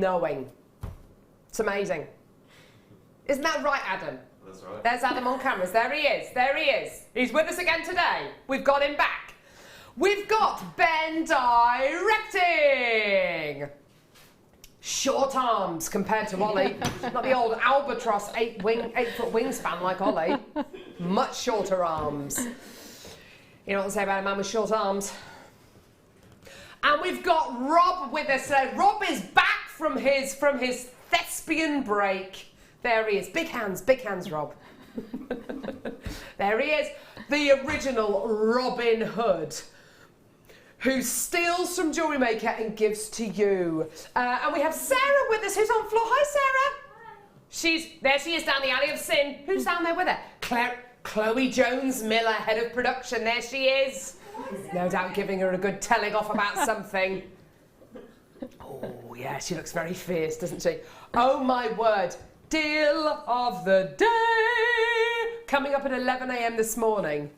knowing. It's amazing. Isn't that right, Adam? That's right. There's Adam on cameras. There he is. There he is. He's with us again today. We've got him back. We've got Ben directing. Short arms compared to Ollie. Not the old albatross 8-foot wingspan like Ollie. Much shorter arms. You know what they say about a man with short arms? And we've got Rob with us today. Rob is back from his thespian break. There he is. Big hands, Rob. There he is. The original Robin Hood, who steals from Jewellery Maker and gives to you. And we have Sarah with us, who's on floor. Hi, Sarah. There she is down the alley of sin. Who's down there with her? Chloe Jones-Miller, head of production. There she is. No doubt giving her a good telling off about something. Oh, yeah, she looks very fierce, doesn't she? Oh, my word. Deal of the day. Coming up at 11 a.m. this morning.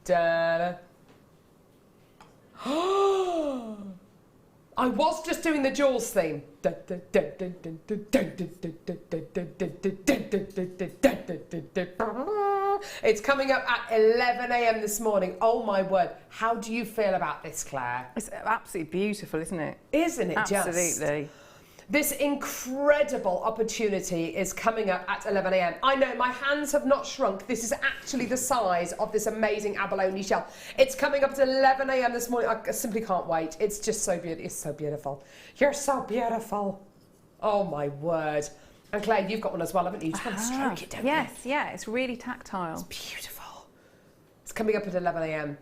Da-da. I was just doing the Jaws theme. It's coming up at 11 a.m. this morning. Oh my word. How do you feel about this, Claire? It's absolutely beautiful, isn't it? Isn't it just? Absolutely. This incredible opportunity is coming up at 11 a.m. I know, my hands have not shrunk. This is actually the size of this amazing abalone shell. It's coming up at 11 a.m. this morning. I simply can't wait. It's just so beautiful. It's so beautiful. You're so beautiful. Oh, my word. And Claire, you've got one as well, haven't you? You just want to stroke it, don't you? Yes, yeah, it's really tactile. It's beautiful. It's coming up at 11 a.m.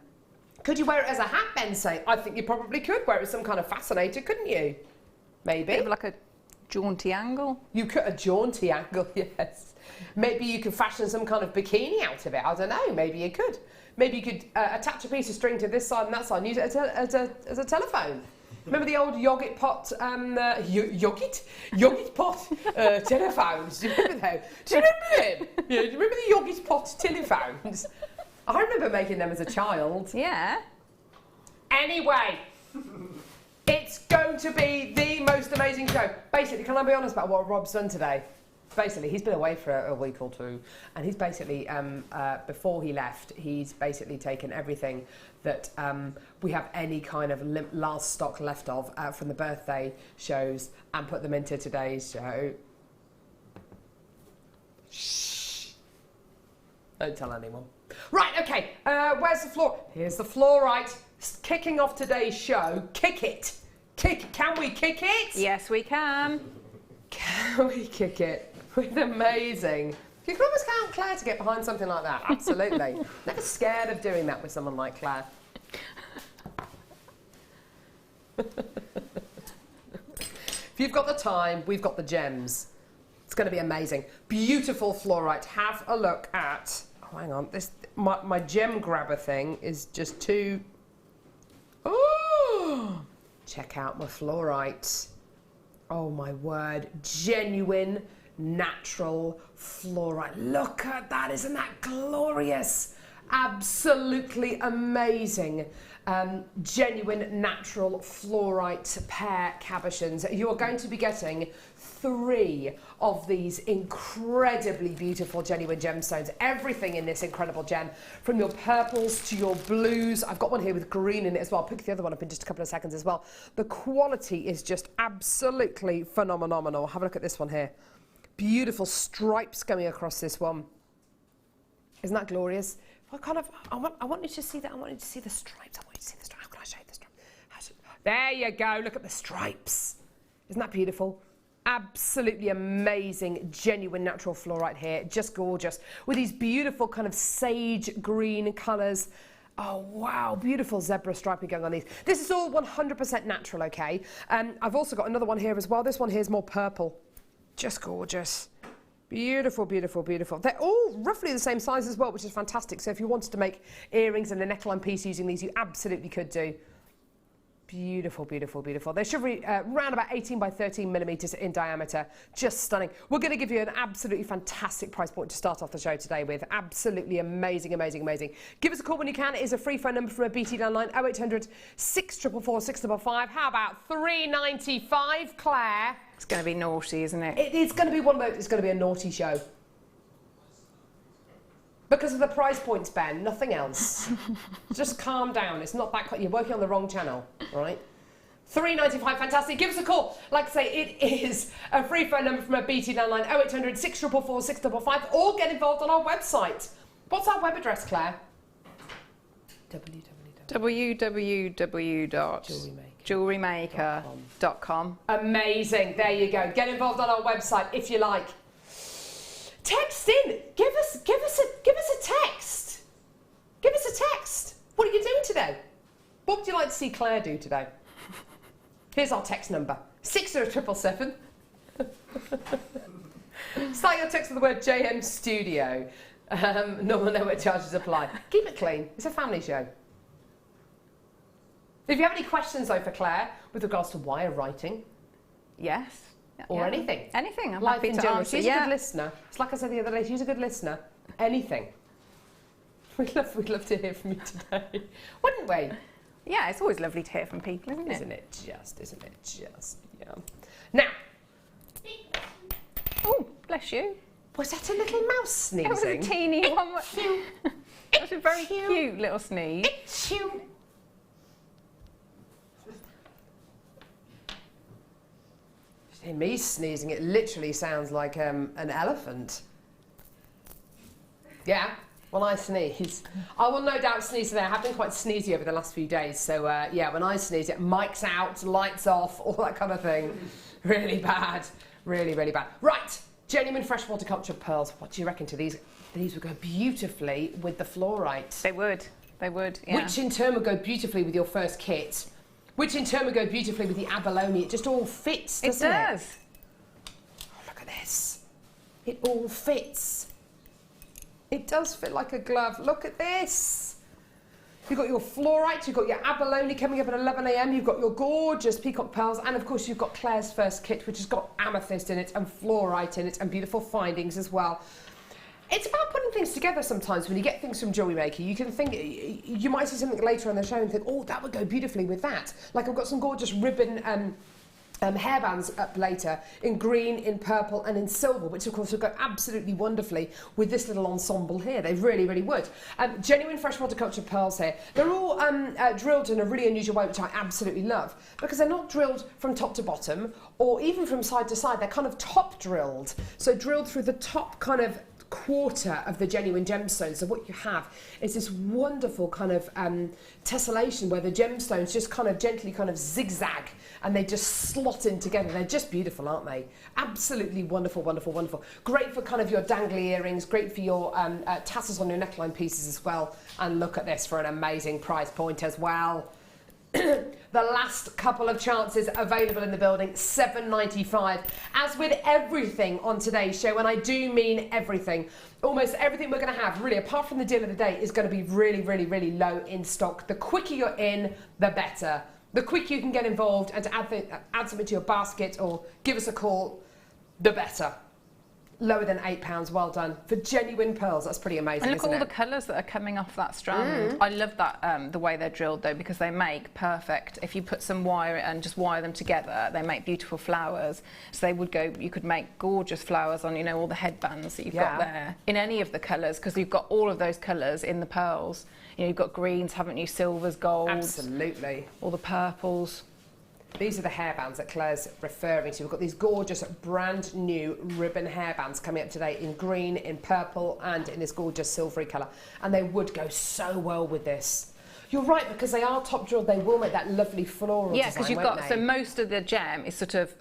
Could you wear it as a hat, Ben, say? I think you probably could wear it as some kind of fascinator, couldn't you? Maybe. Bit of like a jaunty angle. You could a jaunty angle, yes. Maybe you could fashion some kind of bikini out of it. I don't know. Maybe you could. Maybe you could attach a piece of string to this side and that side and use it as a telephone. Remember the old yogurt pot, yogurt pot telephones? Do you remember them? Do you remember them? Yeah, do you remember the yogurt pot telephones? I remember making them as a child. Yeah. Anyway. It's going to be the most amazing show. Basically, can I be honest about what Rob's done today? Basically, he's been away for a week or two, and he's basically, before he left, he's basically taken everything that we have any kind of last stock left of from the birthday shows and put them into today's show. Shh. Don't tell anyone. Right, okay, where's the floor? Here's the Fluorite. Kicking off today's show. Kick it. Can we kick it? Yes, we can. Can we kick it? With amazing. You can almost count Claire to get behind something like that. Absolutely. Never scared of doing that with someone like Claire. If you've got the time, we've got the gems. It's going to be amazing. Beautiful Fluorite. Have a look at... Oh, hang on. My gem grabber thing is just too... Oh! Check out my Fluorite. Oh my word. Genuine, natural Fluorite. Look at that. Isn't that glorious? Absolutely amazing. Genuine, natural Fluorite pear cabochons. You are going to be getting 3 of these incredibly beautiful genuine gemstones. Everything in this incredible gem, from your purples to your blues. I've got one here with green in it as well. I'll pick the other one up in just a couple of seconds as well. The quality is just absolutely phenomenal. Have a look at this one here. Beautiful stripes going across this one. Isn't that glorious? I want you to see that. I want you to see the stripes. I want you to see the stripes. How can I show you the stripes? There you go. Look at the stripes. Isn't that beautiful? Absolutely amazing, genuine natural Fluorite here. Just gorgeous. With these beautiful kind of sage green colours. Oh, wow. Beautiful zebra striping going on these. This is all 100% natural, okay? I've also got another one here as well. This one here is more purple. Just gorgeous. Beautiful, beautiful, beautiful. They're all roughly the same size as well, which is fantastic. So if you wanted to make earrings and a neckline piece using these, you absolutely could do. Beautiful, beautiful, beautiful. They should be around about 18 by 13 millimeters in diameter. Just stunning. We're going to give you an absolutely fantastic price point to start off the show today with. Absolutely amazing, amazing, amazing. Give us a call when you can. It is a free phone number from a BT landline, 0800 644 655. How about $3.95, Claire? It's going to be naughty, isn't it? It is going to be one of those, it's going to be a naughty show. Because of the price points, Ben, nothing else. Just calm down. It's not that, you're working on the wrong channel, right? $3.95, fantastic. Give us a call. Like I say, it is a free phone number from a BT landline, 0800 644 655, or get involved on our website. What's our web address, Claire? www.jewellerymaker.com. Amazing. There you go. Get involved on our website if you like. Text in. Give us a text. Give us a text. What are you doing today? What would you like to see Claire do today? Here's our text number, 60777. Start your text with the word JM Studio. No charges apply. Keep it clean. It's a family show. If you have any questions though for Claire with regards to wire writing, Yes. or anything, Anything. I'm life happy in to general, answer. she's a good listener. It's like I said the other day, she's a good listener. Anything. We'd love to hear from you today, wouldn't we? Yeah, it's always lovely to hear from people, isn't it? Isn't it just? Yeah. Now, Oh, bless you. was that a little mouse sneezing? It was a teeny one. It was a very cute little sneeze. Achoo. Hear me sneezing, it literally sounds like an elephant. Yeah, when I sneeze. I will no doubt sneeze today. I have been quite sneezy over the last few days, so yeah, when I sneeze, it mics out, lights off, all that kind of thing. Really bad, really, really bad. Right, genuine freshwater cultured pearls. What do you reckon to these? These would go beautifully with the fluorite. They would, yeah. Which in turn would go beautifully with your first kit. Which in turn would go beautifully with the abalone. It just all fits, doesn't it? It does. Oh, look at this. It all fits. It does fit like a glove. Look at this. You've got your fluorite, you've got your abalone coming up at 11 a.m, you've got your gorgeous peacock pearls, and of course you've got Claire's first kit, which has got amethyst in it and fluorite in it and beautiful findings as well. It's about putting things together sometimes. When you get things from Jewellery Maker, you can think, you might see something later on the show and think, oh, that would go beautifully with that. Like I've got some gorgeous ribbon hairbands up later in green, in purple and in silver, which of course would go absolutely wonderfully with this little ensemble here. They really, really would. Genuine freshwater cultured pearls here. They're all drilled in a really unusual way, which I absolutely love, because they're not drilled from top to bottom or even from side to side. They're kind of top drilled. So drilled through the top kind of quarter of the genuine gemstones. So what you have is this wonderful kind of tessellation where the gemstones just kind of gently kind of zigzag and they just slot in together. They're just beautiful, aren't they? Absolutely wonderful, wonderful, wonderful. Great for kind of your dangly earrings, great for your tassels on your neckline pieces as well. And look at this for an amazing price point as well. The last couple of chances available in the building, $7.95. As with everything on today's show, and I do mean everything, almost everything we're going to have, really, apart from the deal of the day, is going to be really, really, really low in stock. The quicker you're in, the better. The quicker you can get involved and to add something to your basket or give us a call, the better. Lower than £8, well done. For genuine pearls, that's pretty amazing, and look isn't at all it? the colours that are coming off that strand. I love that, the way they're drilled though, because they make perfect, if you put some wire and just wire them together, they make beautiful flowers. So they would go, you could make gorgeous flowers on, you know, all the headbands that you've got there, in any of the colours, because you've got all of those colours in the pearls. You know, you've got greens, haven't you, silvers, golds. Absolutely. All the purples. These are the hairbands that Claire's referring to. We've got these gorgeous brand new ribbon hairbands coming up today in green, in purple and in this gorgeous silvery colour. And they would go so well with this. You're right, because they are top drilled, they will make that lovely floral Yeah, design, because you've won't got, they? so most of the gem is sort of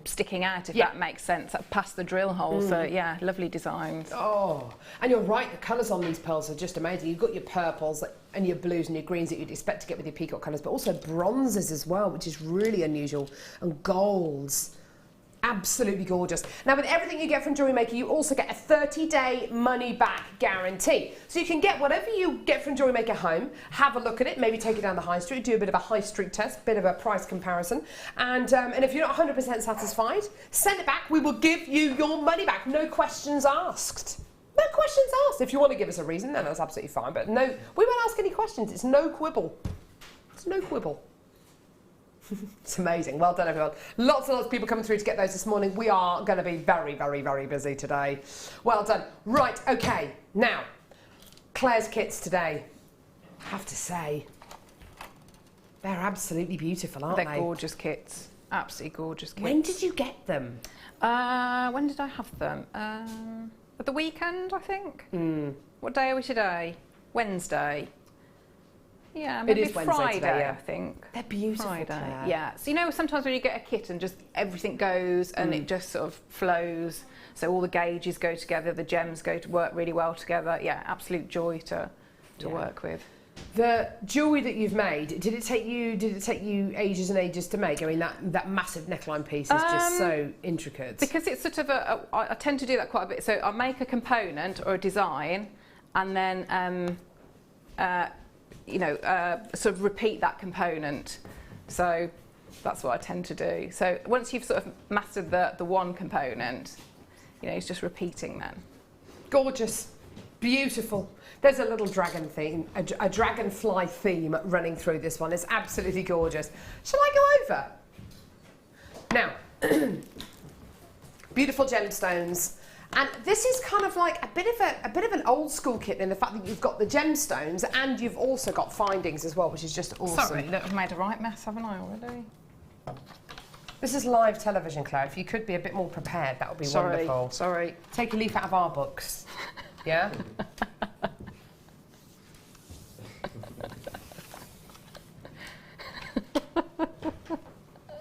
sticking out, if that makes sense, past the drill hole. So yeah, lovely designs. Oh, and you're right, the colours on these pearls are just amazing. You've got your purples and your blues and your greens that you'd expect to get with your peacock colours, but also bronzes as well, which is really unusual, and golds. Absolutely gorgeous. Now, with everything you get from Jewellery Maker, you also get a 30-day money-back guarantee. So you can get whatever you get from Jewellery Maker home, have a look at it, maybe take it down the high street, do a bit of a high street test, bit of a price comparison, and if you're not 100% satisfied, send it back. We will give you your money back. No questions asked. No questions asked. If you want to give us a reason, then that's absolutely fine. But no, we won't ask any questions. It's no quibble. It's no quibble. It's amazing. Well done, everyone. Lots and lots of people coming through to get those this morning. We are going to be very, very, very busy today. Well done. Right, okay. Now, Claire's kits today, I have to say, they're absolutely beautiful, aren't they? They're gorgeous kits. Absolutely gorgeous kits. When did you get them? When did I have them? At the weekend, I think. What day are we today? Wednesday. Yeah, maybe It is Wednesday Friday, today, yeah. I think. They're beautiful, Friday. Claire. Yeah. So you know sometimes when you get a kit and just everything goes and it just sort of flows. So all the gauges go together, the gems go to work really well together. Yeah, absolute joy to work with. The jewellery that you've made, did it take you ages and ages to make? I mean, that massive neckline piece is just so intricate. Because it's sort of I tend to do that quite a bit. So I make a component or a design and then sort of repeat that component. So that's what I tend to do. So once you've sort of mastered the one component, it's just repeating then. Gorgeous, beautiful. There's a little dragon theme, a dragonfly theme running through this one. It's absolutely gorgeous. Shall I go over? Now, beautiful gemstones. And this is kind of like a bit of an old school kit in the fact that you've got the gemstones and you've also got findings as well, which is just awesome. Sorry, look, I've made a right mess, haven't I already? This is live television, Claire. If you could be a bit more prepared, that would be wonderful. Sorry. Take a leaf out of our books. Yeah?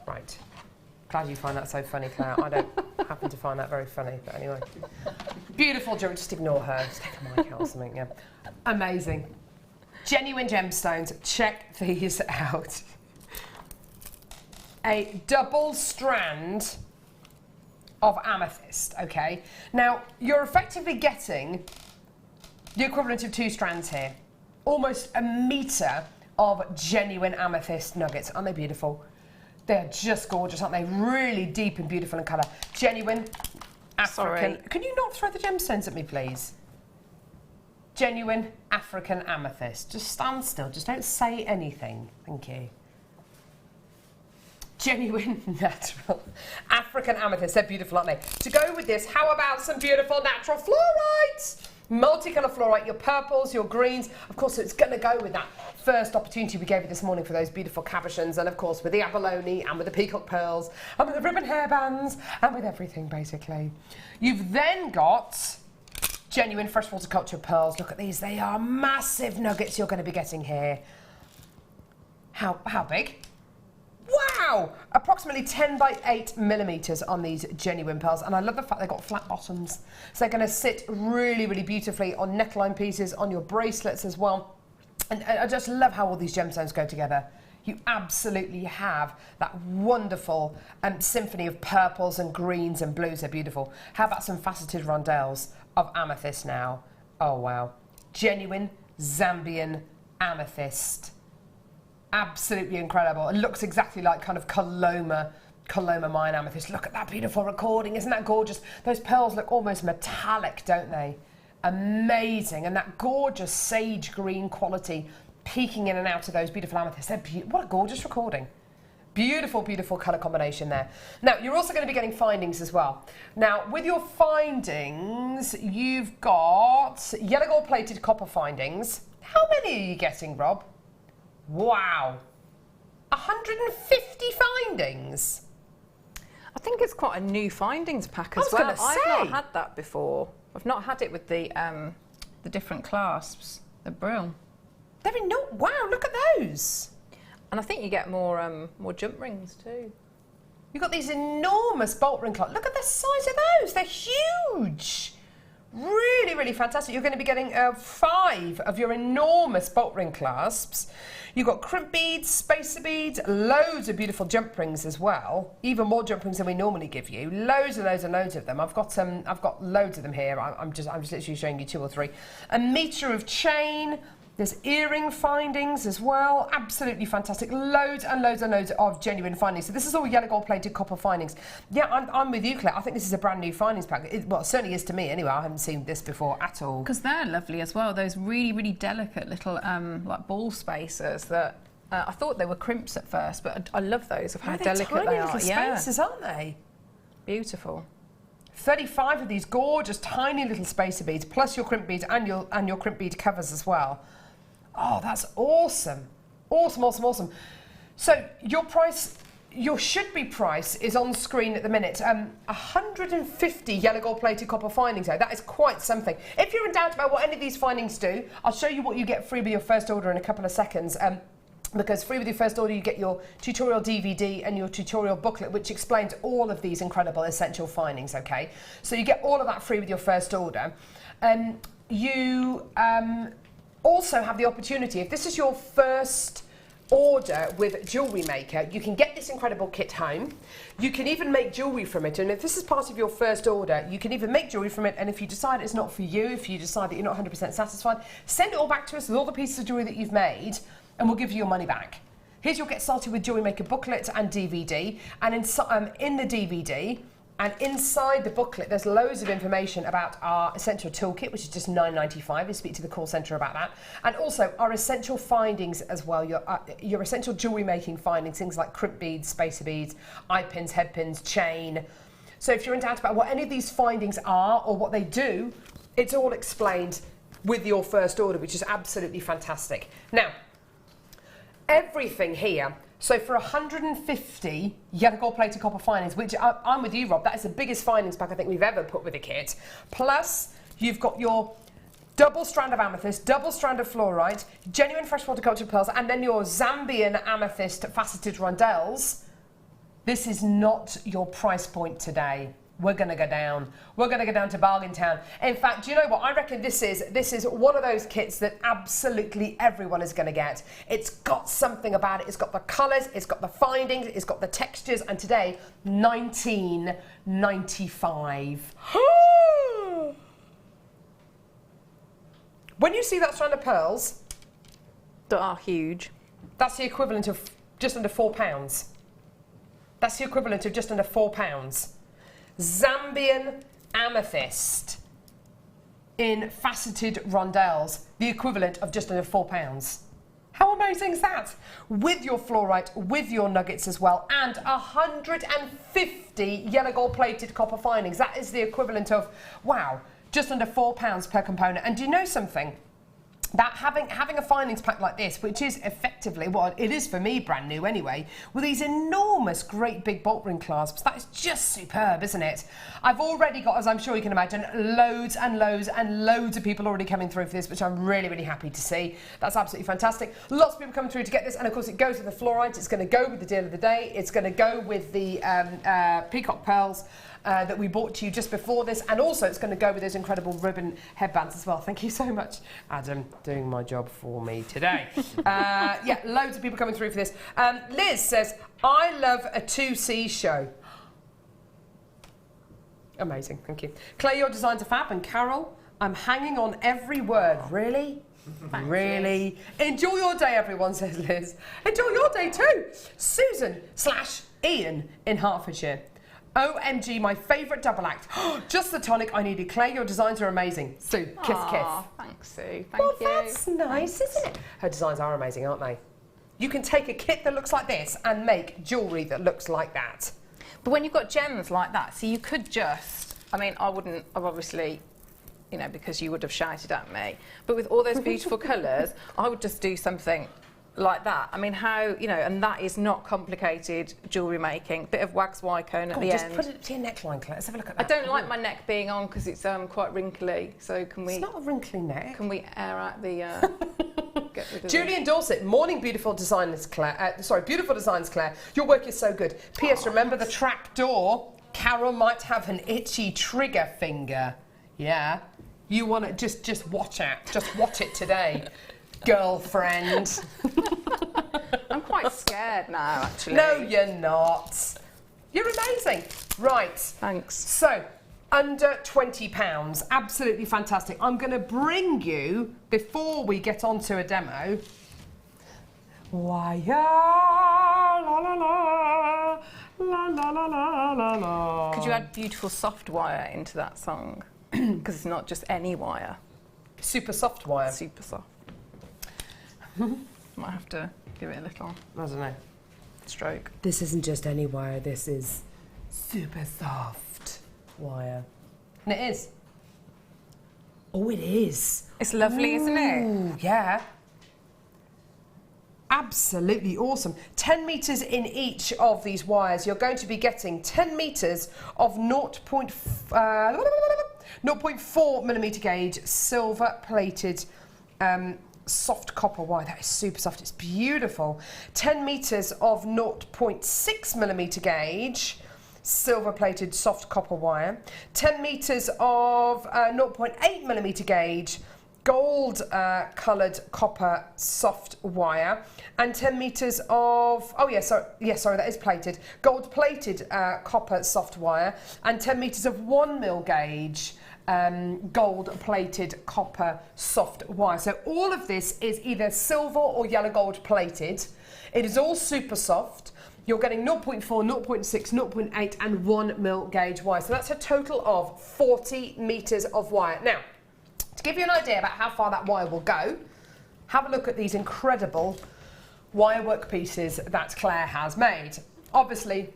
Right. Glad you find that so funny, Claire. I don't happen to find that very funny, but anyway. Beautiful jewelry. Just ignore her. Just take a mic out or something, yeah. Amazing. Genuine gemstones. Check these out. A double strand of amethyst, okay? Now, you're effectively getting the equivalent of 2 strands here. Almost a metre of genuine amethyst nuggets. Aren't they beautiful? They're just gorgeous, aren't they? Really deep and beautiful in colour. Genuine African... Sorry. Can you not throw the gemstones at me, please? Genuine African amethyst. Just stand still. Just don't say anything. Thank you. Genuine natural African amethyst. They're beautiful, aren't they? To go with this, how about some beautiful natural fluorite? Multicolour fluorite, your purples, your greens. Of course, it's going to go with that first opportunity we gave you this morning for those beautiful cabochons, and of course with the abalone and with the peacock pearls and with the ribbon hairbands and with everything, basically. You've then got genuine freshwater culture pearls. Look at these. They are massive nuggets you're going to be getting here. How big? Wow! Approximately 10 by 8 millimetres on these genuine pearls, and I love the fact they've got flat bottoms. So they're going to sit really, really beautifully on neckline pieces, on your bracelets as well. And I just love how all these gemstones go together. You absolutely have that wonderful symphony of purples and greens and blues. They're beautiful. How about some faceted rondelles of amethyst now? Oh, wow. Genuine Zambian amethyst. Absolutely incredible. It looks exactly like kind of Coloma mine amethyst. Look at that beautiful recording. Isn't that gorgeous? Those pearls look almost metallic, don't they? Amazing. And that gorgeous sage green quality peeking in and out of those beautiful amethysts. What a gorgeous recording. Beautiful, beautiful colour combination there. Now, you're also going to be getting findings as well. Now, with your findings, you've got yellow gold plated copper findings. How many are you getting, Rob? Wow, 150 findings. I think it's quite a new findings pack as well. I was going to I've say. not had that before. I've not had it with the different clasps. They're brilliant. Wow, look at those. And I think you get more jump rings too. You've got these enormous bolt ring clocks. Look at the size of those. They're huge. Really, really fantastic. You're going to be getting 5 of your enormous bolt ring clasps. You've got crimp beads, spacer beads, loads of beautiful jump rings as well. Even more jump rings than we normally give you. Loads and loads and loads of them. I've got loads of them here. I'm just literally showing you 2 or 3. A metre of chain. There's earring findings as well. Absolutely fantastic. Loads and loads and loads of genuine findings. So this is all yellow gold plated copper findings. Yeah, I'm with you, Claire. I think this is a brand new findings pack. It certainly is to me anyway. I haven't seen this before at all. Because they're lovely as well. Those really, really delicate little like ball spacers that I thought they were crimps at first, but I love those of how They're delicate tiny they are. little spaces, aren't they? Beautiful. 35 of these gorgeous tiny little spacer beads, plus your crimp beads and your crimp bead covers as well. Oh, that's awesome. Awesome, awesome, awesome. So your price, your should-be price is on screen at the minute. 150 yellow gold plated copper findings though. That is quite something. If you're in doubt about what any of these findings do, I'll show you what you get free with your first order in a couple of seconds. Because free with your first order you get your tutorial DVD and your tutorial booklet which explains all of these incredible essential findings, okay? So you get all of that free with your first order. You also have the opportunity, if this is your first order with Jewellery Maker, you can get this incredible kit home. You can even make jewellery from it, and if this is part of your first order, you can even make jewellery from it, and if you decide it's not for you, if you decide that you're not 100% satisfied, send it all back to us with all the pieces of jewellery that you've made, and we'll give you your money back. Here's your Get Started with Jewellery Maker booklet and DVD, and in the DVD and inside the booklet there's loads of information about our essential toolkit, which is just $9.95. You speak to the call centre about that, and also our essential findings as well, your essential jewellery making findings, things like crimp beads, spacer beads, eye pins, head pins, chain. So if you're in doubt about what any of these findings are or what they do, it's all explained with your first order, which is absolutely fantastic. Now, everything here, so for 150 yellow gold plated copper findings, which I'm with you, Rob, that is the biggest findings pack I think we've ever put with a kit. Plus, you've got your double strand of amethyst, double strand of fluorite, genuine freshwater cultured pearls, and then your Zambian amethyst faceted rondelles. This is not your price point today. We're going to go down. We're going to go down to Bargain Town. In fact, do you know what? I reckon this is one of those kits that absolutely everyone is going to get. It's got something about it. It's got the colours, it's got the findings, it's got the textures, and today, $19.95. When you see that strand of pearls, That are huge. that's the equivalent of just under £4. That's the equivalent of just under £4. Zambian amethyst in faceted rondelles, the equivalent of just under £4. How amazing is that? With your fluorite, with your nuggets as well, and 150 yellow gold plated copper findings. That is the equivalent of, wow, just under £4 per component. And do you know something? That having a findings pack like this, which is effectively, well, it is for me brand new anyway, with these enormous, great big bolt ring clasps, that is just superb, isn't it? I've already got, as I'm sure you can imagine, loads and loads and loads of people already coming through for this, which I'm really, really happy to see. That's absolutely fantastic. Lots of people coming through to get this, and of course it goes with the fluorite, it's going to go with the deal of the day, it's going to go with the peacock pearls that we bought to you just before this, and also it's going to go with those incredible ribbon headbands as well. Thank you so much, Adam, doing my job for me today. Yeah, loads of people coming through for this. Liz says, I love a 2C show. Amazing, thank you. Claire, your designs are fab, and Carol, I'm hanging on every word. Really? Really? Enjoy your day, everyone, says Liz. Enjoy your day too. Susan/Ian in Hertfordshire. OMG, my favourite double act. Just the tonic I needed. Claire, your designs are amazing. Sue, kiss, kiss. Thanks, Sue. Thank Well, you. that's nice, isn't it? Her designs are amazing, aren't they? You can take a kit that looks like this and make jewellery that looks like that. But when you've got gems like that, so you could just, I mean, I wouldn't have obviously, you know, because you would have shouted at me, but with all those beautiful colours, I would just do something like that. I mean, how, you know, and that is not complicated jewellery making. Bit of wax Y-cone at the just end. put it to your neckline, Claire. Let's have a look at I that. don't like my neck being on because it's quite wrinkly. So can we? It's not a wrinkly neck. Can we air out the? Get rid of Julian Dorset, morning, beautiful designers, Claire. Beautiful designs, Claire. Your work is so good. P.S. Remember the trap door. Carol might have an itchy trigger finger. Yeah. You want to just watch it. Just watch it today. Girlfriend. I'm quite scared now, actually. No, you're not. You're amazing. Right. Thanks. So, under £20, absolutely fantastic. I'm going to bring you, before we get on to a demo, why, la la la, la la la la la la. Could you add beautiful soft wire into that song? Because it's not just any wire. Super soft wire. Super soft. Might have to Give it a little, I don't know, stroke. This isn't just any wire, this is super soft wire. And it is. Oh, it is. It's lovely, isn't it? Ooh, yeah. Absolutely awesome. 10 metres in each of these wires. You're going to be getting 10 metres of 0.4 millimetre gauge silver plated soft copper wire. That is super soft. It's beautiful. 10 metres of 0.6 millimetre gauge silver plated soft copper wire. 10 metres of 0.8 millimetre gauge gold coloured copper soft wire, and 10 metres of, sorry, that is plated, gold plated copper soft wire, and 10 metres of 1 mil gauge gold plated copper soft wire. So all of this is either silver or yellow gold plated. It is all super soft. You're getting 0.4, 0.6, 0.8 and 1 mil gauge wire. So that's a total of 40 metres of wire. Now, to give you an idea about how far that wire will go, have a look at these incredible wire work pieces that Claire has made. Obviously,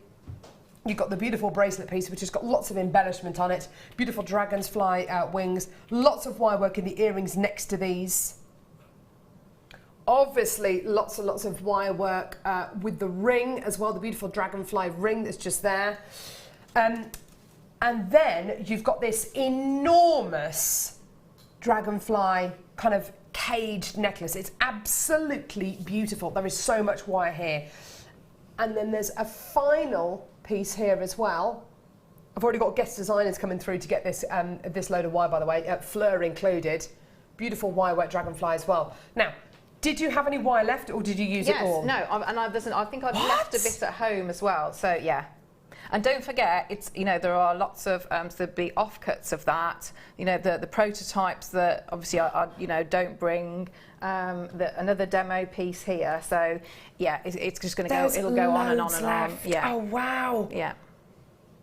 you've got the beautiful bracelet piece, which has got lots of embellishment on it, beautiful dragonfly wings, lots of wire work in the earrings next to these. Obviously, lots and lots of wire work with the ring as well, the beautiful dragonfly ring that's just there. And then you've got this enormous dragonfly kind of caged necklace. It's absolutely beautiful. There is so much wire here. And then there's a final piece here as well. I've already got guest designers coming through to get this this load of wire, by the way, Fleur included. Beautiful wire work dragonfly as well. Now, did you have any wire left, or did you use it all? Yes, no, I think I've left a bit at home as well, so yeah. And don't forget, it's, you know, there are lots of there'd be offcuts of that. You know, the prototypes that obviously are you know, don't bring. Another demo piece here. So yeah, it's just going to go. It'll go on and on and on. Yeah. Oh wow. Yeah.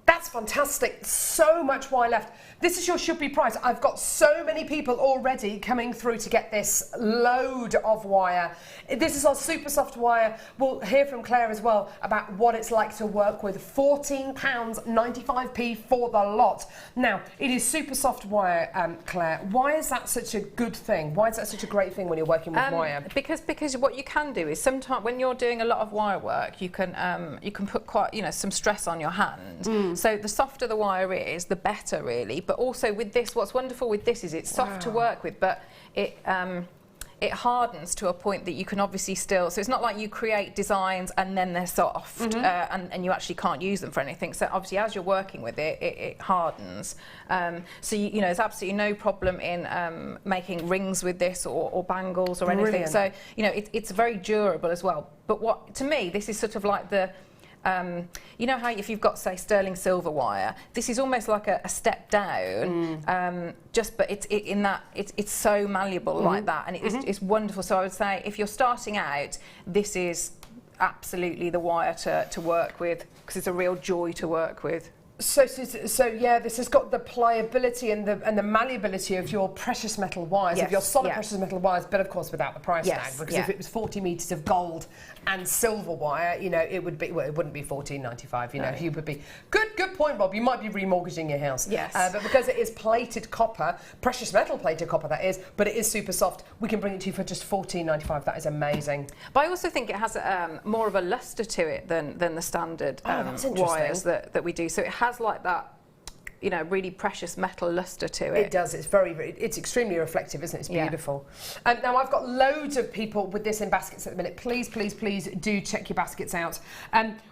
That's fantastic. So much wire left. This is your should-be price. I've got so many people already coming through to get this load of wire. This is our super soft wire. We'll hear from Claire as well about what it's like to work with. £14.95p for the lot. Now, it is super soft wire, Claire. Why is that such a good thing? Why is that such a great thing when you're working with wire? Because what you can do is sometimes when you're doing a lot of wire work, you can put quite, you know, some stress on your hand. So the softer the wire is, the better, really. But also with this, what's wonderful with this is it's soft to work with, but it hardens to a point that you can obviously still. So it's not like you create designs and then they're soft and you actually can't use them for anything. So obviously, as you're working with it, it hardens. So you know, there's absolutely no problem in making rings with this or bangles or anything. So you know, it's very durable as well. But what to me, this is sort of like the you know how if you've got, say, sterling silver wire, this is almost like a step down, but it's so malleable like that, and it's wonderful. So I would say if you're starting out, this is absolutely the wire to work with, because it's a real joy to work with. So yeah, this has got the pliability and the malleability of your precious metal wires, of your solid precious metal wires, but of course without the price tag. Because if it was 40 metres of gold and silver wire, you know, it would be, well, it wouldn't be $14.95. You know, you would be good point, Bob. You might be remortgaging your house. Yes. But because it is plated copper, precious metal plated copper, that is, but it is super soft, we can bring it to you for just $14.95. That is amazing. But I also think it has more of a luster to it than the standard wires that we do. So it has like that, you know, really precious metal luster to it. It does. It's it's extremely reflective, isn't it? It's beautiful. Now I've got loads of people with this in baskets at the minute. Please do check your baskets out.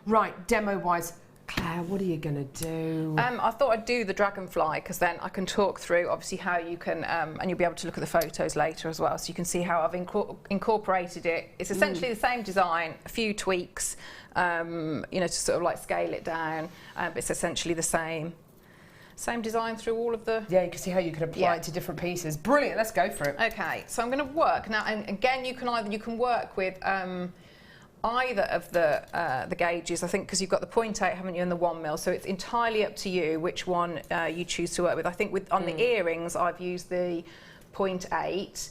Right, demo-wise, Claire, what are you going to do? I thought I'd do the Dragonfly, because then I can talk through obviously how you can, and you'll be able to look at the photos later as well, so you can see how I've incorporated it. It's essentially the same design, a few tweaks, you know, to sort of like scale it down, but it's essentially the same design through all of the... Yeah, you can see how you can apply it to different pieces. Brilliant, let's go for it. Okay, so I'm going to work now, and again, you can work with either of the gauges, I think, because you've got the 0.8, haven't you, and the 1 mil, so it's entirely up to you which one you choose to work with. I think on the earrings, I've used the 0.8.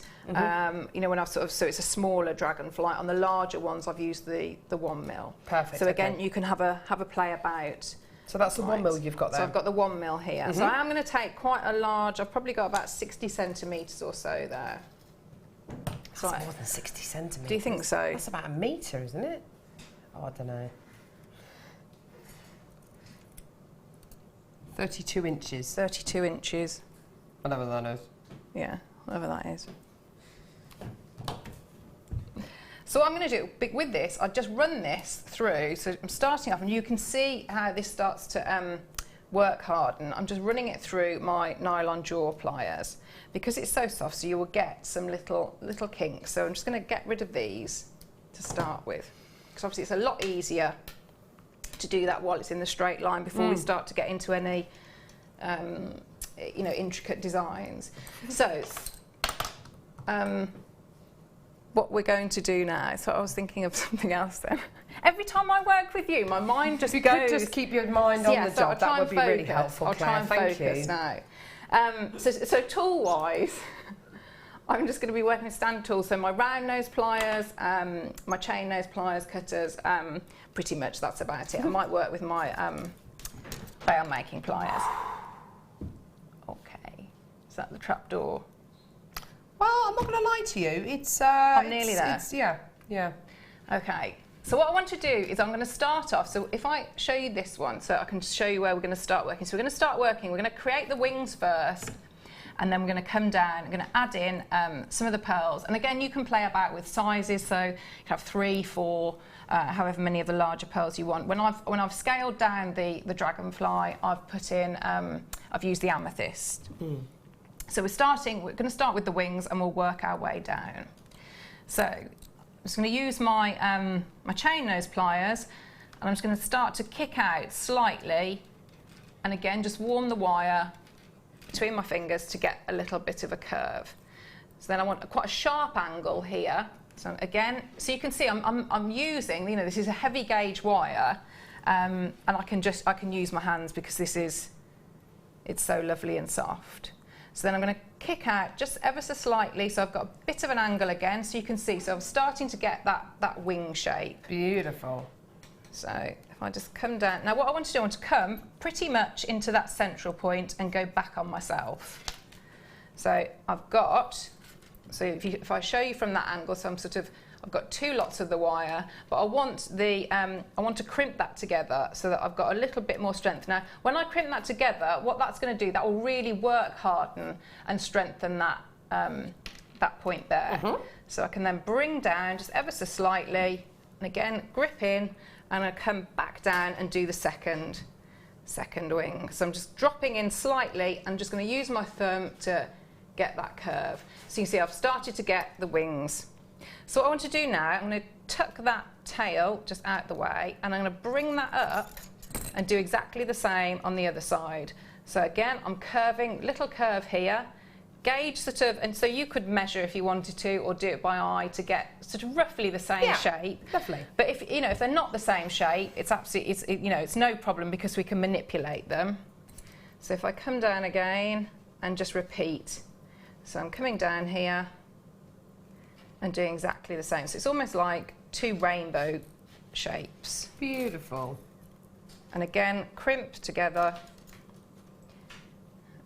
You know, when I've sort of, so it's a smaller Dragonfly. On the larger ones, I've used the 1 mil. Perfect. So again, you can have a play about. So that's the 1 mil you've got there. So I've got the 1 mil here. So I am going to take quite a large. I've probably got about 60 centimetres or so there. That's more than 60 centimetres. Do you think so? That's about a metre, isn't it? Oh, I don't know. 32 inches. 32 inches. Whatever that is. Yeah, whatever that is. So what I'm going to do with this, I just run this through. So I'm starting off, and you can see how this starts to work harden. I'm just running it through my nylon jaw pliers because it's so soft. So you will get some little kinks. So I'm just going to get rid of these to start with, because obviously it's a lot easier to do that while it's in the straight line before we start to get into any, you know, intricate designs. So. What we're going to do now, so I was thinking of something else then. Every time I work with you, my mind just goes. Just keep your mind on the job, that would be really helpful, Claire. I'll try and focus now. So tool-wise, I'm just going to be working with standard tools. So my round nose pliers, my chain nose pliers, cutters, pretty much that's about it. I might work with my veil making pliers. Okay, is that the trapdoor? Well, I'm not going to lie to you. It's I'm nearly there. Yeah. Okay. So what I want to do is I'm going to start off. So if I show you this one, so I can show you where we're going to start working. So we're going to start working. We're going to create the wings first, and then we're going to come down. I'm going to add in some of the pearls. And again, you can play about with sizes. So you can have 3, 4, however many of the larger pearls you want. When I've scaled down the Dragonfly, I've put in. I've used the Amethyst. So we're going to start with the wings, and we'll work our way down. So I'm just going to use my, my chain nose pliers, and I'm just going to start to kick out slightly, and again, just warm the wire between my fingers to get a little bit of a curve. So then I want quite a sharp angle here. So again, so you can see I'm using, you know, this is a heavy gauge wire, and I can use my hands because it's so lovely and soft. So then I'm going to kick out just ever so slightly, so I've got a bit of an angle again, so you can see. So I'm starting to get that wing shape. Beautiful. So if I just come down. Now what I want to do, I want to come pretty much into that central point and go back on myself. So I've got, so if I show you from that angle, so I've got 2 lots of the wire, but I want to crimp that together so that I've got a little bit more strength. Now, when I crimp that together, what that's going to do, that will really work harden and strengthen that that point there. So I can then bring down just ever so slightly, and again grip in, and I come back down and do the second wing. So I'm just dropping in slightly, and just going to use my thumb to get that curve. So you can see I've started to get the wings. So what I want to do now, I'm going to tuck that tail just out the way, and I'm going to bring that up and do exactly the same on the other side. So again, I'm curving, little curve here, gauge sort of, and so you could measure if you wanted to, or do it by eye to get sort of roughly the same shape. Lovely. But if you know, if they're not the same shape, it's absolutely, you know, it's no problem because we can manipulate them. So if I come down again and just repeat, so I'm coming down here and doing exactly the same. So it's almost like 2 rainbow shapes. Beautiful. And again, crimp together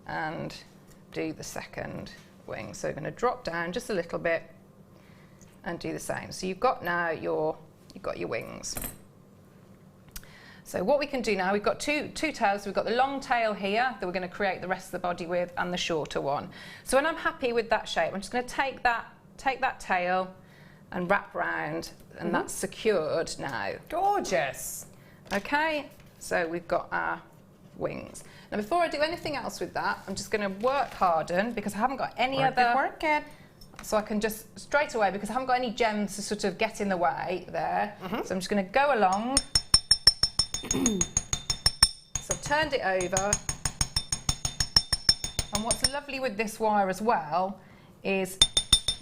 and do the second wing. So we're going to drop down just a little bit and do the same. So you've got now you've got your wings. So what we can do now, we've got two tails. We've got the long tail here that we're going to create the rest of the body with, and the shorter one. So when I'm happy with that shape, I'm just going to take that tail and wrap round, and that's secured now. Gorgeous. Okay, so we've got our wings. Now before I do anything else with that, I'm just going to work harden because I haven't got any Work it. So I can just straight away, because I haven't got any gems to sort of get in the way there. So I'm just going to go along. So I've turned it over. And what's lovely with this wire as well is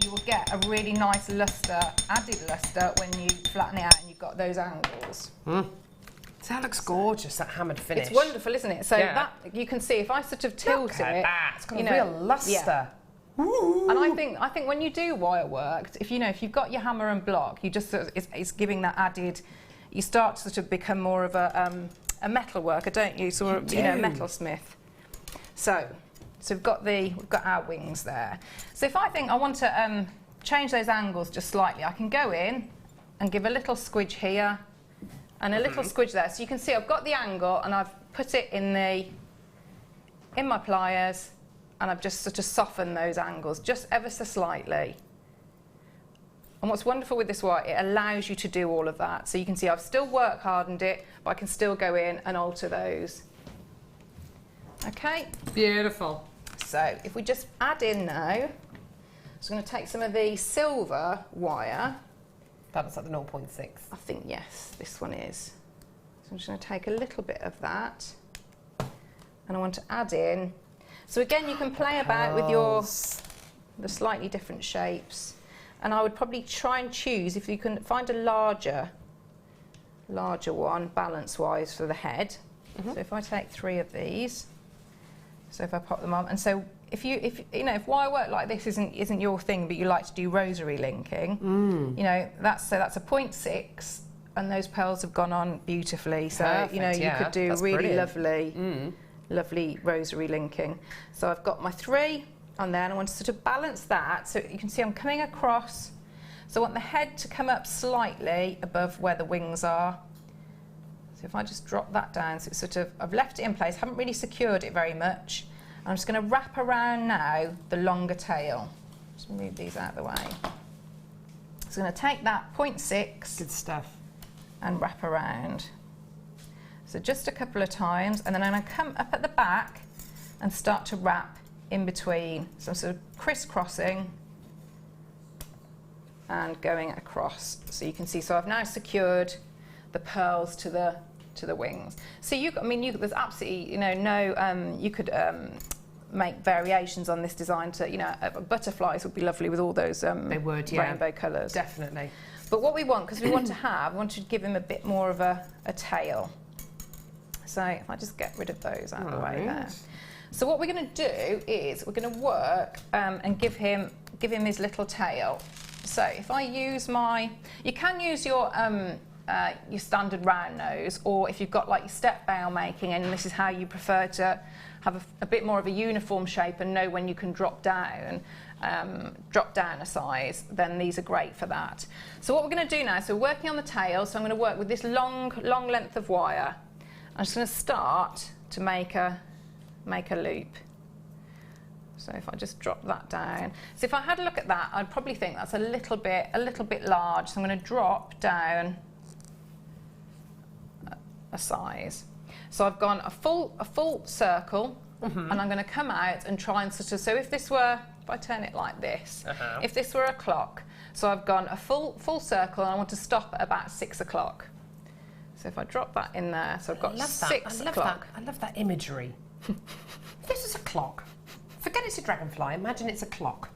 you will get a really nice luster, added luster, when you flatten it out and you've got those angles. So that looks gorgeous, that hammered finish. It's wonderful, isn't it? So that you can see if I sort of tilt it, it's got a real luster. Ooh. And I think when you do wire work, if you've got your hammer and block, you just it's giving that added. You start to sort of become more of a metal worker, don't you? So a metalsmith. So we've got our wings there. So if I think I want to change those angles just slightly, I can go in and give a little squidge here and a little squidge there. So you can see I've got the angle and I've put it in my pliers, and I've just sort of softened those angles just ever so slightly. And what's wonderful with this wire, it allows you to do all of that. So you can see I've still work hardened it, but I can still go in and alter those. Okay. Beautiful. So if we just add in now, so I'm going to take some of the silver wire. That was at the 0.6. I think, yes, this one is. So I'm just going to take a little bit of that, and I want to add in. So again, you can play about with the slightly different shapes, and I would probably try and choose, if you can find a larger one, balance-wise, for the head. So if I take 3 of these, so if I pop them on, and so if wire work like this isn't your thing, but you like to do rosary linking, that's a 0.6, and those pearls have gone on beautifully. So Perfect, you could do really brilliant. lovely rosary linking. So I've got my 3 on there, and I want to sort of balance that. So you can see I'm coming across. So I want the head to come up slightly above where the wings are. So if I just drop that down, so it's sort of, I've left it in place, haven't really secured it very much. I'm just going to wrap around now the longer tail. Just move these out of the way. So I'm going to take that 0.6. Good stuff. And wrap around. So just a couple of times, and then I'm going to come up at the back and start to wrap in between. So I'm sort of crisscrossing and going across. So you can see, so I've now secured the pearls to the wings. So there's absolutely you could make variations on this design to butterflies would be lovely with all those they would, yeah, rainbow colours. Definitely. But what we want, because we want to give him a bit more of a tail. So if I just get rid of those out of the way there. So what we're going to do is we're going to work and give him his little tail. So if I use you can use your standard round nose, or if you've got like your step bail making, and this is how you prefer to have a bit more of a uniform shape and know when you can drop down a size, then these are great for that. So what we're going to do now, so we're working on the tail, so I'm going to work with this long length of wire. I'm just going to start to make a loop. So if I just drop that down. So if I had a look at that, I'd probably think that's a little bit large. So I'm going to drop down a size. So I've gone a full circle, and I'm going to come out and try and sort of, so if I turn it like this, if this were a clock, so I've gone a full circle, and I want to stop at about 6 o'clock. So if I drop that in there, so I've got 6 o'clock. I love that imagery. This is a clock. Forget it's a dragonfly, imagine it's a clock.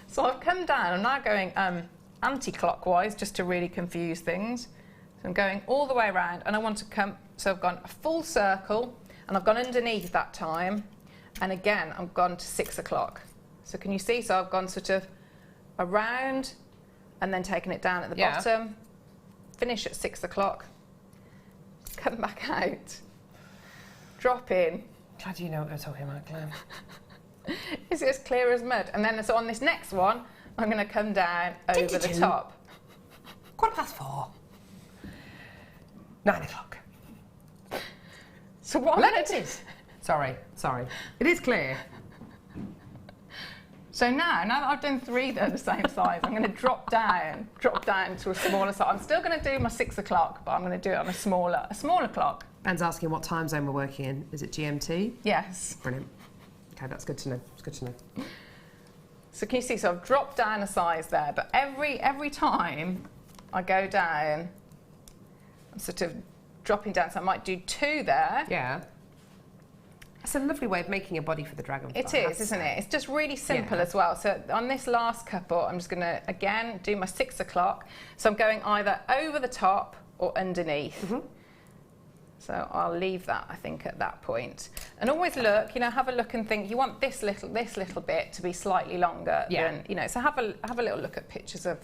So I've come down, I'm now going anti-clockwise, just to really confuse things. So I'm going all the way around, and I want to come, so I've gone a full circle, and I've gone underneath that time, and again I've gone to 6 o'clock. So can you see, so I've gone sort of around, and then taken it down at the bottom, finish at 6 o'clock, come back out, drop in. Glad you know what we're talking about, Glenn. It's as clear as mud. And then so on this next one, I'm going to come down over the top. 4:15. 9 o'clock. So what? It is. Sorry. It is clear. So now that I've done 3 that are the same size, I'm going to drop down to a smaller size. I'm still going to do my 6 o'clock, but I'm going to do it on a smaller clock. Ben's asking what time zone we're working in. Is it GMT? Yes. Brilliant. Okay, that's good to know. It's good to know. So can you see? So I've dropped down a size there, but every time I go down, I'm sort of dropping down. So I might do 2 there. Yeah. It's a lovely way of making a body for the dragonfly. It is, isn't it? It's just really simple as well. So on this last couple, I'm just going to, again, do my 6 o'clock. So I'm going either over the top or underneath. So I'll leave that, I think, at that point. And always look, you know, have a look and think, you want this little bit to be slightly longer than, you know, so have a little look at pictures of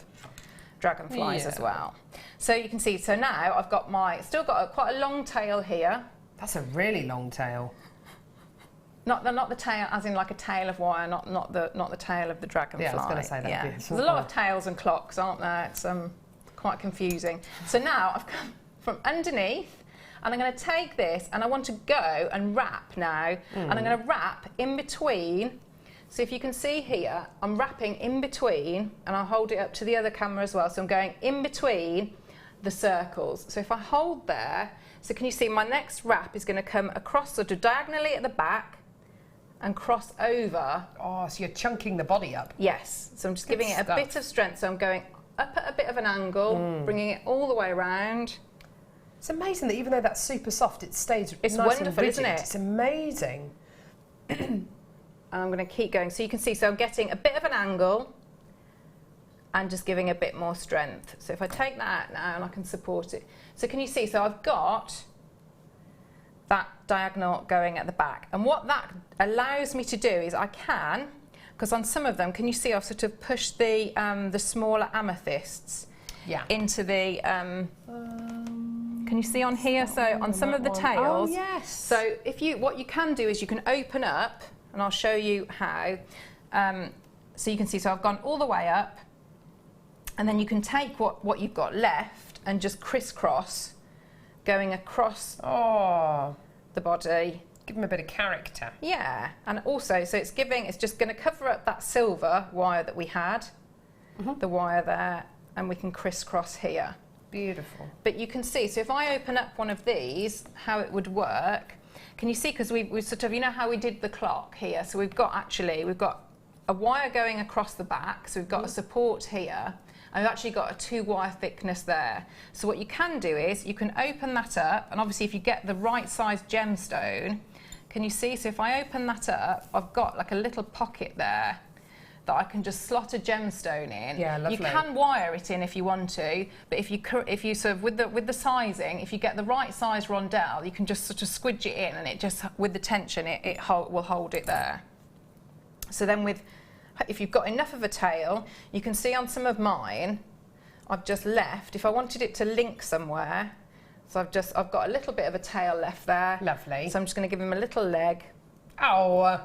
dragonflies as well. So you can see, so now I've got still got quite a long tail here. That's a really long tail. Not the tail, as in like a tail of wire, not the tail of the dragonfly. Yeah, I was going to say that. Yeah. There's a lot of tails and clocks, aren't there? It's quite confusing. So now I've come from underneath, and I'm going to take this, and I want to go and wrap now, and I'm going to wrap in between. So if you can see here, I'm wrapping in between, and I'll hold it up to the other camera as well. So I'm going in between the circles. So if I hold there, so can you see my next wrap is going to come across sort of diagonally at the back and cross over. Oh, so you're chunking the body up. Yes. So I'm just giving it a bit of strength. So I'm going up at a bit of an angle, bringing it all the way around. It's amazing that even though that's super soft, it stays It's nice wonderful, and rigid. isn't it? It's amazing. And I'm going to keep going. So you can see, so I'm getting a bit of an angle and just giving a bit more strength. So if I take that out now and I can support it. So can you see, so I've got that diagonal going at the back. And what that allows me to do is I can, because on some of them, can you see I've sort of pushed the smaller amethysts into the, can you see on here? So on some of the tails. Oh, yes. So what you can do is you can open up, and I'll show you how. So you can see, so I've gone all the way up, and then you can take what you've got left and just crisscross, going across the body. Give them a bit of character. Yeah, and also, so it's just going to cover up that silver wire that we had, the wire there, and we can crisscross here. Beautiful. But you can see, so if I open up one of these, how it would work. Can you see, because we sort of, you know how we did the clock here, so we've got a wire going across the back, so we've got a support here, and we've actually got a 2-wire thickness there. So what you can do is you can open that up, and obviously if you get the right size gemstone, can you see? So if I open that up, I've got like a little pocket there that I can just slot a gemstone in. Yeah, lovely. You can wire it in if you want to, but if you sort of with the sizing, if you get the right size rondelle, you can just sort of squidge it in, and it just, with the tension, it will hold it there. So then if you've got enough of a tail, you can see on some of mine, I've just left, if I wanted it to link somewhere, so I've got a little bit of a tail left there. Lovely. So I'm just going to give him a little leg. Oh,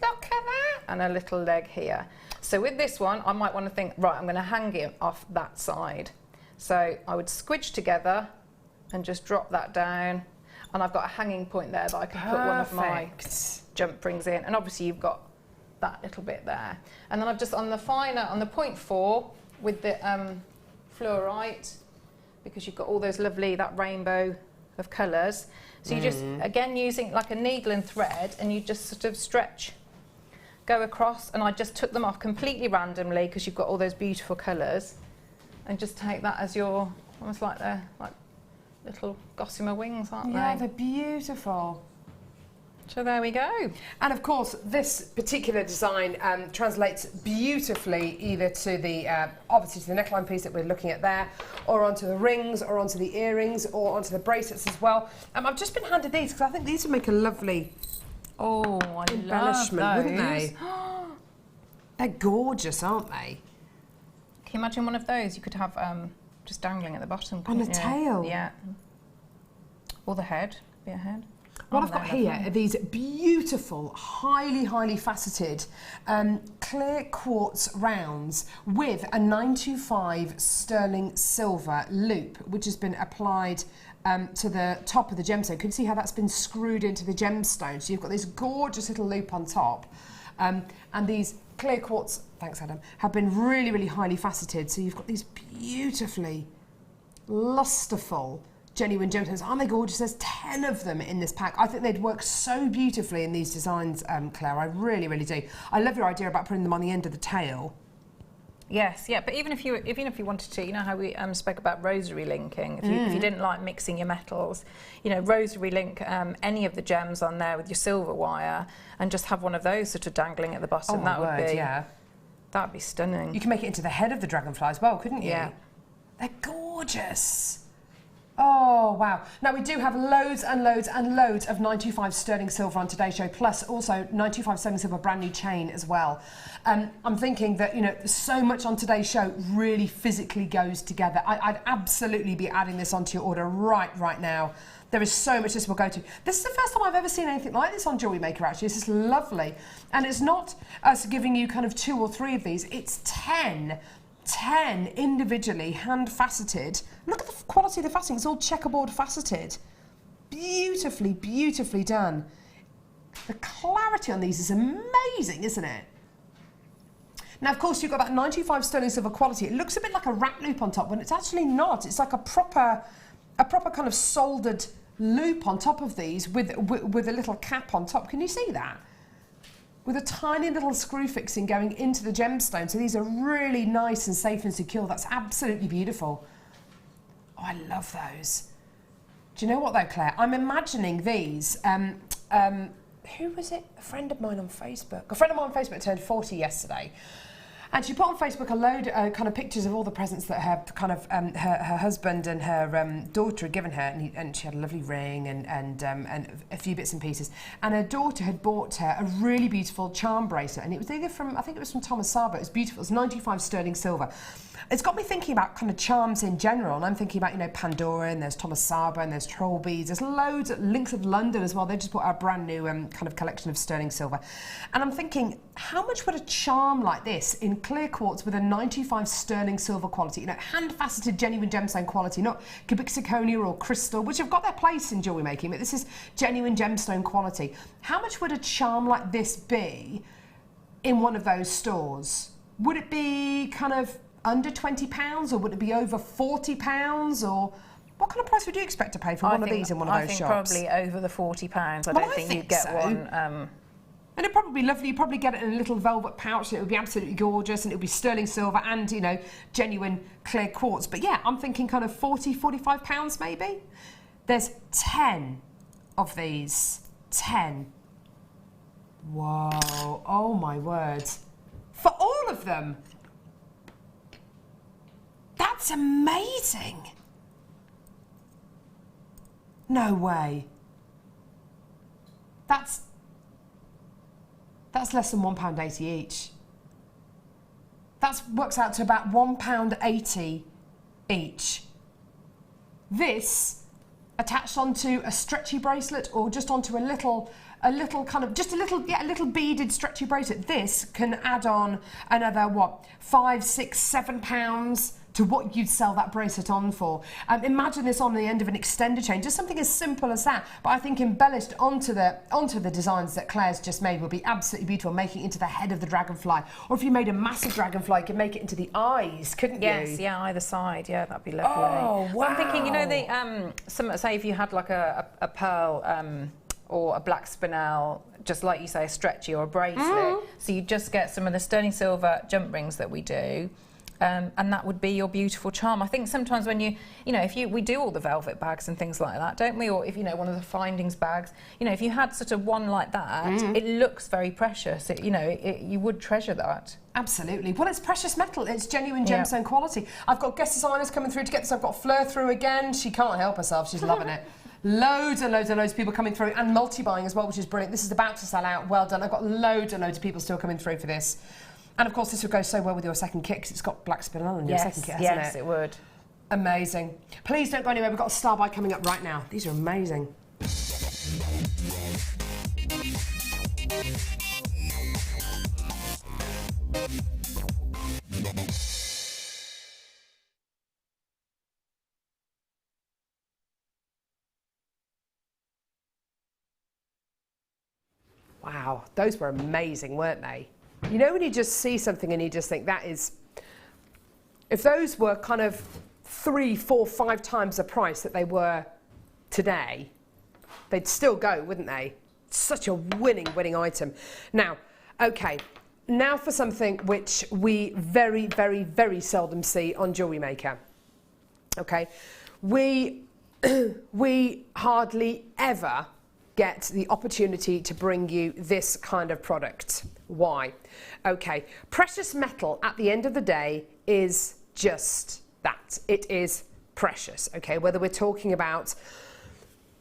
look at that. And a little leg here. So with this one, I might want to think, right, I'm going to hang it off that side. So I would squidge together and just drop that down. And I've got a hanging point there that I can put one of my jump rings in. And obviously you've got that little bit there. And then I've just, on the 0.4 with the fluorite, because you've got all those lovely, that rainbow of colours. So you just, again, using like a needle and thread, and you just sort of stretch, go across, and I just took them off completely randomly because you've got all those beautiful colours, and just take that as your, almost like they're like little gossamer wings, aren't they? Yeah, they're beautiful. So there we go. And of course, this particular design translates beautifully either to the, obviously to the neckline piece that we're looking at there, or onto the rings, or onto the earrings, or onto the bracelets as well. I've just been handed these because I think these would make a lovely embellishment, wouldn't they? They're gorgeous, aren't they? Can you imagine one of those? You could have just dangling at the bottom. On a tail? Yeah. Or the head, be a head. What I've got here are these beautiful, highly faceted clear quartz rounds with a 925 sterling silver loop, which has been applied to the top of the gemstone. Can you see how that's been screwed into the gemstone? So you've got this gorgeous little loop on top. And these clear quartz, thanks Adam, have been really highly faceted. So you've got these beautifully lusterful genuine gemstones. Aren't they gorgeous? There's 10 of them in this pack. I think they'd work so beautifully in these designs, Claire. I really do. I love your idea about putting them on the end of the tail. Yes, yeah, but even if you wanted to, you know how we spoke about rosary linking. If you didn't like mixing your metals, you know, rosary link any of the gems on there with your silver wire, and just have one of those sort of dangling at the bottom. That'd be stunning. You can make it into the head of the dragonfly as well, couldn't you? Yeah. They're gorgeous. Oh, wow. Now, we do have loads and loads and loads of 925 sterling silver on today's show, plus also 925 sterling silver brand new chain as well. I'm thinking that, you know, so much on today's show really physically goes together. I'd absolutely be adding this onto your order right now. There is so much this will go to. This is the first time I've ever seen anything like this on Jewellery Maker, actually. This is lovely. And it's not us giving you kind of 2 or 3 of these. It's 10 individually hand-faceted. Look at the quality of the faceting. It's all checkerboard faceted. Beautifully, beautifully done. The clarity on these is amazing, isn't it? Now, of course, you've got that 95 sterling silver quality. It looks a bit like a wrap loop on top, when it's actually not. It's like a proper kind of soldered loop on top of these with a little cap on top. Can you see that? With a tiny little screw fixing going into the gemstone. So these are really nice and safe and secure. That's absolutely beautiful. Oh, I love those. Do you know what though, Claire? I'm imagining these. Who was it? A friend of mine on Facebook. A friend of mine on Facebook turned 40 yesterday. And she put on Facebook a load kind of pictures of all the presents that her kind of her husband and her daughter had given her, and she had a lovely ring and a few bits and pieces. And her daughter had bought her a really beautiful charm bracelet, and it was either from, I think it was from Thomas Sabo. It was beautiful. It's 95 sterling silver. It's got me thinking about kind of charms in general, and I'm thinking about, you know, Pandora, and there's Thomas Sabo, and there's Troll beads. There's loads at Links of London as well. They just bought out a brand new kind of collection of sterling silver. And I'm thinking, how much would a charm like this in clear quartz with a 95 sterling silver quality, you know, hand-faceted genuine gemstone quality, not cubic zirconia or crystal, which have got their place in jewellery making, but this is genuine gemstone quality. How much would a charm like this be in one of those stores? Would it be kind of under £20, or would it be over £40, or what kind of price would you expect to pay for one of these in one of those shops? I think probably over the £40. I don't think you'd get one. And it'd probably be lovely. You'd probably get it in a little velvet pouch, and it would be absolutely gorgeous, and it would be sterling silver and, you know, genuine clear quartz. But yeah, I'm thinking kind of £40, £45 maybe. There's 10 of these. 10. Whoa. Oh my word. For all of them. That's amazing. No way. That's less than £1.80 each. That works out to about £1.80 each. This attached onto a stretchy bracelet, or just onto a little kind of, just a little beaded stretchy bracelet. This can add on another, what, £5, £6, £7 to what you'd sell that bracelet on for. Imagine this on the end of an extender chain, just something as simple as that, but I think embellished onto the designs that Claire's just made would be absolutely beautiful, making it into the head of the dragonfly. Or if you made a massive dragonfly, you could make it into the eyes, couldn't you? Yes, yeah, either side, yeah, that'd be lovely. Oh, wow. I'm thinking, you know, say if you had like a pearl or a black spinel, just like you say, a stretchy or a bracelet, so you just get some of the sterling silver jump rings that we do, and that would be your beautiful charm. I think sometimes when we do all the velvet bags and things like that, don't we? Or if, you know, one of the findings bags, you know, if you had sort of one like that, it looks very precious. You would treasure that. Absolutely. Well, it's precious metal. It's genuine gemstone quality. I've got guest designers coming through to get this. I've got Fleur through again. She can't help herself. She's loving it. Loads and loads and loads of people coming through, and multi-buying as well, which is brilliant. This is about to sell out. Well done. I've got loads and loads of people still coming through for this. And of course, this would go so well with your second kit, because it's got black spinel in your second kit, hasn't it? Yes, it would. Amazing. Please don't go anywhere. We've got a star buy coming up right now. These are amazing. Wow, those were amazing, weren't they? You know when you just see something and you just think that is... If those were kind of 3, 4, 5 times the price that they were today, they'd still go, wouldn't they? Such a winning item. Now, okay, now for something which we very, very, very seldom see on Jewellery Maker. Okay, we hardly ever get the opportunity to bring you this kind of product. Why? Okay, precious metal at the end of the day is just that. It is precious, okay? Whether we're talking about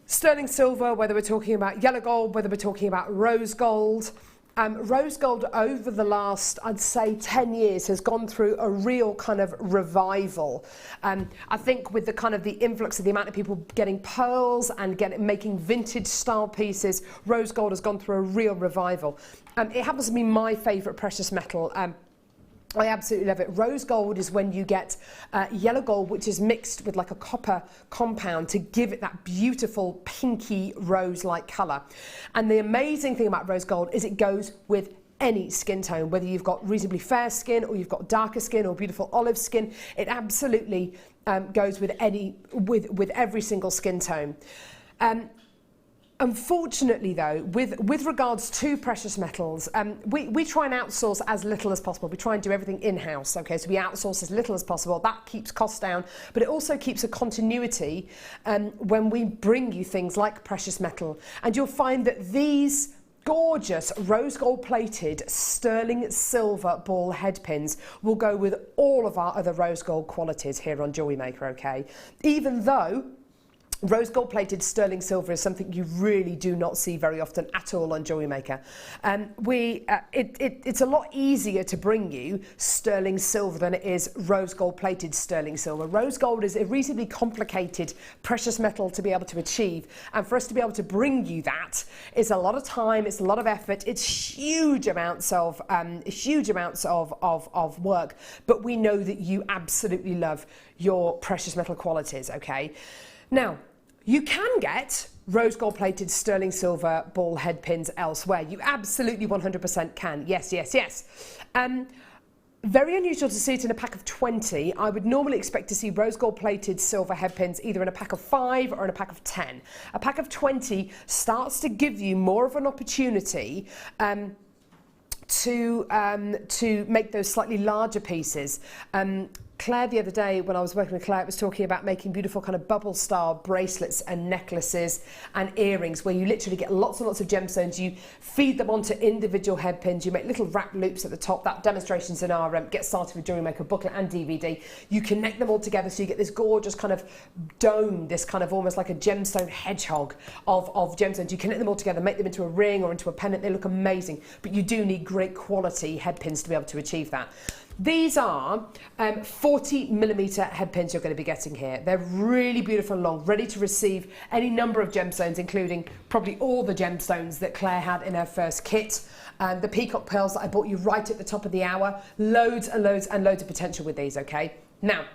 sterling silver, whether we're talking about yellow gold, whether we're talking about rose gold. Rose gold over the last, I'd say 10 years has gone through a real kind of revival. I think with the kind of the influx of the amount of people getting pearls and making vintage style pieces, rose gold has gone through a real revival. It happens to be my favourite precious metal. I absolutely love it. Rose gold is when you get yellow gold, which is mixed with like a copper compound to give it that beautiful pinky rose-like colour. And the amazing thing about rose gold is it goes with any skin tone, whether you've got reasonably fair skin or you've got darker skin or beautiful olive skin. It absolutely goes with every single skin tone. Unfortunately, though, with regards to precious metals, we try and outsource as little as possible. We try and do everything in-house, okay? So we outsource as little as possible. That keeps costs down, but it also keeps a continuity when we bring you things like precious metal. And you'll find that these gorgeous rose gold plated sterling silver ball head pins will go with all of our other rose gold qualities here on Jewellery Maker, okay? Even though rose gold plated sterling silver is something you really do not see very often at all on Jewellery Maker. It's a lot easier to bring you sterling silver than it is rose gold plated sterling silver. Rose gold is a reasonably complicated precious metal to be able to achieve, and for us to be able to bring you that is a lot of time, it's a lot of effort, it's huge amounts of work, but we know that you absolutely love your precious metal qualities, okay? Now, you can get rose gold plated sterling silver ball head pins elsewhere. You absolutely 100% can. Yes, yes, yes. Very unusual to see it in a pack of 20. I would normally expect to see rose gold plated silver head pins either in a pack of 5 or in a pack of 10. A pack of 20 starts to give you more of an opportunity to make those slightly larger pieces. Claire, the other day when I was working with Claire, was talking about making beautiful kind of bubble style bracelets and necklaces and earrings where you literally get lots and lots of gemstones. You feed them onto individual head pins. You make little wrap loops at the top. That demonstration's in our Get Started with Jewellery Maker booklet and DVD. You connect them all together so you get this gorgeous kind of dome, this kind of almost like a gemstone hedgehog of gemstones. You connect them all together, make them into a ring or into a pendant. They look amazing, but you do need great quality head pins to be able to achieve that. These are 40mm head pins you're going to be getting here. They're really beautiful and long, ready to receive any number of gemstones, including probably all the gemstones that Claire had in her first kit. The peacock pearls that I bought you right at the top of the hour. Loads and loads and loads of potential with these, okay? Now,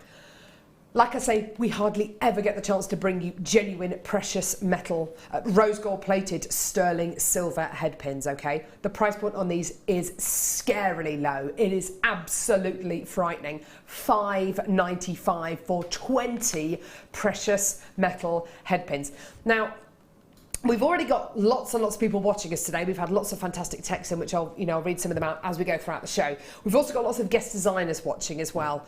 like I say, we hardly ever get the chance to bring you genuine precious metal, rose gold plated sterling silver head pins, okay? The price point on these is scarily low. It is absolutely frightening. $5.95 for 20 precious metal head pins. Now, we've already got lots and lots of people watching us today. We've had lots of fantastic texts in which I'll read some of them out as we go throughout the show. We've also got lots of guest designers watching as well.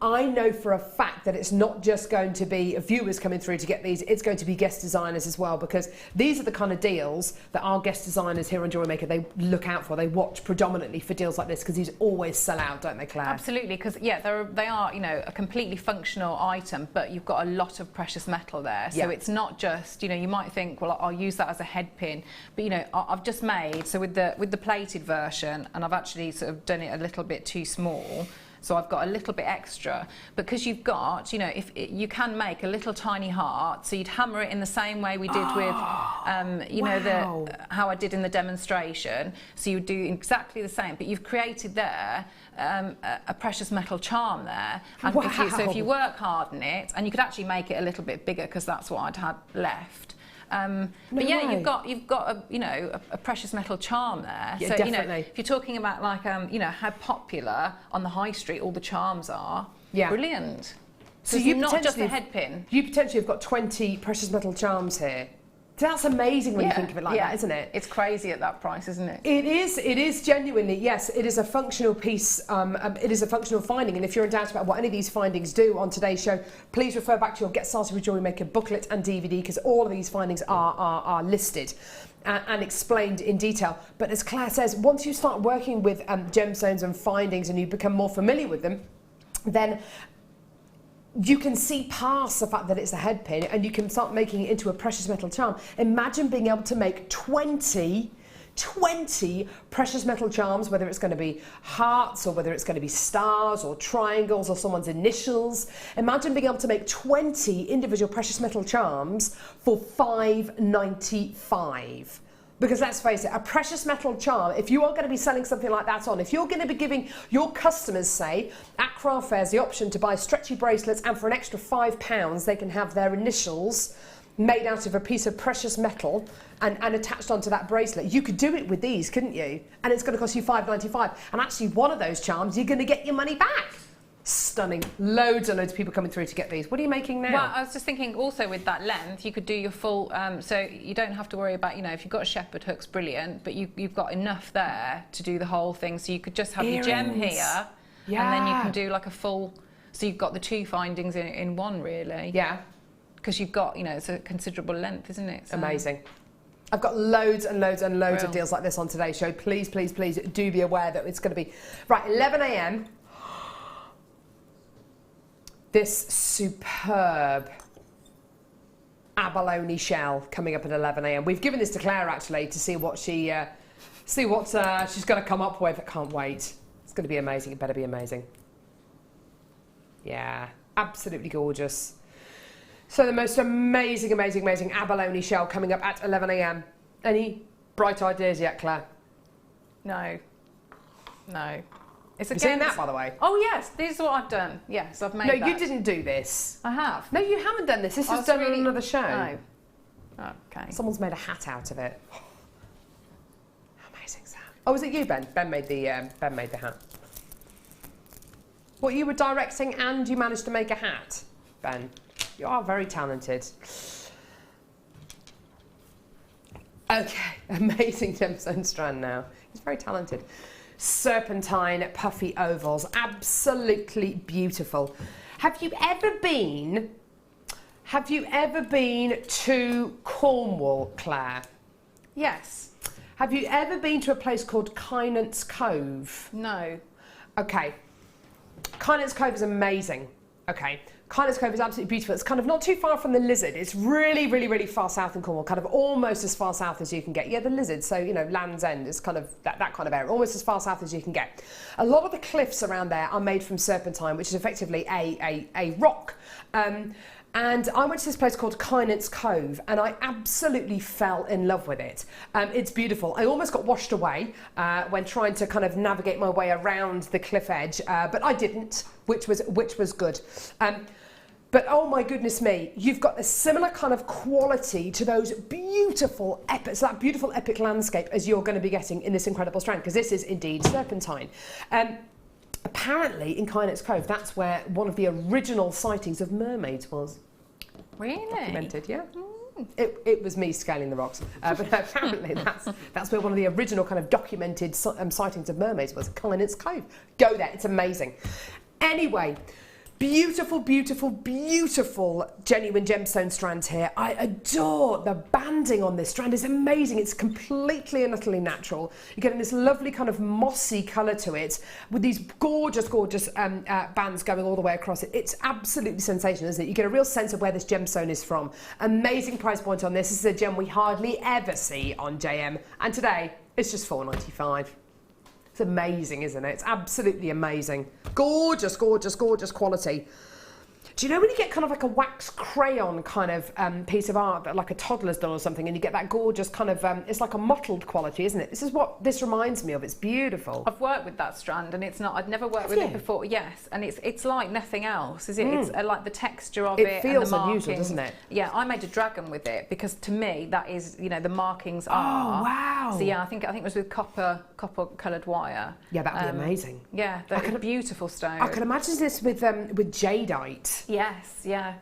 I know for a fact that it's not just going to be viewers coming through to get these, it's going to be guest designers as well, because these are the kind of deals that our guest designers here on Jewellery Maker, they look out for. They watch predominantly for deals like this because these always sell out, don't they, Claire? Absolutely, because yeah, they are a completely functional item, but you've got a lot of precious metal there. So it's not just, you might think, well, I'll use that as a head pin, but I've just made, so with the plated version, and I've actually sort of done it a little bit too small. So I've got a little bit extra, because you've got, if you can make a little tiny heart, so you'd hammer it in the same way we did with, how I did in the demonstration. So you do exactly the same, but you've created there a precious metal charm there. And if you work hard on it, and you could actually make it a little bit bigger because that's what I'd had left. But yeah, you've got a precious metal charm there. Yeah, so definitely. If you're talking about like how popular on the high street all the charms are, brilliant. So you're not just a head pin. You potentially have got 20 precious metal charms here. That's amazing when you think of it like that, isn't it? It's crazy at that price, isn't it? It is genuinely, yes, it is a functional piece, it is a functional finding, and if you're in doubt about what any of these findings do on today's show, please refer back to your Get Started with Jewellery Maker booklet and DVD, because all of these findings are listed and explained in detail. But as Claire says, once you start working with gemstones and findings and you become more familiar with them, then you can see past the fact that it's a head pin and you can start making it into a precious metal charm. Imagine being able to make 20 precious metal charms, whether it's going to be hearts or whether it's going to be stars or triangles or someone's initials. Imagine being able to make 20 individual precious metal charms for $5.95. Because let's face it, a precious metal charm, if you are going to be selling something like that on, if you're going to be giving your customers, say, at craft fairs, the option to buy stretchy bracelets and for an extra £5 they can have their initials made out of a piece of precious metal and attached onto that bracelet, you could do it with these, couldn't you? And it's going to cost you $5.95. And actually one of those charms, you're going to get your money back. Stunning. Loads and loads of people coming through to get these. What are you making now? Well, I was just thinking also with that length, you could do your full, so you don't have to worry about, you know, if you've got a shepherd hook's brilliant, but you've got enough there to do the whole thing. So you could just have your gem here, and then you can do like a full, so you've got the two findings in one really. Yeah. Because you've got, you know, it's a considerable length, isn't it? So. Amazing. I've got loads and loads and loads of deals like this on today's show. Please, please, please do be aware that it's going to be, right, 11 a.m. This superb abalone shell coming up at 11 a.m. We've given this to Claire actually to see what she's going to come up with. I can't wait. It's going to be amazing. It better be amazing. Yeah, absolutely gorgeous. So the most amazing, amazing, amazing abalone shell coming up at 11 a.m. Any bright ideas yet, Claire? No. No. It's Have you seen that, by the way? Oh, yes. This is what I've done. Yes, I've made that. No, you didn't do this. I have. No, you haven't done this. This is done on another show. No. Oh, okay. Someone's made a hat out of it. How amazing is that? Oh, was it you, Ben? Ben made the hat. What, you were directing and you managed to make a hat, Ben? You are very talented. Okay, amazing gemstone strand now. He's very talented. Serpentine puffy ovals, absolutely beautiful. Have you ever been to Cornwall, Claire? Yes. Have you ever been to a place called Cayanite's Cove? No. Okay. Cayanite's Cove is amazing. Okay. Cayanite's Cove is absolutely beautiful. It's kind of not too far from the Lizard. It's really, really, really far south in Cornwall, kind of almost as far south as you can get. Yeah, the Lizard, so, you know, Land's End is kind of that kind of area, almost as far south as you can get. A lot of the cliffs around there are made from serpentine, which is effectively a rock. And I went to this place called Cayanite's Cove and I absolutely fell in love with it. It's beautiful. I almost got washed away when trying to kind of navigate my way around the cliff edge, but I didn't, which was good. But oh my goodness me, you've got a similar kind of quality to those beautiful epic, so that beautiful epic landscape as you're going to be getting in this incredible strand, because this is indeed serpentine. Apparently, in Cayanite's Cove, that's where one of the original sightings of mermaids was. Really? Documented, yeah. It was me scaling the rocks, but apparently that's where one of the original kind of documented sightings of mermaids was. Cayanite's Cove. Go there, it's amazing. Anyway. Beautiful, beautiful, beautiful genuine gemstone strands here. I adore the banding on this strand. It's amazing. It's completely and utterly natural. You're getting this lovely kind of mossy colour to it with these gorgeous, gorgeous bands going all the way across it. It's absolutely sensational, isn't it? You get a real sense of where this gemstone is from. Amazing price point on this. This is a gem we hardly ever see on JM. And today, it's just $4.95. It's amazing, isn't it? It's absolutely amazing. Gorgeous, gorgeous, gorgeous quality. Do you know when you get kind of like a wax crayon kind of piece of art that like a toddler's done or something, and you get that gorgeous kind of, it's like a mottled quality, isn't it? This is what this reminds me of. It's beautiful. I've worked with that strand and it's not, I'd never worked with it before. Yes, and it's like nothing else, is it? It's like the texture of it. It feels and the unusual, doesn't it? Yeah, I made a dragon with it because to me that is, you know, the markings are. Oh, wow. So yeah, I think it was with copper coloured wire. Yeah, that'd be amazing. Yeah, they're beautiful stone. I can imagine this with jadeite. Yes, yeah.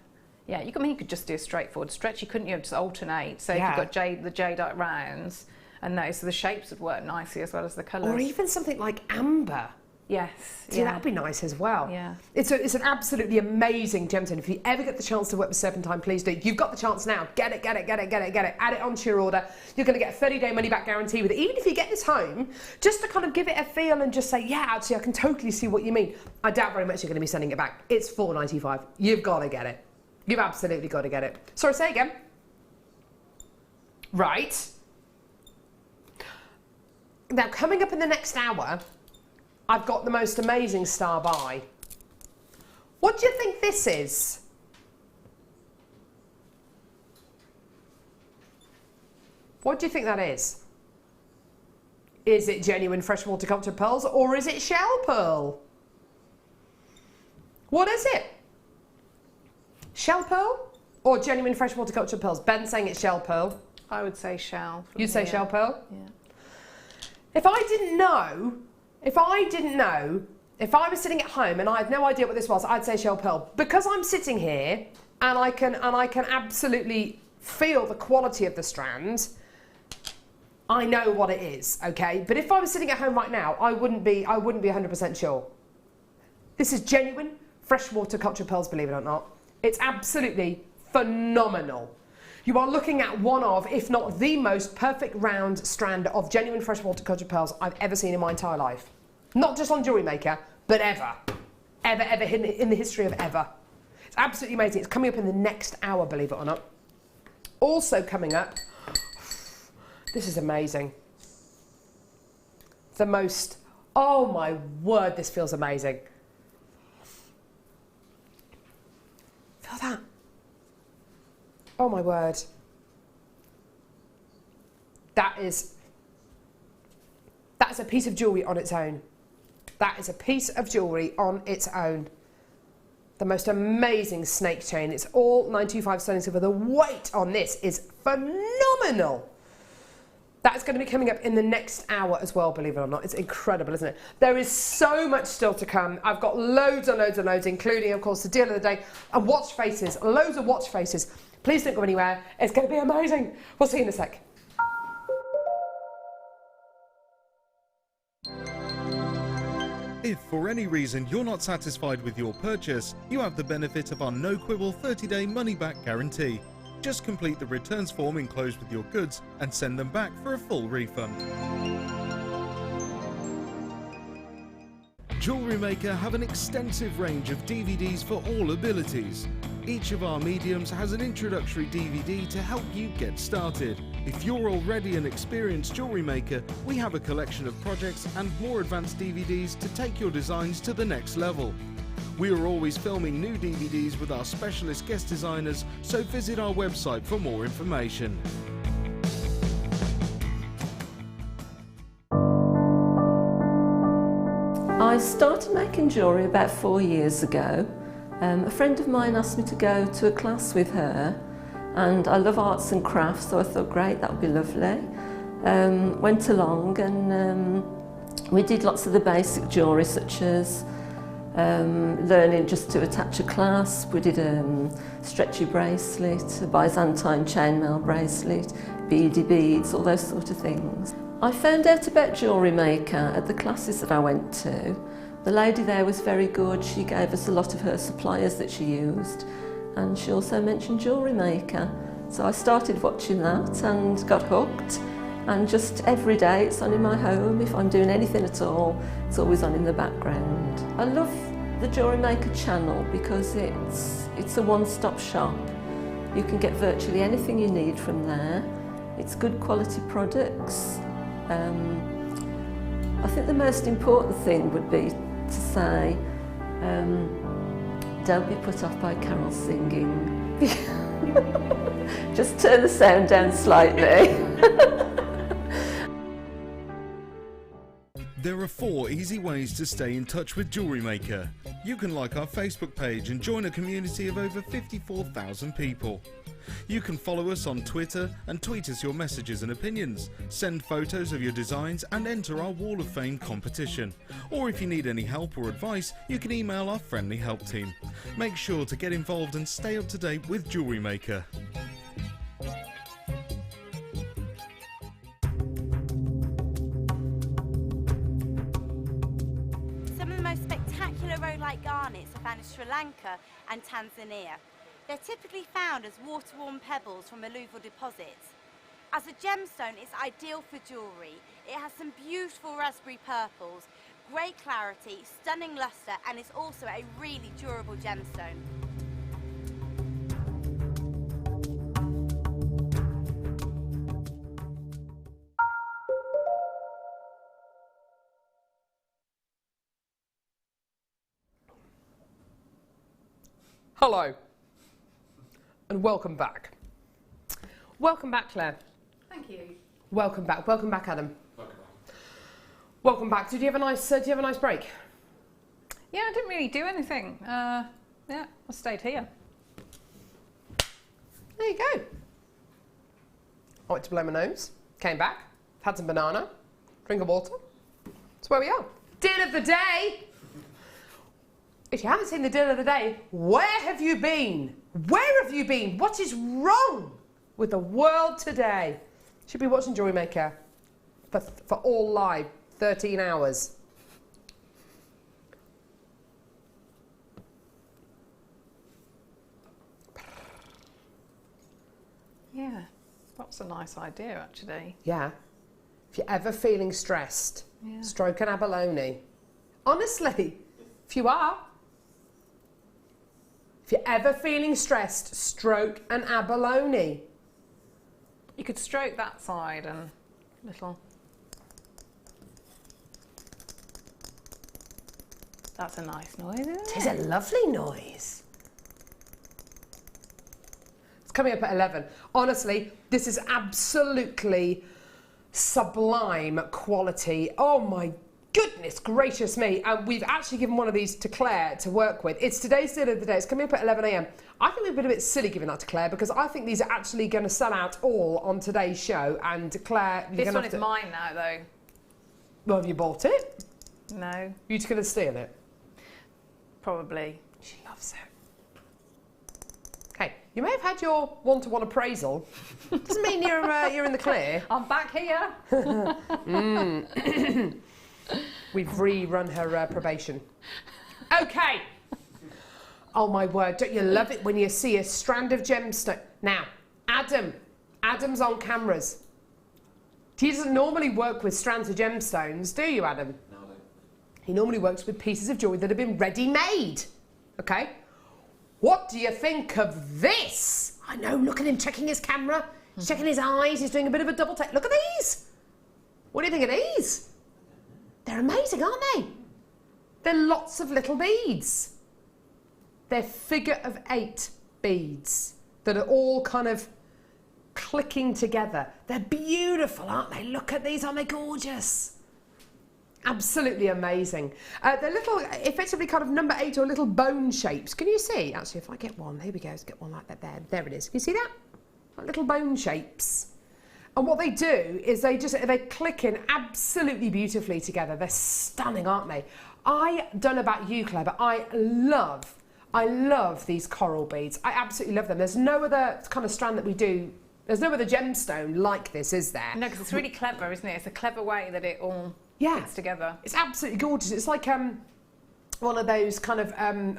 Yeah, you could just do a straightforward stretch. You couldn't, just alternate. So if you've got the jadeite rounds, and those, so the shapes would work nicely as well as the colours. Or even something like amber. Yes. See, that would be nice as well. Yeah. It's an absolutely amazing gemstone. If you ever get the chance to work with Serpentine, please do. You've got the chance now. Get it. Add it onto your order. You're going to get a 30-day money-back guarantee with it. Even if you get this home, just to kind of give it a feel and just say, yeah, actually, I can totally see what you mean. I doubt very much you're going to be sending it back. It's $4.95. You've got to get it. You've absolutely got to get it. Sorry, say again. Right. Now, coming up in the next hour, I've got the most amazing star buy. What do you think this is? What do you think that is? Is it genuine freshwater cultured pearls or is it shell pearl? What is it? Shell pearl or genuine freshwater cultured pearls? Ben's saying it's shell pearl. I would say shell. You'd say shell pearl? Yeah. If I didn't know, if I was sitting at home and I had no idea what this was, I'd say shell pearl. Because I'm sitting here and I can absolutely feel the quality of the strand, I know what it is, okay? But if I was sitting at home right now, I wouldn't be 100% sure. This is genuine freshwater cultured pearls, believe it or not. It's absolutely phenomenal. You are looking at one of, if not the most perfect round strand of genuine freshwater cultured pearls I've ever seen in my entire life. Not just on Jewellery Maker, but ever. Ever in the history of ever. It's absolutely amazing. It's coming up in the next hour, believe it or not. Also coming up, this is amazing. The most, oh my word, this feels amazing. Feel that? Oh my word. That's a piece of jewellery on its own. That is a piece of jewellery on its own. The most amazing snake chain. It's all 925 sterling silver. The weight on this is phenomenal. That's going to be coming up in the next hour as well, believe it or not. It's incredible, isn't it? There is so much still to come. I've got loads and loads and loads, including, of course, the deal of the day and watch faces. Loads of watch faces. Please don't go anywhere. It's going to be amazing. We'll see you in a sec. If for any reason you're not satisfied with your purchase, you have the benefit of our no quibble 30-day money-back guarantee. Just complete the returns form enclosed with your goods and send them back for a full refund. Jewellery Maker have an extensive range of DVDs for all abilities. Each of our mediums has an introductory DVD to help you get started. If you're already an experienced jewellery maker, we have a collection of projects and more advanced DVDs to take your designs to the next level. We are always filming new DVDs with our specialist guest designers, so visit our website for more information. I started making jewellery about 4 years ago. A friend of mine asked me to go to a class with her, and I love arts and crafts, so I thought, great, that would be lovely. Went along and we did lots of the basic jewellery, such as learning just to attach a clasp. We did a stretchy bracelet, a Byzantine chainmail bracelet, beady beads, all those sort of things. I found out about Jewellery Maker at the classes that I went to. The lady there was very good. She gave us a lot of her suppliers that she used, and she also mentioned Jewellery Maker. So I started watching that and got hooked, and just every day it's on in my home. If I'm doing anything at all, it's always on in the background. I love the Jewellery Maker channel because it's a one-stop shop. You can get virtually anything you need from there. It's good quality products. I think the most important thing would be to say, don't be put off by Carol singing. Just turn the sound down slightly. There are 4 easy ways to stay in touch with Jewellery Maker. You can like our Facebook page and join a community of over 54,000 people. You can follow us on Twitter and tweet us your messages and opinions, send photos of your designs and enter our Wall of Fame competition. Or if you need any help or advice, you can email our friendly help team. Make sure to get involved and stay up to date with Jewellery Maker. Popular rhodolite garnets are found in Sri Lanka and Tanzania. They're typically found as water-worn pebbles from alluvial deposits. As a gemstone, it's ideal for jewellery. It has some beautiful raspberry purples, great clarity, stunning lustre, and it's also a really durable gemstone. Hello, and welcome back. Welcome back, Claire. Thank you. Welcome back. Welcome back, Adam. Welcome back. Did you have a nice? Did you have a nice break? Yeah, I didn't really do anything. Yeah, I stayed here. There you go. I went to blow my nose. Came back. Had some banana. Drink of water. That's where we are. Deal of the day. If you haven't seen the deal of the day, where have you been? Where have you been? What is wrong with the world today? Should be watching Jewellery Maker for all live, 13 hours. Yeah, that's a nice idea, actually. Yeah. If you're ever feeling stressed, stroke an abalone. Honestly, if you are. If you're ever feeling stressed, stroke an abalone. You could stroke that side and little. That's a nice noise, isn't it? It is a lovely noise. It's coming up at 11. Honestly, this is absolutely sublime quality. Oh my goodness gracious me. And we've actually given one of these to Claire to work with. It's today's deal of the day. It's coming up at 11 a.m. I think we've been a bit silly giving that to Claire because I think these are actually going to sell out all on today's show. And Claire, you're this gonna one is mine now, though. Well, have you bought it? No. You're just going to steal it? Probably. She loves it. Okay, you may have had your one-to-one appraisal. Doesn't mean you're in the clear. I'm back here. We've rerun her probation. Okay. Oh my word, don't you love it when you see a strand of gemstone? Now, Adam's on cameras. He doesn't normally work with strands of gemstones, do you, Adam? No, I don't. He normally works with pieces of jewellery that have been ready-made. Okay? What do you think of this? I know, look at him checking his camera. He's checking his eyes. He's doing a bit of a double take. Look at these. What do you think of these? They're amazing, aren't they? They're lots of little beads. They're figure of 8 beads that are all kind of clicking together. They're beautiful, aren't they? Look at these, aren't they gorgeous? Absolutely amazing. They're little, effectively kind of number 8 or little bone shapes. Can you see? Actually, if I get one, here we go, let's get one like that there. There it is. Can you see that? Like little bone shapes. And what they do is they click in absolutely beautifully together. They're stunning, aren't they? I don't know about you, Claire, but I love these coral beads. I absolutely love them. There's no other kind of strand that we do. There's no other gemstone like this, is there? No, because it's really clever, isn't it? It's a clever way that it all fits together. It's absolutely gorgeous. It's like one of those kind of,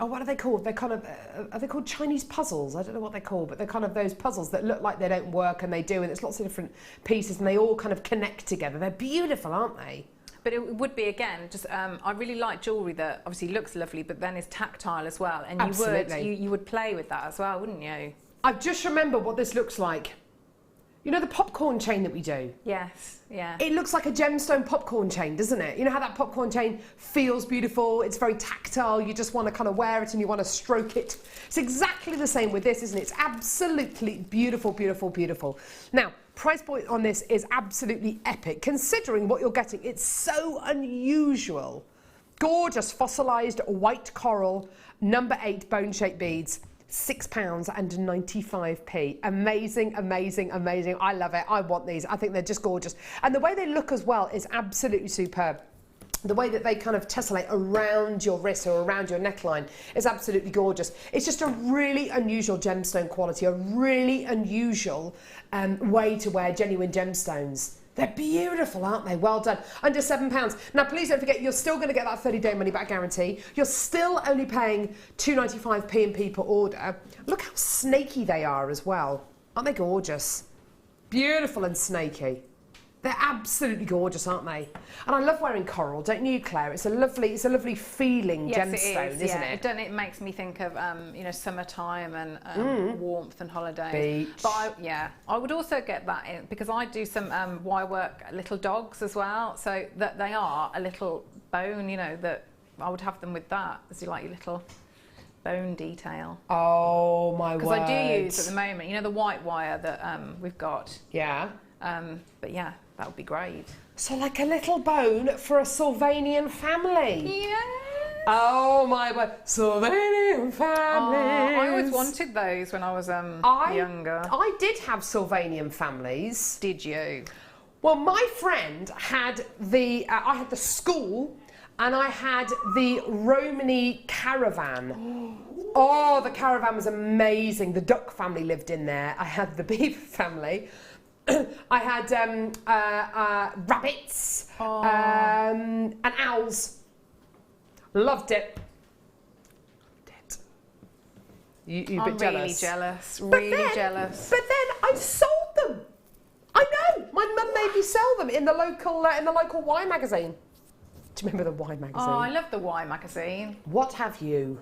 what are they called? They're kind of, are they called Chinese puzzles? I don't know what they're called, but they're kind of those puzzles that look like they don't work and they do, and there's lots of different pieces and they all kind of connect together. They're beautiful, aren't they? But it would be, again, just, I really like jewellery that obviously looks lovely, but then is tactile as well. And you would play with that as well, wouldn't you? I just remember what this looks like. You know the popcorn chain that we do? Yes, yeah. It looks like a gemstone popcorn chain, doesn't it? You know how that popcorn chain feels beautiful, it's very tactile, you just want to kind of wear it and you want to stroke it. It's exactly the same with this, isn't it? It's absolutely beautiful, beautiful, beautiful. Now, price point on this is absolutely epic, considering what you're getting. It's so unusual. Gorgeous fossilized white coral, number 8 bone-shaped beads. £6.95. Amazing, amazing, amazing. I love it. I want these. I think they're just gorgeous. And the way they look as well is absolutely superb. The way that they kind of tessellate around your wrist or around your neckline is absolutely gorgeous. It's just a really unusual gemstone quality, a really unusual way to wear genuine gemstones. They're beautiful, aren't they? Well done. Under £7. Now, please don't forget, you're still going to get that 30-day money-back guarantee. You're still only paying 2.95p per order. Look how snaky they are as well. Aren't they gorgeous? Beautiful and snaky. They're absolutely gorgeous, aren't they? And I love wearing coral, don't you, Claire? It's a lovely feeling gemstone, isn't it? It makes me think of you know, summertime and warmth and holidays. Beach. But I would also get that in because I do some wire work little dogs as well, so that they are a little bone. You know, that I would have them with that as like your little bone detail. Oh my word! Because I do use at the moment, you know, the white wire that we've got. Yeah. But yeah, that would be great. So like a little bone for a Sylvanian family. Yeah. Oh my word, Sylvanian families. I always wanted those when I was younger. I did have Sylvanian families. Did you? Well, my friend had I had the school and I had the Romany caravan. Oh, the caravan was amazing. The duck family lived in there. I had the beaver family. I had rabbits and owls. Loved it. You a bit jealous? Really jealous. But then I sold them. I know. My mum made me sell them in the local wine magazine. Do you remember the wine magazine? Oh, I love the wine magazine. What have you?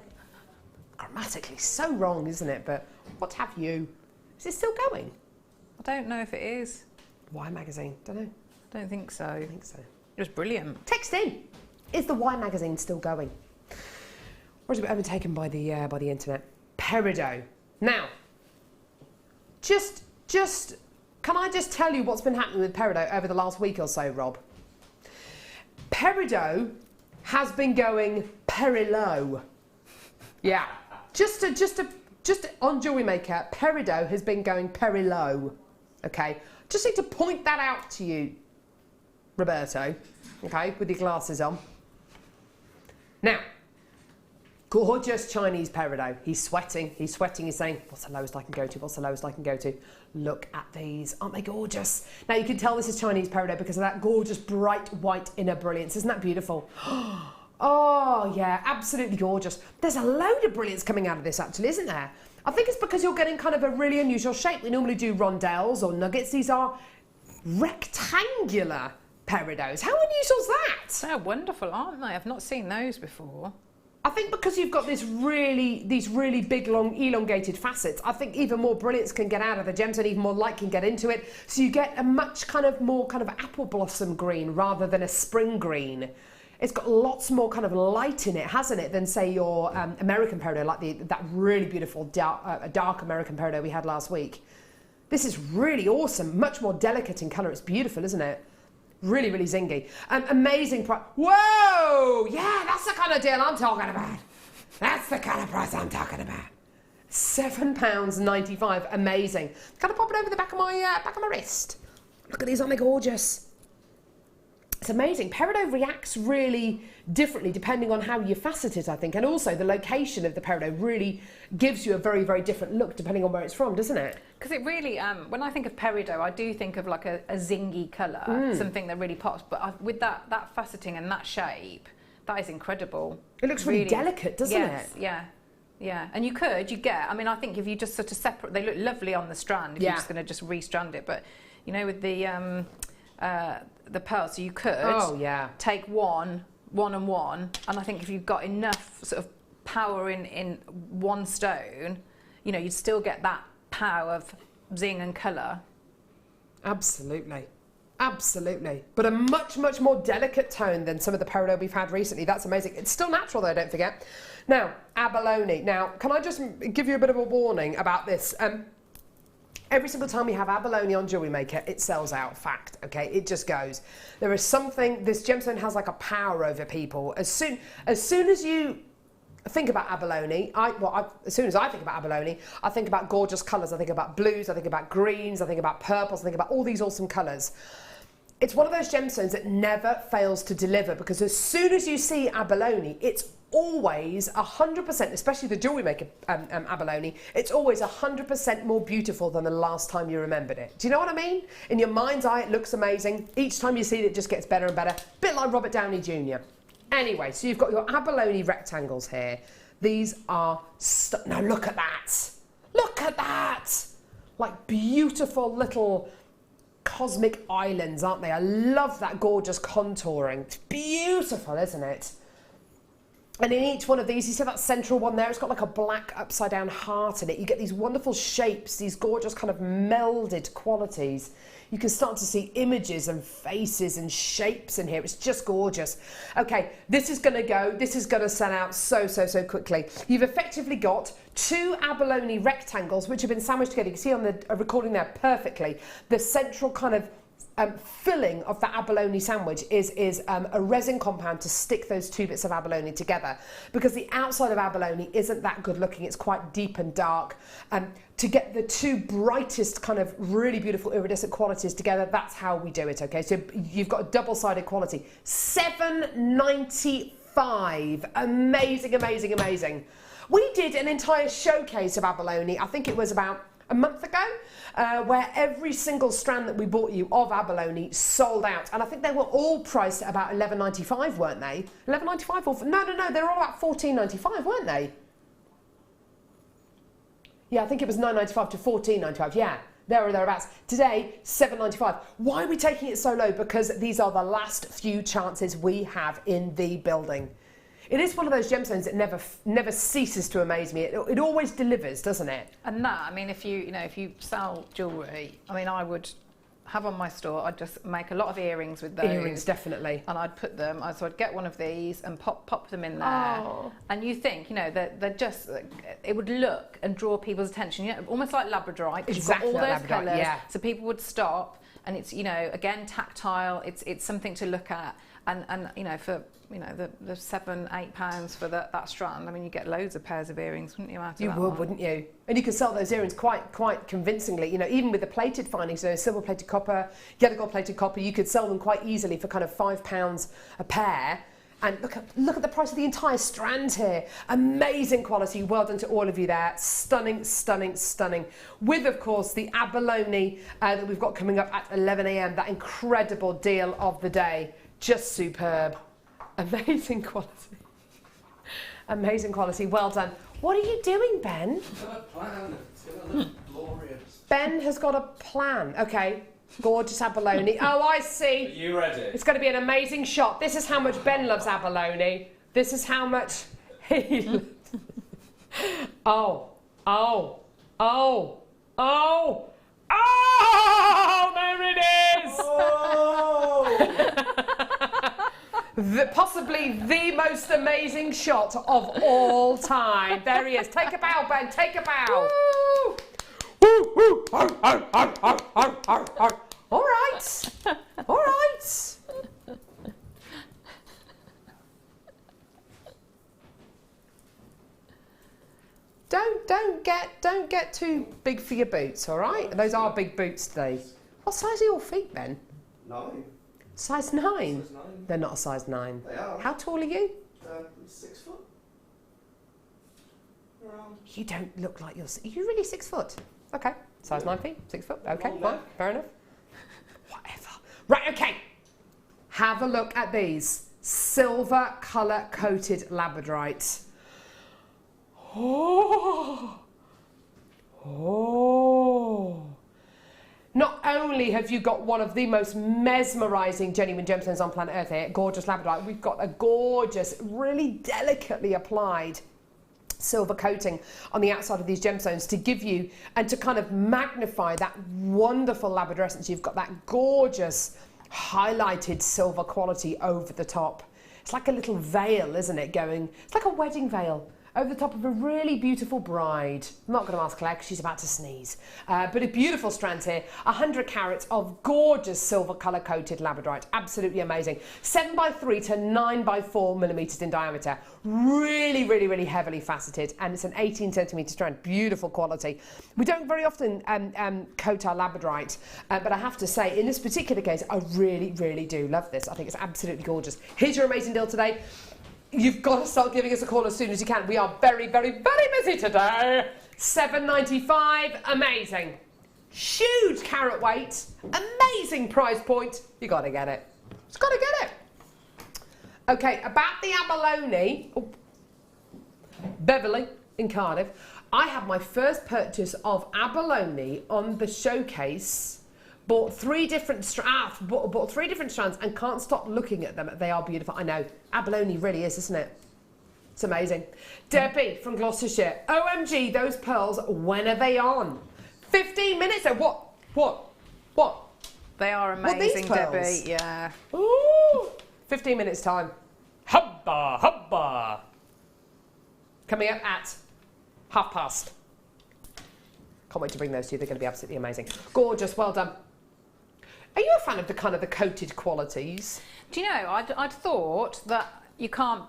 Grammatically so wrong, isn't it? But what have you? Is it still going? I don't know if it is. Wine magazine. Don't know. I don't think so. I think so. It was brilliant. Text in. Is the wine magazine still going? Or has it been overtaken by the internet? Peridot. Now, just can I just tell you what's been happening with Peridot over the last week or so, Rob? Peridot has been going Perilot. Yeah. Just on Jewellery Maker, Peridot has been going Perilot. Okay. Just need to point that out to you, Roberto. Okay, with your glasses on. Now, gorgeous Chinese Peridot. He's sweating. He's saying, what's the lowest I can go to? What's the lowest I can go to? Look at these. Aren't they gorgeous? Now, you can tell this is Chinese Peridot because of that gorgeous bright white inner brilliance. Isn't that beautiful? Oh, yeah, absolutely gorgeous. There's a load of brilliance coming out of this, actually, isn't there? I think it's because you're getting kind of a really unusual shape. We normally do rondelles or nuggets. These are rectangular peridots. How unusual is that? They're wonderful, aren't they? I've not seen those before. I think because you've got these really big, long, elongated facets, I think even more brilliance can get out of the gemstone, even more light can get into it. So you get a much more apple blossom green rather than a spring green. It's got lots more kind of light in it, hasn't it, than say your American peridot, like that really beautiful dark American peridot we had last week. This is really awesome, much more delicate in colour. It's beautiful, isn't it? Really, really zingy. Amazing price. Whoa! Yeah, that's the kind of deal I'm talking about. That's the kind of price I'm talking about. £7.95. Amazing. Can I pop it over the back of my wrist? Look at these, aren't they gorgeous? It's amazing. Peridot reacts really differently depending on how you facet it, I think. And also the location of the peridot really gives you a very, very different look depending on where it's from, doesn't it? Because it really, when I think of peridot, I do think of like a zingy colour, something that really pops. But with that faceting and that shape, that is incredible. It looks really delicate, doesn't it? Yeah. Yeah, and you get, I mean, I think if you just sort of separate, they look lovely on the strand if you're just going to just restrand it. But, you know, with the pearl, so you could take one and one, and I think if you've got enough sort of power in one stone, you know, you'd still get that power of zing and colour. Absolutely. Absolutely. But a much, much more delicate tone than some of the peridot we've had recently. That's amazing. It's still natural though, don't forget. Now, abalone. Now, can I just give you a bit of a warning about this? Every single time we have abalone on Jewellery Maker, it sells out. Fact, okay? It just goes. There is something, this gemstone has like a power over people. As soon as you think about abalone, as soon as I think about abalone, I think about gorgeous colours. I think about blues, I think about greens, I think about purples, I think about all these awesome colours. It's one of those gemstones that never fails to deliver, because as soon as you see abalone, it's always 100%, especially the Jewellery Maker abalone, it's always 100% more beautiful than the last time you remembered it. Do you know what I mean? In your mind's eye, it looks amazing. Each time you see it, it just gets better and better. Bit like Robert Downey Jr. Anyway, so you've got your abalone rectangles here. These are, now look at that. Look at that. Like beautiful little cosmic islands, aren't they? I love that gorgeous contouring. It's beautiful, isn't it? And in each one of these, you see that central one there, it's got like a black upside down heart in it. You get these wonderful shapes, these gorgeous kind of melded qualities. You can start to see images and faces and shapes in here. It's just gorgeous. Okay, this is going to sell out so quickly. You've effectively got 2 abalone rectangles which have been sandwiched together. You can see on the recording there perfectly. The central kind of filling of the abalone sandwich is a resin compound to stick those 2 bits of abalone together, because the outside of abalone isn't that good looking. It's quite deep and dark. To get the 2 brightest kind of really beautiful iridescent qualities together, that's how we do it. Okay, so you've got a double-sided quality. $7.95. Amazing, amazing, amazing. We did an entire showcase of abalone, I think it was about a month ago, where every single strand that we bought you of abalone sold out, and I think they were all priced at about $11.95, weren't they? $11.95 or no, they're all about $14.95, weren't they? Yeah, I think it was $9.95 to $14.95. Yeah, there or thereabouts. Today, $7.95. Why are we taking it so low? Because these are the last few chances we have in the building. It is one of those gemstones that never ceases to amaze me. It always delivers, doesn't it? And that, I mean, if you sell jewellery, I mean, I would have on my store, I'd just make a lot of earrings with those. Earrings, definitely. And I'd put them, so I'd get one of these and pop them in there. Oh. And you think, they're just, it would look and draw people's attention, almost like labradorite. Exactly, you've got all those labradorite, colours, yeah. so people would stop, and it's, again, tactile, it's something to look at. And for the £7-8 for that strand, I mean, you get loads of pairs of earrings, wouldn't you? You would, wouldn't you? And you can sell those earrings quite convincingly. Even with the plated findings, silver plated copper, yellow gold plated copper, you could sell them quite easily for kind of £5 a pair. And look at the price of the entire strand here. Amazing quality. Well done to all of you there. Stunning, stunning, stunning. With, of course, the abalone that we've got coming up at 11 a.m. That incredible deal of the day. Just superb. Amazing quality. Amazing quality. Well done. What are you doing, Ben? I've got a plan. It's going to look glorious. Ben has got a plan. Okay. Gorgeous abalone. Oh, I see. Are you ready? It's going to be an amazing shot. This is how much Ben loves abalone. This is how much he loves. Oh, there it is. Oh! Possibly the most amazing shot of all time. There he is. Take a bow, Ben. Take a bow. Woo! Woo, woo. All right. All right. Don't get too big for your boots, all right? Those are big boots today. What size are your feet, Ben? 9. Size 9? Size 9. They're not a size 9. They are. How tall are you? 6 foot. Around. You don't look like you're... Are you really 6 foot? Okay. Size 9 feet? 6 foot? Okay, Long fine. neck. Fair enough. Whatever. Right, okay. Have a look at these. Silver colour coated labradorite. Oh. Oh. Not only have you got one of the most mesmerising genuine gemstones on planet Earth here, gorgeous labradorite, we've got a gorgeous, really delicately applied silver coating on the outside of these gemstones to give you and to kind of magnify that wonderful labradorescence. You've got that gorgeous highlighted silver quality over the top. It's like a little veil, isn't it, going? It's like a wedding veil over the top of a really beautiful bride. I'm not going to ask Claire because she's about to sneeze. But a beautiful strand here, 100 carats of gorgeous silver colour coated labradorite. Absolutely amazing. 7x3 to 9x4 millimetres in diameter. Really, really, really heavily faceted. And it's an 18 centimetre strand. Beautiful quality. We don't very often coat our labradorite, but I have to say, in this particular case, I really, really do love this. I think it's absolutely gorgeous. Here's your amazing deal today. You've got to start giving us a call as soon as you can. We are very, very, very busy today. $7.95, amazing. Huge carat weight, amazing price point. You got to get it. Just got to get it. Okay, about the Abalone, Beverley in Cardiff. I had my first purchase of Abalone on the showcase. Bought three different strands and can't stop looking at them. They are beautiful. I know. Abalone really is, isn't it? It's amazing. Debbie from Gloucestershire. OMG, those pearls, when are they on? 15 minutes. What? They are amazing, Debbie. Yeah. Ooh. 15 minutes time. Hubba, hubba. Coming up at past. Can't wait to bring those to you. They're going to be absolutely amazing. Gorgeous. Well done. Are you a fan of the kind of the coated qualities? Do you know, I'd thought that you can't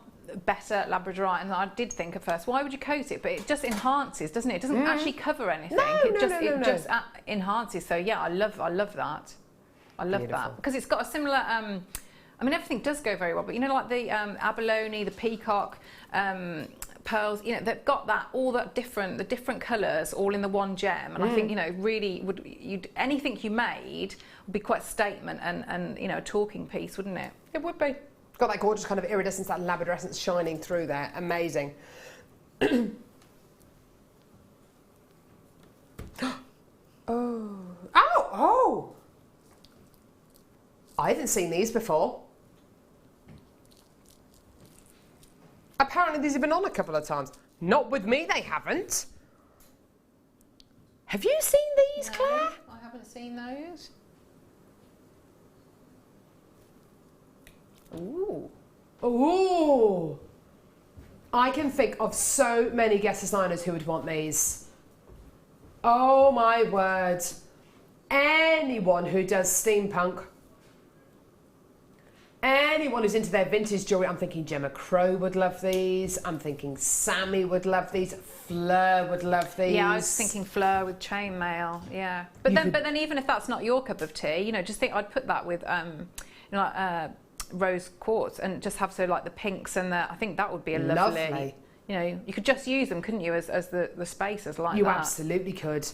better labradorite, and I did think at first, why would you coat it? But it just enhances, doesn't it? It doesn't actually cover anything. It just enhances. So yeah, I love that. I love that because it's got a similar. I mean, everything does go very well, but you know, like the abalone, the peacock. Pearls, you know, they've got that the different colours all in the one gem, and I think, you know, really anything you made would be quite a statement and you know, a talking piece, wouldn't it? It would be. Got that gorgeous kind of iridescence, that labradorescence shining through there. Amazing. Oh! I haven't seen these before. Apparently these have been on a couple of times. Not with me, they haven't. Have you seen these, Claire? I haven't seen those. Ooh. Ooh. I can think of so many guest designers who would want these. Oh my word. Anyone who does steampunk, anyone who's into their vintage jewellery, I'm thinking Gemma Crow would love these. I'm thinking Sammy would love these. Fleur would love these. Yeah, I was thinking Fleur with chainmail. Yeah, but then even if that's not your cup of tea, you know, just think I'd put that with you know, like, rose quartz and just have like the pinks and I think that would be a lovely. You know, you could just use them, couldn't you, as the spacers like that? You absolutely could.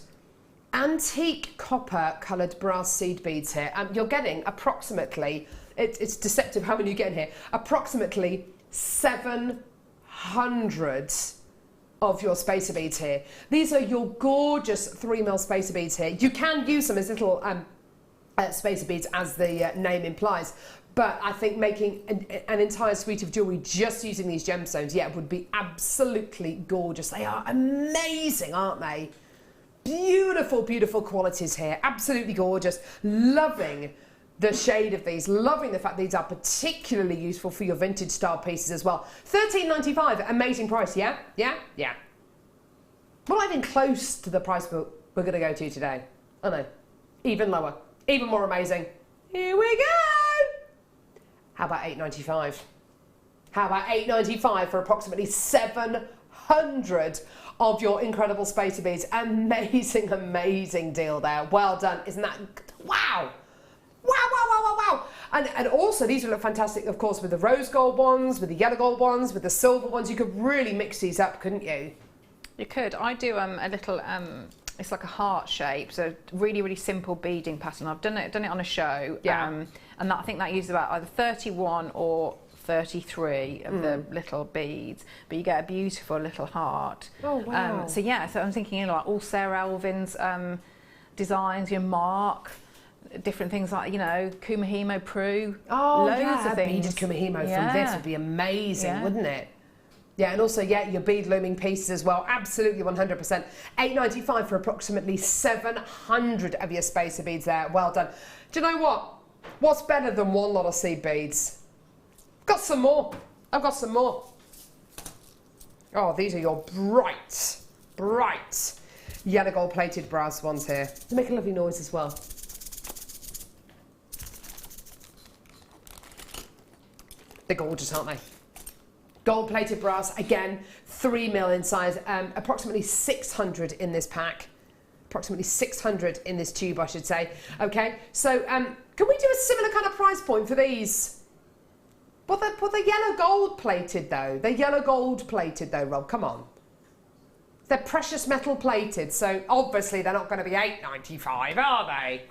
Antique copper coloured brass seed beads here. You're getting approximately. It's deceptive how many you get in here. Approximately 700 of your spacer beads here. These are your gorgeous 3mm spacer beads here. You can use them as little spacer beads, as the name implies. But I think making an entire suite of jewellery just using these gemstones, yeah, would be absolutely gorgeous. They are amazing, aren't they? Beautiful, beautiful qualities here. Absolutely gorgeous. Loving the shade of these, loving the fact these are particularly useful for your vintage style pieces as well. $13.95, amazing price, yeah? Yeah? Yeah. Well, not even close to the price we're going to go to today. I know. Even lower, even more amazing. Here we go. How about $8.95? How about $8.95 for approximately 700 of your incredible spacer beads? Amazing, amazing deal there. Well done. Isn't that, wow. Wow, wow, wow, wow, wow. And also these would look fantastic, of course, with the rose gold ones, with the yellow gold ones, with the silver ones. You could really mix these up, couldn't you? You could. I do a little, it's like a heart shape, so really, really simple beading pattern. I've done it on a show. Yeah. And I think that uses about either 31 or 33 of the little beads, but you get a beautiful little heart. Oh, wow. So yeah, so I'm thinking, you know, like all Sarah Elvin's designs, your Mark, different things like, you know, Kumahimo Prue. Oh, loads of things. Beaded Kumahimo from this would be amazing, wouldn't it? Yeah, and also, yeah, your bead looming pieces as well. Absolutely, 100%. $8.95 for approximately 700 of your spacer beads there. Well done. Do you know what? What's better than one lot of seed beads? Got some more. I've got some more. Oh, these are your bright, bright yellow gold plated brass ones here. They make a lovely noise as well. They're gorgeous, aren't they? Gold plated brass, again, 3mm in size, approximately 600 in this pack. Approximately 600 in this tube, I should say. Okay, so can we do a similar kind of price point for these? But they're yellow gold plated though. They're yellow gold plated though, Rob. Come on. They're precious metal plated, so obviously they're not going to be $8.95, are they?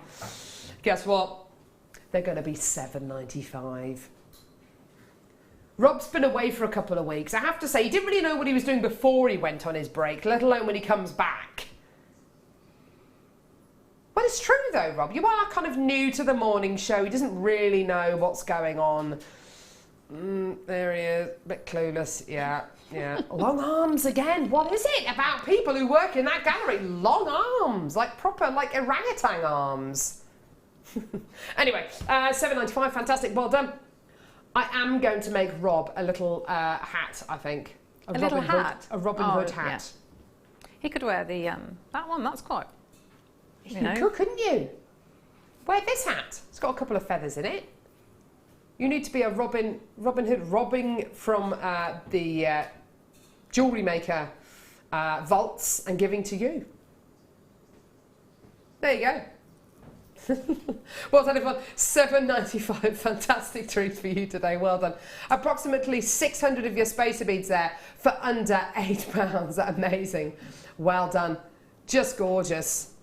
Guess what? They're going to be $7.95. Rob's been away for a couple of weeks. I have to say, he didn't really know what he was doing before he went on his break, let alone when he comes back. Well, it's true though, Rob. You are kind of new to the morning show. He doesn't really know what's going on. There he is, a bit clueless. Yeah. Long arms again. What is it about people who work in that gallery? Long arms, like proper, like orangutan arms. Anyway, $7.95, fantastic, well done. I am going to make Rob a little hat, I think. A little hat? A Robin Hood hat. Yeah. He could wear the, that one, that's quite, you could, couldn't you? Wear this hat. It's got a couple of feathers in it. You need to be a Robin Hood, robbing from the Jewellery Maker vaults and giving to you. There you go. Well done, everyone. $7.95. Fantastic treat for you today. Well done. Approximately 600 of your spacer beads there for under £8. Amazing. Well done. Just gorgeous.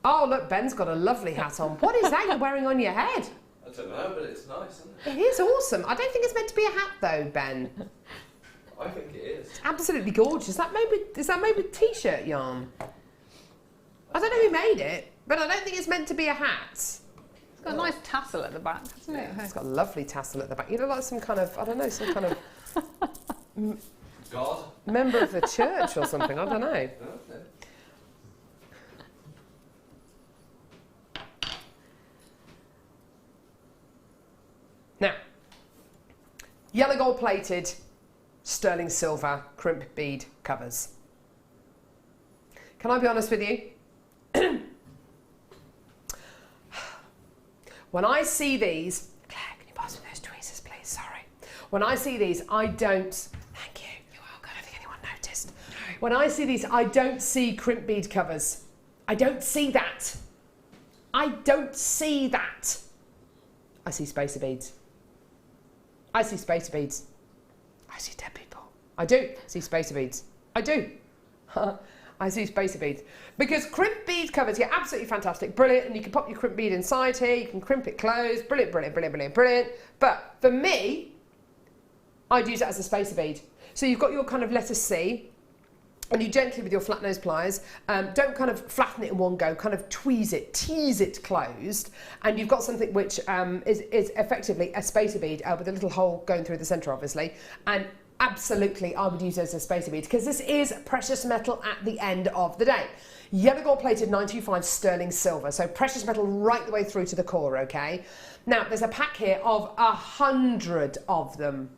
Oh, look, Ben's got a lovely hat on. What is that you're wearing on your head? I don't know, but it's nice, isn't it? It is awesome. I don't think it's meant to be a hat, though, Ben. I think it is. It's absolutely gorgeous. Is that made with t-shirt yarn? I don't know who made it, but I don't think it's meant to be a hat. It's got a nice tassel at the back, hasn't it? It's got a lovely tassel at the back. You know, like some kind of, I don't know, some kind of God. member of the church or something. I don't know. Okay. Now, yellow gold plated, sterling silver, crimp bead covers. Can I be honest with you? When I see these, Claire, can you pass me those tweezers, please? Sorry. When I see these, I don't, thank you, you're welcome, I don't think anyone noticed. No. When I see these, I don't see crimp bead covers. I don't see that. I don't see that. I see spacer beads. I see spacer beads. I see dead people. I do see spacer beads. I do. I see spacer beads. Because crimp bead covers, yeah, absolutely fantastic, brilliant, and you can pop your crimp bead inside here, you can crimp it closed, brilliant, brilliant, brilliant, brilliant, brilliant. But for me, I'd use it as a spacer bead. So you've got your kind of letter C, and you gently with your flat nose pliers, don't kind of flatten it in one go, kind of tease it closed, and you've got something which is effectively a spacer bead with a little hole going through the centre, obviously, and absolutely I would use it as a spacer bead because this is precious metal at the end of the day. Yellow gold plated 925 sterling silver, so precious metal right the way through to the core, okay? Now, there's a pack here of 100 of them.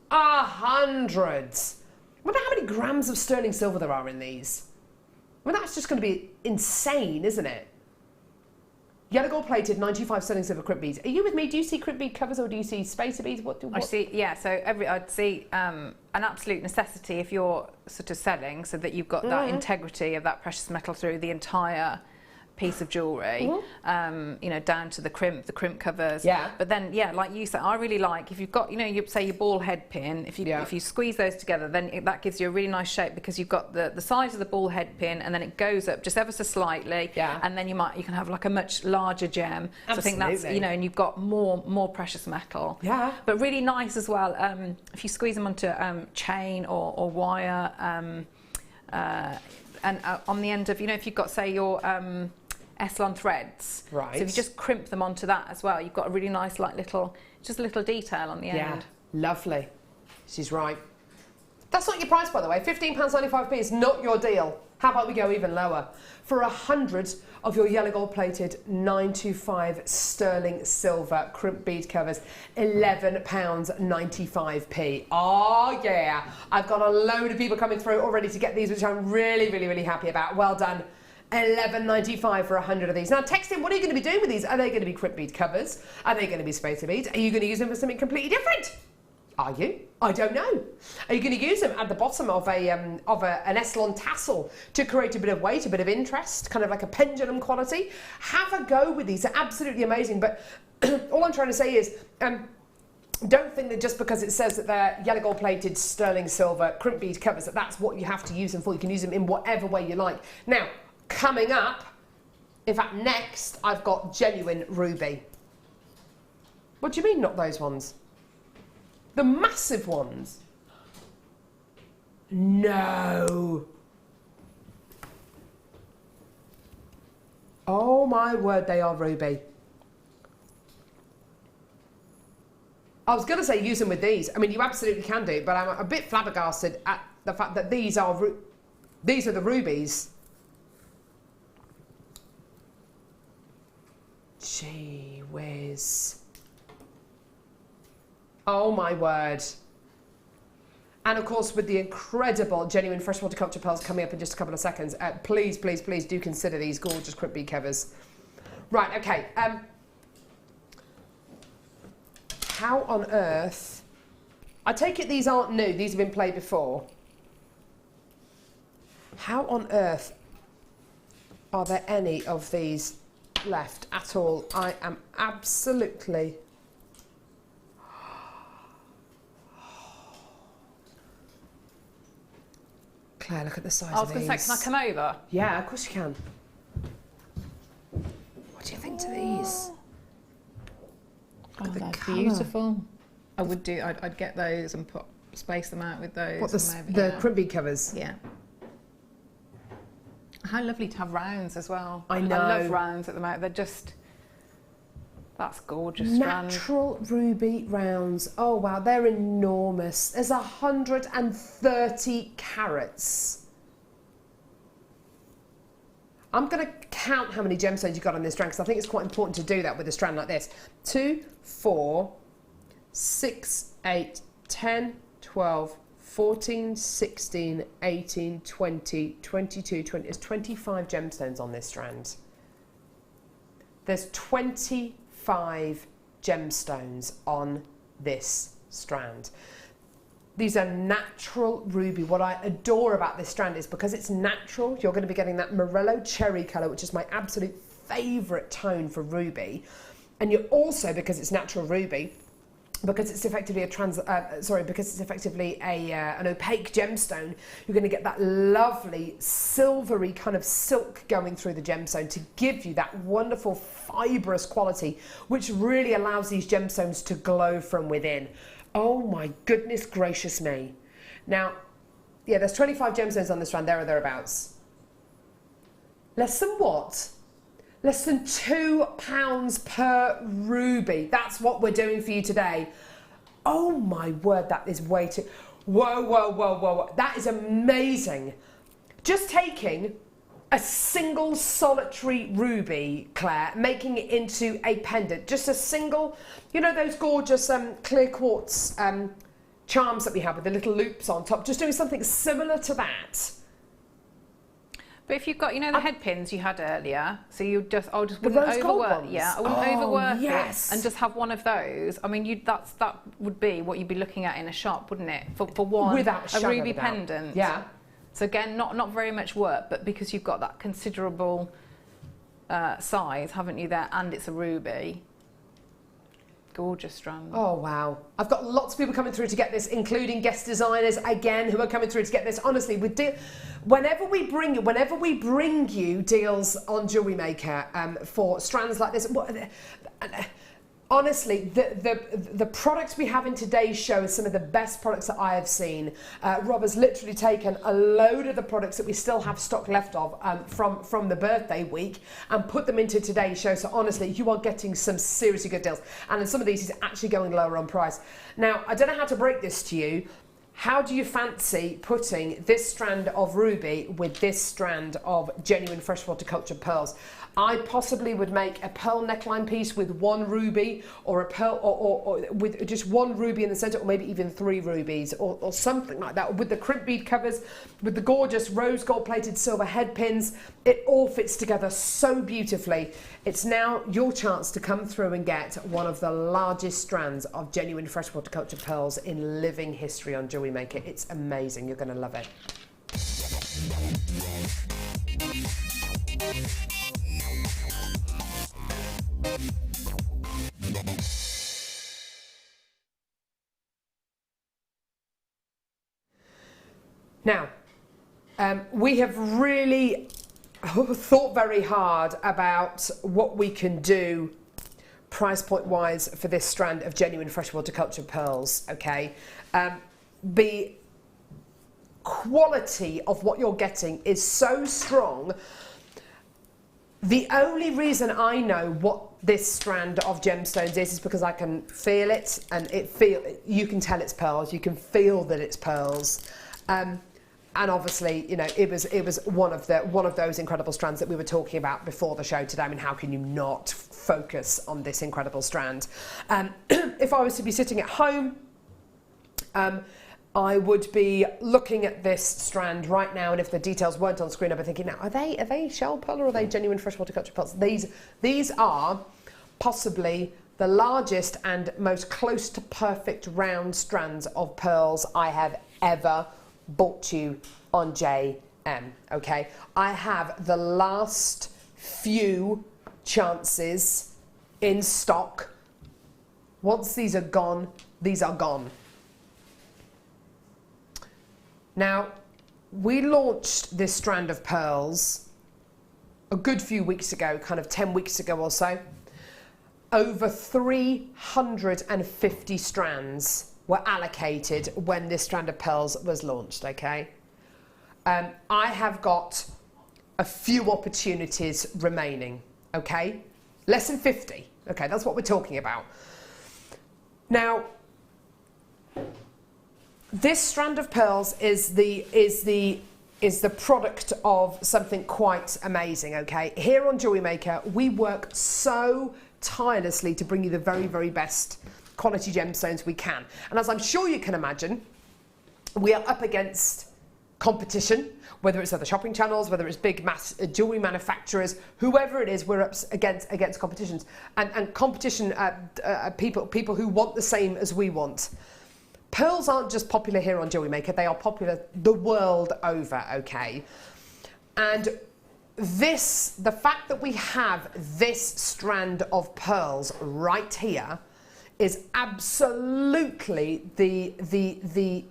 100! Wonder how many grams of sterling silver there are in these. I mean, that's just going to be insane, isn't it? Yellow gold plated 925 sterling silver crimp beads. Are you with me? Do you see crimp bead covers or do you see spacer beads? What? I see, yeah, so I'd see an absolute necessity if you're sort of selling so that you've got that integrity of that precious metal through the entire piece of jewellery, you know, down to the crimp covers. Yeah. But then, yeah, like you said, I really like if you've got, you know, you say your ball head pin. If you squeeze those together, then that gives you a really nice shape because you've got the size of the ball head pin, and then it goes up just ever so slightly. Yeah. And then you can have like a much larger gem. Absolutely. So I think that's, you know, and you've got more precious metal. Yeah. But really nice as well. If you squeeze them onto chain or wire, and on the end of, you know, if you've got, say, your Eslon threads. Right. So if you just crimp them onto that as well, you've got a really nice, like, just a little detail on the end. Yeah, lovely. She's right. That's not your price, by the way. £15.95p is not your deal. How about we go even lower? For 100 of your yellow gold plated 925 sterling silver crimp bead covers, £11.95p. Oh yeah, I've got a load of people coming through already to get these, which I'm really, really, really happy about. Well done. £11.95 for 100 of these. Now text in, what are you going to be doing with these? Are they going to be crimp bead covers? Are they going to be spacer beads? Are you going to use them for something completely different? Are you? I don't know. Are you going to use them at the bottom of an Eslon tassel to create a bit of weight, a bit of interest, kind of like a pendulum quality? Have a go with these. They're absolutely amazing. But all I'm trying to say is, don't think that just because it says that they're yellow gold plated sterling silver crimp bead covers, that that's what you have to use them for. You can use them in whatever way you like. Now, coming up, in fact, next, I've got genuine ruby. What do you mean, not those ones? The massive ones? No. Oh my word, they are ruby. I was going to say use them with these. I mean, you absolutely can do, but I'm a bit flabbergasted at the fact that these are the rubies. Gee whiz. Oh my word. And of course, with the incredible genuine freshwater culture pearls coming up in just a couple of seconds, please, please, please do consider these gorgeous crimp bead covers. Right, okay. How on earth... I take it these aren't new, these have been played before. How on earth are there any of these left at all? I am absolutely... Claire, look at the size of these. I was going to say, can I come over? Yeah, of course you can. What do you think to these? Oh, that's beautiful. I would do. I'd get those and space them out with those. What, the crimp bead covers? Yeah. How lovely to have rounds as well. I know. I love rounds at the moment. They're just. That's gorgeous. Natural ruby rounds. Oh wow, they're enormous. There's 130 carats. I'm going to count how many gemstones you've got on this strand because I think it's quite important to do that with a strand like this. 2, 4, 6, 8, 10, 12, 14, 16, 18, 20, 22, 20. There's 25 gemstones on this strand. There's 25 gemstones on this strand. These are natural ruby. What I adore about this strand is because it's natural, you're going to be getting that Morello cherry colour, which is my absolute favourite tone for ruby. And you're also, because it's natural ruby, because it's effectively an opaque gemstone, you're going to get that lovely silvery kind of silk going through the gemstone to give you that wonderful fibrous quality, which really allows these gemstones to glow from within. Oh my goodness gracious me. Now, yeah, there's 25 gemstones on this strand, there or thereabouts. Less than what? Less than £2 per ruby. That's what we're doing for you today. Oh my word, that is way too... Whoa, whoa, whoa, whoa, whoa. That is amazing. Just taking a single solitary ruby, Claire, making it into a pendant. Just a single, you know those gorgeous clear quartz charms that we have with the little loops on top. Just doing something similar to that. But if you've got, you know, the head pins you had earlier, so you just, I just wouldn't overwork. Yeah, I wouldn't overwork it and just have one of those. I mean, that would be what you'd be looking at in a shop, wouldn't it? For one, without a ruby pendant. Yeah. So again, not very much work, but because you've got that considerable size, haven't you there? And it's a ruby. Gorgeous strand. Oh wow. I've got lots of people coming through to get this, including guest designers again who are coming through to get this. Honestly, whenever we bring you deals on Jewellery Maker for strands like this, honestly, the products we have in today's show are some of the best products that I have seen. Rob has literally taken a load of the products that we still have stock left of from the birthday week and put them into today's show. So honestly, you are getting some seriously good deals. And in some of these, he's actually going lower on price. Now, I don't know how to break this to you. How do you fancy putting this strand of ruby with this strand of genuine freshwater cultured pearls? I possibly would make a pearl neckline piece with one ruby, or a pearl, or with just one ruby in the center, or maybe even 3 rubies, or something like that. With the crimp bead covers, with the gorgeous rose gold plated silver head pins, it all fits together so beautifully. It's now your chance to come through and get one of the largest strands of genuine freshwater cultured pearls in living history on Jewellery Maker. It's amazing. You're going to love it. Now, we have really thought very hard about what we can do price point wise for this strand of genuine freshwater cultured pearls, okay? The quality of what you're getting is so strong. The only reason I know what this strand of gemstones is because I can feel it, and you can tell it's pearls, you can feel that it's pearls. And obviously, you know, it was one of those incredible strands that we were talking about before the show today. I mean, how can you not focus on this incredible strand? If I was to be sitting at home, I would be looking at this strand right now, and if the details weren't on screen, I'd be thinking, now, are they shell pearl or are they genuine freshwater cultured pearls? These are possibly the largest and most close to perfect round strands of pearls I have ever bought you on JM, okay? I have the last few chances in stock. Once these are gone, these are gone. Now, we launched this strand of pearls a good few weeks ago, kind of 10 weeks ago or so. Over 350 strands were allocated when this strand of pearls was launched, okay? I have got a few opportunities remaining, okay? Less than 50, okay? That's what we're talking about. Now, this strand of pearls is the product of something quite amazing, okay? Here on Jewellery Maker, we work so tirelessly to bring you the very, very best quality gemstones we can. And as I'm sure you can imagine, we are up against competition, whether it's other shopping channels, whether it's big mass jewellery manufacturers, whoever it is, we're up against competitions. And competition, people who want the same as we want. Pearls aren't just popular here on Jewellery Maker, they are popular the world over, okay? And the fact that we have this strand of pearls right here is absolutely the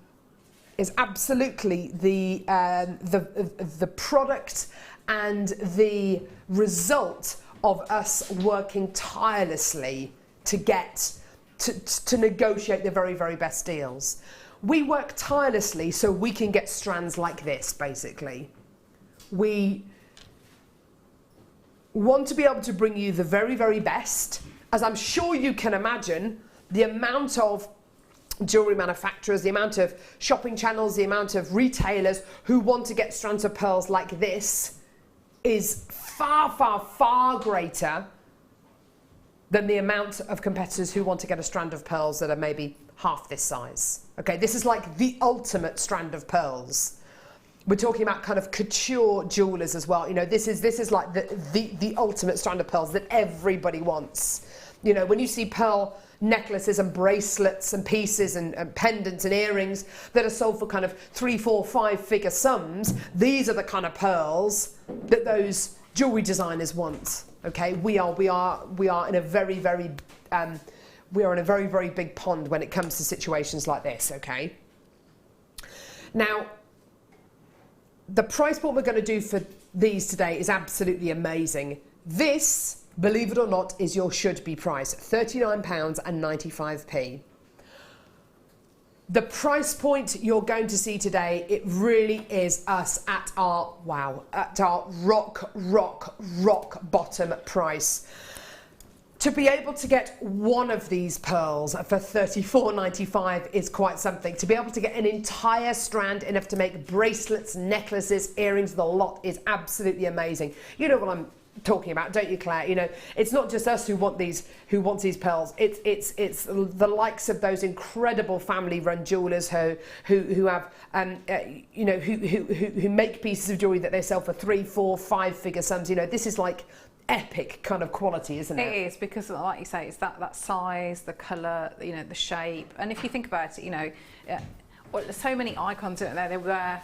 product and the result of us working tirelessly to get to negotiate the very, very best deals. We work tirelessly so we can get strands like this, basically. We want to be able to bring you the very, very best. As I'm sure you can imagine, the amount of jewellery manufacturers, the amount of shopping channels, the amount of retailers who want to get strands of pearls like this is far, far, far greater than the amount of competitors who want to get a strand of pearls that are maybe half this size. Okay, this is like the ultimate strand of pearls. We're talking about kind of couture jewelers as well. You know, this is like the ultimate strand of pearls that everybody wants. You know, when you see pearl necklaces and bracelets and pieces and pendants and earrings that are sold for kind of 3, 4, 5 figure sums, these are the kind of pearls that those jewelry designers want. Okay, we are in a very, very very big pond when it comes to situations like this. Okay. Now, the price point we're going to do for these today is absolutely amazing. This, believe it or not, is your should-be price, £39.95. The price point you're going to see today, it really is us at our, rock bottom price. To be able to get one of these pearls for £34.95 is quite something. To be able to get an entire strand enough to make bracelets, necklaces, earrings, the lot is absolutely amazing. You know what I'm talking about, don't you, Claire? You know, it's not just us who want these pearls. It's the likes of those incredible family-run jewelers who have who make pieces of jewelry that they sell for 3, 4, 5 figure sums. You know, this is like epic kind of quality, isn't it? It is, because like you say, it's that size, the colour, you know, the shape. And if you think about it, you know, well, there's so many icons out there. They were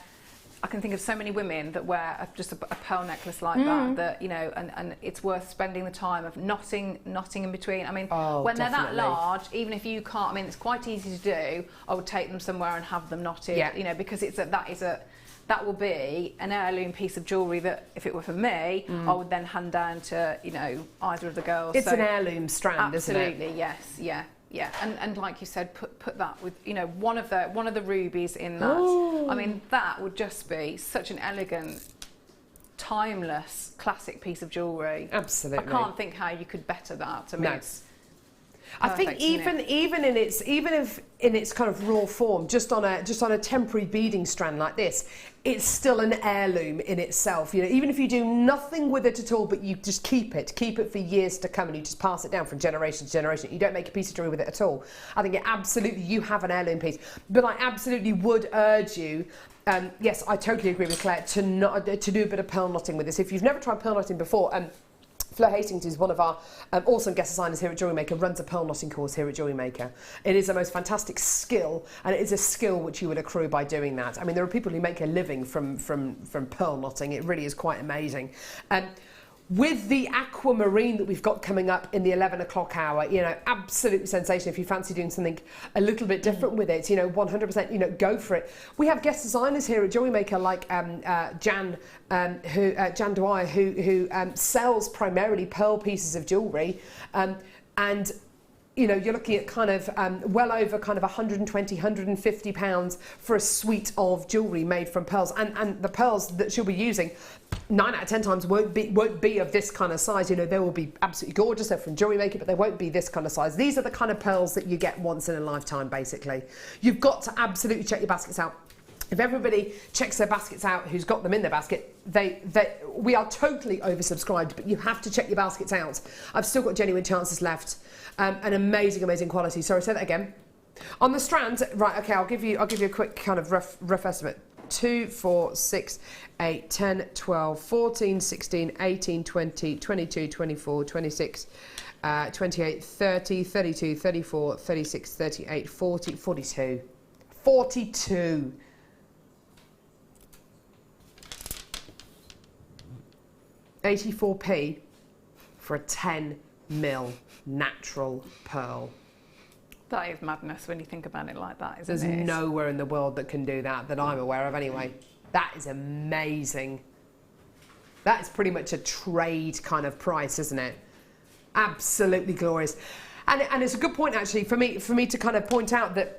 I can think of so many women that wear just a pearl necklace like that, you know, and it's worth spending the time of knotting in between. I mean, when they're that large, even if you can't, I mean, it's quite easy to do. I would take them somewhere and have them knotted, you know, because that will be an heirloom piece of jewellery that, if it were for me, I would then hand down to, you know, either of the girls. It's an heirloom strand, isn't it? Absolutely, yes, yeah. Yeah, and like you said, put that with, you know, one of the rubies in that. Ooh. I mean, that would just be such an elegant, timeless, classic piece of jewellery. Absolutely. I can't think how you could better that. I mean, it's I think even in its kind of raw form, just on a temporary beading strand like this, it's still an heirloom in itself. You know, even if you do nothing with it at all, but you just keep it for years to come, and you just pass it down from generation to generation. You don't make a piece of jewellery with it at all. I think you have an heirloom piece. But I absolutely would urge you. Yes, I totally agree with Claire to do a bit of pearl knotting with this. If you've never tried pearl knotting before, Fleur Hastings is one of our awesome guest designers here at Jewellery Maker, runs a pearl knotting course here at Jewellery Maker. It is the most fantastic skill, and it is a skill which you would accrue by doing that. I mean, there are people who make a living from pearl knotting. It really is quite amazing. With the aquamarine that we've got coming up in the 11 o'clock hour, you know, absolutely sensational. If you fancy doing something a little bit different with it, you know, 100%, you know, go for it. We have guest designers here at Jewellery Maker like Jan Dwyer, who sells primarily pearl pieces of jewellery, and you know, you're looking at kind of well over kind of 120, 150 pounds for a suite of jewellery made from pearls, and the pearls that she'll be using 9 out of 10 times won't be of this kind of size. You know, they will be absolutely gorgeous. They're from Jewellery Maker, but they won't be this kind of size. These are the kind of pearls that you get once in a lifetime, basically. You've got to absolutely check your baskets out. If everybody checks their baskets out who's got them in their basket, we are totally oversubscribed, but you have to check your baskets out. I've still got genuine chances left. An amazing quality. Sorry, say that again. On the strand, right, okay, I'll give you a quick kind of rough estimate. 2, 4, 6, 8, 10, 12, 14, 16, 18, 20, 22, 24, 26, 28, 30, 32, 34, 36, 38, 40, 42. 42. £84p for a 10mm natural pearl. That is madness when you think about it like that, isn't it? There's nowhere in the world that can do that I'm aware of anyway. That is amazing. That is pretty much a trade kind of price, isn't it? Absolutely glorious. And it's a good point actually for me to kind of point out that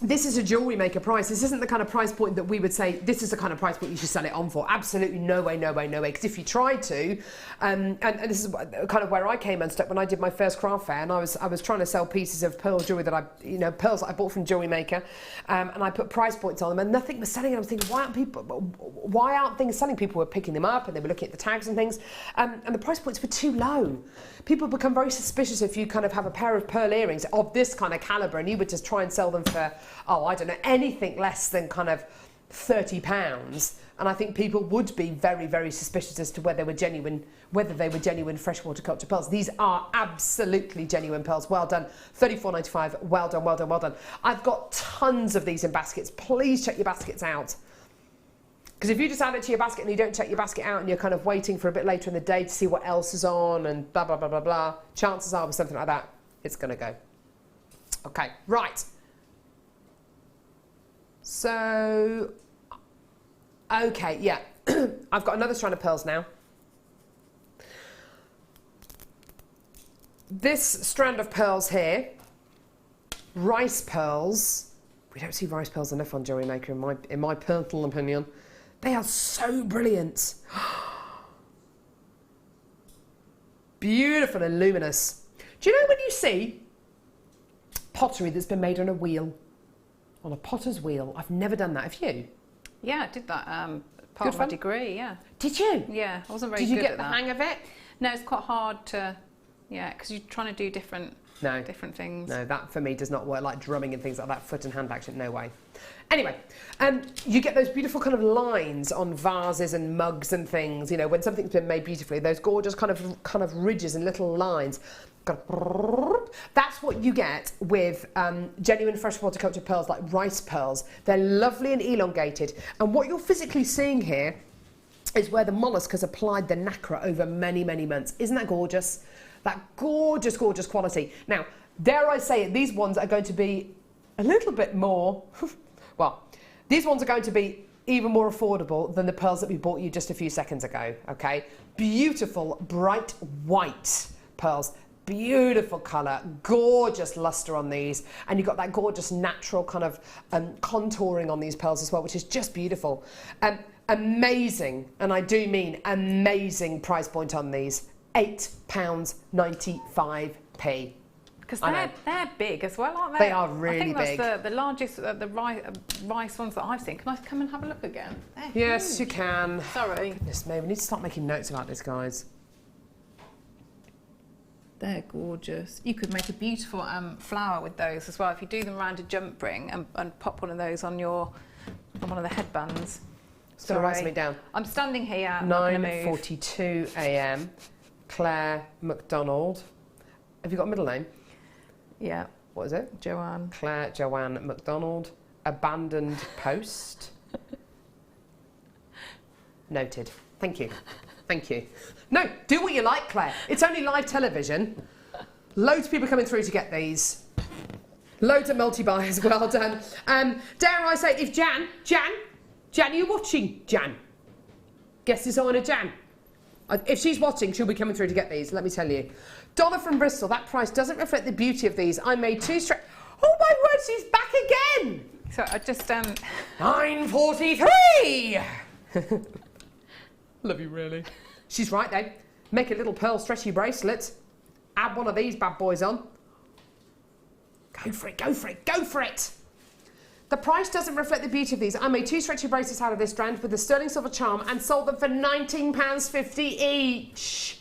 this is a Jewellery Maker price. This isn't the kind of price point that we would say, this is the kind of price point you should sell it on for. Absolutely no way. Because if you tried to, and this is kind of where I came unstuck when I did my first craft fair, and I was trying to sell pieces of pearl jewellery that pearls that I bought from Jewellery Maker, and I put price points on them, and nothing was selling. And I was thinking, why aren't things selling? People were picking them up, and they were looking at the tags and things, and the price points were too low. People become very suspicious if you kind of have a pair of pearl earrings of this kind of calibre, and you would just try and sell them for, I don't know, anything less than kind of £30. And I think people would be very suspicious as to whether they were genuine freshwater culture pearls. These are absolutely genuine pearls. Well done. £34.95. Well done. I've got tons of these in baskets. Please check your baskets out. Because if you just add it to your basket and you don't check your basket out and you're kind of waiting for a bit later in the day to see what else is on and blah, blah, blah, blah, blah, chances are with something like that, it's going to go. Okay, right. So, okay, yeah. I've got another strand of pearls now. This strand of pearls here, rice pearls. We don't see rice pearls enough on Jewellery Maker in my personal opinion. They are so brilliant. Beautiful and luminous. Do you know when you see pottery that's been made on a wheel? On a potter's wheel? I've never done that. Have you? Yeah, I did that part of my degree, yeah. Did you? Yeah, I wasn't very good at that. Did you get the hang of it? No, it's quite hard to, because you're trying to do different No. different things. No, that for me does not work, like drumming and things like that, foot and hand action, no way. Anyway, you get those beautiful kind of lines on vases and mugs and things, you know, when something's been made beautifully, those gorgeous kind of ridges and little lines. That's what you get with genuine freshwater cultured pearls, like rice pearls. They're lovely and elongated, and what you're physically seeing here is where the mollusk has applied the nacre over many, many months. Isn't that gorgeous? That gorgeous, gorgeous quality. Now, dare I say it, these ones are going to be a little bit more, well, these ones are going to be even more affordable than the pearls that we bought you just a few seconds ago, okay? Beautiful, bright white pearls. Beautiful colour, gorgeous luster on these, and you've got that gorgeous natural kind of contouring on these pearls as well, which is just beautiful. Amazing, and I do mean amazing price point on these, £8.95p. Because they're big as well, aren't they? They are really big. I think that's the largest, the rice ones that I've seen. Can I come and have a look again? They're Yes, huge. you can. Sorry. Goodness me, we need to start making notes about this, guys. They're gorgeous. You could make a beautiful flower with those as well if you do them around a jump ring and pop one of those on one of the headbands. Just going to write something down. I'm standing here. 9:42 a.m. Claire McDonald. Have you got a middle name? Yeah. What is it? Joanne. Claire Joanne McDonald. Abandoned post. Noted. Thank you. Thank you. No, do what you like, Claire. It's only live television. Loads of people coming through to get these. Loads of multi-buys. Well done. Dare I say, if Jan, are you watching, Jan? Guess this on a Jan. If she's watching, she'll be coming through to get these, let me tell you. Donna from Bristol, that price doesn't reflect the beauty of these. I made 2 straight... Oh my word, she's back again! So I just... 9:43! Love you, really. She's right, though. Make a little pearl stretchy bracelet. Add one of these bad boys on. Go for it, go for it, go for it! The price doesn't reflect the beauty of these. I made 2 stretchy bracelets out of this strand with the sterling silver charm and sold them for £19.50 each.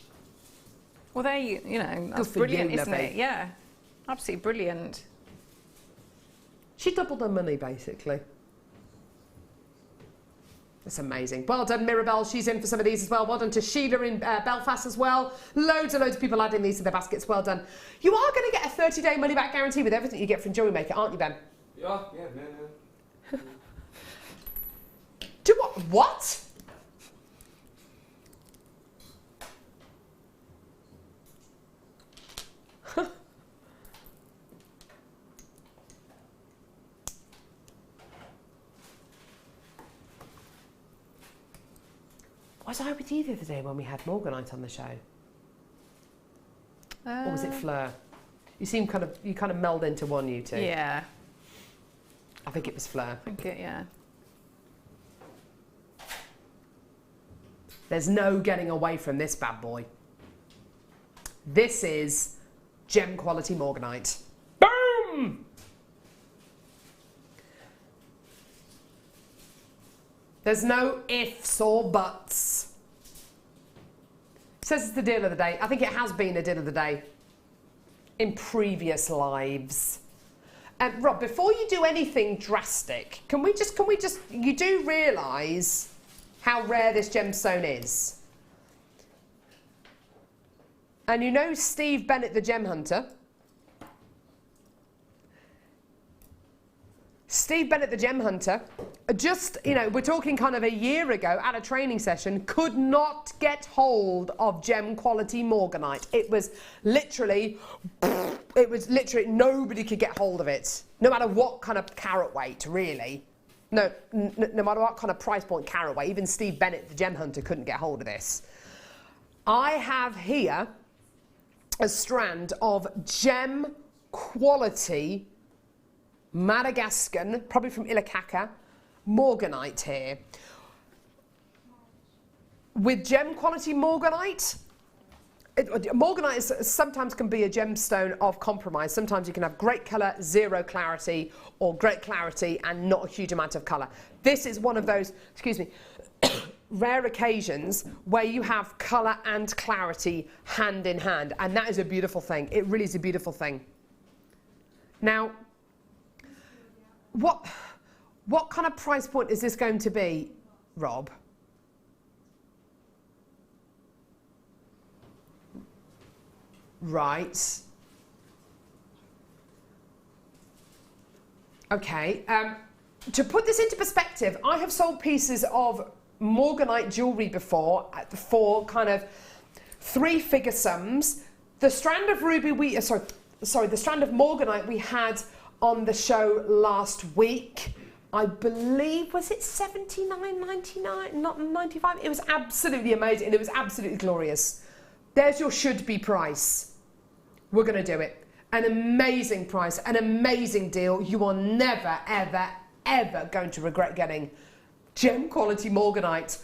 Well, you know, that's Good for brilliant, you, isn't lovey. it? Yeah. Absolutely brilliant. She doubled her money, basically. That's amazing. Well done, Mirabelle. She's in for some of these as well. Well done to Sheila in Belfast as well. Loads and loads of people adding these to their baskets. Well done. You are going to get a 30-day money-back guarantee with everything you get from Jewellery Maker, aren't you, Ben? Yeah, no. Do what? What? Was I with you the other day when we had Morganite on the show? Or was it Fleur? You kind of meld into one, you two. Yeah. I think it was Fleur. I think it, yeah. There's no getting away from this bad boy. This is gem quality Morganite. Boom! There's no ifs or buts. Says it's the deal of the day. I think it has been a deal of the day in previous lives. Rob, before you do anything drastic, can we just, you do realise how rare this gemstone is? And you know Steve Bennett, the gem hunter? Steve Bennett, the gem hunter, just, you know, we're talking kind of a year ago at a training session, could not get hold of gem quality Morganite. It was literally, nobody could get hold of it. No matter what kind of carat weight, really. No matter what kind of price point carat weight, even Steve Bennett, the gem hunter, couldn't get hold of this. I have here a strand of gem quality Madagascan, probably from Ilakaka, Morganite here. With gem quality Morganite, Morganite sometimes can be a gemstone of compromise. Sometimes you can have great colour, zero clarity, or great clarity and not a huge amount of colour. This is one of those, excuse me, rare occasions where you have colour and clarity hand in hand, and that is a beautiful thing. It really is a beautiful thing. Now, what kind of price point is this going to be, Rob? Right. Okay. To put this into perspective, I have sold pieces of morganite jewellery before for kind of 3-figure sums. The strand of ruby the strand of morganite we had on the show last week, I believe, was it $79.99, not $95? It was absolutely amazing and it was absolutely glorious. There's your should-be price. We're going to do it. An amazing price, an amazing deal. You are never, ever, ever going to regret getting gem quality morganite.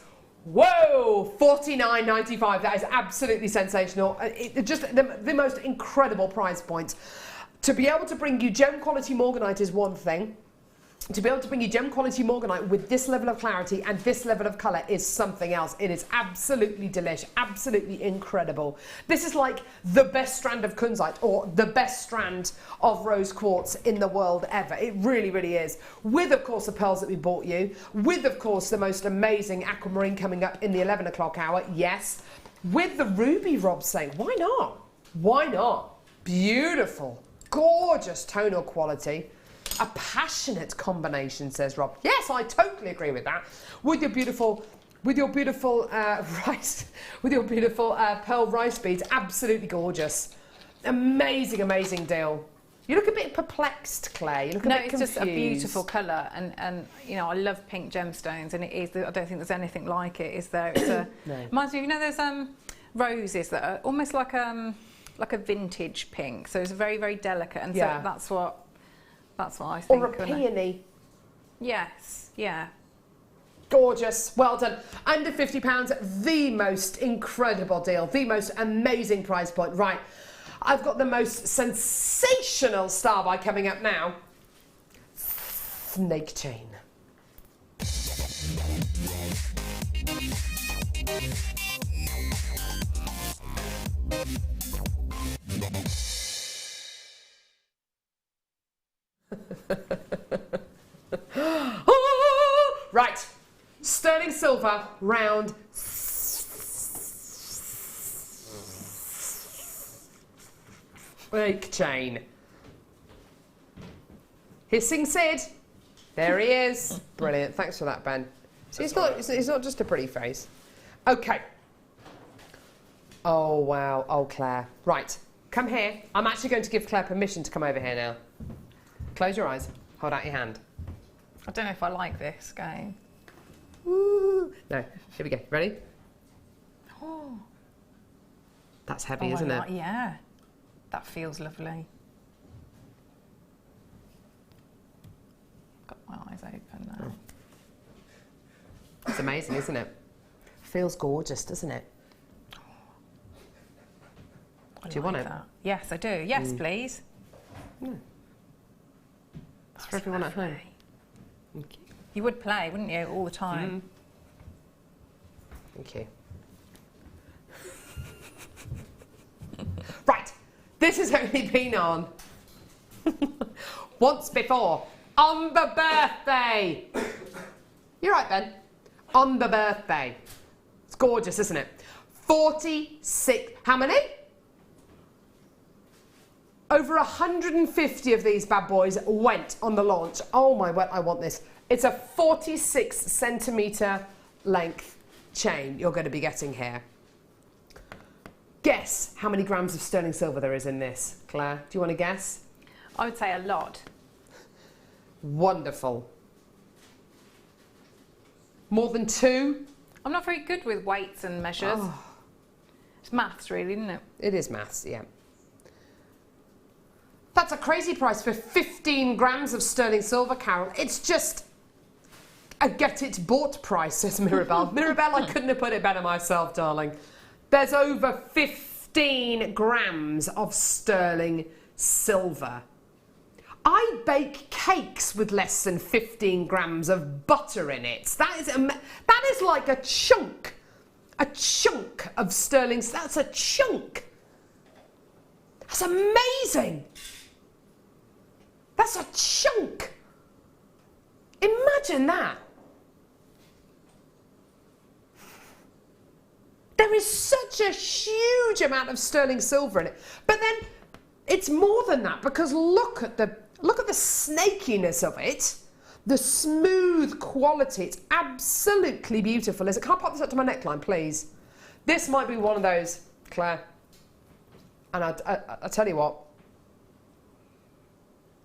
Whoa, $49.95. That is absolutely sensational. Just the most incredible price point. To be able to bring you gem quality morganite is one thing. To be able to bring you gem quality morganite with this level of clarity and this level of colour is something else. It is absolutely delish, absolutely incredible. This is like the best strand of kunzite or the best strand of rose quartz in the world ever. It really, really is. With, of course, the pearls that we bought you. With, of course, the most amazing aquamarine coming up in the 11 o'clock hour. Yes. With the ruby, Rob's saying. Why not? Why not? Beautiful. Gorgeous tonal quality. A passionate combination, says Rob. Yes, I totally agree with that. With your beautiful rice, with your beautiful pearl rice beads, absolutely gorgeous. Amazing, amazing deal. You look a bit perplexed, Claire. You look a bit confused. No, it's just a beautiful colour, and you know I love pink gemstones, and it is. I don't think there's anything like it, is there? It's a no. Reminds me, you know, there's roses that are almost like a vintage pink. So it's very, very delicate, and yeah. so that's what I think. Or a peony. Yes, yeah. Gorgeous, well done. Under £50, the most incredible deal, the most amazing price point. Right, I've got the most sensational starbuy coming up now. Snake chain. Right, sterling silver round snake chain. Hissing Sid, there he is. Brilliant, thanks for that, Ben. So it's not just a pretty face. Okay. Oh wow, oh Claire. Right, come here. I'm actually going to give Claire permission to come over here now. Close your eyes, hold out your hand. I don't know if I like this game. Woo. No, here we go. Ready? Oh. That's heavy, isn't it? Yeah. That feels lovely. Got my eyes open now. It's amazing, isn't it? Feels gorgeous, doesn't it? Do you want it? That. Yes, I do. Yes, please. Mm. It's for everyone at home. Okay. You would play, wouldn't you, all the time? Okay. Right, this has only been on once before. On the birthday. You're right, Ben. On the birthday. It's gorgeous, isn't it? 46. How many? Over 150 of these bad boys went on the launch. Oh my word, I want this. It's a 46 centimetre length chain you're going to be getting here. Guess how many grams of sterling silver there is in this, Claire? Do you want to guess? I would say a lot. Wonderful. More than 2? I'm not very good with weights and measures. Oh. It's maths, really, isn't it? It is maths, yeah. That's a crazy price for 15 grams of sterling silver, Carol. It's just a get-it-bought price, says Mirabelle. Mirabelle, I couldn't have put it better myself, darling. There's over 15 grams of sterling silver. I bake cakes with less than 15 grams of butter in it. That That is like a chunk of sterling. That's a chunk. That's amazing. That's a chunk. Imagine that. There is such a huge amount of sterling silver in it. But then it's more than that, because look at the snakiness of it. The smooth quality. It's absolutely beautiful. Can I pop this up to my neckline, please? This might be one of those, Claire. And I tell you what,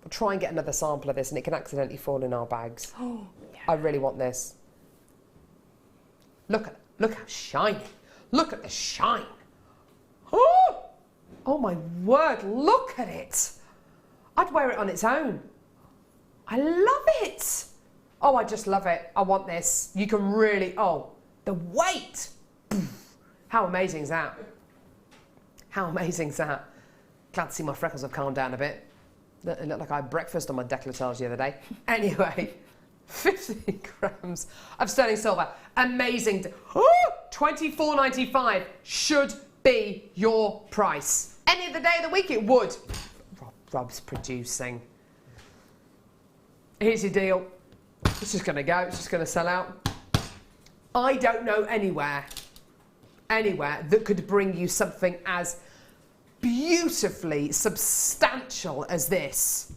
I'll try and get another sample of this, and it can accidentally fall in our bags. Oh, yeah. I really want this. Look how shiny. Look at the shine. Oh my word, look at it. I'd wear it on its own. I love it. Oh, I just love it. I want this. You can really, the weight. How amazing is that? How amazing is that? Glad to see my freckles have calmed down a bit. It looked like I had breakfast on my décolletage the other day. Anyway, 15 grams of sterling silver. Amazing. $24.95 should be your price. Any of the day of the week it would. Rob's producing. Here's your deal. It's just going to go. It's just going to sell out. I don't know anywhere that could bring you something as beautifully substantial as this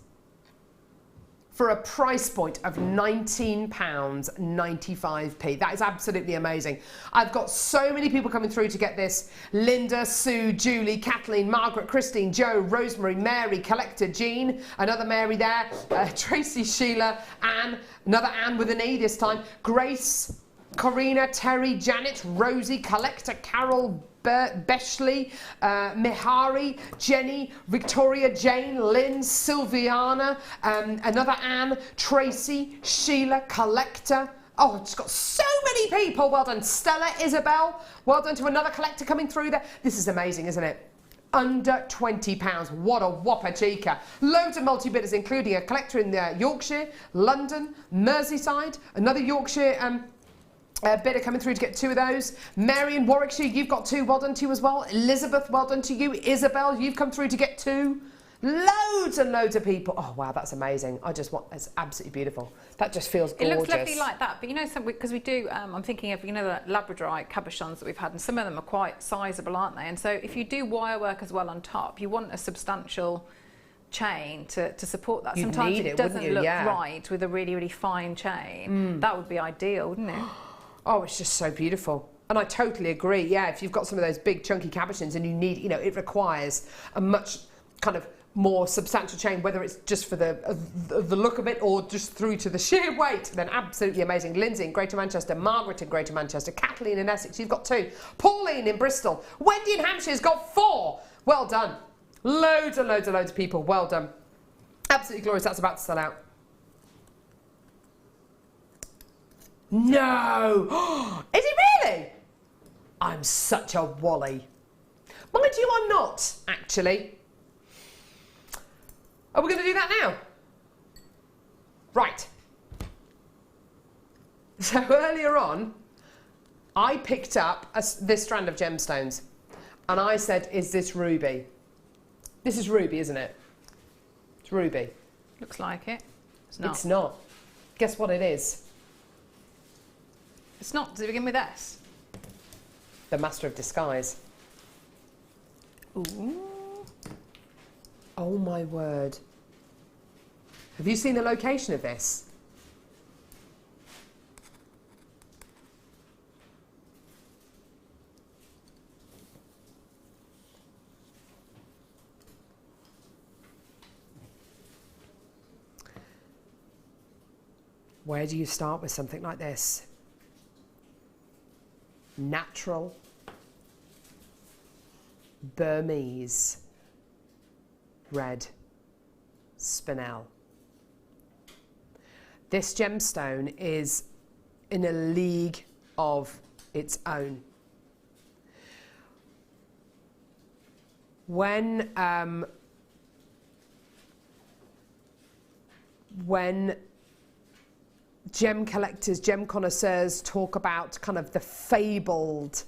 for a price point of £19.95. That is absolutely amazing. I've got so many people coming through to get this. Linda, Sue, Julie, Kathleen, Margaret, Christine, Joe, Rosemary, Mary, Collector, Jean, another Mary there, Tracy, Sheila, Anne, another Anne with an E this time, Grace, Corina, Terry, Janet, Rosie, Collector, Carol, Beshley, Mihari, Jenny, Victoria, Jane, Lynn, Sylviana, another Anne, Tracy, Sheila, Collector. Oh, it's got so many people. Well done. Stella, Isabel. Well done to another collector coming through there. This is amazing, isn't it? Under £20. What a whopper chica. Loads of multi-bidders, including a collector in Yorkshire, London, Merseyside, another Yorkshire bidder coming through to get 2 of those. Mary in Warwickshire, you've got 2. Well done to you as well. Elizabeth, well done to you. Isabel, you've come through to get 2. Loads and loads of people. Oh, wow, that's amazing. It's absolutely beautiful. That just feels gorgeous. It looks lovely like that, but you know, because we do, I'm thinking of, you know, the labradorite cabochons that we've had, and some of them are quite sizable, aren't they? And so if you do wire work as well on top, you want a substantial chain to support that. Sometimes it doesn't look right with a really, really fine chain. That would be ideal, wouldn't it? Oh, it's just so beautiful. And I totally agree. Yeah, if you've got some of those big chunky cabochons and you need, you know, it requires a much kind of more substantial chain, whether it's just for the look of it or just through to the sheer weight, then absolutely amazing. Lindsay in Greater Manchester, Margaret in Greater Manchester, Kathleen in Essex, you've got 2. Pauline in Bristol, Wendy in Hampshire's got 4. Well done. Loads and loads and loads of people. Well done. Absolutely glorious. That's about to sell out. No! Is it really? I'm such a wally. Mind you, I'm not, actually. Are we going to do that now? Right. So earlier on, I picked up this strand of gemstones, and I said, is this ruby? This is ruby, isn't it? It's ruby. Looks like it. It's not. It's not. Guess what it is? It's not. Does it begin with S? The Master of Disguise. Ooh. Oh my word. Have you seen the location of this? Where do you start with something like this? Natural Burmese red spinel. This gemstone is in a league of its own. When gem collectors, gem connoisseurs talk about kind of the fabled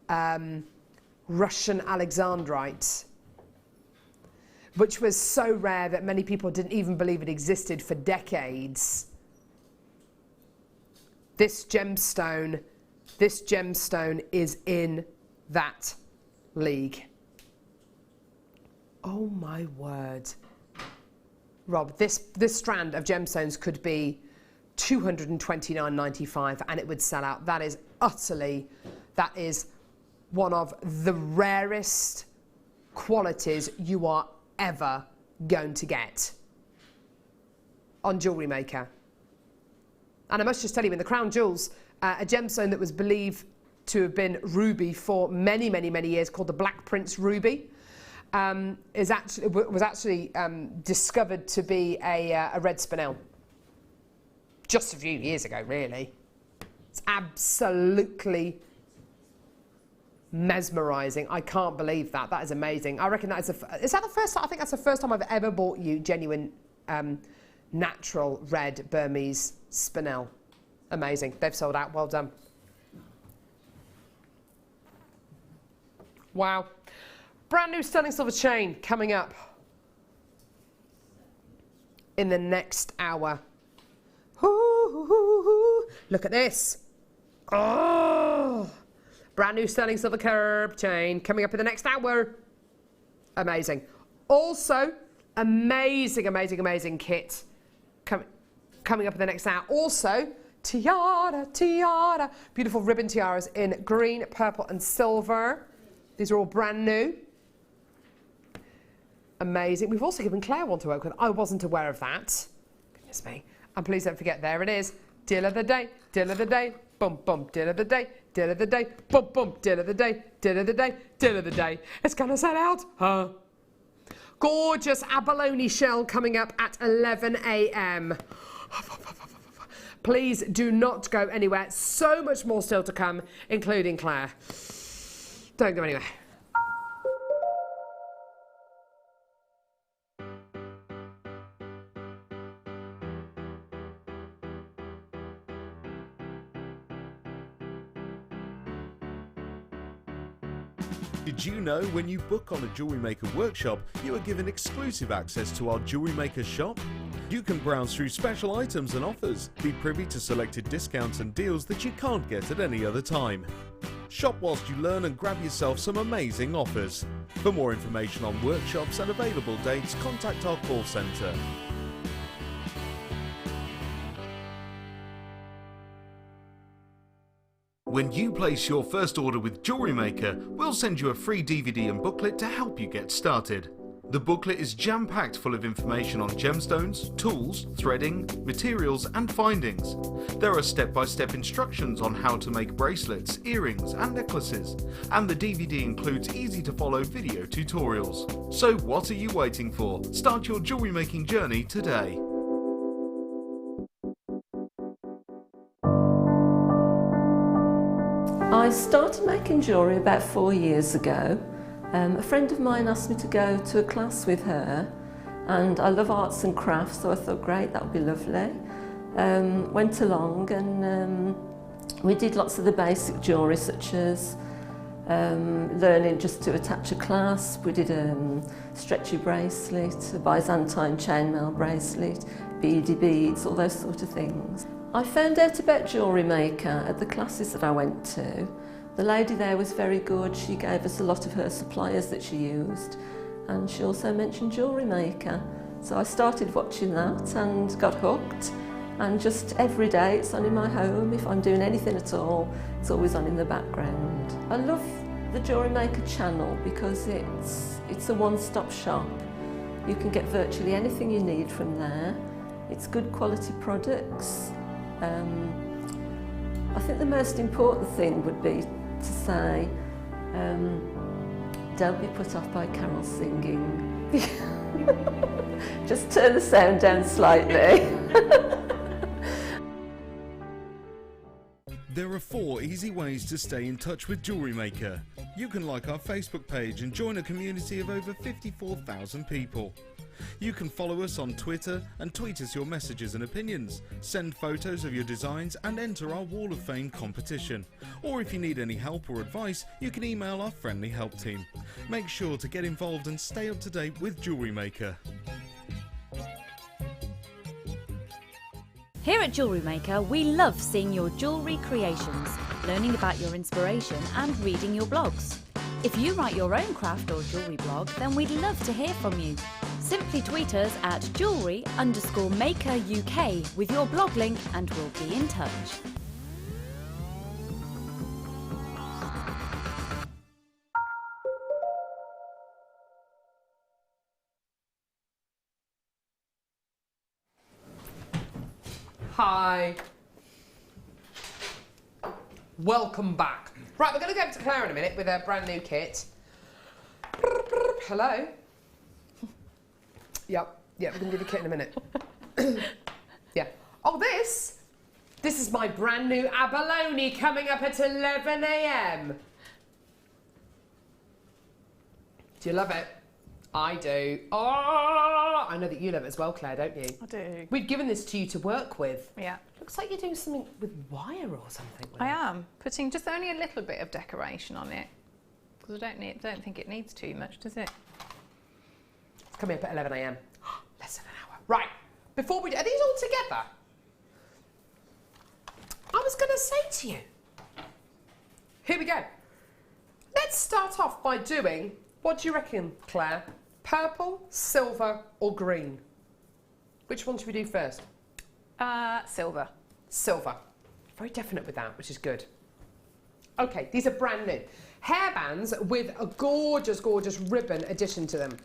Russian Alexandrite, which was so rare that many people didn't even believe it existed for decades. This gemstone is in that league. Oh my word. Rob, this strand of gemstones could be $229.95 and it would sell out. That is one of the rarest qualities you are ever going to get on Jewellery Maker. And I must just tell you, in the crown jewels, a gemstone that was believed to have been ruby for many, many, many years, called the Black Prince Ruby, was actually discovered to be a red spinel. Just a few years ago, really. It's absolutely mesmerising. I can't believe that. That is amazing. I reckon that is is that the first time? I think that's the first time I've ever bought you genuine natural red Burmese spinel. Amazing. They've sold out. Well done. Wow. Brand new sterling silver chain coming up in the next hour. Ooh, look at this. Oh, brand new sterling silver curb chain coming up in the next hour. Amazing. Also, amazing kit coming up in the next hour. Also, tiara. Beautiful ribbon tiaras in green, purple and silver. These are all brand new. Amazing. We've also given Claire one to work with. I wasn't aware of that. Goodness me. And please don't forget, there it is. Deal of the day, bum, deal of the day, bum, deal of the day, deal of the day, deal of the day. It's gonna sell out, huh? Gorgeous abalone shell coming up at 11 a.m. Please do not go anywhere. So much more still to come, including Claire. Don't go anywhere. Did you know when you book on a Jewellery Maker workshop, you are given exclusive access to our Jewellery Maker shop? You can browse through special items and offers, be privy to selected discounts and deals that you can't get at any other time. Shop whilst you learn and grab yourself some amazing offers. For more information on workshops and available dates, contact our call centre. When you place your first order with Jewellery Maker, we'll send you a free DVD and booklet to help you get started. The booklet is jam-packed full of information on gemstones, tools, threading, materials and findings. There are step-by-step instructions on how to make bracelets, earrings and necklaces, and the DVD includes easy-to-follow video tutorials. So what are you waiting for? Start your jewellery making journey today. I started making jewellery about 4 years ago. A friend of mine asked me to go to a class with her, and I love arts and crafts, so I thought, great, that would be lovely. Went along and we did lots of the basic jewellery, such as learning just to attach a clasp. We did a stretchy bracelet, a Byzantine chainmail bracelet, beady beads, all those sort of things. I found out about Jewellery Maker at the classes that I went to. The lady there was very good. She gave us a lot of her suppliers that she used, and she also mentioned Jewellery Maker. So I started watching that and got hooked, and just every day it's on in my home. If I'm doing anything at all, it's always on in the background. I love the Jewellery Maker channel because it's a one-stop shop. You can get virtually anything you need from there. It's good quality products. I think the most important thing would be to say, don't be put off by Carol singing. Just turn the sound down slightly. There are 4 easy ways to stay in touch with Jewellery Maker. You can like our Facebook page and join a community of over 54,000 people. You can follow us on Twitter and tweet us your messages and opinions, send photos of your designs and enter our Wall of Fame competition. Or if you need any help or advice, you can email our friendly help team. Make sure to get involved and stay up to date with Jewellery Maker. Here at Jewellery Maker, we love seeing your jewellery creations, learning about your inspiration and reading your blogs. If you write your own craft or jewellery blog, then we'd love to hear from you. Simply tweet us at jewellery_maker UK with your blog link and we'll be in touch. Hi. Welcome back. Right, we're going to go over to Claire in a minute with her brand new kit. Hello. Yep, we're going to do the kit in a minute. Yeah. Oh, this is my brand new Abalone coming up at 11 a.m. Do you love it? I do. Oh, I know that you love it as well, Claire, don't you? I do. We've given this to you to work with. Yeah. Looks like you're doing something with wire or something. I am putting just only a little bit of decoration on it because I don't think it needs too much, does it? It's coming up at 11 a.m. Less than an hour. Right. Before we do, are these all together? I was going to say to you. Here we go. Let's start off by doing, what do you reckon, Claire? Purple, silver or green? Which one should we do first? Silver. Silver. Very definite with that, which is good. Okay, these are brand new. Hairbands with a gorgeous, gorgeous ribbon addition to them.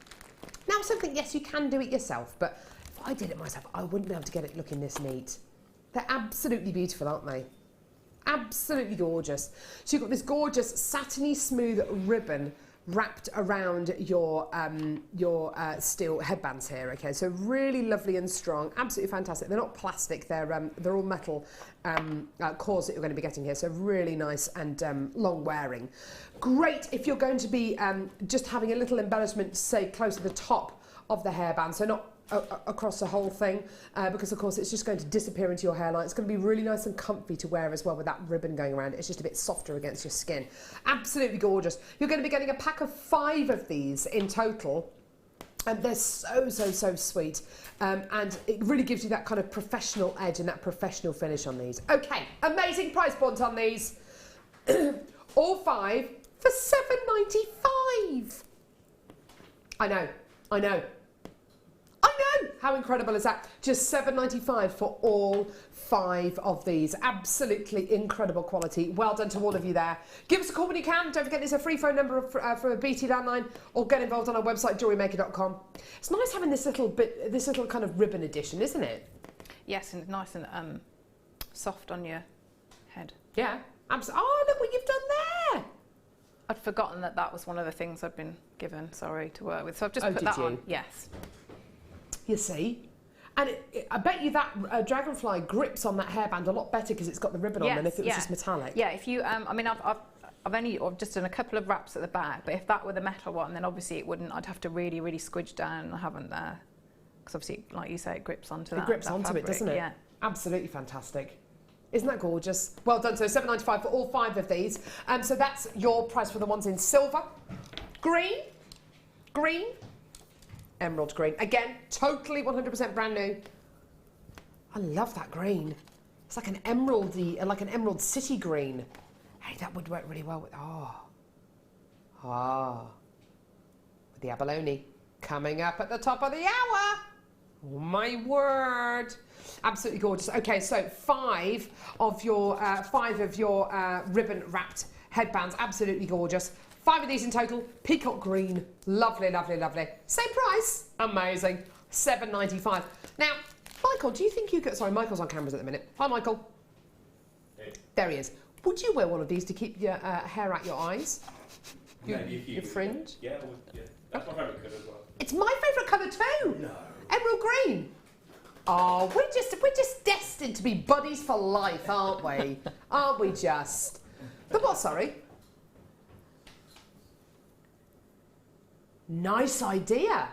Now something, yes, you can do it yourself, but if I did it myself, I wouldn't be able to get it looking this neat. They're absolutely beautiful, aren't they? Absolutely gorgeous. So you've got this gorgeous satiny smooth ribbon wrapped around your steel headbands here. Okay, so really lovely and strong, absolutely fantastic. They're not plastic; they're all metal cores that you're going to be getting here. So really nice and long wearing. Great if you're going to be just having a little embellishment, say close to the top of the hairband, so not across the whole thing, because of course it's just going to disappear into your hairline. It's going to be really nice and comfy to wear as well with that ribbon going around. It's just a bit softer against your skin. Absolutely gorgeous. You're going to be getting a pack of 5 of these in total. And they're so sweet. And it really gives you that kind of professional edge and that professional finish on these. Okay, amazing price point on these. All 5 for £7.95. I know. How incredible is that? Just £7.95 for all 5 of these. Absolutely incredible quality. Well done to all of you there. Give us a call when you can. Don't forget there's a free phone number from a BT landline, or get involved on our website jewellerymaker.com. It's nice having this little kind of ribbon edition, isn't it? Yes, and it's nice and soft on your head. Yeah, absolutely. Oh, look what you've done there. I'd forgotten that was one of the things I'd been given, sorry, to work with. So I've just put that on. Yes. You see? And I bet you that Dragonfly grips on that hairband a lot better because it's got the ribbon on than if it was just metallic. Yeah, if you, I mean, I've just done a couple of wraps at the back, but if that were the metal one, then obviously it wouldn't. I'd have to really squidge down. I haven't there. Because obviously, like you say, it grips onto that. It grips onto fabric. it, doesn't it? Yeah. Absolutely fantastic. Isn't that gorgeous? Well done. So £7.95 for all 5 of these. So that's your price for the ones in silver, green, emerald green. Again, totally 100% brand new. I love that green. It's like an emeraldy, like an emerald city green. Hey, that would work really well with, with the abalone coming up at the top of the hour. Oh my word. Absolutely gorgeous. Okay, so 5 of your ribbon wrapped headbands, absolutely gorgeous. 5 of these in total, peacock green, lovely. Same price, amazing, £7.95. Now, Michael, do you think you could, sorry, Michael's on cameras at the minute. Hi, Michael. Hey. There he is. Would you wear one of these to keep your hair out your eyes? Your fringe? Yeah, yeah. That's my favourite colour as well. It's my favourite colour too. No. Emerald green. Oh, we're just destined to be buddies for life, aren't we? Aren't we just? The what, sorry? Nice idea.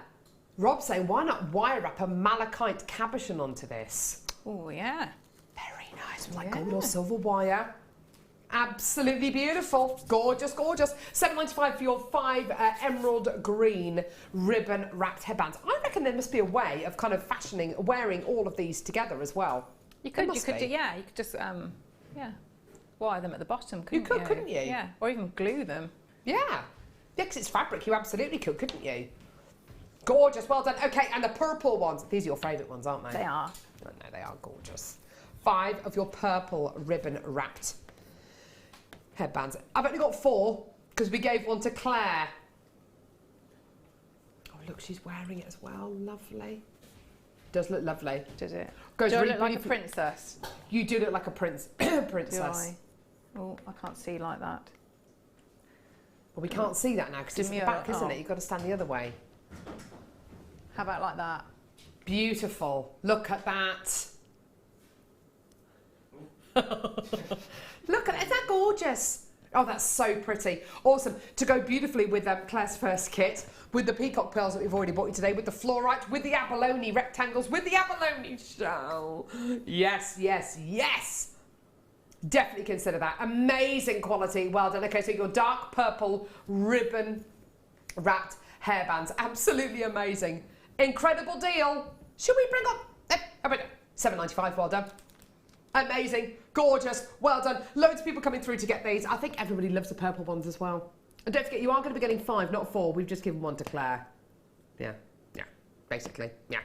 Rob saying, why not wire up a malachite cabochon onto this? Oh, yeah. Very nice, with like gold or silver wire. Absolutely beautiful. Gorgeous, gorgeous. $7.95 for your 5 emerald green ribbon wrapped headbands. I reckon there must be a way of kind of wearing all of these together as well. You could just, wire them at the bottom, couldn't you? Couldn't you? Yeah, or even glue them. Yeah, because it's fabric, you absolutely could, couldn't you? Gorgeous, well done. Okay, and the purple ones. These are your favourite ones, aren't they? They are. No, they are gorgeous. 5 of your purple ribbon wrapped headbands. I've only got 4 because we gave one to Claire. Oh, look, she's wearing it as well. Lovely. Does look lovely. Does it? Goes do really I look like a princess? You do look like a princess. Do I? Oh, I can't see like that. Well, we can't see that now because it's the back, isn't it? You've got to stand the other way. How about like that? Beautiful. Look at that. Look at it. Isn't that gorgeous? Oh, that's so pretty. Awesome. To go beautifully with Claire's first kit, with the peacock pearls that we've already bought you today, with the fluorite, with the abalone rectangles, with the abalone shell. Yes, yes, yes. Definitely consider that. Amazing quality. Well done. Okay, so your dark purple ribbon wrapped hairbands. Absolutely amazing. Incredible deal. Should we bring up... $7.95, well done. Amazing, gorgeous, well done. Loads of people coming through to get these. I think everybody loves the purple ones as well. And don't forget, you are going to be getting 5, not 4. We've just given one to Claire. Yeah, basically. Yeah.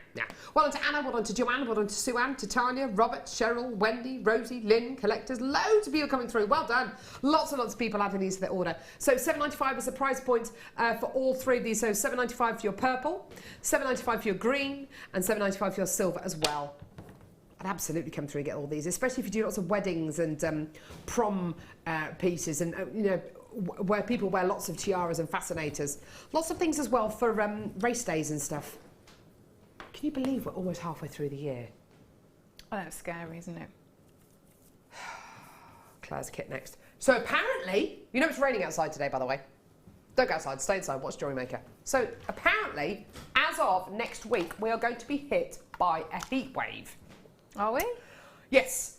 Well done to Anna, well done to Joanne, well done to Sue Ann, to Tanya, Robert, Cheryl, Wendy, Rosie, Lynn, collectors. Loads of people coming through. Well done. Lots and lots of people adding these to their order. So $7.95 is the price point for all 3 of these. So $7.95 for your purple, $7.95 for your green, and $7.95 for your silver as well. I'd absolutely come through and get all these, especially if you do lots of weddings and prom pieces and, where people wear lots of tiaras and fascinators. Lots of things as well for race days and stuff. Can you believe we're almost halfway through the year? Oh, that's scary, isn't it? Claire's kit next. So apparently, it's raining outside today, by the way. Don't go outside, stay inside, watch Jewellery Maker. So apparently, as of next week, we are going to be hit by a heat wave. Are we? Yes,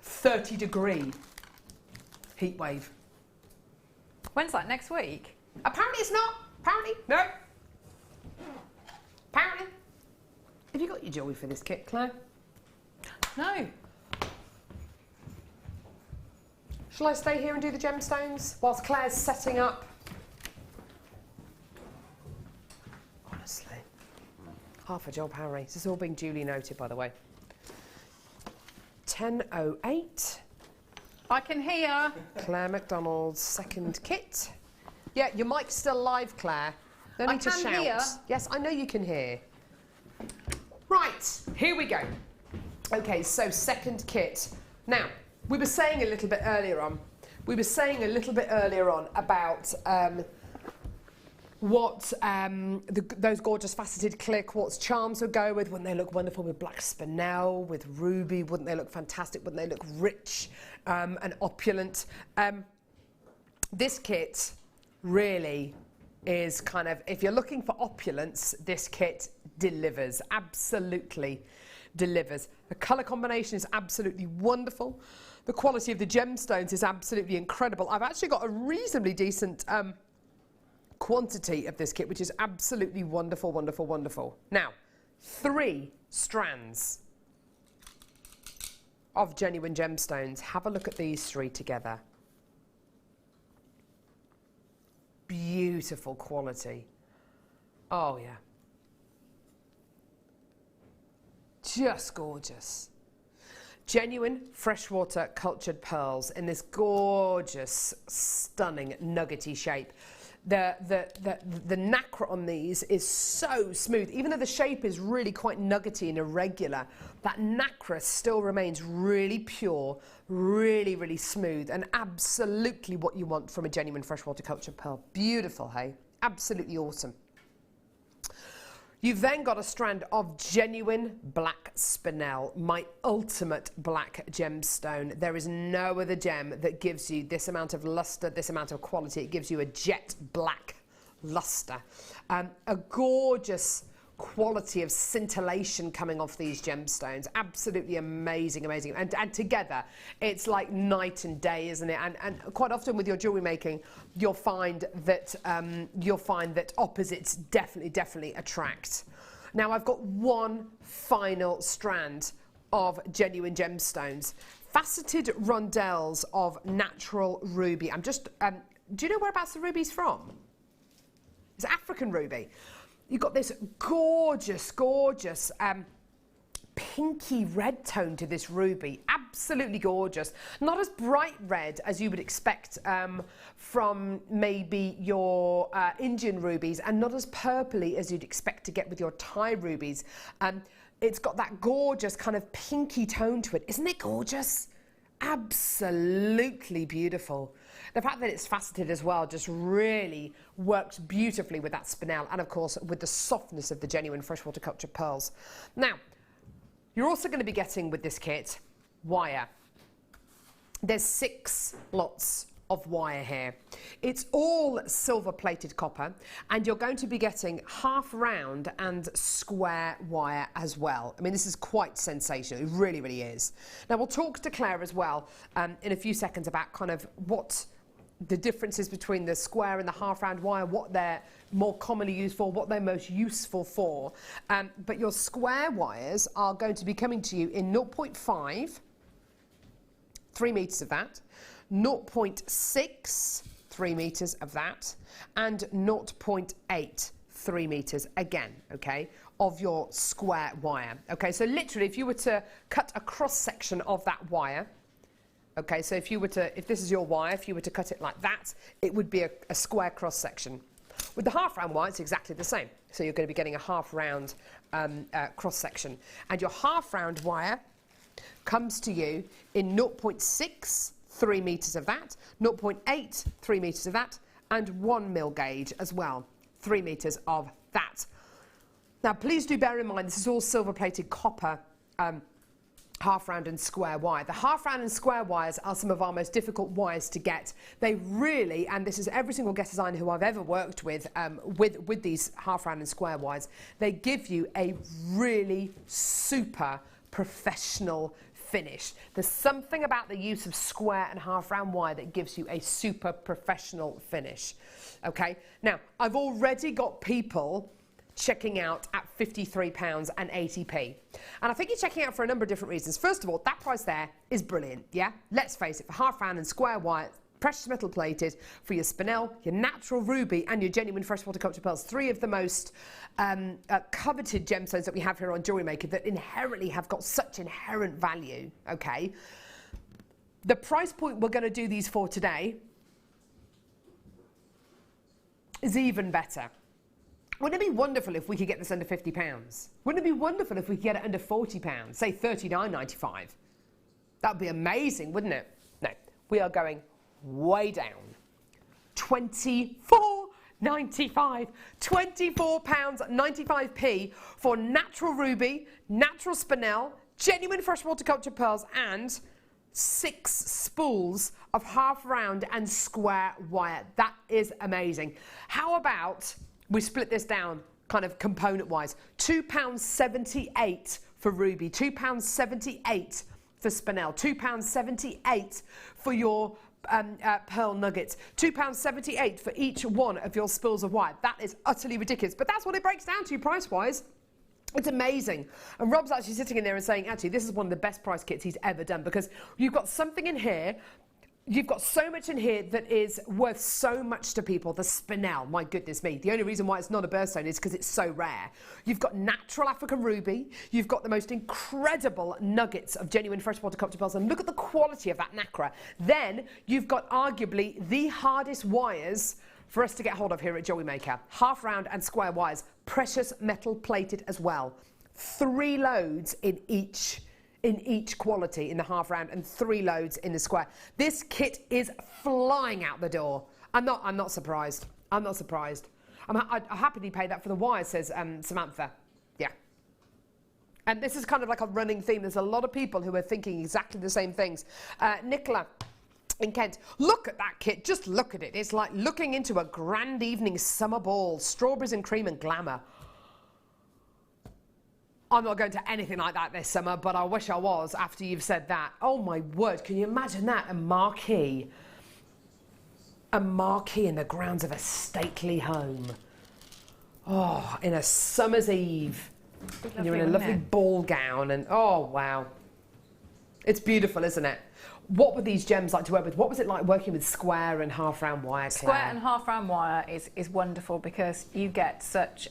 30-degree heat wave. When's that, next week? Apparently it's not. Apparently, no. Apparently. Have you got your jewellery for this kit, Claire? No. Shall I stay here and do the gemstones whilst Claire's setting up? Honestly. Half a job, Harry. This is all being duly noted, by the way. 10:08. I can hear. Claire McDonald's second kit. Yeah, your mic's still live, Claire. No need to shout. Hear. Yes, I know you can hear. Right, here we go. Okay, so second kit. Now, we were saying a little bit earlier on about what those gorgeous faceted clear quartz charms would go with. Wouldn't they look wonderful with black spinel, with ruby? Wouldn't they look fantastic? Wouldn't they look rich and opulent? This kit really is kind of, if you're looking for opulence, this kit delivers, absolutely delivers. The colour combination is absolutely wonderful. The quality of the gemstones is absolutely incredible. I've actually got a reasonably decent quantity of this kit, which is absolutely wonderful, wonderful, wonderful. Now, 3 strands of genuine gemstones. Have a look at these 3 together. Beautiful quality. Oh, yeah. Just gorgeous. Genuine freshwater cultured pearls in this gorgeous, stunning, nuggety shape. The nacre on these is so smooth. Even though the shape is really quite nuggety and irregular, that nacre still remains really pure, really, really smooth, and absolutely what you want from a genuine freshwater cultured pearl. Beautiful, hey? Absolutely awesome. You've then got a strand of genuine black spinel, my ultimate black gemstone. There is no other gem that gives you this amount of luster, this amount of quality. It gives you a jet black luster. A gorgeous quality of scintillation coming off these gemstones. Absolutely amazing, amazing. And together, it's like night and day, isn't it? And quite often with your jewellery making, you'll find that opposites definitely attract. Now I've got one final strand of genuine gemstones. Faceted rondelles of natural ruby. I'm just, do you know whereabouts the ruby's from? It's African ruby. You've got this gorgeous, gorgeous pinky red tone to this ruby. Absolutely gorgeous. Not as bright red as you would expect from maybe your Indian rubies, and not as purpley as you'd expect to get with your Thai rubies. It's got that gorgeous kind of pinky tone to it. Isn't it gorgeous? Absolutely beautiful. The fact that it's faceted as well just really works beautifully with that spinel, and of course with the softness of the genuine freshwater culture pearls. Now, you're also going to be getting with this kit wire. There's 6 lots of wire here. It's all silver plated copper, and you're going to be getting half round and square wire as well. I mean, this is quite sensational. It really, really is. Now we'll talk to Claire as well in a few seconds about kind of what the differences between the square and the half round wire, what they're more commonly used for, what they're most useful for. But your square wires are going to be coming to you in 0.5, 3 meters of that, 0.6, 3 meters of that, and 0.8, 3 meters again, okay, of your square wire. Okay, so literally if you were to cut a cross section of that wire, okay, so if this is your wire, if you were to cut it like that, it would be a square cross section. With the half round wire, it's exactly the same. So you're going to be getting a half round cross section. And your half round wire comes to you in 0.6, 3 meters of that, 0.8, 3 meters of that, and 1 mil gauge as well, 3 meters of that. Now, please do bear in mind, this is all silver plated copper half round and square wire. The half round and square wires are some of our most difficult wires to get. They really, and this is every single guest designer who I've ever worked with these half round and square wires, they give you a really super professional finish. There's something about the use of square and half round wire that gives you a super professional finish. Okay, now I've already got people checking out at £53 and 80p. And I think you're checking out for a number of different reasons. First of all, that price there is brilliant, yeah? Let's face it, for half round and square wire, precious metal plated, for your spinel, your natural ruby, and your genuine freshwater culture pearls, 3 of the most coveted gemstones that we have here on Jewellery Maker that inherently have got such inherent value, okay? The price point we're going to do these for today is even better. Wouldn't it be wonderful if we could get this under £50? Wouldn't it be wonderful if we could get it under £40, say $39.95? That would be amazing, wouldn't it? No, we are going way down. £24.95, £24.95p for natural ruby, natural spinel, genuine freshwater culture pearls, and 6 spools of half round and square wire. That is amazing. How about we split this down kind of component wise? £2.78 for ruby, £2.78 for spinel, £2.78 for your pearl nuggets, £2.78 for each one of your spools of wire. That is utterly ridiculous, but that's what it breaks down to price wise. It's amazing. And Rob's actually sitting in there and saying, actually, this is one of the best price kits he's ever done, because you've got something in here. You've got so much in here that is worth so much to people. The spinel, my goodness me. The only reason why it's not a birthstone is because it's so rare. You've got natural African ruby. You've got the most incredible nuggets of genuine freshwater culture pearls. And look at the quality of that nacre. Then you've got arguably the hardest wires for us to get hold of here at Jewellery Maker. Half round and square wires. Precious metal plated as well. 3 loads in each quality in the half round and 3 loads in the square. This kit is flying out the door. I'm not surprised. I'm not surprised. I'd happily pay that for the wire, says Samantha. Yeah. And this is kind of like a running theme. There's a lot of people who are thinking exactly the same things. Nicola in Kent, look at that kit. Just look at it. It's like looking into a grand evening summer ball. Strawberries and cream and glamour. I'm not going to anything like that this summer, but I wish I was after you've said that. Oh my word, can you imagine that? A marquee in the grounds of a stately home. Oh, in a summer's eve. And you're in a lovely ball gown and oh wow. It's beautiful, isn't it? What were these gems like to work with? What was it like working with square and half round wire, Claire? Square and half round wire is wonderful because you get such,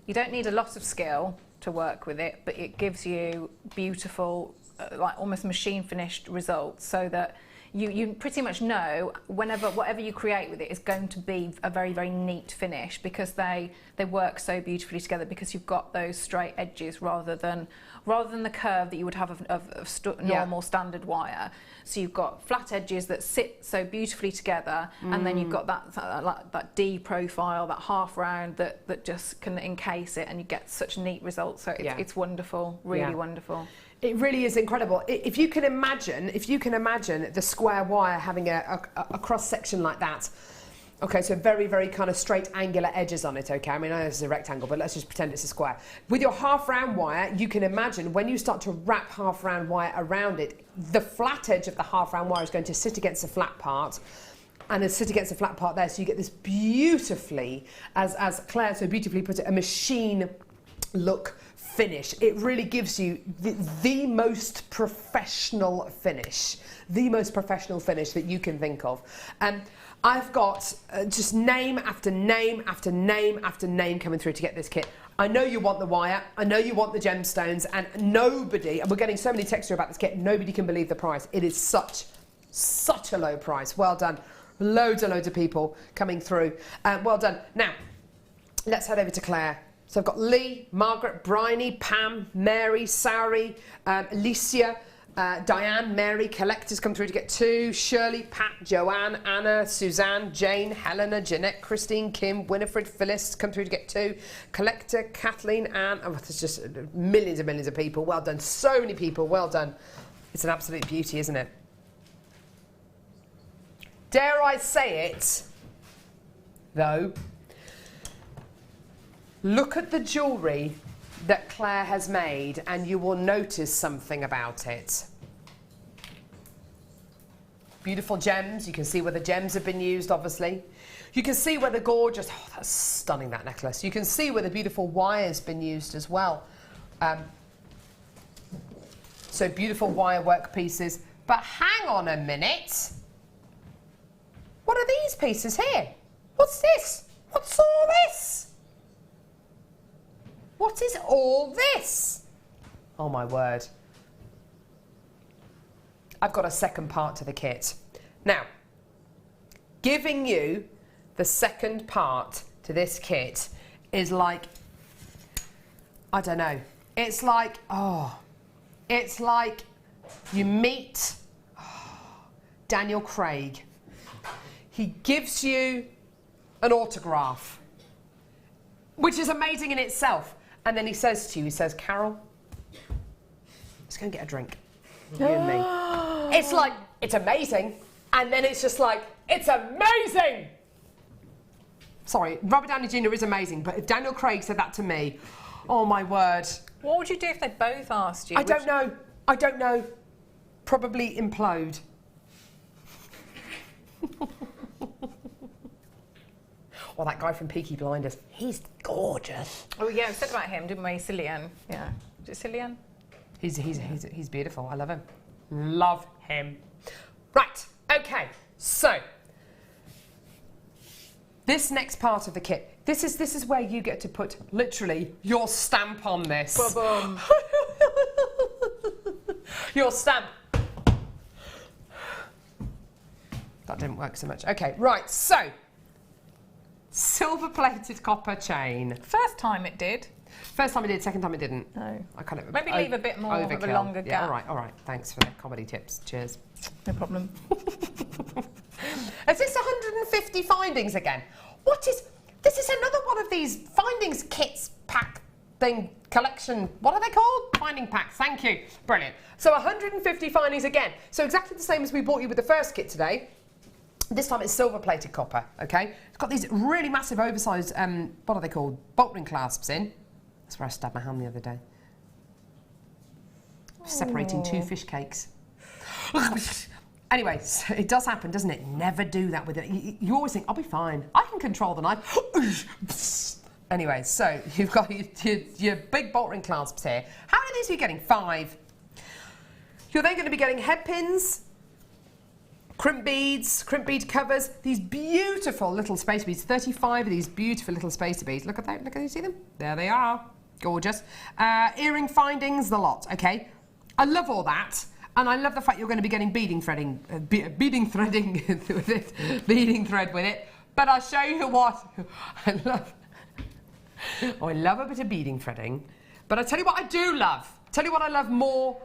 you don't need a lot of skill to work with it, but it gives you beautiful, like almost machine finished results, so that you pretty much know whatever you create with it is going to be a very, very neat finish, because they work so beautifully together, because you've got those straight edges rather than the curve that you would have of normal standard wire. So you've got flat edges that sit so beautifully together, and then you've got that D profile, that half round that just can encase it, and you get such neat results. So it's wonderful, really wonderful. It really is incredible. If you can imagine the square wire having a cross section like that. Okay, so very, very kind of straight angular edges on it, okay? I mean, I know this is a rectangle, but let's just pretend it's a square. With your half round wire, you can imagine when you start to wrap half round wire around it, the flat edge of the half round wire is going to sit against the flat part, and sit against the flat part there, so you get this beautifully, as Claire so beautifully put it, a machine look finish. It really gives you the most professional finish, that you can think of. I've got just name after name after name after name coming through to get this kit. I know you want the wire, I know you want the gemstones, and we're getting so many texts about this kit, nobody can believe the price. It is such a low price. Well done. Loads and loads of people coming through. Well done. Now, let's head over to Claire. So I've got Lee, Margaret, Bryony, Pam, Mary, Sari, Alicia, Diane, Mary, collectors come through to get 2, Shirley, Pat, Joanne, Anna, Suzanne, Jane, Helena, Jeanette, Christine, Kim, Winifred, Phyllis come through to get 2, collector, Kathleen, Anne. Oh, there's just millions and millions of people. Well done. So many people. Well done. It's an absolute beauty, isn't it? Dare I say it, though, look at the jewellery that Claire has made and you will notice something about it. Beautiful gems. You can see where the gems have been used, obviously. You can see where the gorgeous, oh, that's stunning, that necklace. You can see where the beautiful wire's been used as well. So beautiful wire work pieces. But hang on a minute. What are these pieces here? What's this? What's all this? What is all this? Oh my word. I've got a second part to the kit. Now, giving you the second part to this kit is like, I don't know. It's like you meet Daniel Craig. He gives you an autograph, which is amazing in itself. And then he says to you, Carol, let's go and get a drink. You and me. It's like, it's amazing. And then it's just like, it's amazing. Sorry, Robert Downey Jr. is amazing, but if Daniel Craig said that to me, oh my word. What would you do if they both asked you? I don't know. Probably implode. Or that guy from Peaky Blinders. He's gorgeous. Oh yeah, we said about him, didn't we? Cillian. Yeah. Is it Cillian? He's beautiful. I love him. Love him. Right. Okay. So this next part of the kit. This is where you get to put literally your stamp on this. Ba-bum. Your stamp. That didn't work so much. Okay. Right. So. Silver-plated copper chain. First time it did. First time it did, second time it didn't. No. I kind of maybe leave a bit more of a longer gap. Yeah, all right. Thanks for the comedy tips. Cheers. No problem. Is this 150 findings again? This is another one of these findings kits pack thing collection. What are they called? Finding packs. Thank you. Brilliant. So 150 findings again. So exactly the same as we bought you with the first kit today. This time it's silver-plated copper, okay? It's got these really massive, oversized, what are they called? Bolt ring clasps in. That's where I stabbed my hand the other day. Separating two fish cakes. Anyway, so it does happen, doesn't it? Never do that with it. You always think, I'll be fine. I can control the knife. Anyway, so you've got your big bolt ring clasps here. How many of these are you getting? 5. You're then going to be getting head pins, crimp beads, crimp bead covers, these beautiful little spacer beads, 35 of these beautiful little spacer beads. Look at that, look at you see them? There they are, gorgeous. Earring findings, the lot, okay? I love all that, and I love the fact you're going to be getting beading thread with it, but I'll show you what, I love a bit of beading threading, but I tell you what I do love, tell you what I love more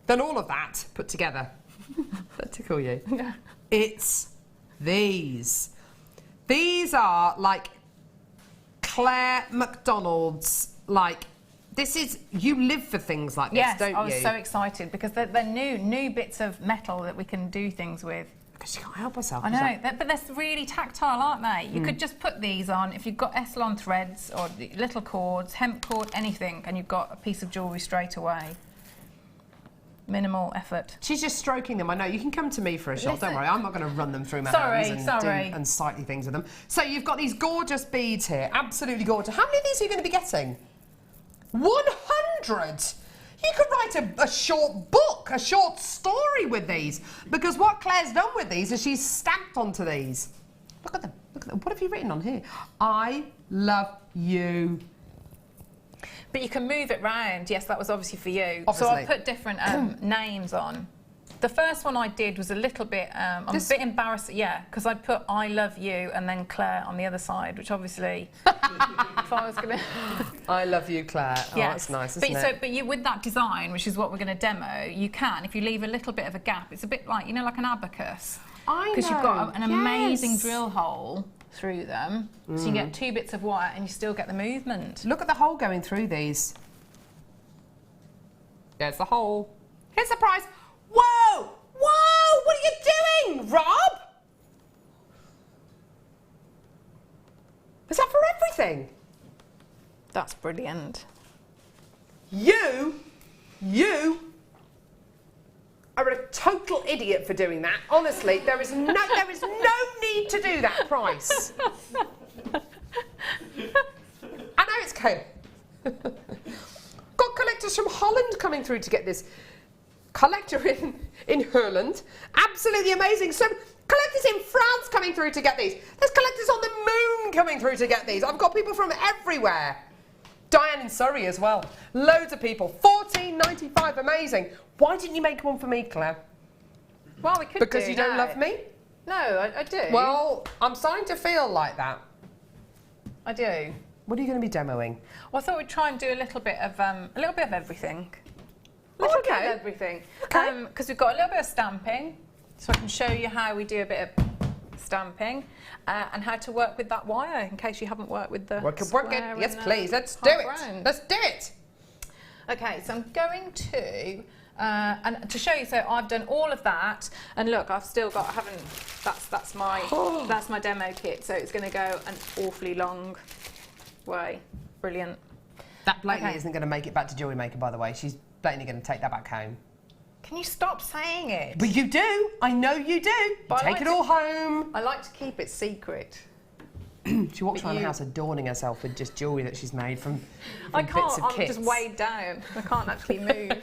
than all of that put together. That tickle you? Yeah. It's these. These are like Claire McDonald's, like, this is, you live for things like this, don't you? Yes, I was so excited because they're new bits of metal that we can do things with. Because she can't help herself. I know, but they're really tactile, aren't they? You could just put these on, if you've got Essilon threads or little cords, hemp cord, anything, and you've got a piece of jewellery straight away. Minimal effort. She's just stroking them. I know. You can come to me for a shot. Don't worry. I'm not going to run them through my hands and sightly things with them. So you've got these gorgeous beads here. Absolutely gorgeous. How many of these are you going to be getting? 100! You could write a short book, a short story with these. Because what Claire's done with these is she's stamped onto these. Look at them. Look at them. What have you written on here? I love you. But you can move it round. Yes, that was obviously for you. Obviously. So I put different names on. The first one I did was a little bit, I'm a bit embarrassed, yeah, because I put I love you and then Claire on the other side, which obviously, if I was going to... I love you, Claire. Oh, yes. That's nice, isn't it? But you, with that design, which is what we're going to demo, you can, if you leave a little bit of a gap, it's a bit like, you know, like an abacus. I know, because you've got an amazing drill hole through them, so you get 2 bits of wire and you still get the movement. Look at the hole going through these. There's the hole. Here's the prize. Whoa! Whoa! What are you doing, Rob? Is that for everything? That's brilliant. You are a total idiot for doing that. Honestly, there is no need to do that price. I know it's cool. Got collectors from Holland coming through to get this. Collector in Holland, absolutely amazing. So collectors in France coming through to get these. There's collectors on the moon coming through to get these. I've got people from everywhere. Diane in Surrey as well. Loads of people. $14.95, amazing. Why didn't you make one for me, Claire? Well, we could because you don't love me? No, I do. Well, I'm starting to feel like that. I do. What are you going to be demoing? Well, I thought we'd try and do a little bit of everything. Okay. Everything. Okay. Because we've got a little bit of stamping, so I can show you how we do a bit of stamping and how to work with that wire in case you haven't worked with the Work it. Yes, please. Let's do it. Round. Let's do it. Okay, so I'm going to and to show you. So I've done all of that, and look, I've still got. That's my demo kit. So it's going to go an awfully long way. Brilliant. That blatantly isn't going to make it back to Jewellery Maker, by the way. She's blatantly going to take that back home. Can you stop saying it? But you do. I know you do. But take it all home. I like to keep it secret. She walks around the house adorning herself with just jewellery that she's made from I bits of can't, I'm kits. just weighed down. I can't actually move.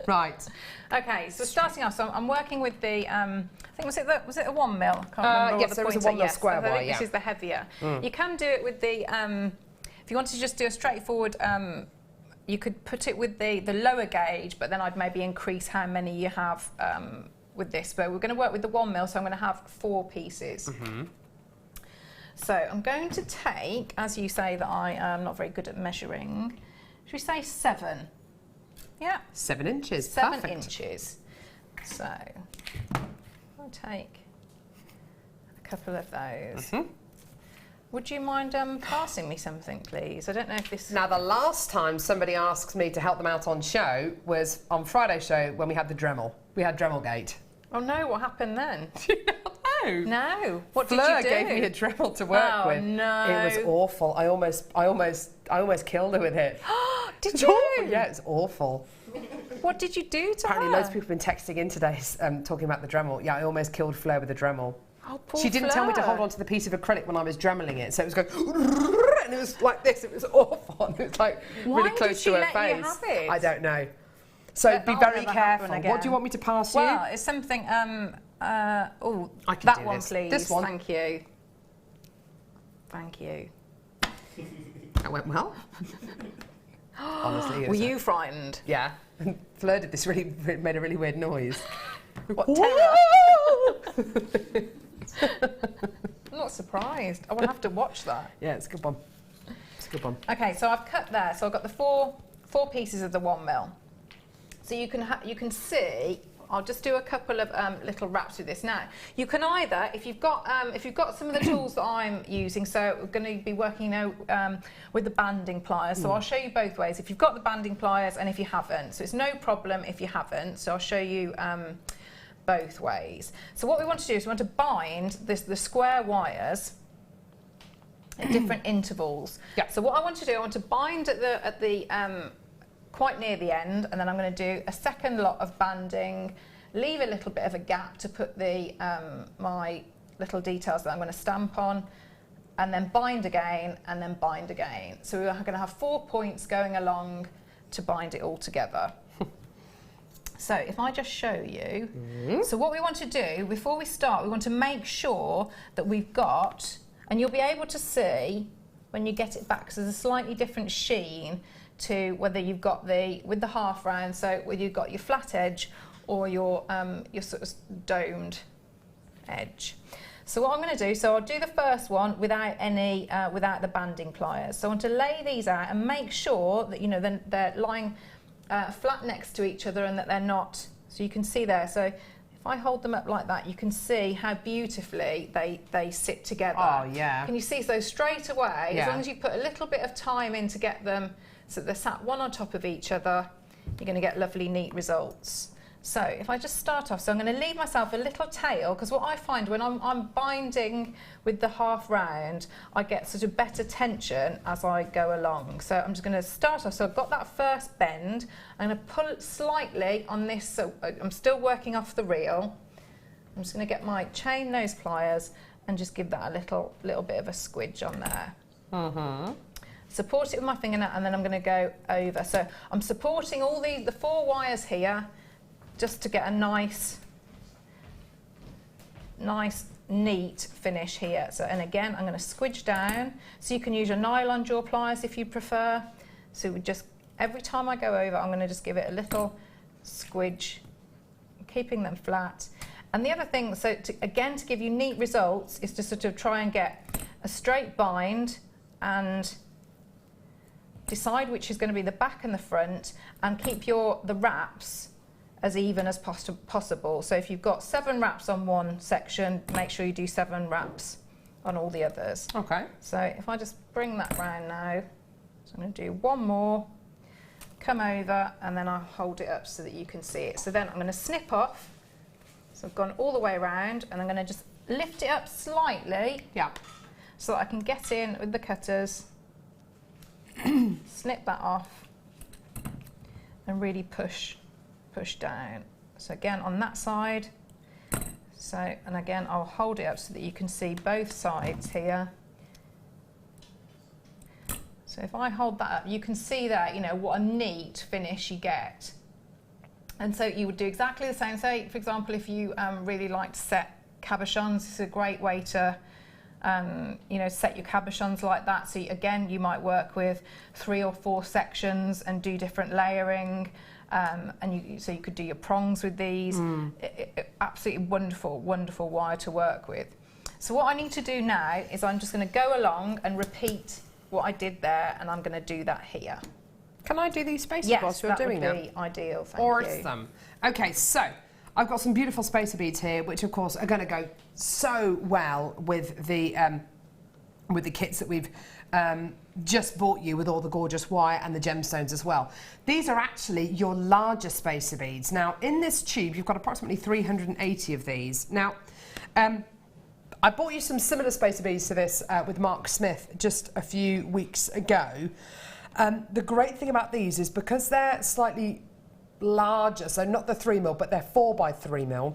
Right. Okay, so starting off, so I'm working with the, I think, was it a 1 mil? I can't remember yes, there was a 1 mil square wire, This is the heavier. You can do it with the, if you want to just do a straightforward, you could put it with the lower gauge, but then I'd maybe increase how many you have with this. But we're going to work with the 1 mil, so I'm going to have 4 pieces. So I'm going to take, as you say that I am not very good at measuring, should we say 7? Yeah. 7 inches. 7 Perfect. inches. So I'll take a couple of those. Would you mind passing me something, please? I don't know if this... Now, the last time somebody asked me to help them out on show was on Friday's show when we had the Dremel. We had Dremelgate. Oh no, what happened then? No. No. What Fleur did you do? gave me a Dremel to work with. No. It was awful. I almost killed her with it. Did It's you? awful. Yeah, it's awful. What did you do to Apparently her? loads of people have been texting in today talking about the Dremel. Yeah, I almost killed Fleur with the Dremel. Oh, poor She didn't tell me to Fleur. hold on to the piece of acrylic when I was Dremeling it, so it was going and it was like this. It was awful. It was like Why really close did she to her let face. you have it? I don't know. So be That'll very never happen careful. again. What do you want me to pass you? Well, it's something. Oh, I can that do one, this. please. This one. Thank you. Thank you. That went well. Honestly, it Were was you frightened? yeah. And Fleur did this made a really weird noise. What terror? I'm not surprised. I will have to watch that. Yeah, it's a good one. It's a good one. Okay, so I've cut there. So I've got the four pieces of the 1 mil. So you can see. I'll just do a couple of little wraps with this now. You can either, if you've got some of the tools that I'm using, so we're going to be working with the banding pliers. So I'll show you both ways. If you've got the banding pliers and if you haven't, so it's no problem if you haven't. So I'll show you both ways. So what we want to do is we want to bind the square wires at different intervals. Yeah. So what I want to do, I want to bind at the quite near the end, and then I'm going to do a second lot of banding, leave a little bit of a gap to put the my little details that I'm going to stamp on, and then bind again, and then bind again. So we're going to have 4 points going along to bind it all together. So if I just show you, so what we want to do before we start, we want to make sure that we've got, and you'll be able to see when you get it back, because there's a slightly different sheen to whether you've got with the half round, so whether you've got your flat edge or your sort of domed edge. So what I'm going to do, so I'll do the first one without without the banding pliers. So I want to lay these out and make sure that they're lying flat next to each other and that they're not. So you can see there. So if I hold them up like that, you can see how beautifully they sit together. Oh yeah. Can you see? So straight away, Yeah. as long as you put a little bit of time in to get them so they're sat one on top of each other, you're going to get lovely, neat results. So if I just start off, so I'm going to leave myself a little tail, because what I find when I'm binding with the half round, I get sort of better tension as I go along. So I'm just going to start off, so I've got that first bend, I'm going to pull it slightly on this, so I'm still working off the reel. I'm just going to get my chain nose pliers and just give that a little bit of a squidge on there. Support it with my fingernail, and then I'm going to go over. So I'm supporting all the 4 wires here, just to get a nice, neat finish here. So, and again, I'm going to squidge down. So you can use your nylon jaw pliers if you prefer. So we just, every time I go over, I'm going to just give it a little squidge, keeping them flat. And the other thing, so again, to give you neat results, is to sort of try and get a straight bind and decide which is going to be the back and the front, and keep the wraps as even as possible. So if you've got 7 wraps on one section, make sure you do 7 wraps on all the others. Okay. So if I just bring that round now, so I'm going to do 1 more, come over, and then I'll hold it up so that you can see it. So then I'm going to snip off. So I've gone all the way around, and I'm going to just lift it up slightly, Yeah. so that I can get in with the cutters, snip that off, and really push down. So again on that side, so, and again I'll hold it up so that you can see both sides here. So if I hold that up, you can see that, what a neat finish you get. And so you would do exactly the same. Say, for example, if you really like to set cabochons, it's a great way to set your cabochons like that. So again, you might work with 3 or 4 sections and do different layering. So you could do your prongs with these. Absolutely wonderful, wonderful wire to work with. So what I need to do now is I'm just going to go along and repeat what I did there, and I'm going to do that here. Can I do these spaces Yes, whilst you're doing that them? would be ideal. Thank you. Awesome. Okay, so I've got some beautiful spacer beads here, which of course are going to go so well with the kits that we've just bought you, with all the gorgeous wire and the gemstones as well. These are actually your larger spacer beads. Now, in this tube, you've got approximately 380 of these. Now, I bought you some similar spacer beads to this with Mark Smith just a few weeks ago. The great thing about these is because they're slightly larger, so not the 3mm, but they're 4x3mm.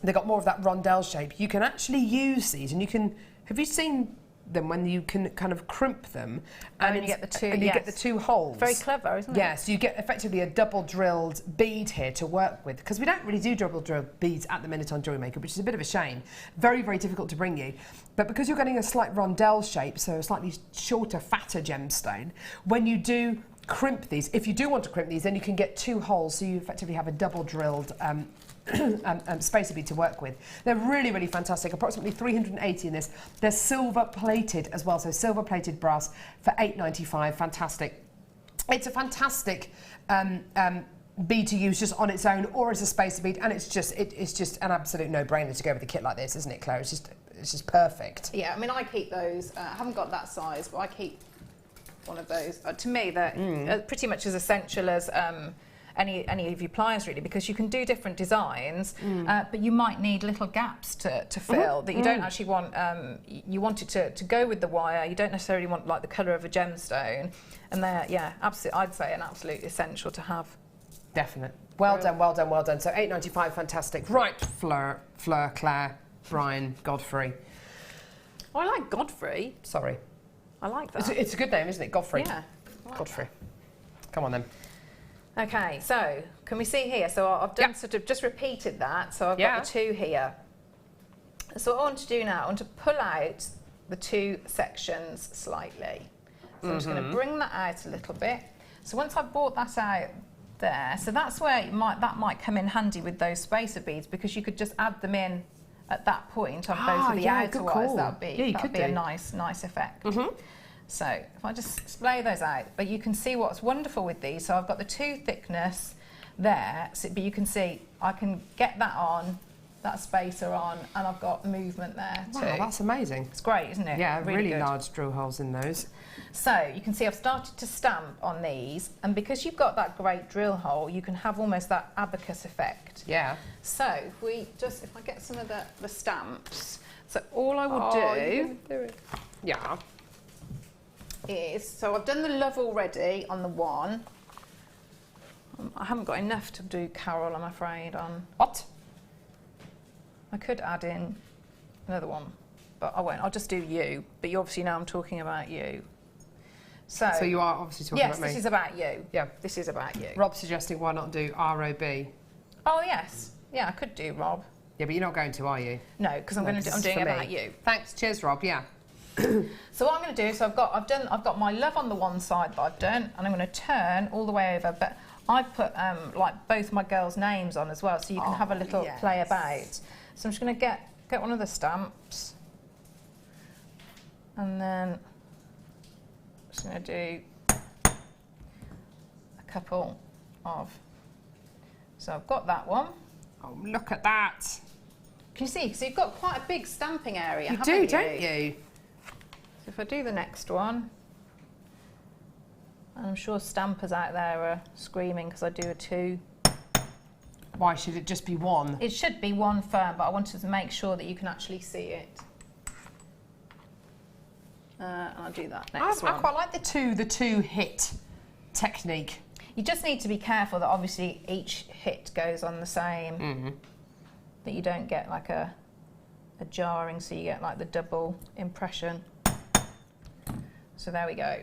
They've got more of that rondelle shape. You can actually use these, and you can. Have you seen them when you can kind of crimp them, and you get the two? And you get the two holes. Very clever, isn't it? Yeah, so you get effectively a double drilled bead here to work with, because we don't really do double drilled beads at the minute on Jewellery Maker, which is a bit of a shame. Very, very difficult to bring you. But because you're getting a slight rondelle shape, so a slightly shorter, fatter gemstone, when you do crimp these, if you do want to crimp these, then you can get two holes, so you effectively have a double drilled spacer bead to work with. They're really, really fantastic. Approximately 380 in this. They're silver plated as well, so silver plated brass for $8.95. Fantastic. It's a fantastic bead to use just on its own or as a spacer bead, and it's just an absolute no-brainer to go with a kit like this, isn't it, Claire? It's just perfect. Yeah, I mean, I keep those. I haven't got that size, but I keep one of those. To me, they're pretty much as essential as any of your pliers, really, because you can do different designs, but you might need little gaps to fill that you don't actually want. You want it to go with the wire. You don't necessarily want like the colour of a gemstone, and they're absolutely. I'd say an absolute essential to have. Definite. Well done, well done, well done. So $8.95, fantastic. Right, Fleur, Claire, Brian, Godfrey. Oh, I like Godfrey. Sorry. I like that. It's a good name, isn't it? Godfrey. Yeah. Like Godfrey. Come on then. Okay, so can we see here? So I've done sort of just repeated that. So I've got the two here. So what I want to do now, I want to pull out the two sections slightly. So I'm just going to bring that out a little bit. So once I've brought that out there, so that's where that might come in handy with those spacer beads, because you could just add them in at that point on both of the outer wires. That'd be a nice effect. So if I just splay those out, but you can see what's wonderful with these. So I've got the two thickness there, but you can see I can get that on, that spacer on, and I've got movement there too. Wow, that's amazing. It's great, isn't it? Yeah, really good. large drill holes in those. So you can see I've started to stamp on these, and because you've got that great drill hole, you can have almost that abacus effect. Yeah. So if I get some of the stamps, so all I will do is, so I've done the love already on the one. I haven't got enough to do Carol, I'm afraid, on. What? I could add in another one, but I won't. I'll just do you. But you obviously know I'm talking about you. So you are obviously talking about me. Yes, this is about you. Yeah. This is about you. Rob's suggesting why not do ROB? Oh, yes. Yeah, I could do Rob. Yeah, but you're not going to, are you? No, because I'm doing about you. Thanks. Cheers, Rob. Yeah. So what I'm going to do, so I've got my love on the one side that I've done, and I'm going to turn all the way over, but I put like both my girls' names on as well, so you can have a little play about. So I'm just going to get one of the stamps, and then I'm just going to do a couple of. So I've got that one. Oh, look at that. Can you see? So you've got quite a big stamping area, You do, don't you? So if I do the next one, and I'm sure stampers out there are screaming because I do a two. Why should it just be one? It should be one firm, but I wanted to make sure that you can actually see it. And I'll do that next one. I quite like the two hit technique. You just need to be careful that obviously each hit goes on the same, that you don't get like a jarring, so you get like the double impression. So there we go.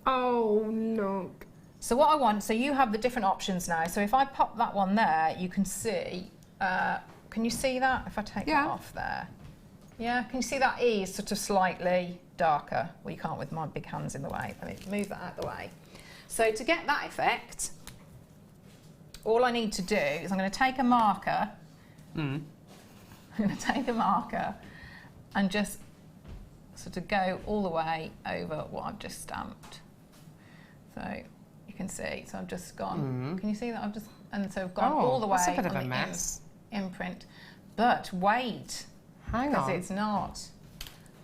Oh, no. So what I want, so you have the different options now. So if I pop that one there, you can see, can you see that? If I take that off there. Yeah, can you see that E is sort of slightly darker? Well, you can't with my big hands in the way. Let me move that out of the way. So to get that effect, all I need to do is I'm going to take a marker. I'm going to take a marker and just sort of go all the way over what I've just stamped. So you can see, so I've just gone, can you see that? And so I've gone all the way that's a bit of on a mess. Imprint. But wait, hang on. because it's not.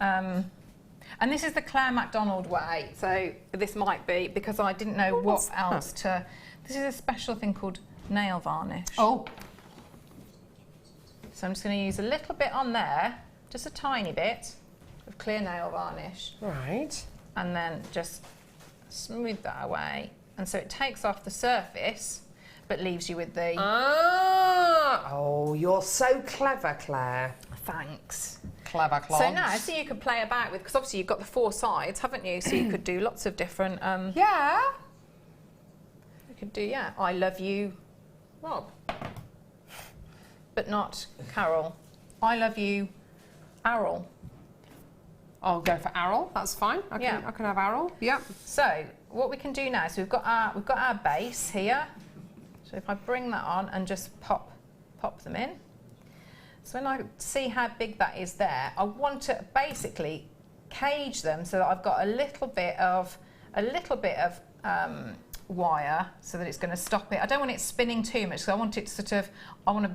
And this is the Claire MacDonald way, so this might be, because I didn't know what else to. This is a special thing called nail varnish. Oh. So I'm just going to use a little bit on there, just a tiny bit of clear nail varnish. Right. And then just smooth that away. And so it takes off the surface. but leaves you with the... Oh, you're so clever, Claire. Thanks. Clever, Claire. So now, you could play about with, because obviously you've got the 4 sides, haven't you? So you could do lots of different... yeah. You could do, yeah, I love you, Rob. But not Carol. I love you, Errol. I'll go for Errol. That's fine. I can have Errol. Yep. So what we can do now, so we've got our base here. So if I bring that on and just pop them in. So when I see how big that is there, I want to basically cage them so that I've got a little bit of wire so that it's going to stop it. I don't want it spinning too much, so I want it I want to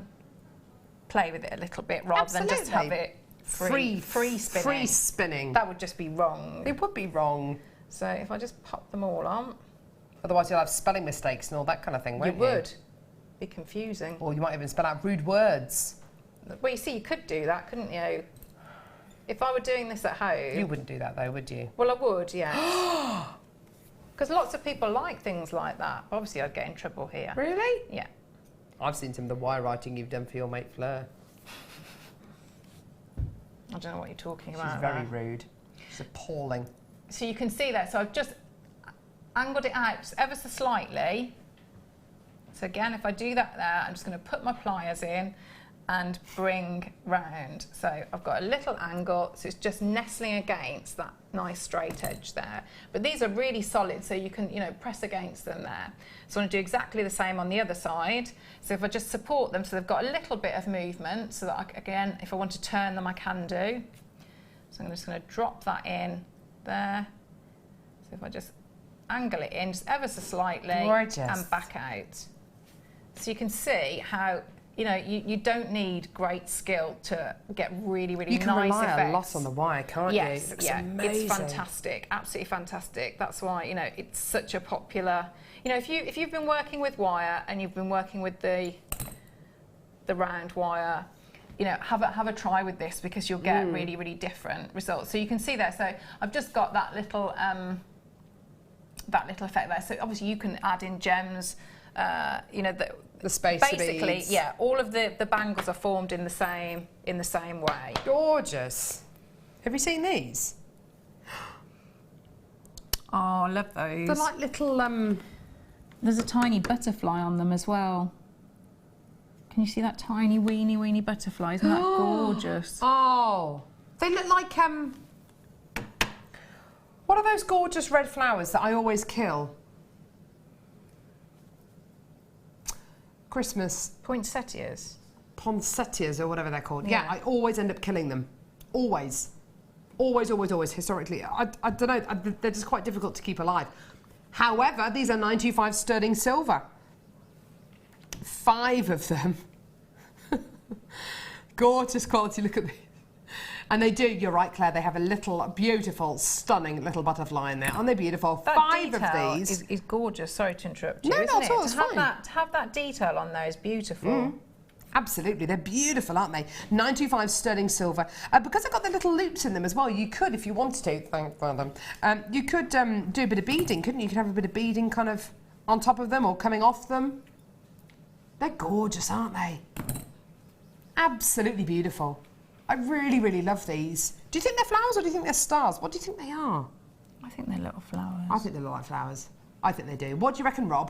play with it a little bit rather than just have it free spinning. Free spinning. That would just be wrong. It would be wrong. So if I just pop them all on. Otherwise you'll have spelling mistakes and all that kind of thing, won't you? You would. Be confusing. Or you might even spell out rude words. Well, you see, you could do that, couldn't you? If I were doing this at home... You wouldn't do that though, would you? Well, I would, yeah. Because lots of people like things like that. Obviously, I'd get in trouble here. Really? Yeah. I've seen some of the wire writing you've done for your mate Fleur. I don't know what you're talking about. She's very rude. She's appalling. So you can see that. So I've just angled it out just ever so slightly. So again, if I do that there, I'm just going to put my pliers in and bring round. So I've got a little angle, so it's just nestling against that nice straight edge there. But these are really solid, so you can, press against them there. So I want to do exactly the same on the other side. So if I just support them, so they've got a little bit of movement, so that again, if I want to turn them, I can do. So I'm just going to drop that in there. So if I just angle it in just ever so slightly. Gorgeous. And back out. So you can see how you don't need great skill to get really, really nice effects. You can rely a lot on the wire, can't you? Yes, it's fantastic, absolutely fantastic. That's why it's such a popular. If you've been working with wire and you've been working with the round wire, have a try with this because you'll get really, really different results. So you can see there. So I've just got that little effect there. So obviously you can add in gems. The space basically, beads. yeah, all of the bangles are formed in the same way. Gorgeous. Have you seen these? Oh, I love those. They're like little There's a tiny butterfly on them as well. Can you see that tiny weeny butterfly? Isn't that gorgeous? Oh, they look like what are those gorgeous red flowers that I always kill? Christmas. Poinsettias. Poinsettias or whatever they're called. Yeah. I always end up killing them. Always. Always, historically. I don't know, they're just quite difficult to keep alive. However, these are 925 sterling silver. 5 of them. Gorgeous quality, look at these. And they do, you're right, Claire, they have a little, beautiful, stunning little butterfly in there. Aren't they beautiful? That 5 detail of these. is gorgeous. Sorry to interrupt you. No, isn't not it? at all, it's fine. To have that detail on there is beautiful. Absolutely, they're beautiful, aren't they? 925 sterling silver. Because I've got the little loops in them as well, you could, if you wanted to, thank them, you could do a bit of beading, couldn't you? You could have a bit of beading kind of on top of them or coming off them. They're gorgeous, aren't they? Absolutely beautiful. I really love these. Do you think they're flowers or do you think they're stars? What do you think they are? I think they're little flowers. I think they look like flowers. I think they do. What do you reckon, Rob?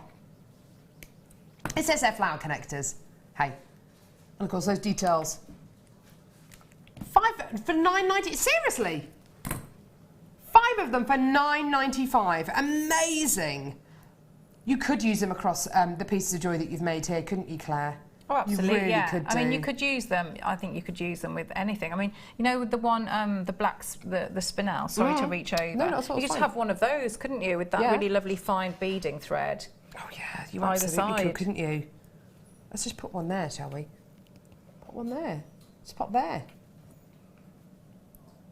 It says they're flower connectors. Hey. And of course, those details. 5 for $9.90. Seriously? 5 of them for $9.95. Amazing. You could use them across the pieces of jewellery that you've made here, couldn't you, Claire? Oh, absolutely, you really could do. I mean, you could use them. I think you could use them with anything. I mean, with the one, the spinel. Sorry to reach over. No, that's all you could just have one of those, couldn't you, with that really lovely fine beading thread? Oh yeah, you either absolutely side. could, couldn't you? Let's just put one there, shall we? Put one there. Just pop there.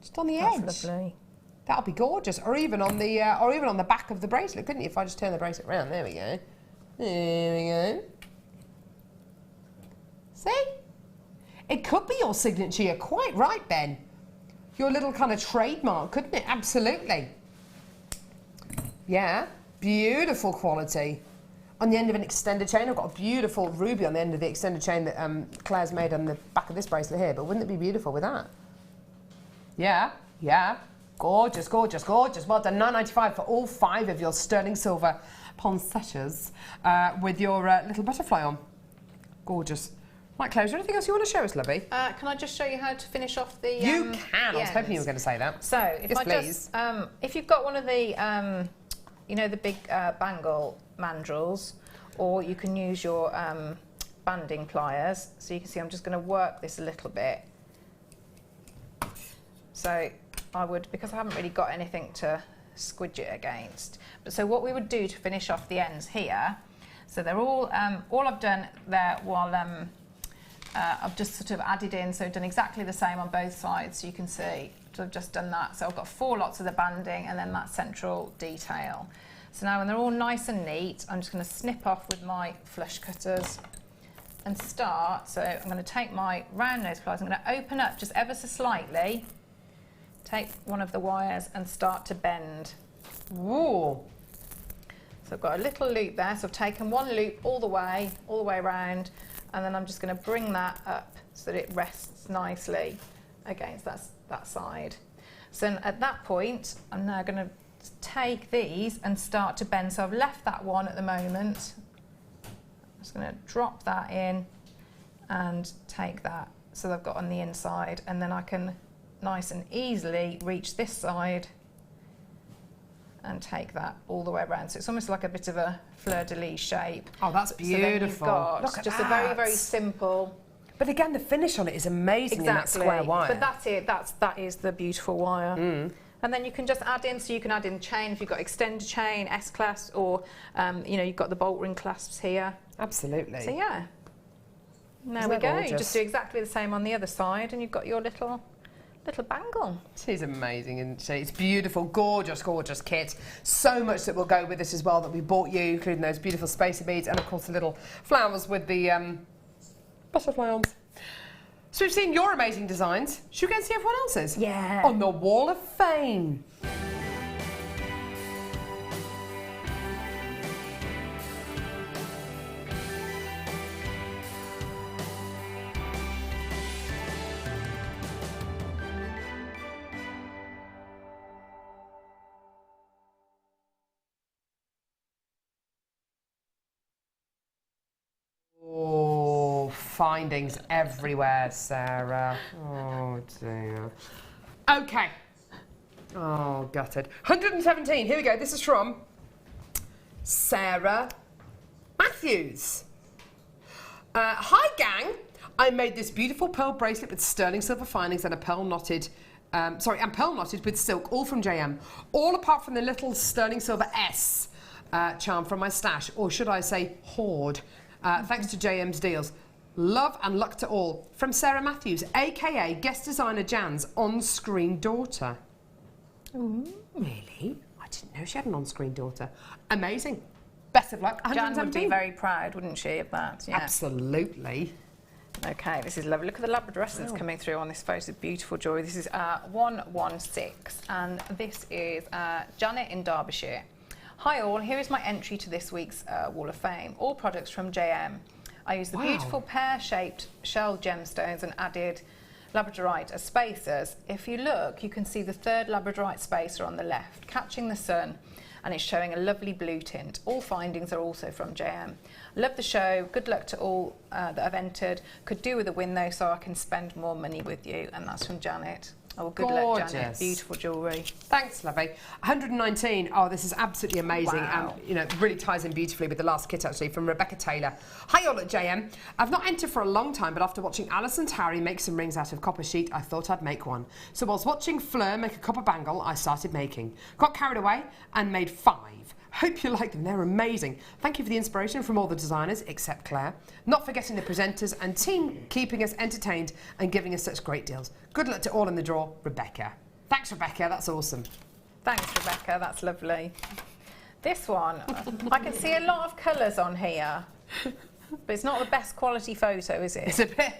Just on the edge. That's lovely. That'll be gorgeous. Or even on the back of the bracelet, couldn't you? If I just turn the bracelet around, there we go. There we go. See? It could be your signature. You're quite right, Ben. Your little kind of trademark, couldn't it? Absolutely. Yeah. Beautiful quality. on the end of an extended chain. I've got a beautiful ruby on the end of the extended chain that Claire's made on the back of this bracelet here, but wouldn't it be beautiful with that? Yeah, yeah. Gorgeous, gorgeous, gorgeous. Well done. £9.95 for all 5 of your sterling silver poinsettias with your little butterfly on. Gorgeous. Right, Claire, is there anything else you want to show us, lovey? Can I just show you how to finish off the You can. I was hoping you were going to say that. So, if yes, I please. just, if you've got one of the, you know, the big bangle mandrels, or you can use your banding pliers. So you can see I'm just going to work this a little bit. So I would, because I haven't really got anything to squidge it against. But so what we would do to finish off the ends here, so they're all I've done there while I've just sort of added in, so I've done exactly the same on both sides, so you can see. So I've just done that. So I've got 4 lots of the banding and then that central detail. So now when they're all nice and neat, I'm just going to snip off with my flush cutters and start. So I'm going to take my round nose pliers, I'm going to open up just ever so slightly, take one of the wires and start to bend. Ooh. So I've got a little loop there, so I've taken one loop all the way around, and then I'm just going to bring that up so that it rests nicely against that side. So at that point, I'm now going to take these and start to bend. So I've left that one at the moment. I'm just going to drop that in and take that so I've got on the inside, and then I can nice and easily reach this side and take that all the way around. So it's almost like a bit of a fleur-de-lis shape. Oh, that's beautiful. So then you've got Look at just that. a very, very simple. But again, the finish on it is amazing in that square wire. But that's it. That is the beautiful wire. Mm. And then you can just add in. So you can add in chain if you've got extended chain, S clasps, or you know, you've got the bolt ring clasps here. Absolutely. So yeah. There we go. You just do exactly the same on the other side, and you've got your little bangle. She's amazing, isn't she? It's beautiful, gorgeous, gorgeous kit. So much that will go with this as well that we bought you, including those beautiful spacer beads and of course the little flowers with the butterfly arms. So we've seen your amazing designs. Should we go and see everyone else's? Yeah. On the Wall of Fame. Oh, findings everywhere, Sarah. Oh, dear. Okay. Oh, gutted. 117. Here we go. This is from Sarah Matthews. Hi, gang. I made this beautiful pearl bracelet with sterling silver findings and a pearl knotted. And pearl knotted with silk, all from JM. All apart from the little sterling silver S charm from my stash, or should I say hoard. Thanks to JM's deals. Love and luck to all. From Sarah Matthews, aka guest designer Jan's on-screen daughter. Ooh, really? I didn't know she had an on-screen daughter. Amazing. Best of luck. Jan would be very proud, wouldn't she, of that? Yeah. Absolutely. Okay, this is lovely. Look at the labradorite coming through on this photo. Beautiful jewellery. This is 116, and this is Janet in Derbyshire. Hi all, here is my entry to this week's Wall of Fame. All products from JM. I used the beautiful pear-shaped shell gemstones and added labradorite as spacers. If you look, you can see the third labradorite spacer on the left, catching the sun, and it's showing a lovely blue tint. All findings are also from JM. Love the show. Good luck to all that have entered. Could do with a win though, so I can spend more money with you. And that's from Janet. Oh, good luck, Janet. Beautiful jewellery. Thanks, lovely. 119. Oh, this is absolutely amazing. Wow. And, you know, really ties in beautifully with the last kit, actually, from Rebecca Taylor. Hi, all at JM. I've not entered for a long time, but after watching Alice and Harry make some rings out of copper sheet, I thought I'd make one. So whilst watching Fleur make a copper bangle, I started making. Got carried away and made 5. Hope you like them, they're amazing. Thank you for the inspiration from all the designers, except Claire. Not forgetting the presenters and team keeping us entertained and giving us such great deals. Good luck to all in the draw, Rebecca. Thanks, Rebecca, that's awesome. Thanks, Rebecca, that's lovely. This one, I can see a lot of colours on here, but it's not the best quality photo, is it? It's a bit,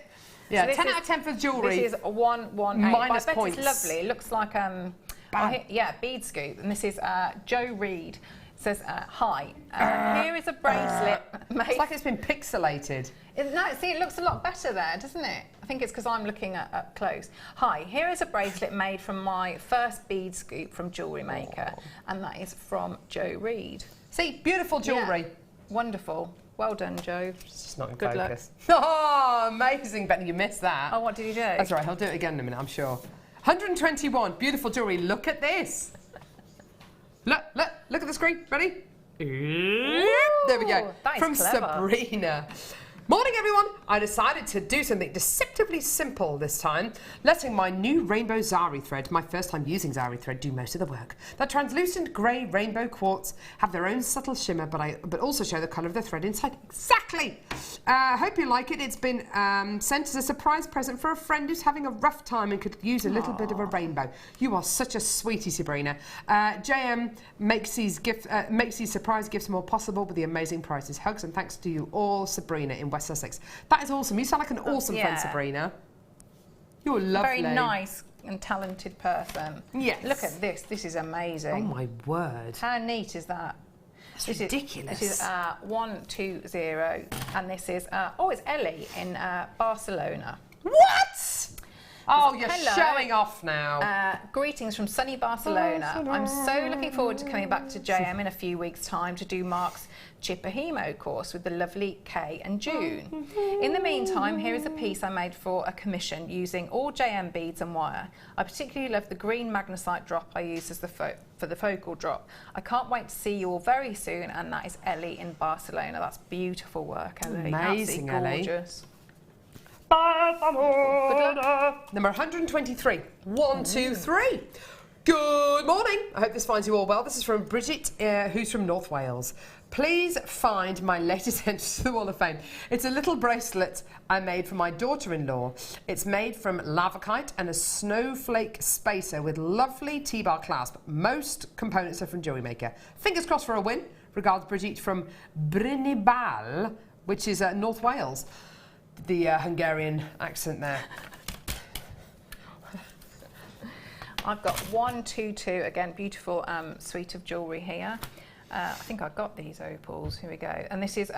yeah, so 10 out of 10 for jewellery. This is 118. Minus I bet points. it's lovely. It looks like, yeah, bead scoop. And this is Joe Reed. says, hi, here is a bracelet made... It's like it's been pixelated. No, see, it looks a lot better there, doesn't it? I think it's because I'm looking at up close. Hi, here is a bracelet made from my first bead scoop from Jewellery Maker, and that is from Jo Reed. See, beautiful jewellery. Yeah. Wonderful. Well done, Jo. It's just not in Good focus. Oh, amazing, Benny, you missed that. Oh, what did you do? That's all right, he'll do it again in a minute, I'm sure. 121, beautiful jewellery. Look at this. Look at the screen. Ready? There we go. That is From clever. Sabrina. Morning, everyone. I decided to do something deceptively simple this time, letting my new rainbow zari thread, my first time using zari thread, do most of the work. That translucent grey rainbow quartz have their own subtle shimmer, but also show the colour of the thread inside. Exactly. Hope you like it. It's been sent as a surprise present for a friend who's having a rough time and could use a little bit of a rainbow. You are such a sweetie, Sabrina. JM makes these surprise gifts more possible with the amazing prices. Hugs and thanks to you all, Sabrina in West Sussex. That is awesome. You sound like an awesome friend, Sabrina. You're lovely. Very nice and talented person. Yes. Look at this. This is amazing. Oh my word. How neat is that? That's ridiculous. This is 120, and this is it's Ellie in Barcelona. What? Oh, you're Hello. showing off now. Greetings from sunny Barcelona. I'm so looking forward to coming back to JM in a few weeks' time to do Mark's Chipahimo course with the lovely Kay and June. In the meantime, here is a piece I made for a commission using all JM beads and wire. I particularly love the green magnesite drop I used as for the focal drop. I can't wait to see you all very soon, and that is Ellie in Barcelona. That's beautiful work, Ellie. Amazing, Absolutely Ellie. gorgeous. Number 123. 1, 2, 3. Good morning. I hope this finds you all well. This is from Bridget, who's from North Wales. Please find my latest entry to the Wall of Fame. It's a little bracelet I made for my daughter-in-law. It's made from lavakite and a snowflake spacer with lovely T-bar clasp. Most components are from Jewellery Maker. Fingers crossed for a win. Regards, Brigitte from Brynibal, which is North Wales. The Hungarian accent there. I've got 122, again, beautiful suite of jewellery here. I think I got these opals. Here we go. And this is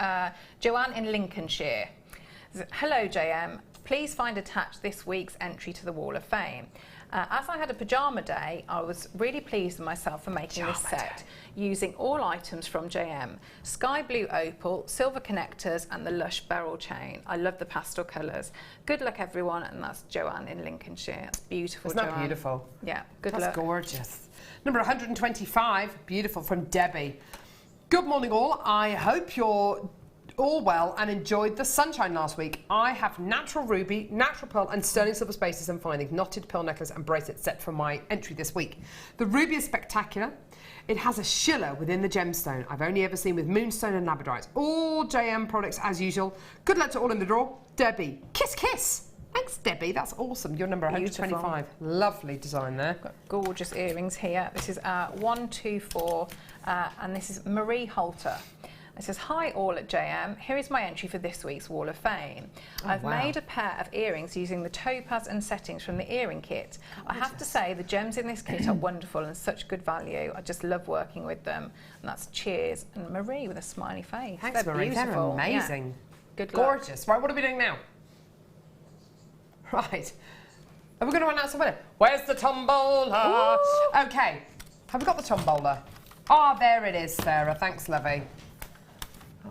Joanne in Lincolnshire. Hello, JM. Please find attached this week's entry to the Wall of Fame. As I had a pyjama day, I was really pleased with myself for making this set using all items from JM. Sky blue opal, silver connectors and the lush beryl chain. I love the pastel colours. Good luck, everyone. And that's Joanne in Lincolnshire. It's beautiful, Isn't Joanne. that beautiful? Yeah, good That's luck. gorgeous. Number 125, beautiful, from Debbie. Good morning, all. I hope you're all well and enjoyed the sunshine last week. I have natural ruby, natural pearl and sterling silver spaces and finding knotted pearl necklace and bracelet set for my entry this week. The ruby is spectacular. It has a schiller within the gemstone I've only ever seen with moonstone and labradorite. All JM products as usual. Good luck to all in the draw. Debbie. Kiss, kiss. Thanks, Debbie. That's awesome. You're number 125. Lovely design there. Got gorgeous earrings here. This is 124 and this is Marie Holter. It says, hi all at JM, here is my entry for this week's Wall of Fame. I've made a pair of earrings using the topaz and settings from the earring kit. I have to say the gems in this kit are wonderful and such good value. I just love working with them. And that's Cheers and Marie with a smiley face. Thanks, They're Marie. beautiful. They're amazing. Yeah. Good luck. Gorgeous. Right, what are we doing now? Right. Are we going to announce the winner? Where's the tombola? Okay. Have we got the tombola? Ah, there it is, Sarah. Thanks, lovey.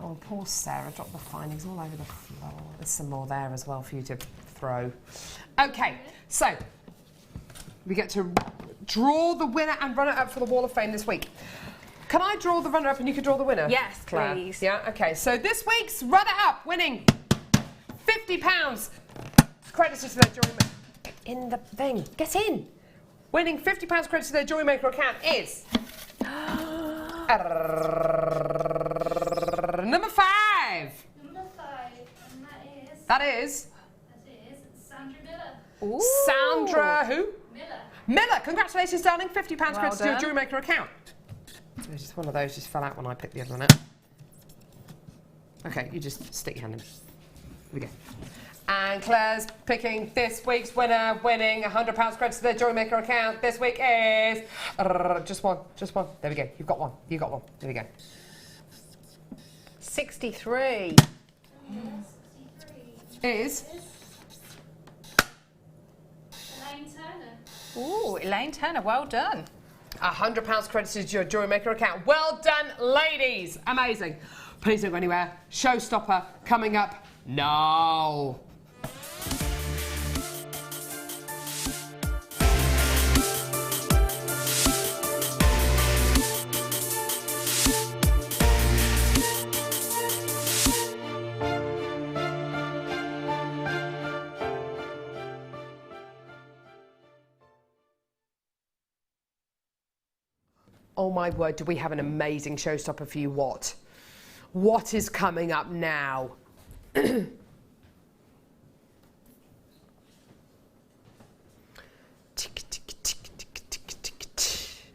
Oh, poor Sarah, dropped the findings all over the floor. There's some more there as well for you to throw. Okay, so we get to draw the winner and runner-up for the Wall of Fame this week. Can I draw the runner-up and you can draw the winner? Yes, Claire? please. Yeah, okay. So this week's runner-up winning £50 credited to their Jewellery Maker. Get in the thing. Get in. Winning £50 credited to their Jewellery Maker account is... Number 5. Number 5, and That is Sandra Miller. Ooh. Sandra who? Miller. Miller. Congratulations, darling. £50 Well credited to your done. Jewellery Maker account. So just one of those just fell out when I picked the other one out. Okay, you just stick your hand in. Here we go. And Claire's picking this week's winner, winning £100 credit to their Jewellery Maker account. This week is just one. There we go. You've got one. You got one. There we go. 63. Is Elaine Turner. Ooh, Elaine Turner, well done. £100 credited to your Jewellery Maker account. Well done, ladies. Amazing. Please don't go anywhere. Showstopper coming up now. Oh my word, do we have an amazing showstopper for you? What is coming up now?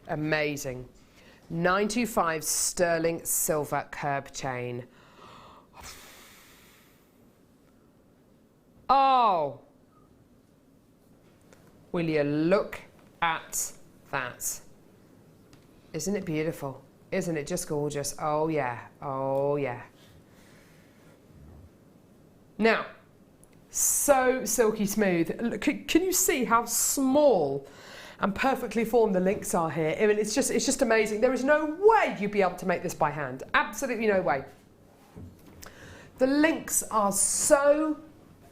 Amazing. 925 sterling silver curb chain. Oh! Will you look at that? Isn't it beautiful? Isn't it just gorgeous? Oh yeah, oh yeah. Now, so silky smooth. Look, can you see how small and perfectly formed the links are here? I mean, it's just amazing. There is no way you'd be able to make this by hand. Absolutely no way. The links are so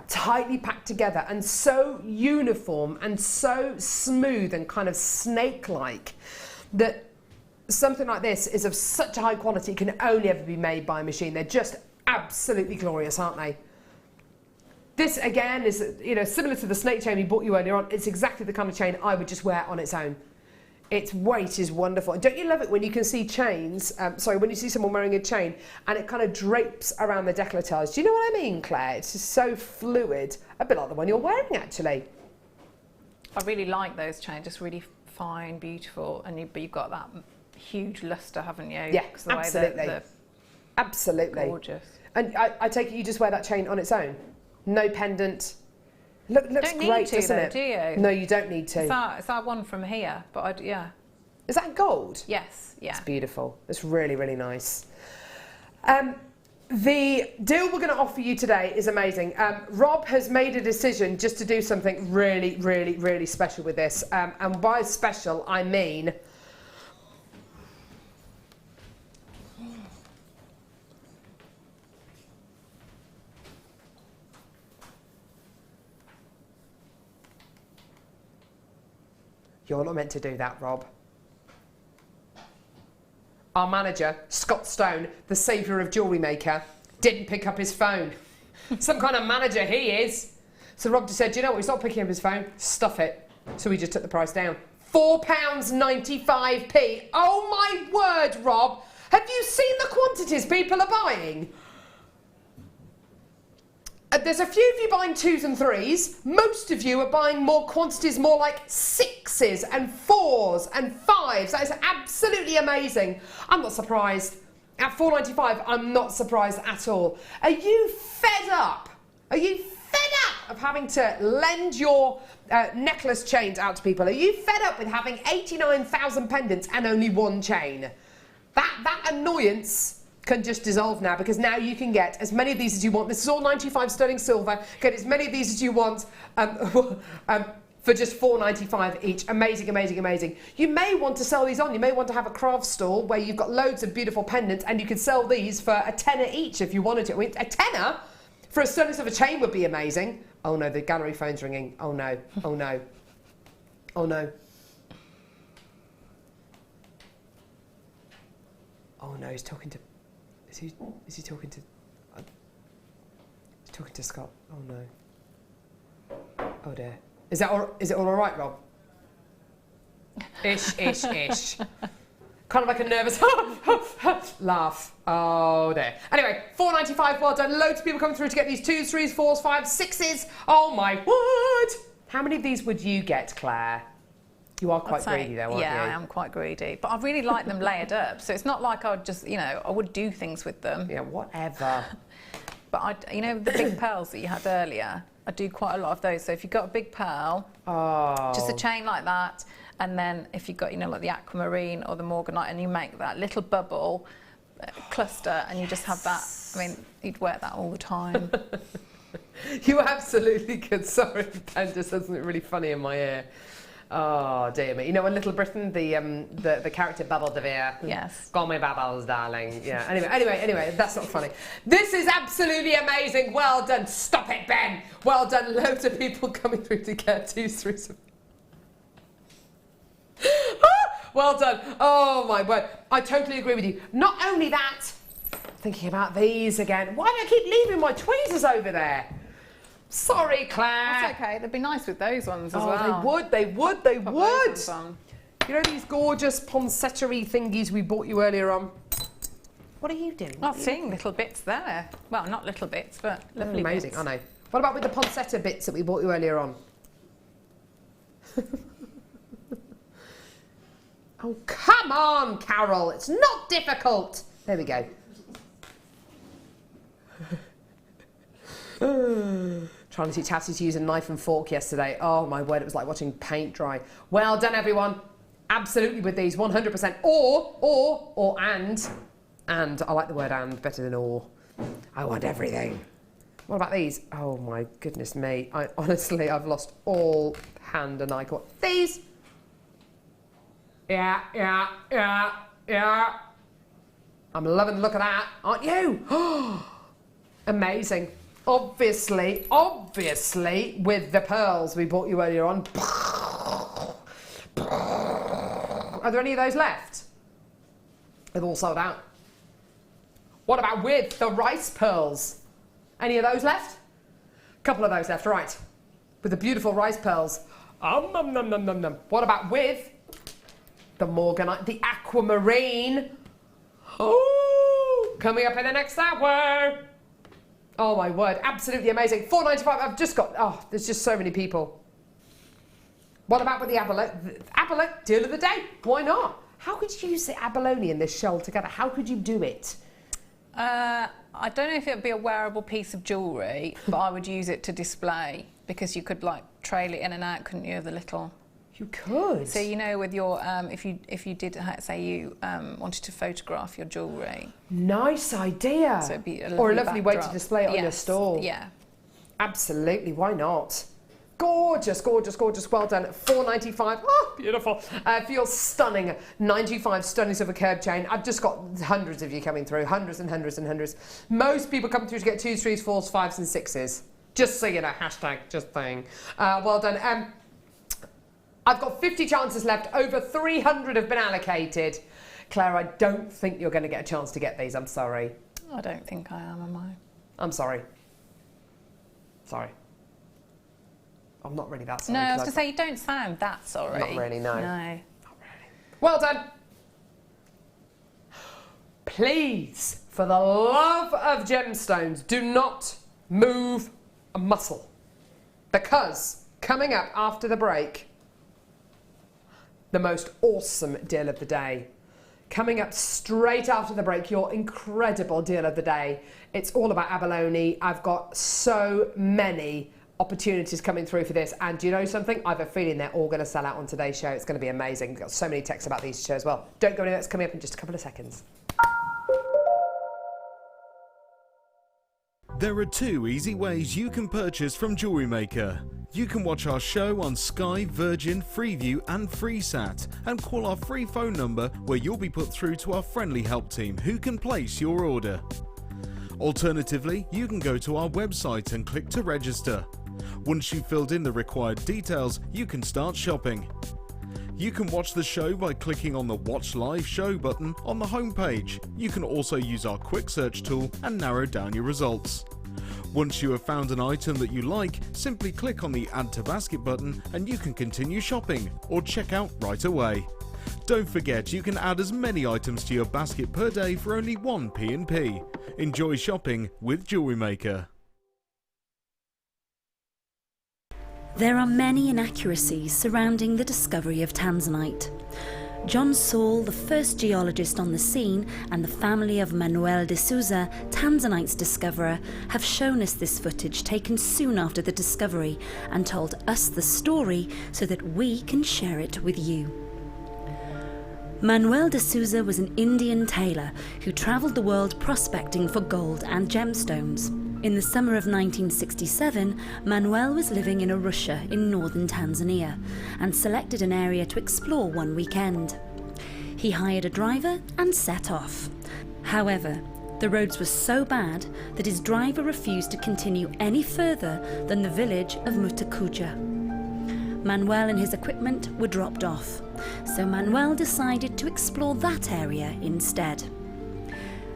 tightly packed together and so uniform and so smooth and kind of snake-like that something like this is of such a high quality, it can only ever be made by a machine. They're just absolutely glorious, aren't they? This again is, similar to the snake chain we bought you earlier on. It's exactly the kind of chain I would just wear on its own. Its weight is wonderful. And don't you love it when you can see chains, when you see someone wearing a chain and it kind of drapes around the décolletage? Do you know what I mean, Claire? It's just so fluid. A bit like the one you're wearing, actually. I really like those chains, just really fine, beautiful, but you've got that huge lustre, haven't you? Yeah, absolutely. Absolutely. Gorgeous. And I take it you just wear that chain on its own? No pendant? Looks don't great, need to, doesn't though, it? do you? No, you don't need to. It's our one from here, but yeah. Is that gold? Yes, yeah. It's beautiful. It's really, really nice. The deal we're going to offer you today is amazing. Rob has made a decision just to do something really, really, really special with this. And by special, I mean... You're not meant to do that, Rob. Our manager, Scott Stone, the saviour of Jewellery Maker, didn't pick up his phone. Some kind of manager he is. So Rob just said, you know what, he's not picking up his phone, stuff it. So we just took the price down. £4.95p. Oh my word, Rob. Have you seen the quantities people are buying? There's a few of you buying 2s and 3s. Most of you are buying more quantities, more like 6s and 4s and 5s. That is absolutely amazing. I'm not surprised. At £4.95, I'm not surprised at all. Are you fed up? Are you fed up of having to lend your necklace chains out to people? Are you fed up with having 89,000 pendants and only one chain? That annoyance can just dissolve now, because now you can get as many of these as you want. This is all 95 sterling silver. Get as many of these as you want for just £4.95 each. Amazing, amazing, amazing. You may want to sell these on. You may want to have a craft stall where you've got loads of beautiful pendants, and you could sell these for a tenner each if you wanted to. I mean, a tenner for a sterling silver chain would be amazing. Oh no, the gallery phone's ringing. Oh no, oh no, oh no. Oh no, he's talking to... Is he talking to... he's talking to Scott. Oh no. Oh dear. Is it all right, Rob? Ish. Kind of like a nervous laugh. Oh dear. Anyway, £4.95, well done. Loads of people coming through to get these 2s, 3s, 4s, 5s, 6s. Oh my word! How many of these would you get, Claire? You are quite greedy though, aren't you? Yeah, I am quite greedy. But I really like them layered up. So it's not like I would just, I would do things with them. Yeah, whatever. But the big pearls that you had earlier, I do quite a lot of those. So if you've got a big pearl, just a chain like that, and then if you've got, you know, like the aquamarine or the morganite, and you make that little bubble cluster, and you just have that. I mean, you'd wear that all the time. You absolutely could. Sorry, Ben just said something really funny in my ear. Oh dear me! You know, in Little Britain, the character Bubble de Vere. Yes. Call me Bubbles, darling. Yeah. Anyway, that's not funny. This is absolutely amazing. Well done. Stop it, Ben. Well done. Loads of people coming through to get 2 throughs. Well done. Oh my word. I totally agree with you. Not only that, thinking about these again. Why do I keep leaving my tweezers over there? Sorry, Claire. That's okay. They'd be nice with those ones as well. They would. Pop those ones on. You know these gorgeous poinsettia-y thingies we bought you earlier on? What are you doing? I'm seeing little bits there. Well, not little bits, but lovely amazing, bits. I know. What about with the poinsettia bits that we bought you earlier on? Oh, come on, Carol. It's not difficult. There we go. Trying to teach Hattie to use a knife and fork yesterday. Oh my word, it was like watching paint dry. Well done, everyone. Absolutely with these, 100%. Or, and. And, I like the word and better than or. I want everything. What about these? Oh my goodness me. Honestly, I've lost all hand and eye. These. Yeah. I'm loving the look of that, aren't you? Amazing. Obviously, with the pearls we bought you earlier on. Are there any of those left? They've all sold out. What about with the rice pearls? Any of those left? A couple of those left, right. With the beautiful rice pearls. Nom, nom, nom, nom, nom. What about with the morganite, the aquamarine? Oh, coming up in the next hour. Oh my word, absolutely amazing. $4.95. I've just got, there's just so many people. What about with the abalone? Abalone, deal of the day. Why not? How could you use the abalone and this shell together? How could you do it? I don't know if it would be a wearable piece of jewellery, but I would use it to display, because you could like trail it in and out, couldn't you, of the little... You could. So you know, with your if you did say you wanted to photograph your jewellery. Nice idea. So it'd be a lovely way to backdrop. display it on your stall. Yeah. Absolutely. Why not? Gorgeous, gorgeous, gorgeous. Well done. $4.95. Oh, beautiful. Feels stunning. 95 stunning silver curb chain. I've just got hundreds of you coming through. Hundreds and hundreds and hundreds. Most people come through to get 2s, 3s, 4s, 5s and 6s. Just so you know. Hashtag just saying. Well done. I've got 50 chances left. Over 300 have been allocated. Claire, I don't think you're going to get a chance to get these. I'm sorry. I don't think I am I? I'm sorry. Sorry. I'm not really that sorry. No, I was going to say, you don't sound that sorry. Not really, no. No. Not really. Well done. Please, for the love of gemstones, do not move a muscle. Because coming up after the break, the most awesome deal of the day. Coming up straight after the break, your incredible deal of the day. It's all about abalone. I've got so many opportunities coming through for this, and do you know something? I have a feeling they're all going to sell out on today's show. It's going to be amazing. We've got so many texts about these to show as well. Don't go anywhere. It's coming up in just a couple of seconds. There are 2 easy ways you can purchase from Jewellery Maker. You can watch our show on Sky, Virgin, Freeview and FreeSat, and call our free phone number where you'll be put through to our friendly help team who can place your order. Alternatively, you can go to our website and click to register. Once you've filled in the required details, you can start shopping. You can watch the show by clicking on the Watch Live Show button on the homepage. You can also use our quick search tool and narrow down your results. Once you have found an item that you like, simply click on the Add to Basket button and you can continue shopping or check out right away. Don't forget, you can add as many items to your basket per day for only 1 P&P. Enjoy shopping with Jewellery Maker. There are many inaccuracies surrounding the discovery of Tanzanite. John Saul, the first geologist on the scene, and the family of Manuel de Souza, Tanzanite's discoverer, have shown us this footage taken soon after the discovery and told us the story so that we can share it with you. Manuel de Souza was an Indian tailor who travelled the world prospecting for gold and gemstones. In the summer of 1967, Manuel was living in Arusha in northern Tanzania and selected an area to explore one weekend. He hired a driver and set off. However, the roads were so bad that his driver refused to continue any further than the village of Mutakuja. Manuel and his equipment were dropped off, so Manuel decided to explore that area instead.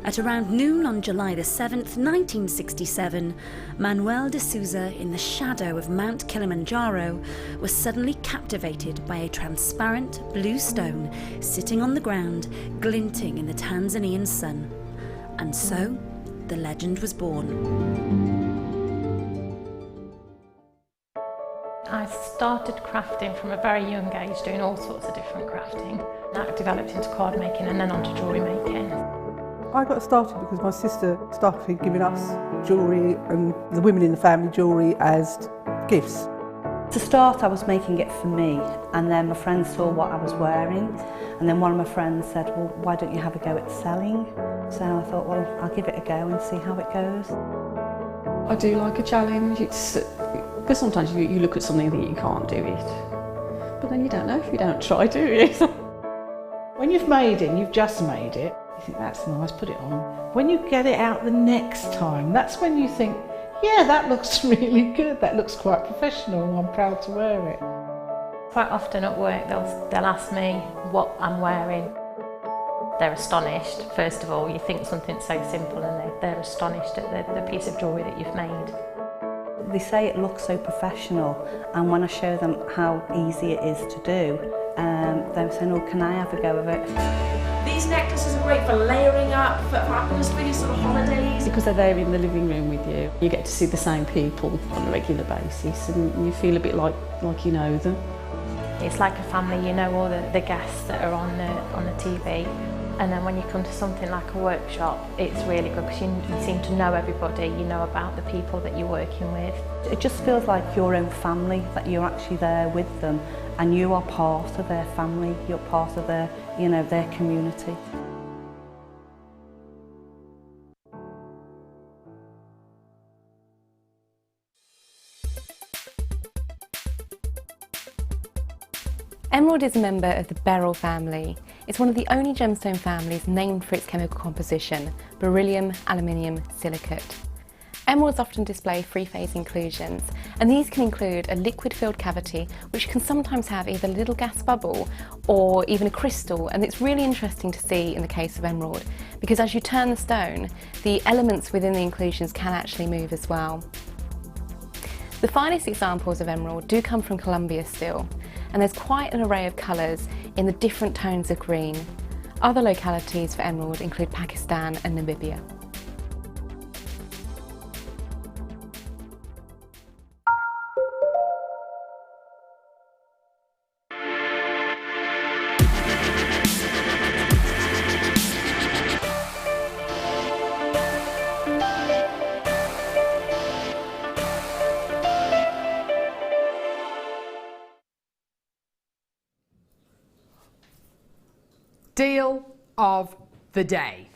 At around noon on July the 7th, 1967, Manuel de Souza, in the shadow of Mount Kilimanjaro, was suddenly captivated by a transparent blue stone sitting on the ground, glinting in the Tanzanian sun. And so, the legend was born. I started crafting from a very young age, doing all sorts of different crafting. That developed into card making and then onto jewellery making. I got started because my sister started giving us jewellery and the women in the family jewellery as gifts. To start, I was making it for me, and then my friends saw what I was wearing, and then one of my friends said, well, why don't you have a go at selling? So I thought, well, I'll give it a go and see how it goes. I do like a challenge. Because sometimes you look at something and think you can't do it, but then you don't know if you don't try, do you? When you've made it and you've just made it, you think that's nice, put it on. When you get it out the next time, that's when you think, yeah, that looks really good, that looks quite professional, and I'm proud to wear it. Quite often at work they'll ask me what I'm wearing. They're astonished. First of all, you think something so simple and they're astonished at the piece of jewellery that you've made. They say it looks so professional, and when I show them how easy it is to do, they're saying, oh, can I have a go of it? These necklaces are great for layering up, for happiness, really sort of holidays. Because they're there in the living room with you. You get to see the same people on a regular basis and you feel a bit like you know them. It's like a family, you know all the guests that are on the TV. And then when you come to something like a workshop, it's really good because you seem to know everybody, you know about the people that you're working with. It just feels like your own family, that you're actually there with them and you are part of their family, you're part of their, their community. Emerald is a member of the beryl family. It's one of the only gemstone families named for its chemical composition, beryllium aluminium silicate. Emeralds often display three-phase inclusions, and these can include a liquid-filled cavity, which can sometimes have either a little gas bubble or even a crystal, and it's really interesting to see in the case of emerald, because as you turn the stone, the elements within the inclusions can actually move as well. The finest examples of emerald do come from Colombia still, and there's quite an array of colours in the different tones of green. Other localities for emerald include Pakistan and Namibia. Deal of the day.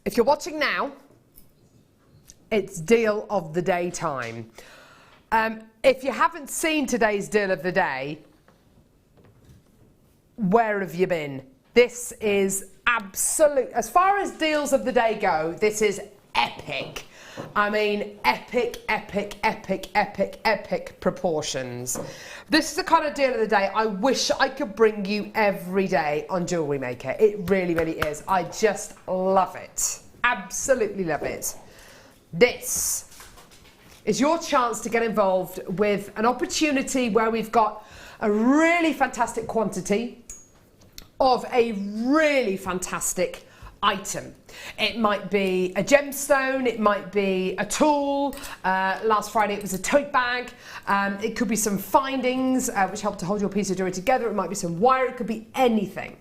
If you're watching now, it's deal of the day time. If you haven't seen today's deal of the day, where have you been? This is absolute, as far as deals of the day go, this is epic. I mean, epic, epic, epic, epic, epic proportions. This is the kind of deal of the day I wish I could bring you every day on Jewellery Maker. It really, really is. I just love it. Absolutely love it. This is your chance to get involved with an opportunity where we've got a really fantastic quantity of a really fantastic item. It might be a gemstone, it might be a tool. Last Friday it was a tote bag. It could be some findings which help to hold your piece of jewellery together. It might be some wire, it could be anything.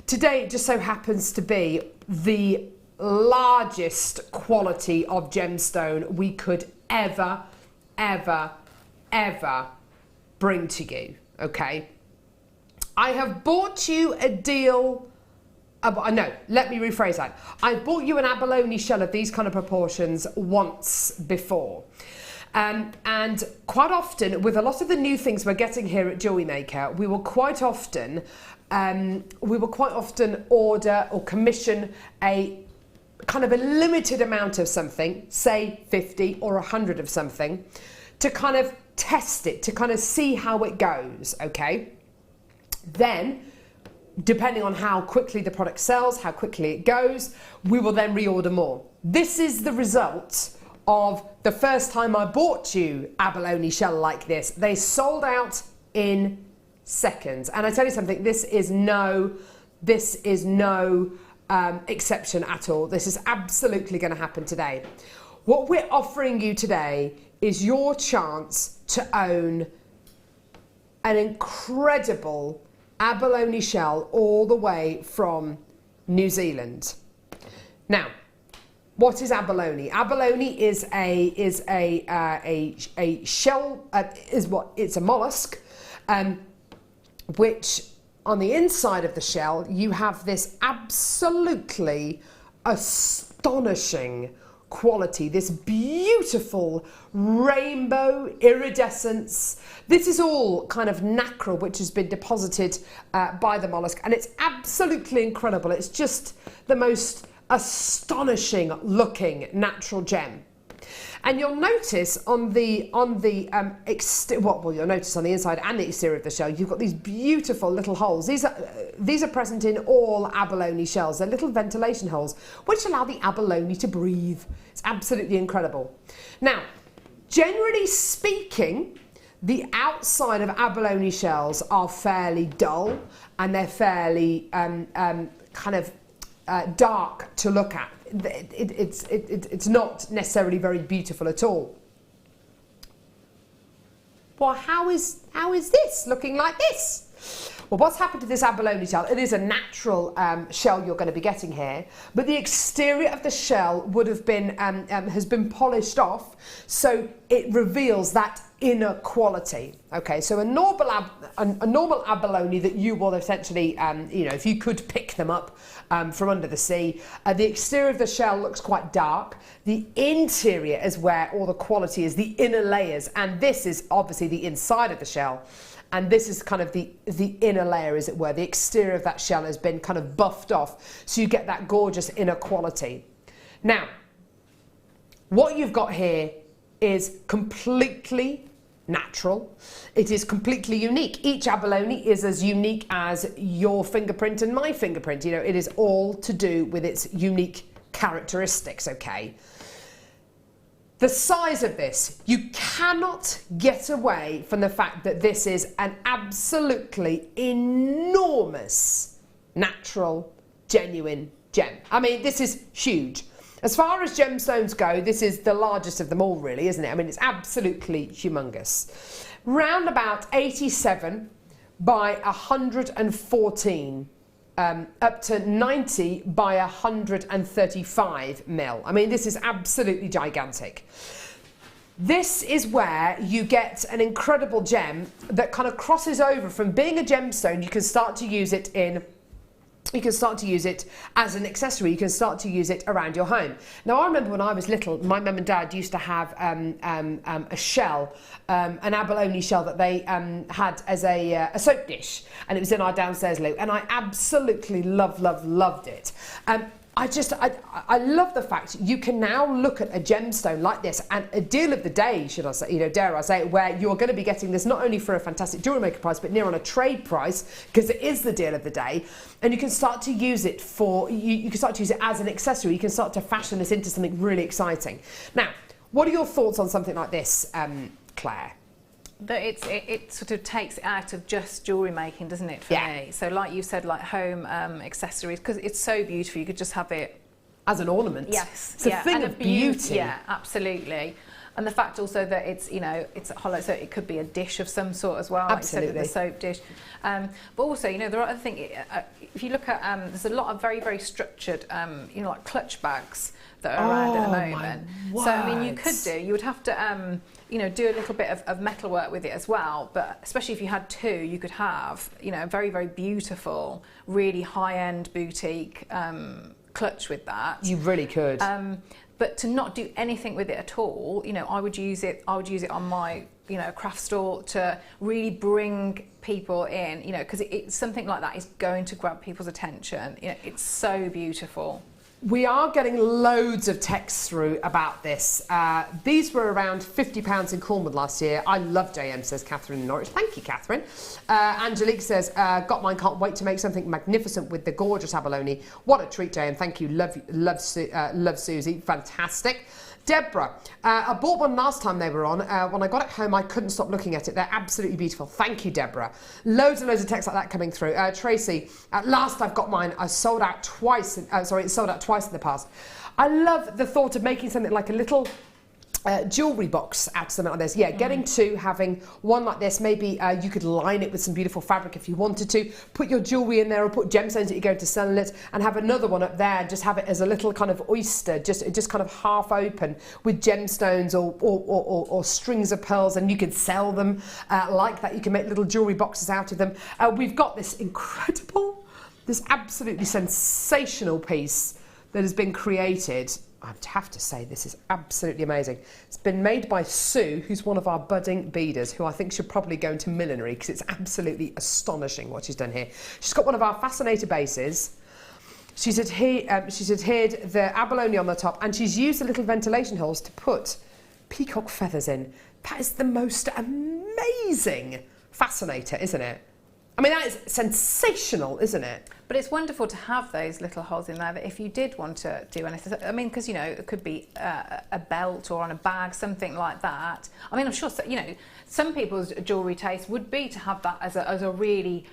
Today it just so happens to be the largest quality of gemstone we could ever bring to you, okay? I have bought you a deal. No, let me rephrase that. I bought you an abalone shell of these kind of proportions once before. And quite often, with a lot of the new things we're getting here at Jewellery Maker, we will quite often order or commission a kind of a limited amount of something, say 50 or 100 of something, to kind of test it, to kind of see how it goes, okay? Then, depending on how quickly the product sells, how quickly it goes, we will then reorder more. This is the result of the first time I bought you abalone shell like this. They sold out in seconds. And I tell you something, this is no exception at all. This is absolutely going to happen today. What we're offering you today is your chance to own an incredible abalone shell all the way from New Zealand. Now, what is abalone? Abalone is a shell. It's a mollusk, which on the inside of the shell you have this absolutely astonishing quality, this beautiful rainbow iridescence. This is all kind of nacre which has been deposited by the mollusk, and it's absolutely incredible. It's just the most astonishing looking natural gem. And you'll notice on the you'll notice on the inside and the exterior of the shell, you've got these beautiful little holes. These are present in all abalone shells. They're little ventilation holes which allow the abalone to breathe. It's absolutely incredible. Now, generally speaking, the outside of abalone shells are fairly dull and they're fairly dark to look at. It's not necessarily very beautiful at all. Well, how is this looking like this? Well, what's happened to this abalone shell? It is a natural shell you're going to be getting here, but the exterior of the shell would have been has been polished off, so it reveals that inner quality. Okay, so a normal abalone that you will essentially, if you could pick them up from under the sea, the exterior of the shell looks quite dark. The interior is where all the quality is, the inner layers, and this is obviously the inside of the shell. And this is kind of the inner layer, as it were. The exterior of that shell has been kind of buffed off, so you get that gorgeous inner quality. Now, what you've got here is completely natural. It is completely unique. Each abalone is as unique as your fingerprint and my fingerprint. You know, it is all to do with its unique characteristics, okay? The size of this, you cannot get away from the fact that this is an absolutely enormous, natural, genuine gem. I mean, this is huge. As far as gemstones go, this is the largest of them all, really, isn't it? I mean, it's absolutely humongous. Round about 87 by 114. Up to 90 by 135 mil. I mean, this is absolutely gigantic. This is where you get an incredible gem that kind of crosses over from being a gemstone. You can start to use it as an accessory. You can start to use it around your home. Now, I remember when I was little, my mum and dad used to have a shell, an abalone shell that they had as a soap dish, and it was in our downstairs loo, and I absolutely loved it. I love the fact you can now look at a gemstone like this, and a deal of the day, should I say, dare I say it, where you're going to be getting this not only for a fantastic Jewellery Maker price, but near on a trade price, because it is the deal of the day, and you can start to use it you can start to use it as an accessory. You can start to fashion this into something really exciting. Now, what are your thoughts on something like this, Claire? that it sort of takes it out of just jewellery making, doesn't it, for me? So like you said, like home accessories, because it's so beautiful, you could just have it as an ornament. Yes, it's a thing and of beauty. Yeah, absolutely. And the fact also that it's, you know, it's hollow, so it could be a dish of some sort as well, Absolutely. like you said, the soap dish. But also, you know, there are other things, if you look at, there's a lot of very, very structured, you know, like clutch bags that are around at the moment. So, I mean, you would have to, you know, do a little bit of metalwork with it as well, but especially if you had two, you could have, you know, a very, very beautiful, really high-end boutique clutch with that. You really could. But to not do anything with it at all, you know, I would use it on my, you know, craft store to really bring people in, you know, because it's something like that is going to grab people's attention. You know, it's so beautiful. We are getting loads of texts through about this. These were around £50 in Cornwall last year. I loved AM, says Catherine in Norwich. Thank you, Catherine. Angelique says, got mine, can't wait to make something magnificent with the gorgeous abalone. What a treat, JM. Thank you. Love Susie. Fantastic. Deborah, I bought one last time they were on. When I got it home, I couldn't stop looking at it. They're absolutely beautiful. Thank you, Deborah. Loads and loads of texts like that coming through. Tracy, at last I've got mine. I sold out twice. It sold out twice in the past. I love the thought of making something like a little jewellery box out of something like this. Yeah, getting two, having one like this. Maybe you could line it with some beautiful fabric if you wanted to. Put your jewellery in there or put gemstones that you're going to sell in it, and have another one up there. Just have it as a little kind of oyster, just kind of half open with gemstones or strings of pearls, and you could sell them like that. You can make little jewellery boxes out of them. We've got this this absolutely sensational piece that has been created. I have to say, this is absolutely amazing. It's been made by Sue, who's one of our budding beaders, who I think should probably go into millinery because it's absolutely astonishing what she's done here. She's got one of our fascinator bases. She's adhered the abalone on the top, and she's used the little ventilation holes to put peacock feathers in. That is the most amazing fascinator, isn't it? I mean, that is sensational, isn't it? But it's wonderful to have those little holes in there that if you did want to do anything, I mean, because, you know, it could be a belt or on a bag, something like that. I mean, I'm sure, you know, some people's jewellery taste would be to have that as a really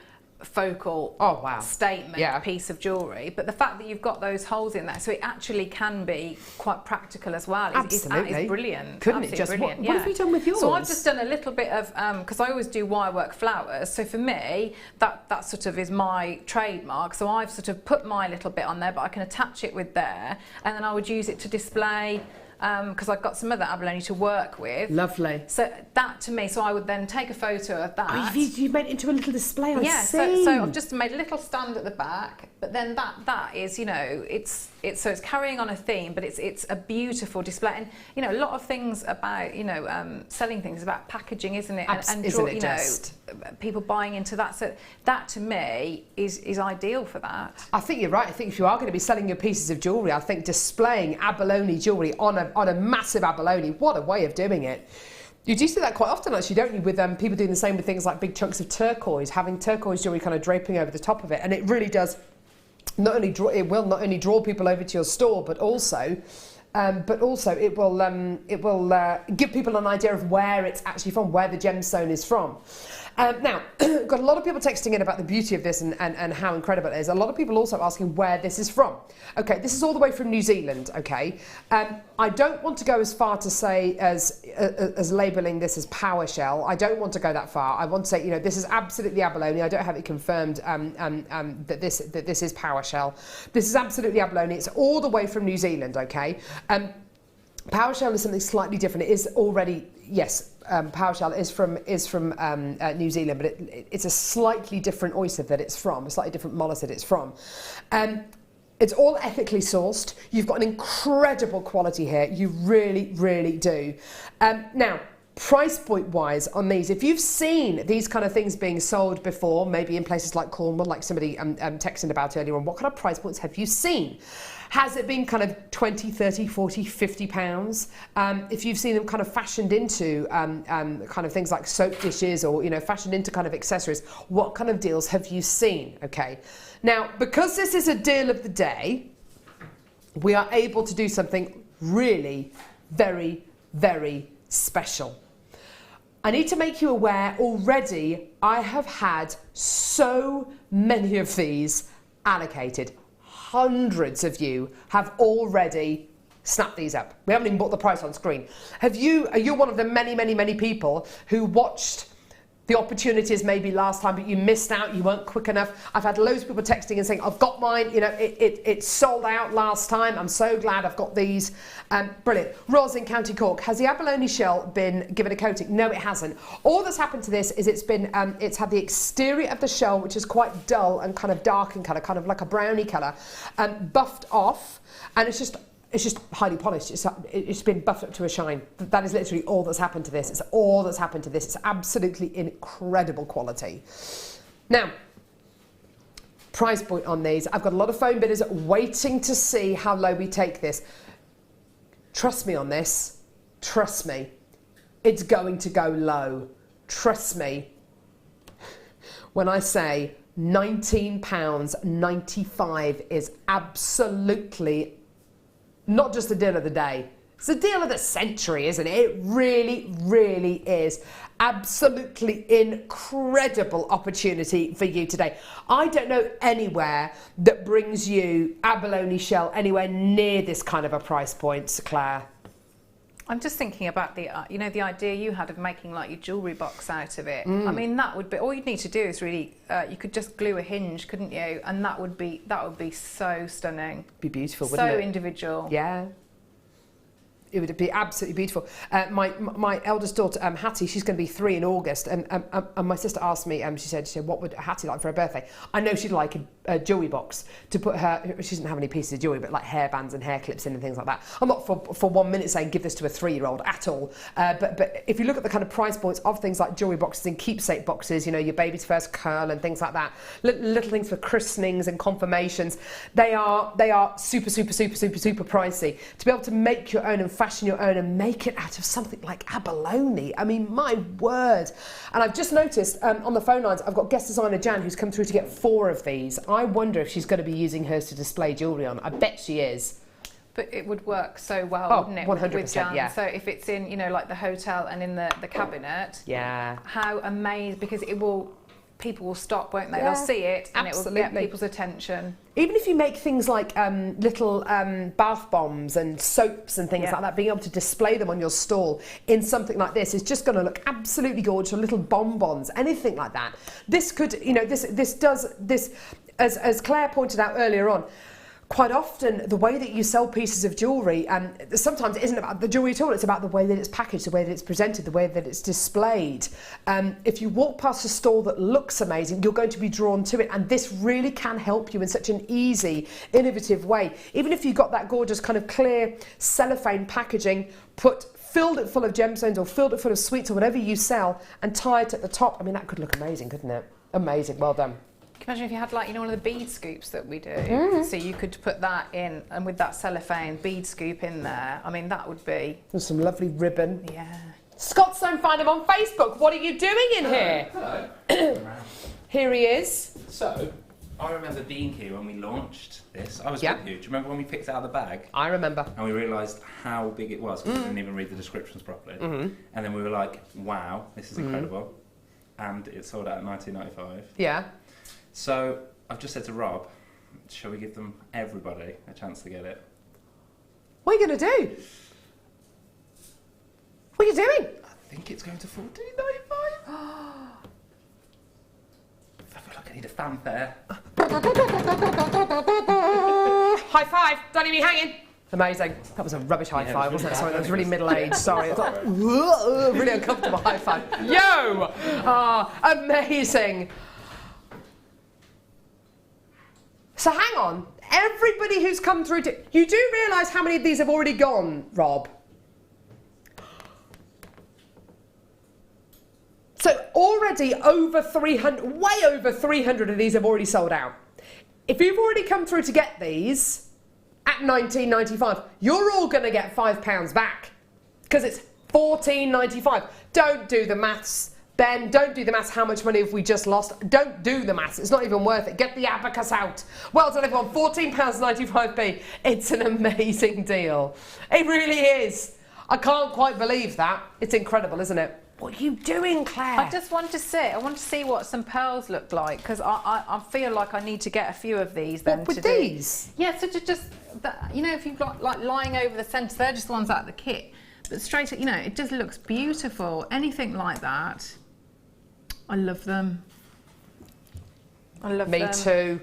focal statement piece of jewellery, but the fact that you've got those holes in there, so it actually can be quite practical as well. Absolutely. It's brilliant. Couldn't it just? What have you done with yours? So I've just done a little bit of, because I always do wirework flowers, so for me, that sort of is my trademark, so I've sort of put my little bit on there, but I can attach it with there, and then I would use it to display, because I've got some other abalone to work with. Lovely. So that to me, so I would then take a photo of that. Oh, you've made it into a little display, I see. So I've just made a little stand at the back, but then that is, you know, it's carrying on a theme, but it's a beautiful display. And, you know, a lot of things about, you know, selling things is about packaging, isn't it? People buying into that. So that to me is ideal for that. I think you're right. I think if you are going to be selling your pieces of jewellery, I think displaying abalone jewellery on a massive abalone, what a way of doing it. You do see that quite often, actually, don't you, with people doing the same with things like big chunks of turquoise, having turquoise jewellery kind of draping over the top of it, and it really does not only draw people over to your store, but also it will give people an idea of where it's actually from, where the gemstone is from. Now, got a lot of people texting in about the beauty of this and how incredible it is. A lot of people also asking where this is from. Okay, this is all the way from New Zealand, okay? I don't want to go as far to say as labelling this as PowerShell. I don't want to go that far. I want to say, you know, this is absolutely abalone. I don't have it confirmed that this is PowerShell. This is absolutely abalone. It's all the way from New Zealand, okay? PowerShell is something slightly different. It is already, yes, PowerShell is from New Zealand, but it's a slightly different oyster that it's from, a slightly different mollusk that it's from. It's all ethically sourced. You've got an incredible quality here. You really, really do. Now, price point wise on these, if you've seen these kind of things being sold before, maybe in places like Cornwall, like somebody texted about earlier on, what kind of price points have you seen? Has it been kind of 20, 30, 40, 50 pounds? If you've seen them kind of fashioned into kind of things like soap dishes or, you know, fashioned into kind of accessories, what kind of deals have you seen? Okay. Now, because this is a deal of the day, we are able to do something really very, very special. I need to make you aware already I have had so many of these allocated. Hundreds of you have already snapped these up. We haven't even put the price on screen. Are you one of the many people who watched the opportunities maybe last time, but you missed out, you weren't quick enough? I've had loads of people texting and saying, I've got mine, you know, it sold out last time. I'm so glad I've got these. Brilliant. Roz in County Cork, has the abalone shell been given a coating? No, it hasn't. All that's happened to this is it's had the exterior of the shell, which is quite dull and kind of dark in colour, kind of like a brownie colour, buffed off, and it's just highly polished. It's been buffed up to a shine. That is literally all that's happened to this. It's all that's happened to this. It's absolutely incredible quality. Now, price point on these. I've got a lot of phone bidders waiting to see how low we take this. Trust me on this. Trust me. It's going to go low. Trust me. When I say £19.95 is absolutely not just the deal of the day, it's the deal of the century, isn't it? It really, really is. Absolutely incredible opportunity for you today. I don't know anywhere that brings you abalone shell anywhere near this kind of a price point, Claire. I'm just thinking about the, you know, the idea you had of making like your jewellery box out of it. I mean, that would be, all you'd need to do is really, you could just glue a hinge, couldn't you? And that would be so stunning. Be beautiful, wouldn't it? So individual. Yeah. It would be absolutely beautiful. My eldest daughter, Hattie, she's going to be 3 in August, and my sister asked me, she said, what would Hattie like for her birthday? I know she'd like a jewellery box to put her, she doesn't have any pieces of jewellery, but like hairbands and hair clips in and things like that. I'm not for 1 minute saying give this to a 3-year-old at all, but if you look at the kind of price points of things like jewellery boxes and keepsake boxes, you know, your baby's first curl and things like that, little things for christenings and confirmations, they are super pricey. To be able to make your own and fashion your own and make it out of something like abalone, I mean, my word. And I've just noticed on the phone lines, I've got guest designer Jan who's come through to get 4 of these. I wonder if she's going to be using hers to display jewellery on. I bet she is. But it would work so well, wouldn't it? 100%, with Jan? yeah. So if it's in, you know, like the hotel and in the cabinet, yeah. How amazing, because it will, people will stop, won't they? Yeah, they'll see it and absolutely. it will get people's attention. Even if you make things like little bath bombs and soaps and things like that, being able to display them on your stall in something like this is just going to look absolutely gorgeous. Or little bonbons, anything like that. This could, you know, this does this, as Claire pointed out earlier on. Quite often, the way that you sell pieces of jewellery, sometimes it isn't about the jewellery at all, it's about the way that it's packaged, the way that it's presented, the way that it's displayed. If you walk past a stall that looks amazing, you're going to be drawn to it, and this really can help you in such an easy, innovative way. Even if you've got that gorgeous kind of clear cellophane packaging, filled it full of gemstones or filled it full of sweets or whatever you sell, and tie it at the top, I mean, that could look amazing, couldn't it? Amazing, well done. Can you imagine if you had, like, you know, one of the bead scoops that we do? So you could put that in, and with that cellophane bead scoop in there, I mean, that would be... With some lovely ribbon. Yeah. Scott Stonefinder on Facebook, what are you doing in here? Hello. Here he is. So, I remember being here when we launched this. I was with you. Do you remember when we picked it out of the bag? I remember. And we realised how big it was, because we didn't even read the descriptions properly. And then we were like, wow, this is incredible. And it sold out at $19.95. Yeah. So, I've just said to Rob, shall we give them, everybody, a chance to get it? What are you going to do? What are you doing? I think it's going to $14.95. I feel like I need a fanfare. High five, don't leave me hanging. Amazing. That was a rubbish high five, wasn't it? Sorry, that was really middle-aged. Sorry. I thought, really uncomfortable high five. Yo! Amazing. So hang on, everybody who's come through, you do realise how many of these have already gone, Rob? So already over 300, way over 300 of these have already sold out. If you've already come through to get these at $19.95, you're all going to get £5 back because it's $14.95. Don't do the maths. Ben, don't do the maths. How much money have we just lost? Don't do the maths. It's not even worth it. Get the abacus out. Well done, everyone. £14.95p. It's an amazing deal. It really is. I can't quite believe that. It's incredible, isn't it? What are you doing, Claire? I just want to see. I want to see what some pearls look like because I feel like I need to get a few of these. Then what, with to these? Do. Yeah, so to just you know, if you've got like lying over the centre, they're just the ones out of the kit. But straight, you know, it just looks beautiful. Anything like that, I love them. I love them. Me too.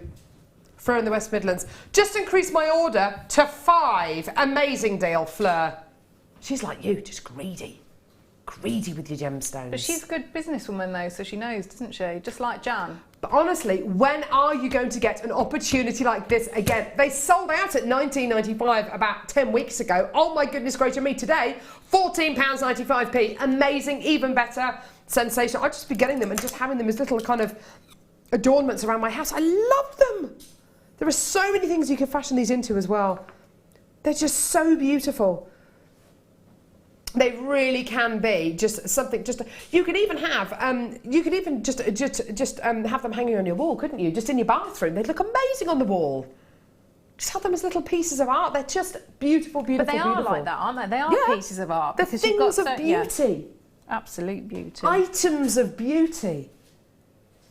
Fleur in the West Midlands. Just increased my order to 5. Amazing deal, Fleur. She's like you, just greedy. Greedy with your gemstones. But she's a good businesswoman though, so she knows, doesn't she? Just like Jan. But honestly, when are you going to get an opportunity like this again? They sold out at £19.95 about 10 weeks ago. Oh my goodness gracious me, today, £14.95p. Amazing, even better, sensational. I'd just be getting them and just having them as little kind of adornments around my house. I love them. There are so many things you can fashion these into as well. They're just so beautiful. They really can be just something. Just you could even have just have them hanging on your wall, couldn't you? Just in your bathroom, they'd look amazing on the wall. Just have them as little pieces of art. They're just beautiful, beautiful. But they beautiful. are like that, aren't they? They are pieces of art. They're things of beauty. Yeah. Absolute beauty. Items of beauty.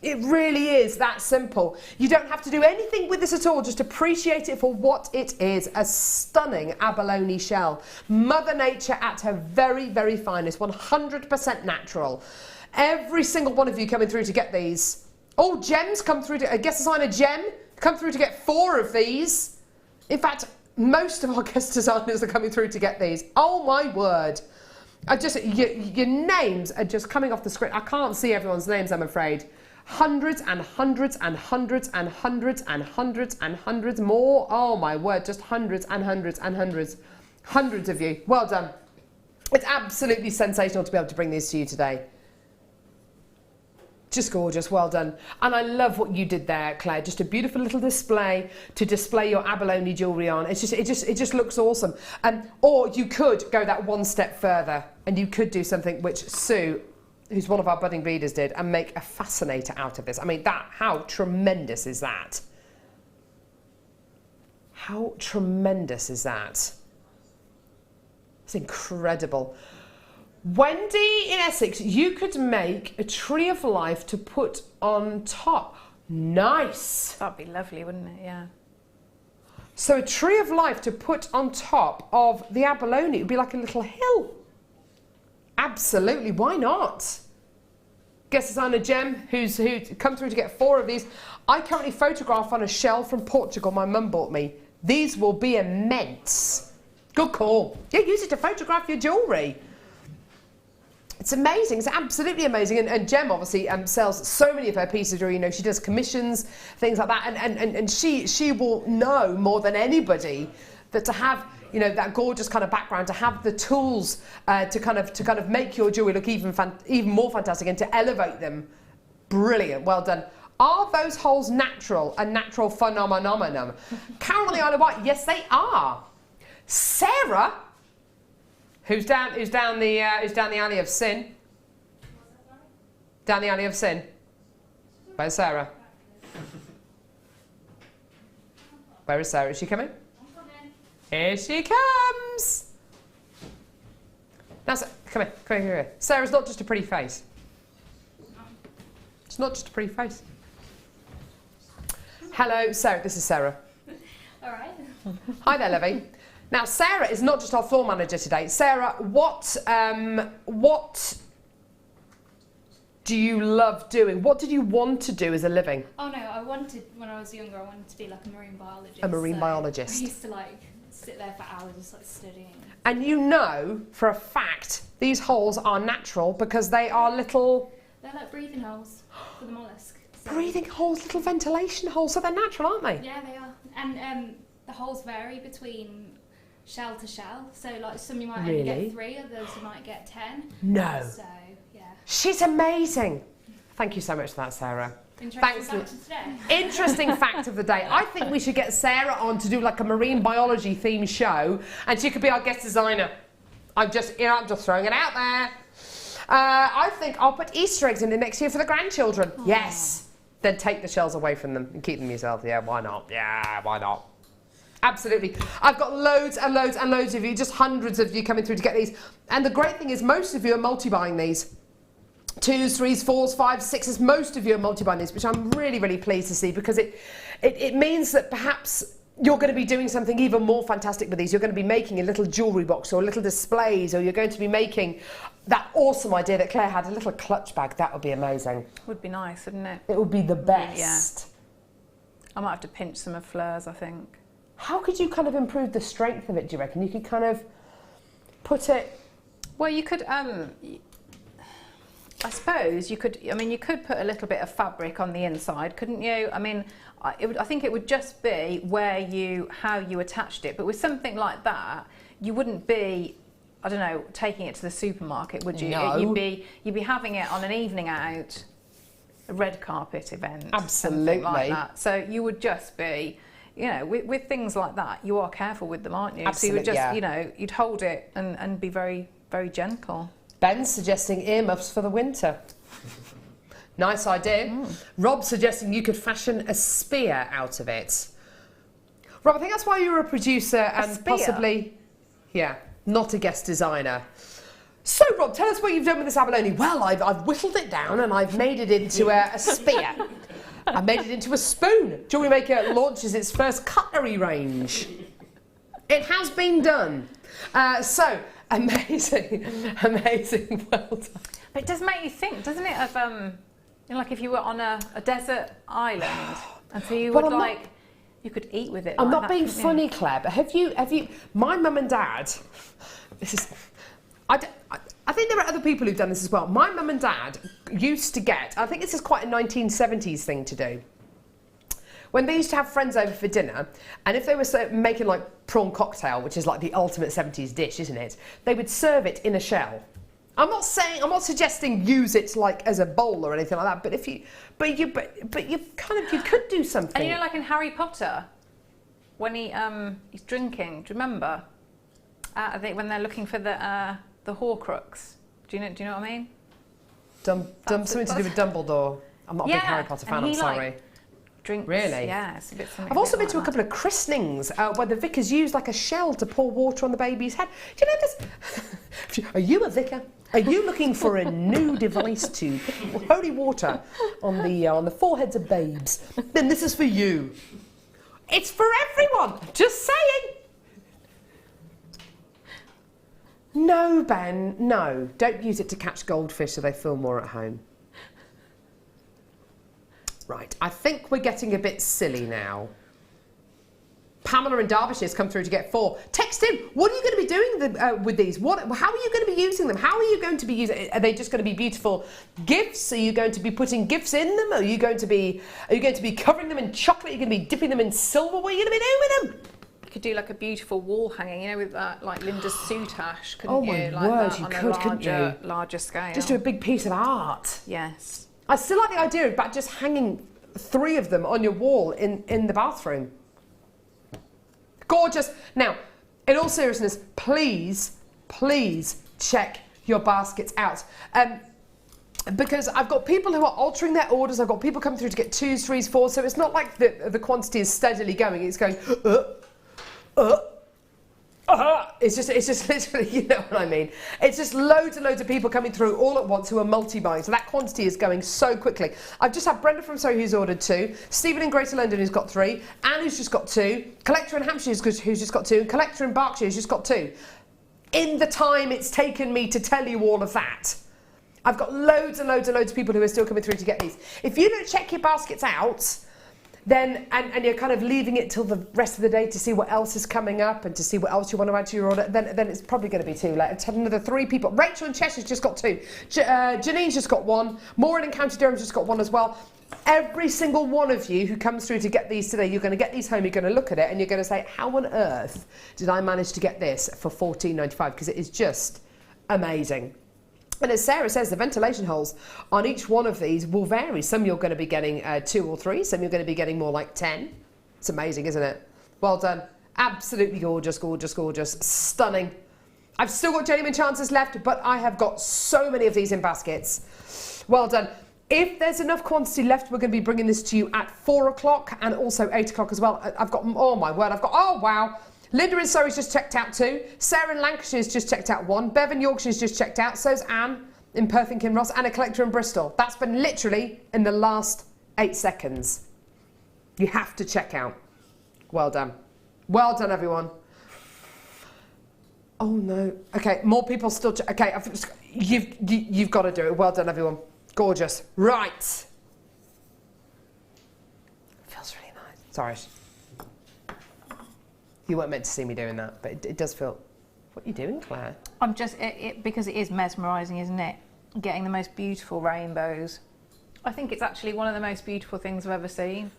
It really is that simple. You don't have to do anything with this at all, just appreciate it for what it is, a stunning abalone shell. Mother Nature at her very, very finest, 100% natural. Every single one of you coming through to get these. Oh, gems come through to, guest designer Gem, come through to get 4 of these. In fact, most of our guest designers are coming through to get these. Oh my word. Your names are just coming off the screen. I can't see everyone's names, I'm afraid. Hundreds and hundreds and hundreds and hundreds and hundreds and hundreds more. Oh my word, just hundreds and hundreds and hundreds. Hundreds of you. Well done. It's absolutely sensational to be able to bring these to you today. Just gorgeous, well done. And I love what you did there, Claire. Just a beautiful little display to display your abalone jewellery on. It just looks awesome. Or you could go that one step further and you could do something which Sue, who's one of our budding beaders, did, and make a fascinator out of this. I mean, how tremendous is that? How tremendous is that? It's incredible. Wendy in Essex, you could make a tree of life to put on top. Nice. That'd be lovely, wouldn't it? Yeah. So a tree of life to put on top of the abalone, it would be like a little hill. Absolutely, why not? Guest designer Gem, who's come through to get 4 of these. I currently photograph on a shell from Portugal my mum bought me. These will be immense. Good call. Yeah, use it to photograph your jewellery. It's amazing, it's absolutely amazing. And Gem obviously sells so many of her pieces of jewellery. You know, she does commissions, things like that. And she will know more than anybody that to have, you know, that gorgeous kind of background, to have the tools to kind of make your jewellery look even more fantastic and to elevate them. Brilliant, well done. Are those holes natural? A natural phenomenon? Carol on the Isle of Wight, yes they are. Sarah, who's down the alley of sin. Down the alley of sin. Where's Sarah? Where is Sarah? Is she coming? Here she comes. Now, come here. Sarah's not just a pretty face. It's not just a pretty face. Hello, Sarah. This is Sarah. All right. Hi there, Levy. Now, Sarah is not just our floor manager today. Sarah, what do you love doing? What did you want to do as a living? Oh no, when I was younger, I wanted to be like a marine biologist. A marine biologist. I used to sit there for hours just studying. And you know for a fact these holes are natural because they are little... They're like breathing holes for the mollusk. So breathing holes, little ventilation holes, so they're natural, aren't they? Yeah, they are. And the holes vary between shell to shell. So like some you might only get 3, others you might get 10. No. So, yeah. She's amazing. Thank you so much for that, Sarah. Interesting fact of the day. Interesting fact of the day. I think we should get Sarah on to do like a marine biology themed show, and she could be our guest designer. I'm just throwing it out there. I think I'll put Easter eggs in it next year for the grandchildren. Aww. Yes. Then take the shells away from them and keep them yourself. Yeah, why not? Yeah, why not? Absolutely. I've got loads and loads and loads of you, just hundreds of you coming through to get these. And the great thing is most of you are multi-buying these. 2s, 3s, 4s, 5s, 6s. Most of you are multi-buying these, which I'm really, really pleased to see, because it means that perhaps you're going to be doing something even more fantastic with these. You're going to be making a little jewellery box or little displays, or you're going to be making that awesome idea that Claire had, a little clutch bag. That would be amazing. Would be nice, wouldn't it? It would be the best. Yeah. I might have to pinch some of Fleur's, I think. How could you kind of improve the strength of it, do you reckon? You could kind of put it... Well, you could... I suppose you could, I mean, you could put a little bit of fabric on the inside, couldn't you? I mean, I think it would just be how you attached it. But with something like that, you wouldn't be, I don't know, taking it to the supermarket, would you? No. You'd be having it on an evening out, a red carpet event. Absolutely. Something like that. So you would just be, you know, with things like that, you are careful with them, aren't you? Absolutely, so you would just, yeah. you know, you'd hold it and be very, very gentle. Ben's suggesting earmuffs for the winter. Nice idea. Rob suggesting you could fashion a spear out of it. Rob, I think that's why you're a producer and possibly, yeah, not a guest designer. So, Rob, tell us what you've done with this abalone. Well, I've whittled it down and I've made it into a spear. I made it into a spoon. Jewellery Maker launches its first cutlery range. It has been done. So, amazing, amazing, well done. But it does make you think, doesn't it, of, you know, like if you were on a desert island, and so you would you could eat with it. I'm like not that, being couldn't funny, you? Claire, but have you, my mum and dad, this is, I think there are other people who've done this as well. My mum and dad used to get, I think this is quite a 1970s thing to do, when they used to have friends over for dinner, and if they were making like prawn cocktail, which is like the ultimate 70s dish, isn't it? They would serve it in a shell. I'm not suggesting use it like as a bowl or anything like that, but you could do something. And you know, like in Harry Potter, when he's drinking, do you remember? I think when they're looking for the Horcrux. Do you know what I mean? Something to do with Dumbledore. I'm not a big Harry Potter fan. I'm sorry. Drinks, really? Yeah, it's a bit something. I've also been to a couple of christenings where the vicars use like a shell to pour water on the baby's head. Do you know this? Are you a vicar? Are you looking for a new device to put holy water on the foreheads of babes? Then this is for you. It's for everyone. Just saying. No, Ben. No, don't use it to catch goldfish so they feel more at home. Right, I think we're getting a bit silly now. Pamela in Derbyshire has come through to get 4. Text in. What are you going to be doing with these? How are you going to be using them? How are you going to be using? Are they just going to be beautiful gifts? Are you going to be putting gifts in them? Are you going to be covering them in chocolate? Are you going to be dipping them in silver? What are you going to be doing with them? You could do like a beautiful wall hanging, you know, with like Linda's soutache, couldn't Oh you? my Like word, that you on could, a couldn't you? larger scale. Just do a big piece of art. Yes. I still like the idea about just hanging 3 of them on your wall in the bathroom. Gorgeous. Now, in all seriousness, please check your baskets out. Because I've got people who are altering their orders. I've got people coming through to get 2s, 3s, 4s. So it's not like the quantity is steadily going. It's going, It's just literally, you know what I mean. It's just loads and loads of people coming through all at once who are multi-buying. So that quantity is going so quickly. I've just had Brenda from Surrey who's ordered 2, Stephen in Greater London who's got 3, Anne who's just got 2, Collector in Hampshire who's just got 2, and Collector in Berkshire who's just got 2. In the time it's taken me to tell you all of that, I've got loads and loads and loads of people who are still coming through to get these. If you don't check your baskets out, then and you're kind of leaving it till the rest of the day to see what else is coming up and to see what else you want to add to your order, then it's probably going to be too late. I've had another 3 people. Rachel in Cheshire's just got 2. Janine's just got 1. Maureen in County Durham's just got 1 as well. Every single one of you who comes through to get these today, you're going to get these home, you're going to look at it and you're going to say, how on earth did I manage to get this for $14.95? Because it is just amazing. And as Sarah says, the ventilation holes on each one of these will vary. Some you're going to be getting 2 or 3, some you're going to be getting more like 10. It's amazing, isn't it? Well done. Absolutely gorgeous, gorgeous, gorgeous. Stunning. I've still got genuine chances left, but I have got so many of these in baskets. Well done. If there's enough quantity left, we're going to be bringing this to you at 4 o'clock and also 8 o'clock as well. I've got, oh my word, oh wow. Linda in Surrey's just checked out 2. Sarah in Lancashire's just checked out 1. Bev in Yorkshire's just checked out. So's Anne. in Perth and Ross and a collector in Bristol. That's been literally in the last 8 seconds. You have to check out. Well done. Well done, everyone. Oh no. Okay, more people still. Okay, you've got to do it. Well done, everyone. Gorgeous. Right. Feels really nice. Sorry. You weren't meant to see me doing that, but it does feel. What are you doing, Claire? I'm just because it is mesmerising, isn't it? Getting the most beautiful rainbows. I think it's actually one of the most beautiful things I've ever seen.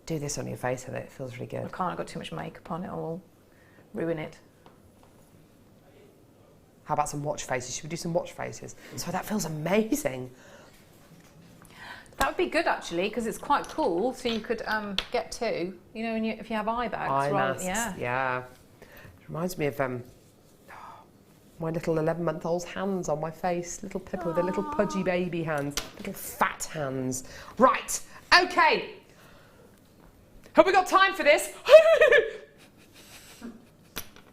Do this on your face with it. It feels really good. I can't. I've got too much makeup on it. I'll ruin it. How about some watch faces? Should we do some watch faces? So that feels amazing. That would be good actually, because it's quite cool. So you could get two. You know, if you have eye bags, Eye right? masks, yeah. It reminds me of my little 11-month-old's hands on my face. Little Pippa with the little pudgy baby hands, little fat hands. Right. Okay. Have we got time for this?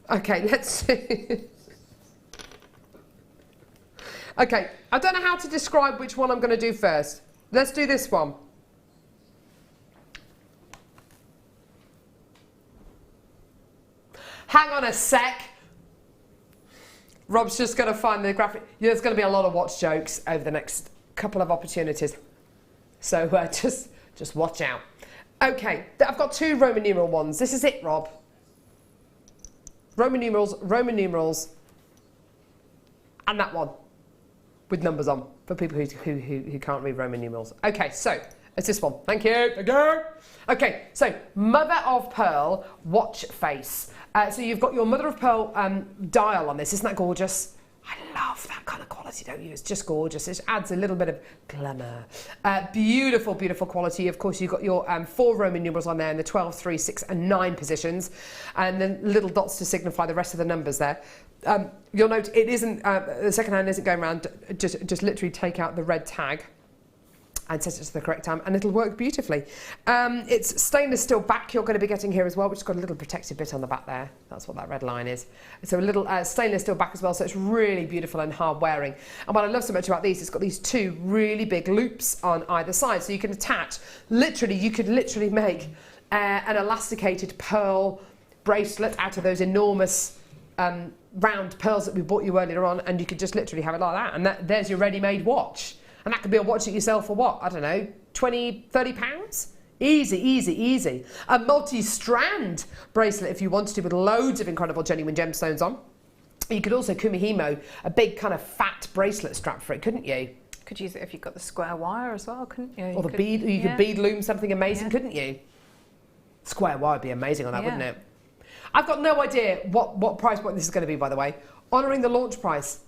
Okay, let's see. Okay, I don't know how to describe which one I'm going to do first. Let's do this one. Hang on a sec. Rob's just going to find the graphic. There's going to be a lot of watch jokes over the next couple of opportunities. So just watch out. Okay, I've got 2 Roman numeral ones. This is it, Rob. Roman numerals, and that one with numbers on for people who can't read Roman numerals. Okay, so it's this one. Thank you. Thank you. Okay, so mother of pearl watch face. So you've got your mother of pearl dial on this. Isn't that gorgeous? I love that kind of quality, don't you? It's just gorgeous. It adds a little bit of glamour. Beautiful, beautiful quality. Of course, you've got your 4 Roman numerals on there in the 12, 3, 6 and 9 positions. And then little dots to signify the rest of the numbers there. You'll note it isn't, the second hand isn't going around, just literally take out the red tag and set it to the correct time, and it'll work beautifully. It's stainless steel back you're going to be getting here as well, which has got a little protective bit on the back there. That's what that red line is. So a little stainless steel back as well, so it's really beautiful and hard wearing. And what I love so much about these, it's got these 2 really big loops on either side, so you can attach, you could literally make an elasticated pearl bracelet out of those enormous round pearls that we bought you earlier on, and you could just literally have it like that, and there's your ready-made watch. And that could be a watch that you sell for what? I don't know, 20, 30 pounds? Easy, easy, easy. A multi-strand bracelet if you wanted to, with loads of incredible genuine gemstones on. You could also kumihimo a big kind of fat bracelet strap for it, couldn't you? Could use it if you've got the square wire as well, couldn't you? Or the bead, you could bead loom something amazing, couldn't you? Square wire would be amazing on that, wouldn't it? I've got no idea what price point this is going to be, by the way. Honouring the launch price,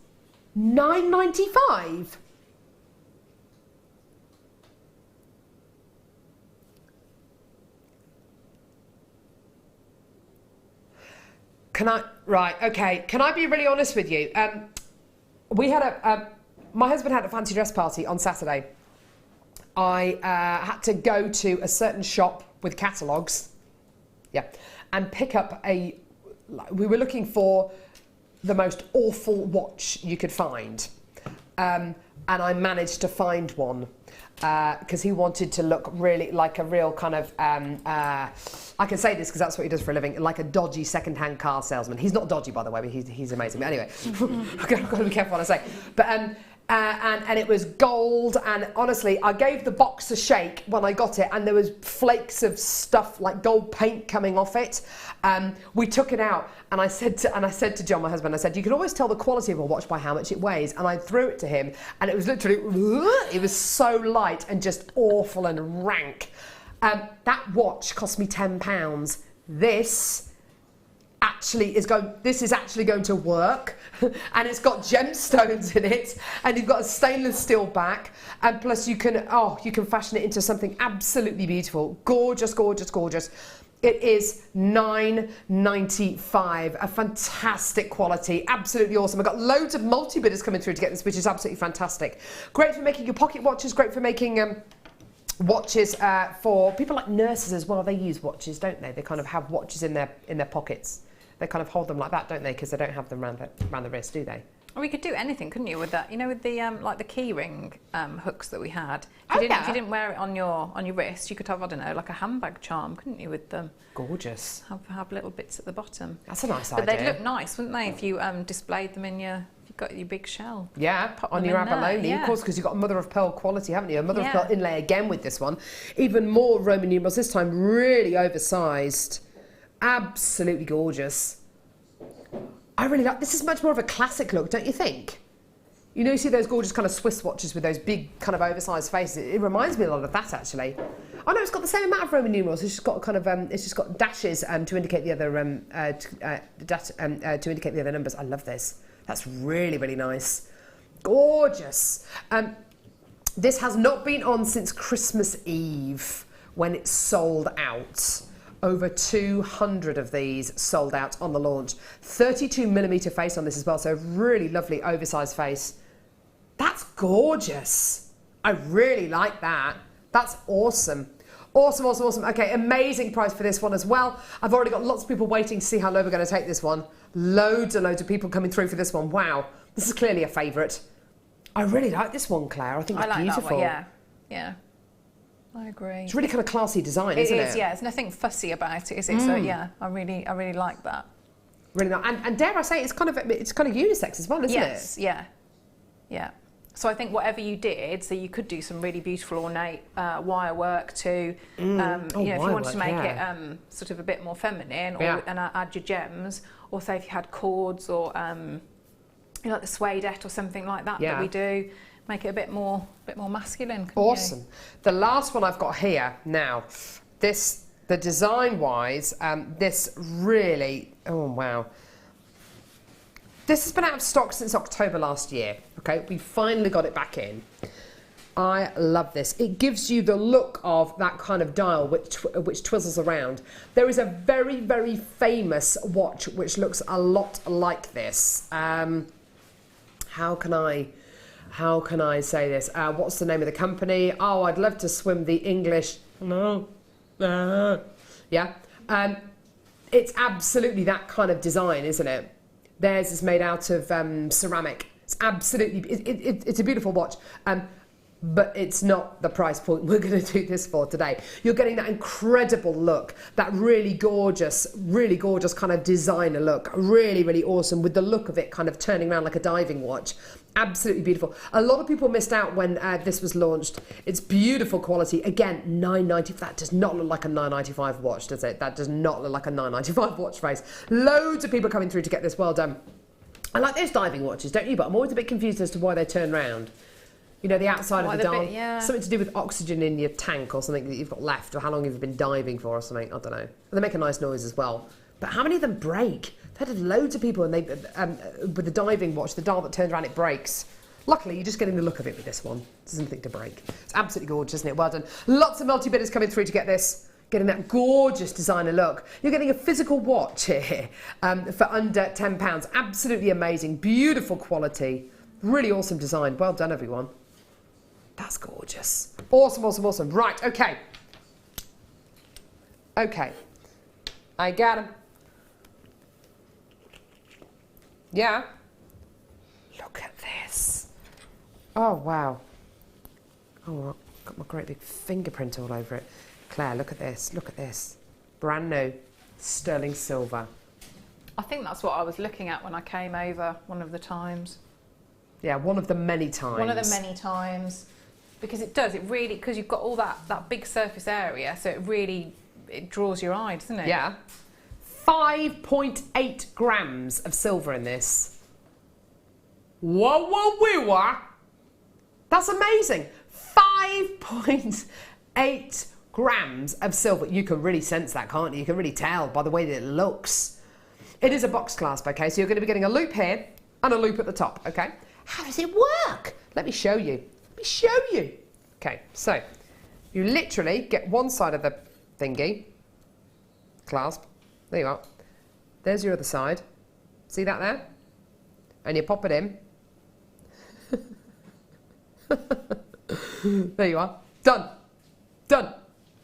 £9.95. Can I be really honest with you? We had my husband had a fancy dress party on Saturday. I had to go to a certain shop with catalogues, and pick up we were looking for the most awful watch you could find. And I managed to find one. Because he wanted to look really like a real kind of, I can say this because that's what he does for a living, like a dodgy second-hand car salesman. He's not dodgy, by the way, but he's amazing. But anyway, I've got to be careful what I say. But and it was gold, and honestly, I gave the box a shake when I got it, and there was flakes of stuff like gold paint coming off it. We took it out, and I said to John, my husband, I said, you can always tell the quality of a watch by how much it weighs. And I threw it to him, and it was literally, it was so light and just awful and rank. That watch cost me £10. This is actually going to work, and it's got gemstones in it, and you've got a stainless steel back, and plus you can fashion it into something absolutely beautiful. Gorgeous, gorgeous, gorgeous. It is £9.95, a fantastic quality, absolutely awesome. I've got loads of multi-bidders coming through to get this, which is absolutely fantastic. Great for making your pocket watches, great for making watches for people like nurses as well. They use watches, don't they? They kind of have watches in their pockets. They kind of hold them like that, don't they? Because they don't have them around the wrist, do they? Or you could do anything, couldn't you, with that? You know, with the like the key ring hooks that we had. If you didn't wear it on your wrist, you could have, I don't know, like a handbag charm, couldn't you, with them? Gorgeous. Have little bits at the bottom. That's a nice idea. But they'd look nice, wouldn't they, if you displayed them in your. You've got your big shell. Yeah, on your abalone, of course, because you've got mother of pearl quality, haven't you? A mother of pearl inlay again with this one. Even more Roman numerals this time, really oversized. Absolutely gorgeous. I really like this. Is much more of a classic look, don't you think? You know, you see those gorgeous kind of Swiss watches with those big kind of oversized faces. It reminds me a lot of that, actually. Oh no, it's got the same amount of Roman numerals. It's just got kind of it's just got dashes to indicate the other to indicate the other numbers. I love this. That's really, really nice. Gorgeous. This has not been on since Christmas Eve when it sold out. Over 200 of these sold out on the launch. 32mm face on this as well, so really lovely oversized face. That's gorgeous. I really like that. That's awesome. Awesome, awesome, awesome. Okay, amazing price for this one as well. I've already got lots of people waiting to see how low we're going to take this one. Loads and loads of people coming through for this one. Wow, this is clearly a favourite. I really like this one, Claire. I think it's beautiful. That one, yeah. Yeah. I agree. It's really kind of classy design, isn't it? It is, yeah. There's nothing fussy about it, is it? So yeah, I really like that. Really nice. And dare I say, it's kind of unisex as well, isn't it? Yes, yeah, yeah. So I think whatever you did, so you could do some really beautiful ornate wire work too. You know, if you wanted to make it sort of a bit more feminine, or and add your gems, or say if you had cords or you know, like the suedette or something like that that we do. Make it a bit more masculine. Awesome. The last one I've got here now, the design wise, this really, oh wow. This has been out of stock since October last year. Okay, we finally got it back in. I love this. It gives you the look of that kind of dial which twizzles around. There is a very, very famous watch which looks a lot like this. How can I say this? What's the name of the company? Oh, I'd love to swim the English. No. Yeah. It's absolutely that kind of design, isn't it? Theirs is made out of ceramic. It's absolutely, it's a beautiful watch. But it's not the price point we're going to do this for today. You're getting that incredible look, that really gorgeous kind of designer look. Really, really awesome with the look of it kind of turning around like a diving watch. Absolutely beautiful. A lot of people missed out when this was launched. It's beautiful quality. Again, $9.95. That does not look like a $9.95 watch, does it? That does not look like a $9.95 watch face. Loads of people coming through to get this. Well done. I like those diving watches, don't you? But I'm always a bit confused as to why they turn round. You know, the outside of the dial, something to do with oxygen in your tank or something that you've got left, or how long you've been diving for or something, I don't know. They make a nice noise as well. But how many of them break? I've had loads of people, and they with the diving watch, the dial that turns around, it breaks. Luckily, you're just getting the look of it with this one. There's nothing to break. It's absolutely gorgeous, isn't it? Well done. Lots of multi-bidders coming through to get this. Getting that gorgeous designer look. You're getting a physical watch here for under £10. Absolutely amazing. Beautiful quality. Really awesome design. Well done, everyone. That's gorgeous. Awesome, awesome, awesome. Right, okay. Okay. I got him. Yeah. Look at this. Oh, wow. Oh, I've got my great big fingerprint all over it. Claire, look at this. Look at this. Brand new. Sterling silver. I think that's what I was looking at when I came over one of the times. Yeah, one of the many times. One of the many times. Because it really, because you've got all that big surface area, so it draws your eye, doesn't it? Yeah. 5.8 grams of silver in this. Whoa, whoa, whoa, whoa. That's amazing. 5.8 grams of silver. You can really sense that, can't you? You can really tell by the way that it looks. It is a box clasp, okay? So you're going to be getting a loop here and a loop at the top, okay? How does it work? Let me show you. Let me show you. Okay, so you literally get one side of the thingy, clasp. There you are. There's your other side. See that there? And you pop it in. There you are. Done. Done.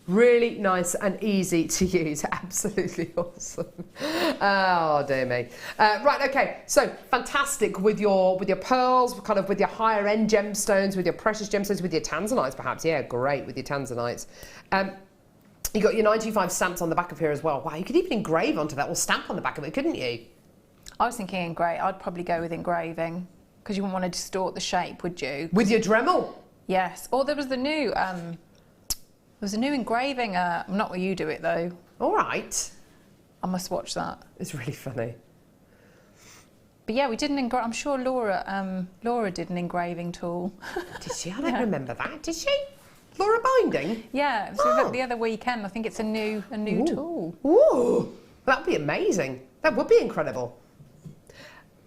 Really nice and easy to use. Absolutely awesome. Oh dear me. Right, okay. So fantastic with your pearls, kind of with your higher end gemstones, with your precious gemstones, with your tanzanites perhaps. Yeah, great with your tanzanites. You got your 925 stamps on the back of here as well. Wow, you could even engrave onto that or stamp on the back of it, couldn't you? I was thinking engrave. I'd probably go with engraving because you wouldn't want to distort the shape, would you? With your Dremel? Yes. Or there was the new. There's a new engraving, not where you do it though. All right. I must watch that. It's really funny. But yeah, we did an engrave. I'm sure Laura did an engraving tool. Did she? I don't remember that. Did she? Laura Binding? Yeah, it was the other weekend. I think it's a new tool. Ooh, that'd be amazing. That would be incredible.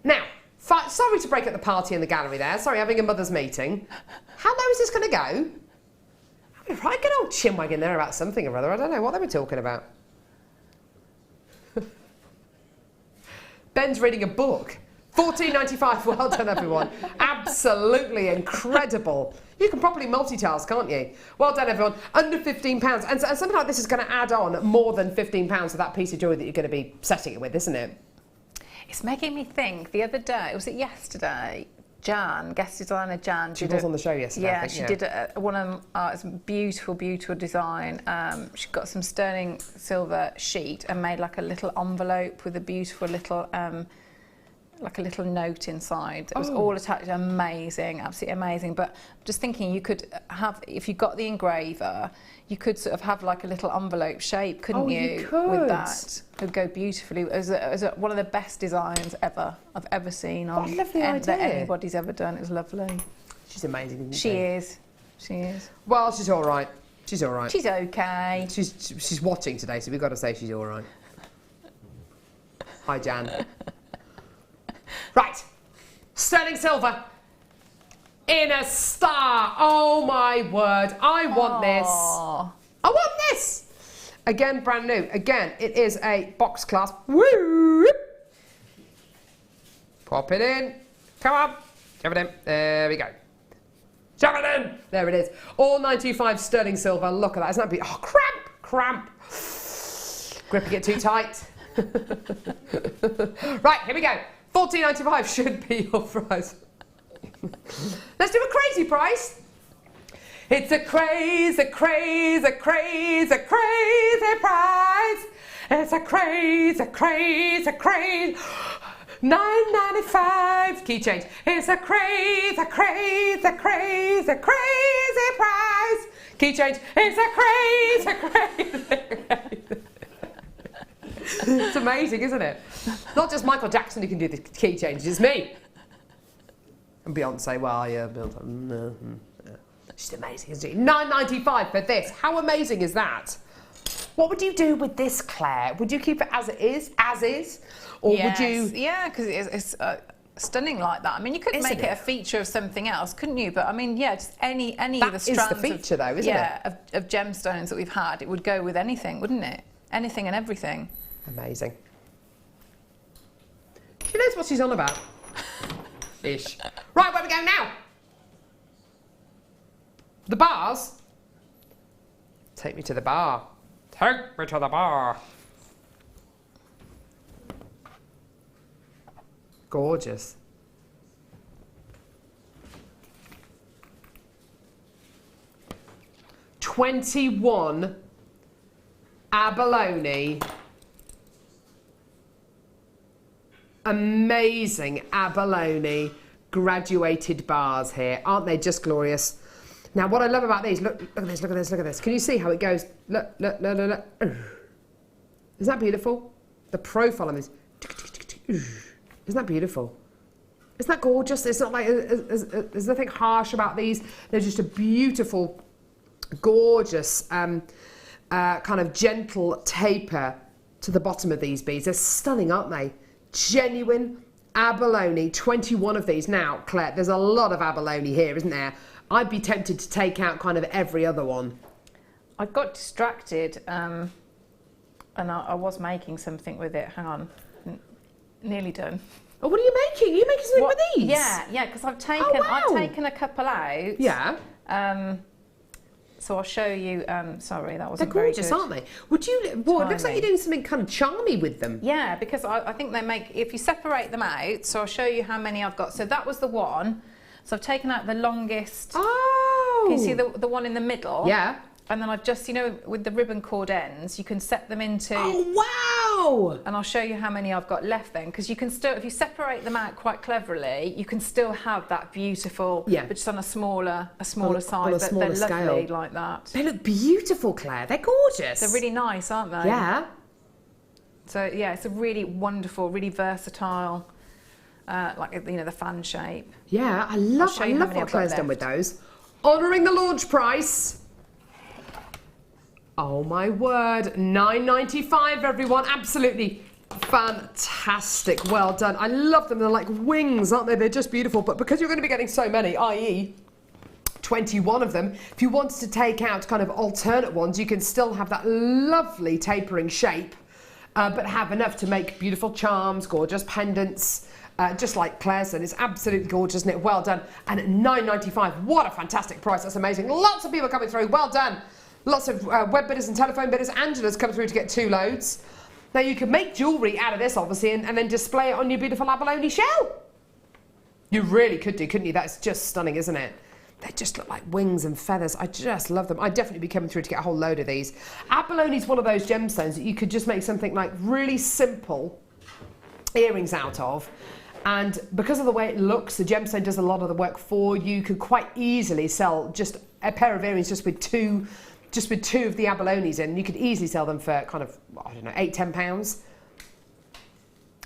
Now, sorry to break up the party in the gallery there. Sorry, having a mother's meeting. How low is this going to go? Right, good old chinwag in there about something or other. I don't know what they were talking about. Ben's reading a book. $14.95. Well done, everyone. Absolutely incredible. You can properly multitask, can't you? Well done, everyone. Under £15. And something like this is going to add on more than £15 to that piece of jewellery that you're going to be setting it with, isn't it? It's making me think. The other day, was it yesterday? Jan, guest designer Jan. She was on the show yesterday. Yeah, I think, she did one of it's a beautiful, beautiful design. She got some sterling silver sheet and made like a little envelope with a beautiful little, like a little note inside. It was all attached. Amazing, absolutely amazing. But just thinking, you could have, if you got the engraver, you could sort of have like a little envelope shape, couldn't you? You could. With that. It would go beautifully. It was one of the best designs I've ever seen on What a lovely idea. that anybody's ever done. It was lovely. She's amazing, isn't She is. She is. Well, she's all right. She's all right. She's okay. She's watching today, so we've got to say she's all right. Hi, Jan. Right. Sterling silver. In a star. Oh, my word. I want this. I want this. Again, brand new. Again, it is a box clasp. Woo! Pop it in. Come on. Shove it in. There we go. Shove it in. There it is. All 925 sterling silver. Look at that. Isn't that beautiful? Oh, cramp. Gripping it too tight. Right, here we go. $14.95 should be your price. Let's do a crazy price. It's a crazy, crazy, crazy, crazy price. It's a crazy, crazy, crazy. $9.95 key change. It's a crazy, crazy, crazy, crazy price. Key change. It's a crazy, crazy. It's amazing, isn't it? Not just Michael Jackson who can do the key changes, it's me. And Beyonce, well, yeah, Beyonce. She's amazing, isn't she? $9.95 for this. How amazing is that? What would you do with this, Claire? Would you keep it as it is? As is? Or would you... Yeah, because it's stunning like that. I mean, you could make it a feature of something else, couldn't you? But I mean, yeah, just any of the strands. That is the feature, though, isn't it? Yeah, of gemstones that we've had. It would go with anything, wouldn't it? Anything and everything. Amazing. She knows what she's on about. Ish. Right, where we go now? The bars? Take me to the bar. Take me to the bar. Gorgeous. $21 abalone. Amazing abalone graduated bars here. Aren't they just glorious? Now, what I love about these, look at this, look at this, look at this. Can you see how it goes? Look. Isn't that beautiful? The profile on this. Isn't that beautiful? Isn't that gorgeous? It's not like, there's nothing harsh about these. They're just a beautiful, gorgeous, kind of gentle taper to the bottom of these beads. They're stunning, aren't they? Genuine abalone, 21 of these. Now, Claire, there's a lot of abalone here, isn't there? I'd be tempted to take out kind of every other one. I got distracted and I was making something with it. Hang on. Nearly done. Oh, what are you making? Are you making something with these? Yeah, because I've taken a couple out. Yeah. So I'll show you. Sorry, that They're wasn't very gorgeous, good. aren't they? Would you? Well, it looks like you're doing something kind of charmy with them. Yeah, because I think they make. If you separate them out, so I'll show you how many I've got. So that was the one. So I've taken out the longest. Oh. Can you see the one in the middle? Yeah. And then I've just, you know, with the ribbon cord ends, you can set them into... Oh, wow! And I'll show you how many I've got left then, because you can still, if you separate them out quite cleverly, you can still have that beautiful, but just on a smaller size. On a smaller they're scale. lovely like that. They look beautiful, Claire. They're gorgeous. They're really nice, aren't they? Yeah. So, yeah, it's a really wonderful, really versatile, like, you know, the fan shape. Yeah, I love what Claire's done with those. Honouring the launch price. Oh my word, $9.95 everyone, absolutely fantastic, well done. I love them, they're like wings, aren't they? They're just beautiful, but because you're going to be getting so many, i.e. 21 of them, if you wanted to take out kind of alternate ones, you can still have that lovely tapering shape, but have enough to make beautiful charms, gorgeous pendants, just like Claire's done. It's absolutely gorgeous, isn't it? Well done. And at $9.95, what a fantastic price, that's amazing. Lots of people coming through, well done. Lots of web bidders and telephone bidders. Angela's come through to get 2 loads. Now you can make jewellery out of this, obviously, and then display it on your beautiful abalone shell. You really could do, couldn't you? That's just stunning, isn't it? They just look like wings and feathers. I just love them. I'd definitely be coming through to get a whole load of these. Abalone is one of those gemstones that you could just make something like really simple earrings out of. And because of the way it looks, the gemstone does a lot of the work for you. You could quite easily sell just a pair of earrings just with two of the abalones in. You could easily sell them for kind of, I don't know, £8–10.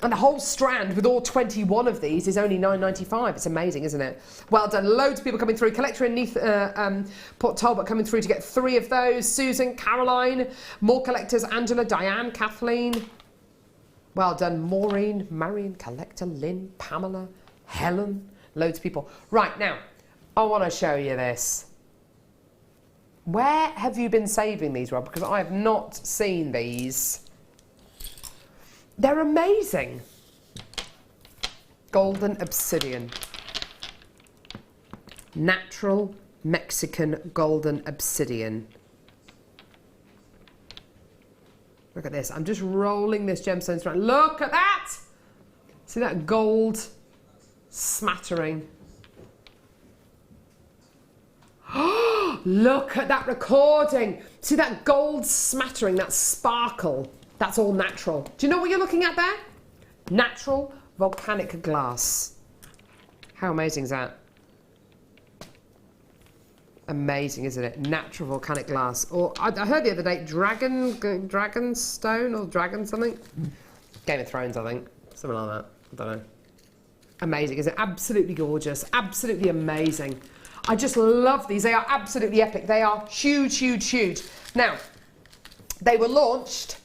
And the whole strand with all 21 of these is only $9.95. It's amazing, isn't it? Well done. Loads of people coming through. Collector in Port Talbot coming through to get 3 of those. Susan, Caroline, more collectors. Angela, Diane, Kathleen. Well done. Maureen, Marion, Collector, Lynn, Pamela, Helen. Loads of people. Right, now, I want to show you this. Where have you been saving these, Rob? Because I have not seen these. They're amazing. Golden obsidian. Natural Mexican golden obsidian. Look at this. I'm just rolling this gemstone around. Look at that! See that gold smattering? Look at that recording. See that gold smattering, that sparkle? That's all natural. Do you know what you're looking at there? Natural volcanic glass. How amazing is that? Amazing, isn't it? Natural volcanic glass. Or I heard the other day, dragon stone or dragon something. Game of Thrones, I think. Something like that. I don't know. Amazing, isn't it? Absolutely gorgeous. Absolutely amazing. I just love these. They are absolutely epic. They are huge, huge, huge. Now, they were launched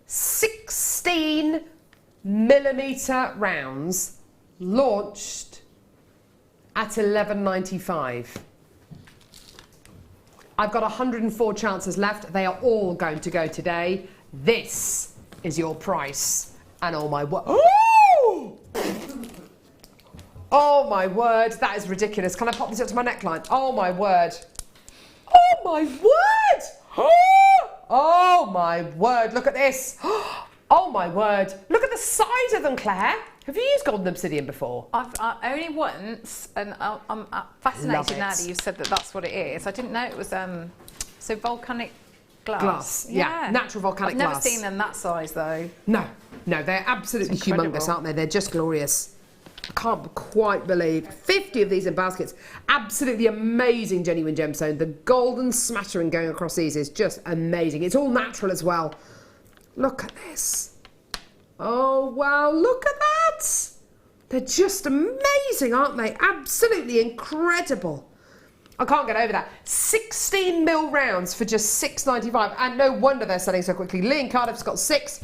16mm rounds, launched at $11.95. I've got 104 chances left. They are all going to go today. This is your price. And oh my word. Oh my word, that is ridiculous. Can I pop this up to my neckline? Oh my word. Oh my word! Oh my word, look at this. Oh my word. Look at the size of them, Claire. Have you used golden obsidian before? I've only once, and I'm fascinated now that you've said that that's what it is. I didn't know it was so volcanic glass. Yeah, natural volcanic glass. I've never seen them that size though. No, they're absolutely humongous, aren't they? They're just glorious. I can't quite believe 50 of these in baskets. Absolutely amazing genuine gemstone. The golden smattering going across these is just amazing. It's all natural as well. Look at this. Oh wow, look at that. They're just amazing, aren't they? Absolutely incredible. I can't get over that. 16mm rounds for just $6.95, and no wonder they're selling so quickly. Lee in Cardiff's got 6.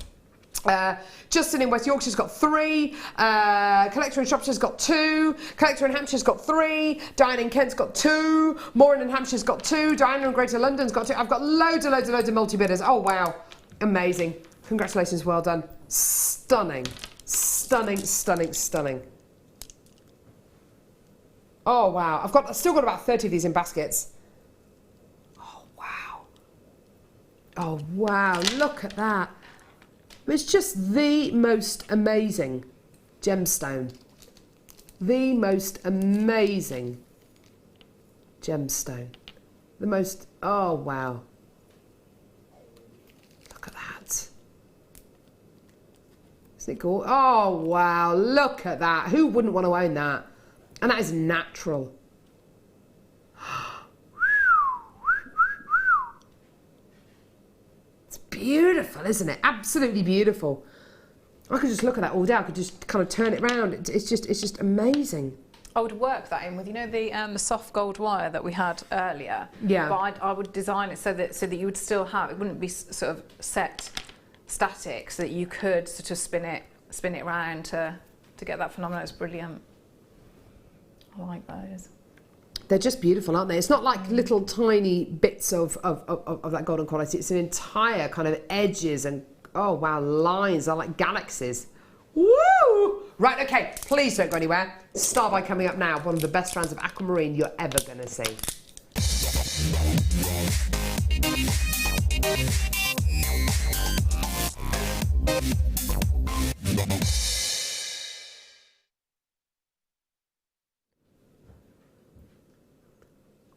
Justin in West Yorkshire's got 3, Collector in Shropshire's got 2, Collector in Hampshire's got 3, Diane in Kent's got 2, Maureen in Hampshire's got 2, Diana in Greater London's got 2. I've got loads of multi-bidders. Oh wow, amazing. Congratulations, well done. Stunning, stunning, stunning, stunning. Oh wow, I've still got about 30 of these in baskets. Oh, wow, look at that. It's just the most amazing gemstone. The most amazing gemstone. The most, oh, wow. Look at that. Isn't it cool? Oh, wow, look at that. Who wouldn't want to own that? And that is natural. It's beautiful, isn't it? Absolutely beautiful. I could just look at that all day. I could just kind of turn it around. It's just amazing. I would work that in with, you know, the soft gold wire that we had earlier. Yeah. But I would design it so that you would still have, it wouldn't be sort of set static, so that you could sort of spin it around to get that phenomenon. It's brilliant. I like those. They're just beautiful, aren't they? It's not like little tiny bits of that golden quality. It's an entire kind of edges and, oh wow, lines are like galaxies. Woo! Right, okay, please don't go anywhere. Start by coming up now. One of the best strands of aquamarine you're ever going to see.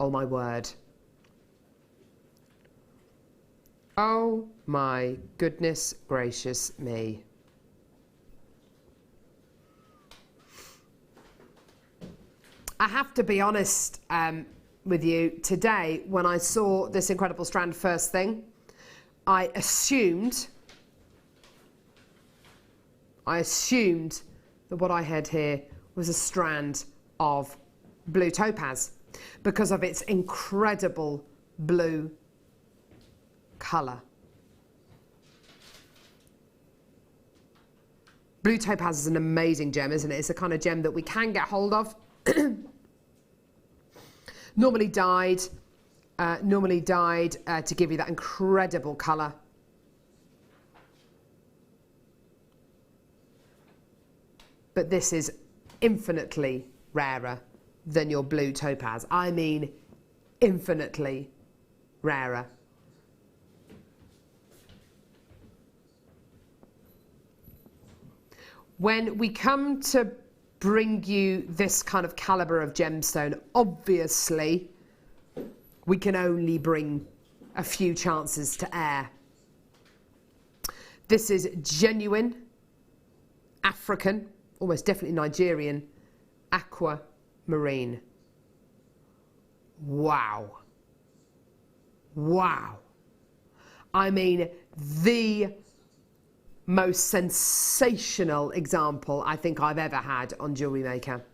Oh my word. Oh my goodness gracious me. I have to be honest with you, today when I saw this incredible strand first thing, I assumed that what I had here was a strand of blue topaz because of its incredible blue colour. Blue topaz is an amazing gem, isn't it? It's a kind of gem that we can get hold of. Normally dyed to give you that incredible colour. But this is infinitely rarer than your blue topaz. I mean, infinitely rarer. When we come to bring you this kind of calibre of gemstone, obviously we can only bring a few chances to air. This is genuine African, almost definitely Nigerian, aquamarine. Wow. Wow. I mean, the most sensational example I think I've ever had on Jewellery Maker.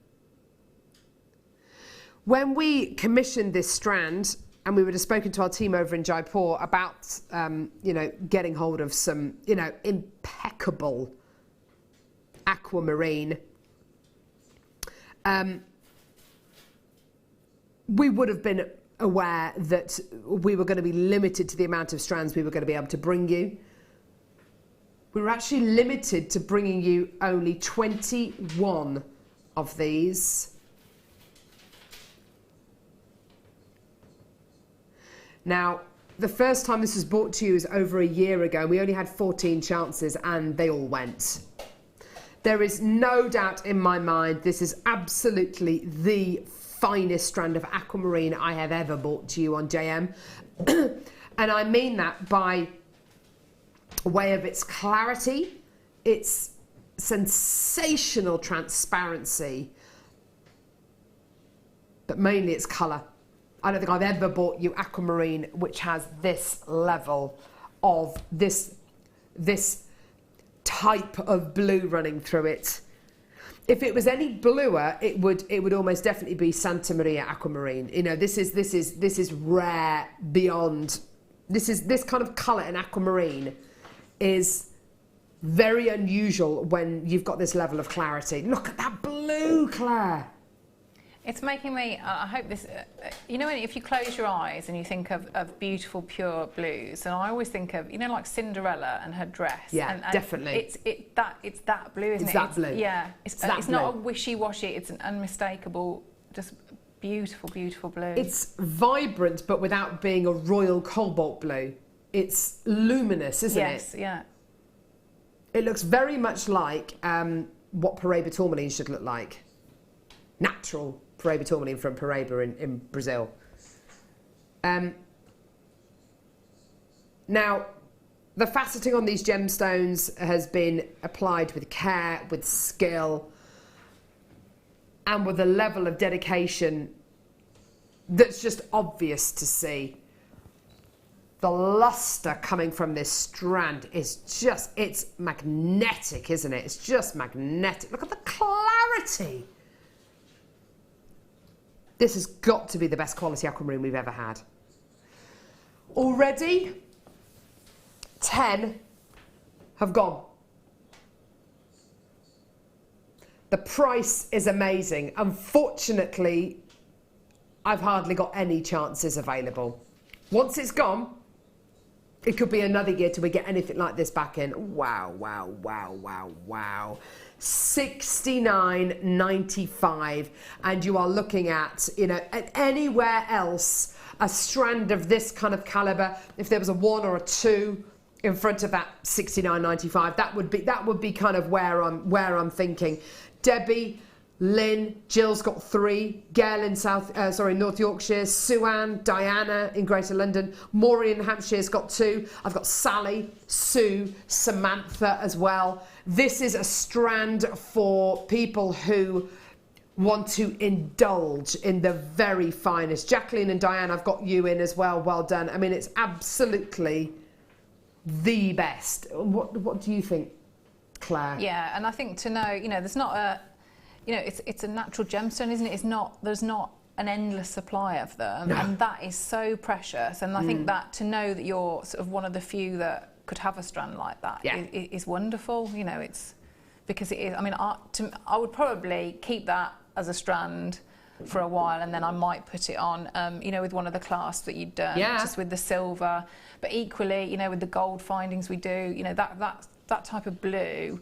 When we commissioned this strand, and we would have spoken to our team over in Jaipur about, you know, getting hold of some, you know, impeccable aquamarine, we would have been aware that we were going to be limited to the amount of strands we were going to be able to bring you. We were actually limited to bringing you only 21 of these. Now, the first time this was brought to you was over a year ago. We only had 14 chances and they all went. There is no doubt in my mind this is absolutely the finest strand of aquamarine I have ever brought to you on JM. And I mean that by way of its clarity, its sensational transparency, but mainly its colour. I don't think I've ever bought you aquamarine which has this level of this type of blue running through it. If it was any bluer, it would almost definitely be Santa Maria aquamarine. You know, this is rare beyond. This kind of colour in aquamarine is very unusual when you've got this level of clarity. Look at that blue, Claire. It's making me, I hope this, you know, if you close your eyes and you think of beautiful, pure blues, and I always think of, you know, like Cinderella and her dress. Yeah, and definitely. It's that blue, isn't it? It's that blue. Yeah, it's that not a blue. wishy-washy, it's an unmistakable, just beautiful, beautiful blue. It's vibrant, but without being a royal cobalt blue. it's luminous, isn't it? Yes, yeah. It looks very much like what Paraíba tourmaline should look like. Natural Paraíba tourmaline from Paraíba in Brazil. Now, the faceting on these gemstones has been applied with care, with skill, and with a level of dedication that's just obvious to see. The luster coming from this strand is just, it's magnetic, isn't it? It's just magnetic. Look at the clarity. This has got to be the best quality aquamarine we've ever had. Already, 10 have gone. The price is amazing. Unfortunately, I've hardly got any chances available. Once it's gone, it could be another year till we get anything like this back in. Wow, wow, wow, wow, wow. $69.95, and you are looking at, you know, at anywhere else, a strand of this kind of caliber, if there was a 1 or a 2 in front of that $69.95, that would be kind of where I'm thinking. Debbie, Lynn, Jill's got 3, Gail in North Yorkshire, Suanne, Diana in Greater London, Maureen in Hampshire's got 2. I've got Sally, Sue, Samantha as well. This is a strand for people who want to indulge in the very finest. Jacqueline and Diane, I've got you in as well. Well done. I mean, it's absolutely the best. What do you think, Claire? Yeah, and I think to know, you know, there's not a, you know, it's a natural gemstone, isn't it? There's not an endless supply of them, no. And that is so precious. And I think that to know that you're sort of one of the few that could have a strand like that is wonderful. You know, it's because it is. I mean, I would probably keep that as a strand for a while, and then I might put it on, you know, with one of the clasps that you'd done, just with the silver. But equally, you know, with the gold findings we do, you know, that type of blue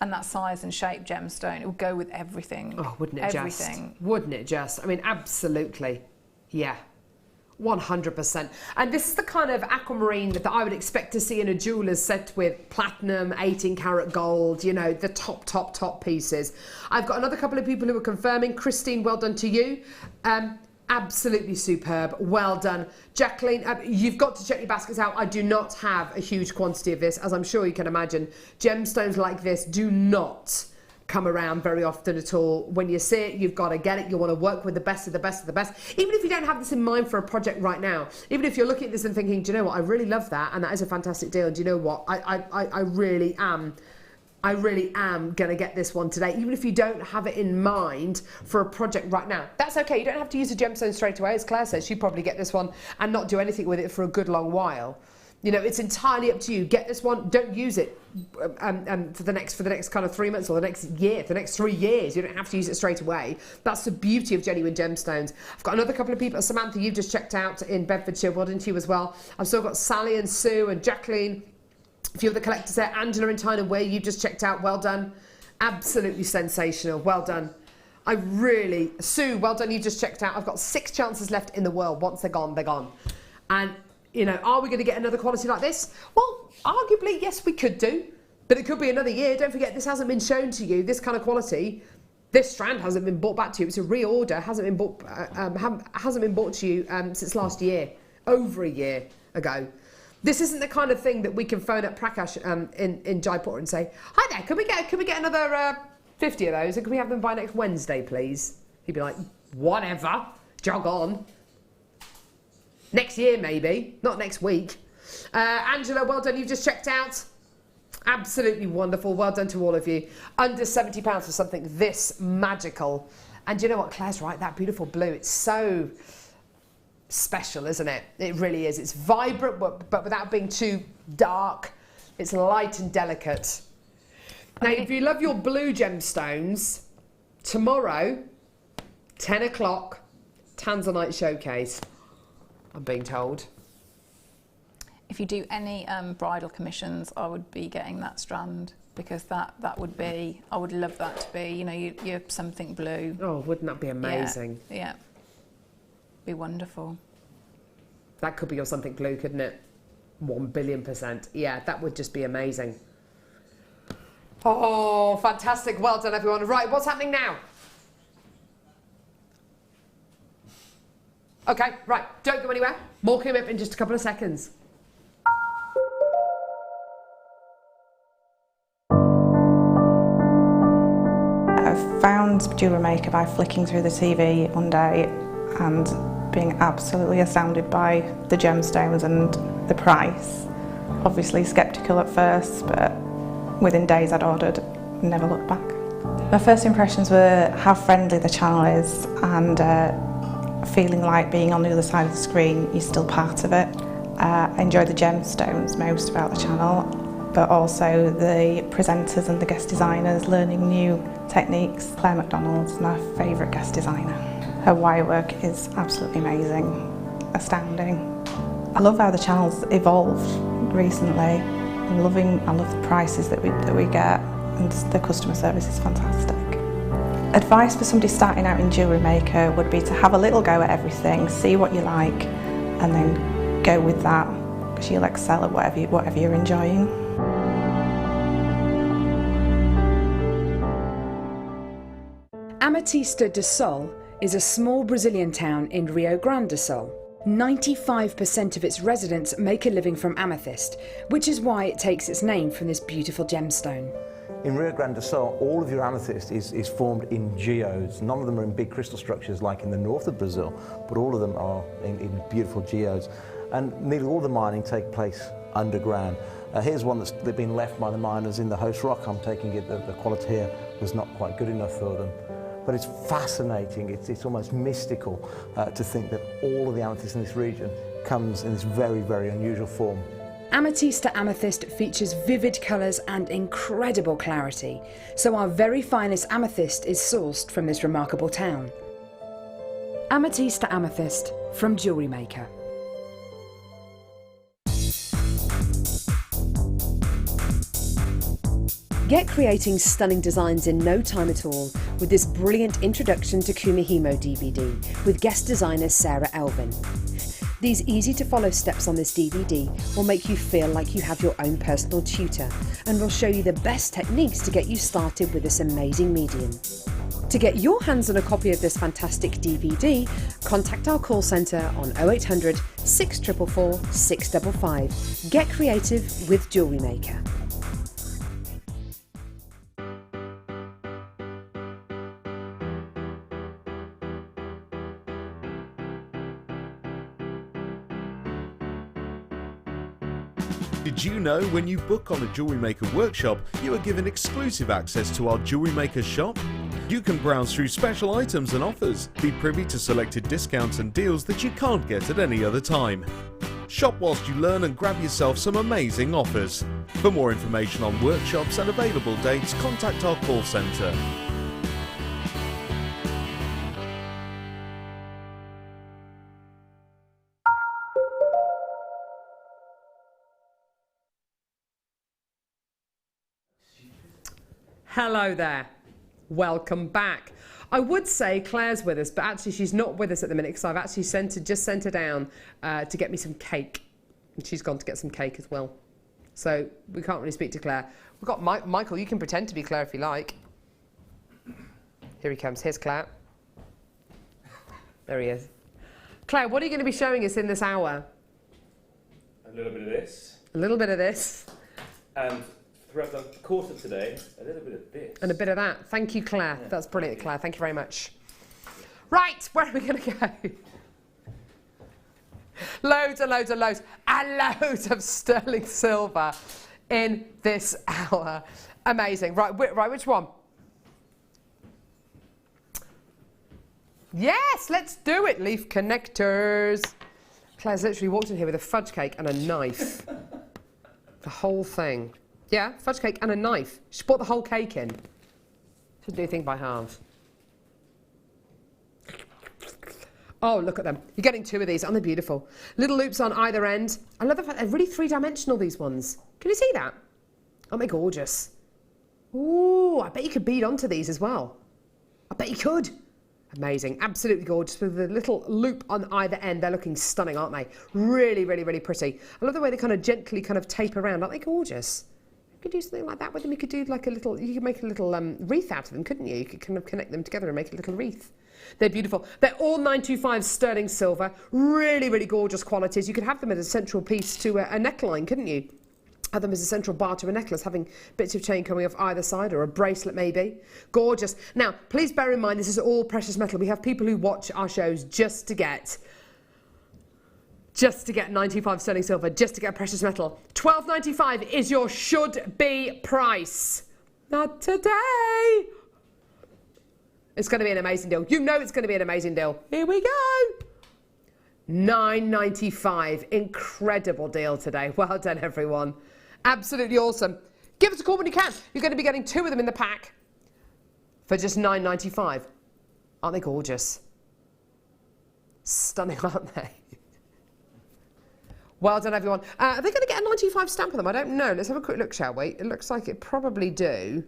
and that size and shape gemstone, it will go with everything. Oh, wouldn't it just? Wouldn't it just? I mean, absolutely. Yeah. 100%. And this is the kind of aquamarine that I would expect to see in a jeweller's set with platinum, 18-karat gold, you know, the top pieces. I've got another couple of people who are confirming. Christine, well done to you. Absolutely superb. Well done. Jacqueline, you've got to check your baskets out. I do not have a huge quantity of this, as I'm sure you can imagine. Gemstones like this do not come around very often at all. When you see it, you've got to get it. You want to work with the best of the best of the best. Even if you don't have this in mind for a project right now, even if you're looking at this and thinking, do you know what, I really love that, and that is a fantastic deal, and do you know what, I really am going to get this one today. Even if you don't have it in mind for a project right now, that's okay. You don't have to use a gemstone straight away. As Claire says, she'd probably get this one and not do anything with it for a good long while. You know, it's entirely up to you. Get this one, don't use it for the next kind of 3 months or the next year, for the next 3 years. You don't have to use it straight away. That's the beauty of genuine gemstones. I've got another couple of people. Samantha, you've just checked out in Bedfordshire, well done to you as well. I've still got Sally and Sue and Jacqueline. A few of the collectors there. Angela in Tyne and Wear, you've just checked out. Well done. Absolutely sensational. Well done. Sue, well done. You've just checked out. I've got 6 chances left in the world. Once they're gone, they're gone. And, you know, are we going to get another quality like this? Well, arguably, yes, we could do. But it could be another year. Don't forget, this hasn't been shown to you. This kind of quality, this strand hasn't been brought back to you. It's a reorder. Hasn't been brought to you since last year. Over a year ago. This isn't the kind of thing that we can phone up Prakash in Jaipur and say, hi there, can we get another 50 of those, and can we have them by next Wednesday, please? He'd be like, whatever, jog on. Next year, maybe, not next week. Angela, well done, you've just checked out. Absolutely wonderful, well done to all of you. Under £70 for something this magical. And you know what, Claire's right, that beautiful blue, it's so special, isn't it? It really is. It's vibrant, but without being too dark. It's light and delicate. Now, if you love your blue gemstones, tomorrow, 10 o'clock, Tanzanite showcase, I'm being told. If you do any bridal commissions, I would be getting that strand, because that would be, I would love that to be, you know, you're something blue. Oh, wouldn't that be amazing? Yeah. Be wonderful. That could be your something blue, couldn't it? 1,000,000,000%. Yeah, that would just be amazing. Oh, fantastic. Well done, everyone. Right, what's happening now? Okay, right, don't go anywhere. More coming up in just a couple of seconds. I found Jewellery Maker by flicking through the TV one day and being absolutely astounded by the gemstones and the price. Obviously sceptical at first, but within days I'd ordered, never looked back. My first impressions were how friendly the channel is and feeling like being on the other side of the screen, you're still part of it. I enjoy the gemstones most about the channel, but also the presenters and the guest designers learning new techniques. Claire McDonald's my favourite guest designer. Her wire work is absolutely amazing, astounding. I love how the channel's evolved recently. I love the prices that we get, and the customer service is fantastic. Advice for somebody starting out in Jewellery Maker would be to have a little go at everything, see what you like, and then go with that, because you'll excel at whatever you're enjoying. Amethyst do Sol is a small Brazilian town in Rio Grande do Sul. 95% of its residents make a living from amethyst, which is why it takes its name from this beautiful gemstone. In Rio Grande do Sul, all of your amethyst is formed in geodes. None of them are in big crystal structures like in the north of Brazil, but all of them are in beautiful geodes. And nearly all the mining takes place underground. Here's one that's been left by the miners in the host rock. I'm taking it that the quality here was not quite good enough for them. But it's fascinating, it's almost mystical to think that all of the amethyst in this region comes in this very, very unusual form. Amethyst to amethyst features vivid colours and incredible clarity, so our very finest amethyst is sourced from this remarkable town. Amethyst to amethyst from Jewellery Maker. Get creating stunning designs in no time at all with this brilliant Introduction to Kumihimo DVD with guest designer Sarah Elvin. These easy to follow steps on this DVD will make you feel like you have your own personal tutor and will show you the best techniques to get you started with this amazing medium. To get your hands on a copy of this fantastic DVD, contact our call centre on 0800 644 655. Get creative with Jewellery Maker. Did you know when you book on a Jewellery Maker workshop, you are given exclusive access to our Jewellery Maker shop? You can browse through special items and offers, be privy to selected discounts and deals that you can't get at any other time. Shop whilst you learn and grab yourself some amazing offers. For more information on workshops and available dates, contact our call centre. Hello there. Welcome back. I would say Claire's with us, but actually she's not with us at the minute because I've actually just sent her down to get me some cake. And she's gone to get some cake as well. So we can't really speak to Claire. We've got Michael, you can pretend to be Claire if you like. Here he comes. Here's Claire. There he is. Claire, what are you going to be showing us in this hour? A little bit of this. A little bit of this. And throughout the course of today, a little bit of this. And a bit of that. Thank you, Claire. Yeah, that's brilliant, Claire. Thank you very much. Right, where are we going to go? Loads and loads and loads. And loads of sterling silver in this hour. Amazing. Right, which one? Yes, let's do it. Leaf connectors. Claire's literally walked in here with a fudge cake and a knife. The whole thing. Yeah, fudge cake and a knife. She brought the whole cake in. Should do a thing by halves. Oh, look at them. You're getting two of these. Aren't they beautiful? Little loops on either end. I love the fact they're really three-dimensional, these ones. Can you see that? Aren't they gorgeous? Ooh, I bet you could bead onto these as well. I bet you could. Amazing, absolutely gorgeous with a little loop on either end. They're looking stunning, aren't they? Really, really, really pretty. I love the way they kind of gently kind of tape around. Aren't they gorgeous? You could do something like that with them. You could do like a little, you could make a little wreath out of them, couldn't you? You could kind of connect them together and make a little wreath. They're beautiful. They're all 925 sterling silver. Really, really gorgeous qualities. You could have them as a central piece to a neckline, couldn't you? Have them as a central bar to a necklace, having bits of chain coming off either side, or a bracelet maybe. Gorgeous. Now, please bear in mind, this is all precious metal. We have people who watch our shows just to get 95 sterling silver, just to get precious metal. £12.95 is your should-be price. Not today. It's going to be an amazing deal. You know it's going to be an amazing deal. Here we go. £9.95. Incredible deal today. Well done, everyone. Absolutely awesome. Give us a call when you can. You're going to be getting 2 of them in the pack for just £9.95. Aren't they gorgeous? Stunning, aren't they? Well done, everyone. Are they going to get a 95 stamp on them? I don't know. Let's have a quick look, shall we? It looks like it probably do.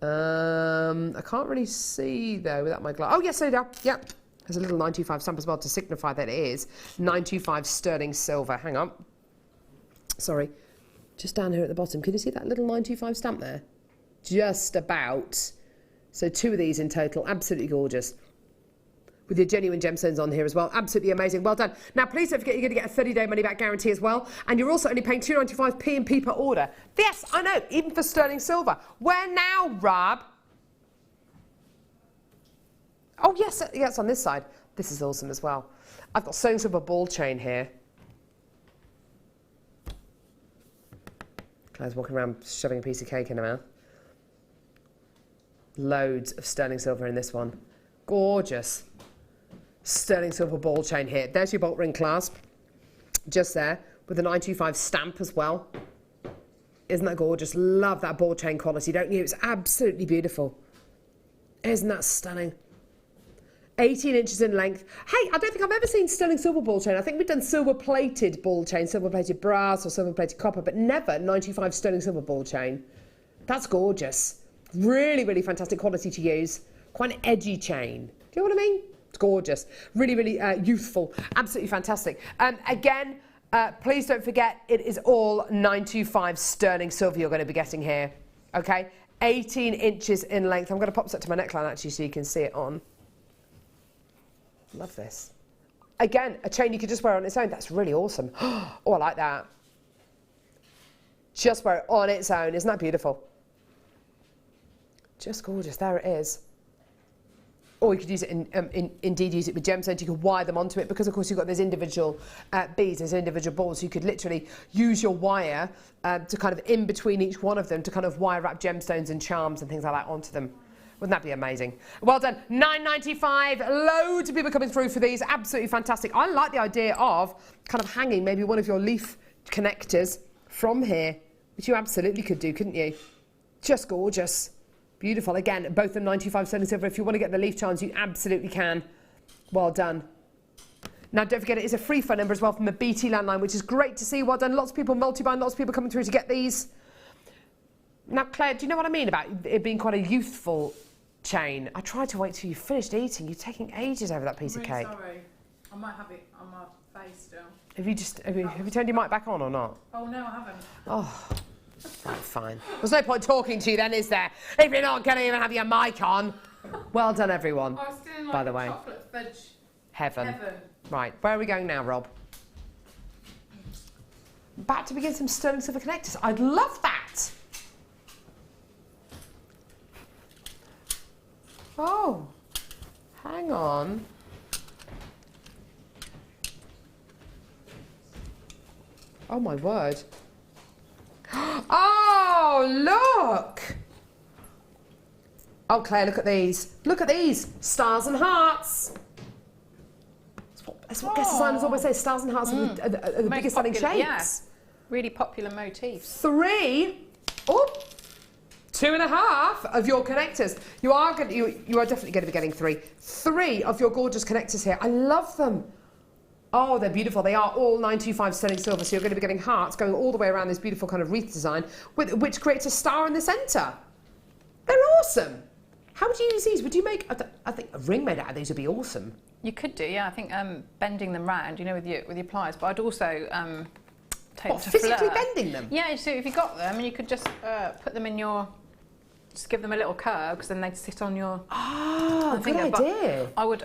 I can't really see, though, without my glass. Oh, yes, they do. Yep. There's a little 925 stamp as well to signify that it is 925 sterling silver. Hang on. Sorry. Just down here at the bottom. Can you see that little 925 stamp there? Just about. So 2 of these in total. Absolutely gorgeous. With your genuine gemstones on here as well. Absolutely amazing. Well done. Now, please don't forget you're going to get a 30-day money-back guarantee as well. And you're also only paying £2.95p per order. Yes, I know. Even for sterling silver. Where now, Rob? Oh, yes, yes, on this side. This is awesome as well. I've got sterling silver ball chain here. Claire's walking around shoving a piece of cake in her mouth. Loads of sterling silver in this one. Gorgeous. Sterling silver ball chain here. There's your bolt ring clasp. Just there. With a 925 stamp as well. Isn't that gorgeous? Love that ball chain quality, don't you? It's absolutely beautiful. Isn't that stunning? 18 inches in length. Hey, I don't think I've ever seen sterling silver ball chain. I think we've done silver-plated ball chain, silver-plated brass or silver-plated copper, but never 95 sterling silver ball chain. That's gorgeous. Really, really fantastic quality to use. Quite an edgy chain. Do you know what I mean? It's gorgeous. Really, really youthful. Absolutely fantastic. Again, please don't forget, it is all 925 sterling silver you're going to be getting here. Okay? 18 inches in length. I'm going to pop that to my neckline, actually, so you can see it on. Love this. Again, a chain you could just wear on its own. That's really awesome. Oh, I like that. Just wear it on its own. Isn't that beautiful? Just gorgeous. There it is. Or you could use it indeed use it with gemstones. You could wire them onto it because, of course, you've got those individual beads, those individual balls. You could literally use your wire to kind of in between each one of them to kind of wire wrap gemstones and charms and things like that onto them. Wouldn't that be amazing? Well done. £9.95. Loads of people coming through for these. Absolutely fantastic. I like the idea of kind of hanging maybe one of your leaf connectors from here, which you absolutely could do, couldn't you? Just gorgeous. Beautiful. Again, both the 95 sterling silver. If you want to get the leaf charms, you absolutely can. Well done. Now, don't forget, it is a free phone number as well from the BT landline, which is great to see. Well done. Lots of people multi-buying, lots of people coming through to get these. Now, Claire, do you know what I mean about it being quite a youthful chain? I tried to wait till you finished eating. You're taking ages over that piece of cake. Sorry. I might have it on my face still. Have you turned your mic back on or not? Oh, no, I haven't. Oh, right, fine. There's no point talking to you then, is there? If you're not going to even have your mic on. Well done, everyone. I was feeling like by the way. chocolate fudge. Heaven. Right, where are we going now, Rob? About to begin some sterling silver connectors. I'd love that. Oh, hang on. Oh, my word. Oh, look. Oh, Claire, look at these. Look at these. Stars and hearts. That's what guest designers always say. Stars and hearts are the biggest selling shapes. Yeah. Really popular motifs. 3. Oh. 2.5 of your connectors. You are definitely going to be getting 3. 3 of your gorgeous connectors here. I love them. Oh, they're beautiful. They are all 925 sterling silver, so you're going to be getting hearts going all the way around this beautiful kind of wreath design, which creates a star in the centre. They're awesome. How would you use these? Would you make, I think a ring made out of these would be awesome. You could do, yeah. I think bending them round, you know, with your pliers. But I'd also take them to physically fleur. bending them? Yeah, so if you got them, and you could just put them in your, just give them a little curve, because then they'd sit on your good idea. I would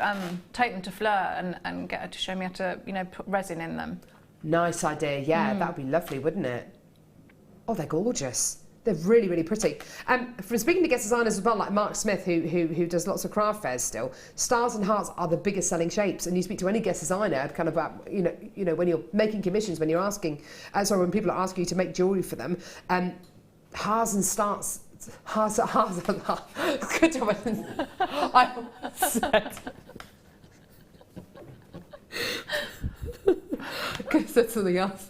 take them to Fleur and get her to show me how to, you know, put resin in them. Nice idea, yeah, that would be lovely, wouldn't it? Oh, they're gorgeous. They're really, really pretty. From speaking to guest designers as well, like Mark Smith, who does lots of craft fairs still, stars and hearts are the biggest selling shapes. And you speak to any guest designer, kind of about, you know, when you're making commissions, when you're asking, when people are asking you to make jewellery for them, hearts and stars. Hearts. Good job. I said. I could have said something else.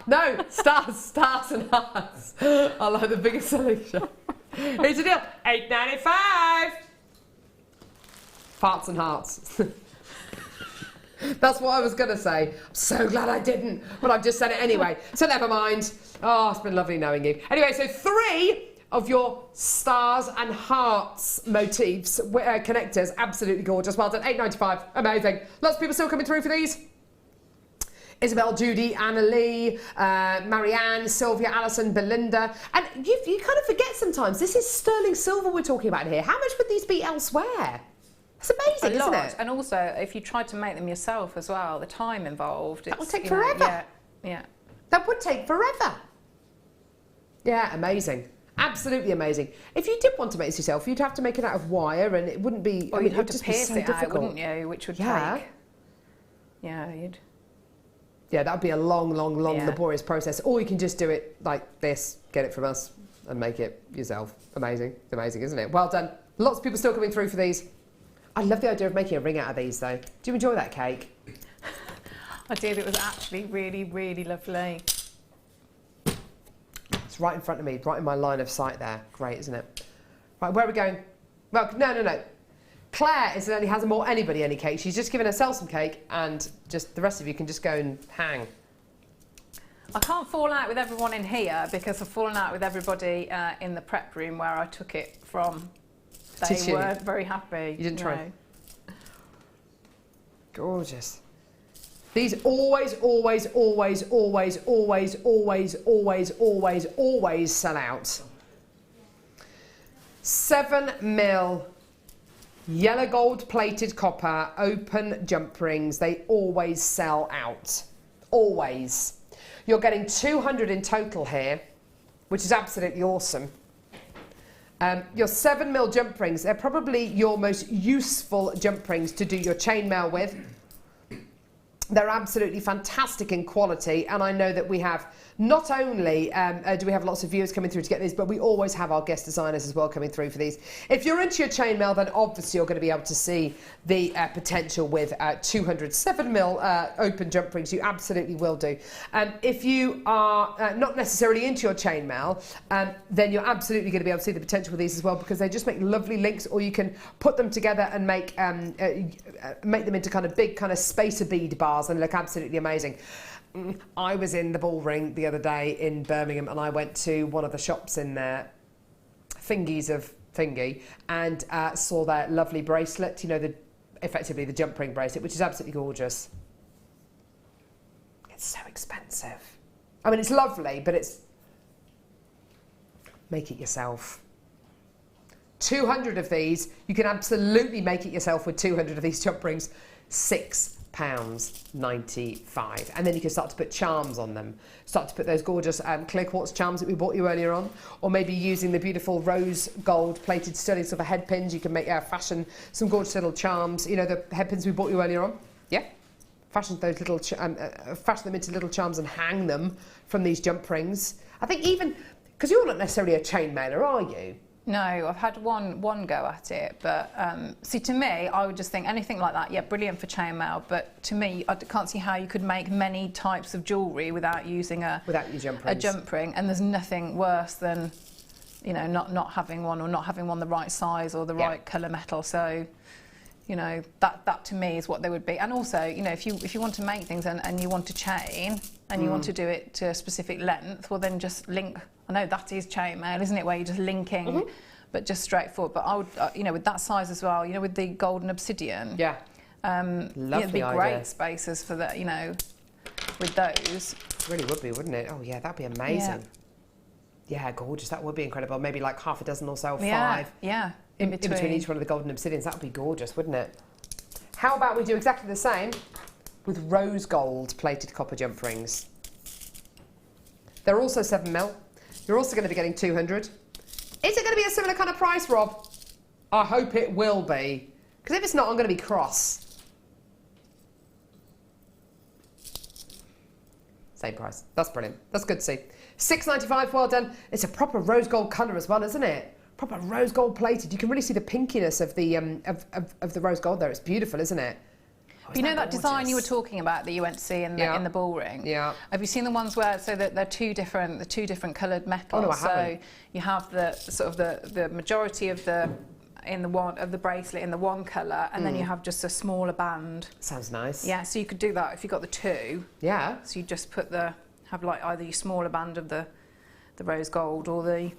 No, stars and hearts are like the biggest selling show. Here's the deal: $8.95. Farts and hearts. That's what I was going to say. I'm so glad I didn't, but I've just said it anyway. So never mind. Oh, it's been lovely knowing you. Anyway, so 3 of your stars and hearts motifs, connectors, absolutely gorgeous. Well done, $8.95, amazing. Lots of people still coming through for these. Isabel, Judy, Anna Lee, Marianne, Sylvia, Alison, Belinda. And you kind of forget sometimes, this is sterling silver we're talking about here. How much would these be elsewhere? It's amazing, isn't it? And also, if you tried to make them yourself as well, the time involved. That would take forever. Yeah. That would take forever. Yeah, amazing. Absolutely amazing. If you did want to make this yourself, you'd have to make it out of wire, and it wouldn't be. Or I mean, you'd have to just pierce be so it difficult. out, wouldn't you? Which would take. Yeah, you'd. Yeah, that would be a long, laborious process. Or you can just do it like this, get it from us, and make it yourself. Amazing. It's amazing, isn't it? Well done. Lots of people still coming through for these. I love the idea of making a ring out of these, though. Do you enjoy that cake? I did. It was actually really, really lovely. It's right in front of me, right in my line of sight there. Great, isn't it? Right, where are we going? Well, no. Claire incidentally hasn't bought anybody any cake. She's just given herself some cake, and just the rest of you can just go and hang. I can't fall out with everyone in here because I've fallen out with everybody in the prep room where I took it from. They weren't very happy. You didn't try? Gorgeous. These always sell out. 7mm yellow gold plated copper open jump rings. They always sell out. Always. You're getting 200 in total here, which is absolutely awesome. Your 7mm jump rings, they're probably your most useful jump rings to do your chainmail with. They're absolutely fantastic in quality, and I know that we have not only do we have lots of viewers coming through to get these, but we always have our guest designers as well coming through for these. If you're into your chainmail, then obviously you're going to be able to see the potential with 200 7mm open jump rings. You absolutely will do. If you are not necessarily into your chainmail, then you're absolutely going to be able to see the potential with these as well, because they just make lovely links, or you can put them together and make them into kind of big kind of spacer bead bars and look absolutely amazing. I was in the Bull Ring the other day in Birmingham, and I went to one of the shops in there, Thingies of Thingy, and saw their lovely bracelet, you know, effectively the jump ring bracelet, which is absolutely gorgeous. It's so expensive. I mean, it's lovely, but it's... Make it yourself. 200 of these, you can absolutely make it yourself with 200 of these jump rings. £6.95, and then you can start to put charms on them. Start to put those gorgeous clear quartz charms that we bought you earlier on, or maybe using the beautiful rose gold plated sterling silver head pins. You can make fashion some gorgeous little charms. You know, the head pins we bought you earlier on. Yeah, fashion those little fashion them into little charms and hang them from these jump rings. I think even because you're not necessarily a chainmailer, are you? No, I've had one go at it, but see, to me, I would just think anything like that, yeah, brilliant for chainmail, but to me, I can't see how you could make many types of jewellery without using a jump ring, and there's nothing worse than, you know, not having one, or not having one the right size or the right colour metal. So, you know, that to me is what they would be. And also, you know, if you want to make things and you want to chain, and you want to do it to a specific length, well then just link. I know that is chainmail, isn't it, where you're just linking, but just straightforward. But I would, you know, with that size as well, you know, with the golden obsidian. Yeah. Lovely it'd be idea. great spaces for that, you know, with those. It really would be, wouldn't it? Oh yeah, that'd be amazing. Yeah, gorgeous. That would be incredible. Maybe like half a dozen or so, or 5. Yeah. In between each one of the golden obsidians. That would be gorgeous, wouldn't it? How about we do exactly the same with rose gold plated copper jump rings? They're also 7mm. You're also going to be getting 200. Is it going to be a similar kind of price, Rob? I hope it will be. Because if it's not, I'm going to be cross. Same price. That's brilliant. That's good to see. $6.95, well done. It's a proper rose gold colour as well, isn't it? Proper rose gold plated. You can really see the pinkiness of the rose gold there. It's beautiful, isn't it? Oh, you know that design you were talking about that you went to see in the ball ring? Yeah. Have you seen the ones where that they're two different coloured metals? Oh, no, I haven't. So you have the sort of the majority of the bracelet in the one colour, and then you have just a smaller band. Sounds nice. Yeah, so you could do that if you got the 2. Yeah. So you just have like either your smaller band of the rose gold or the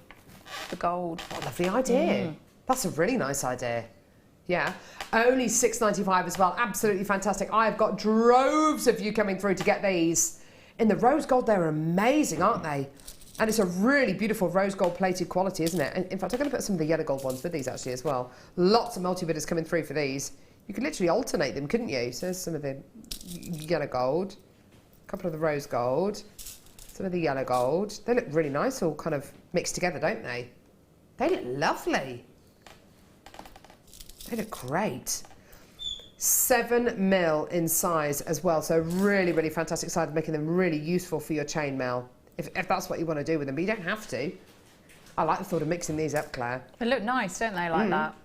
gold. What a lovely idea. That's a really nice idea. Yeah. Only $6.95 as well. Absolutely fantastic. I've got droves of you coming through to get these. In the rose gold, they're amazing, aren't they? And it's a really beautiful rose gold plated quality, isn't it? And in fact, I'm going to put some of the yellow gold ones with these actually as well. Lots of multi-bidders coming through for these. You could literally alternate them, couldn't you? So there's some of the yellow gold, a couple of the rose gold, some of the yellow gold. They look really nice, all kind of mixed together, don't they? They look lovely. They look great. 7mm in size as well. So really, really fantastic size, making them really useful for your chainmail. If that's what you want to do with them, but you don't have to. I like the thought of mixing these up, Claire. They look nice, don't they, like that?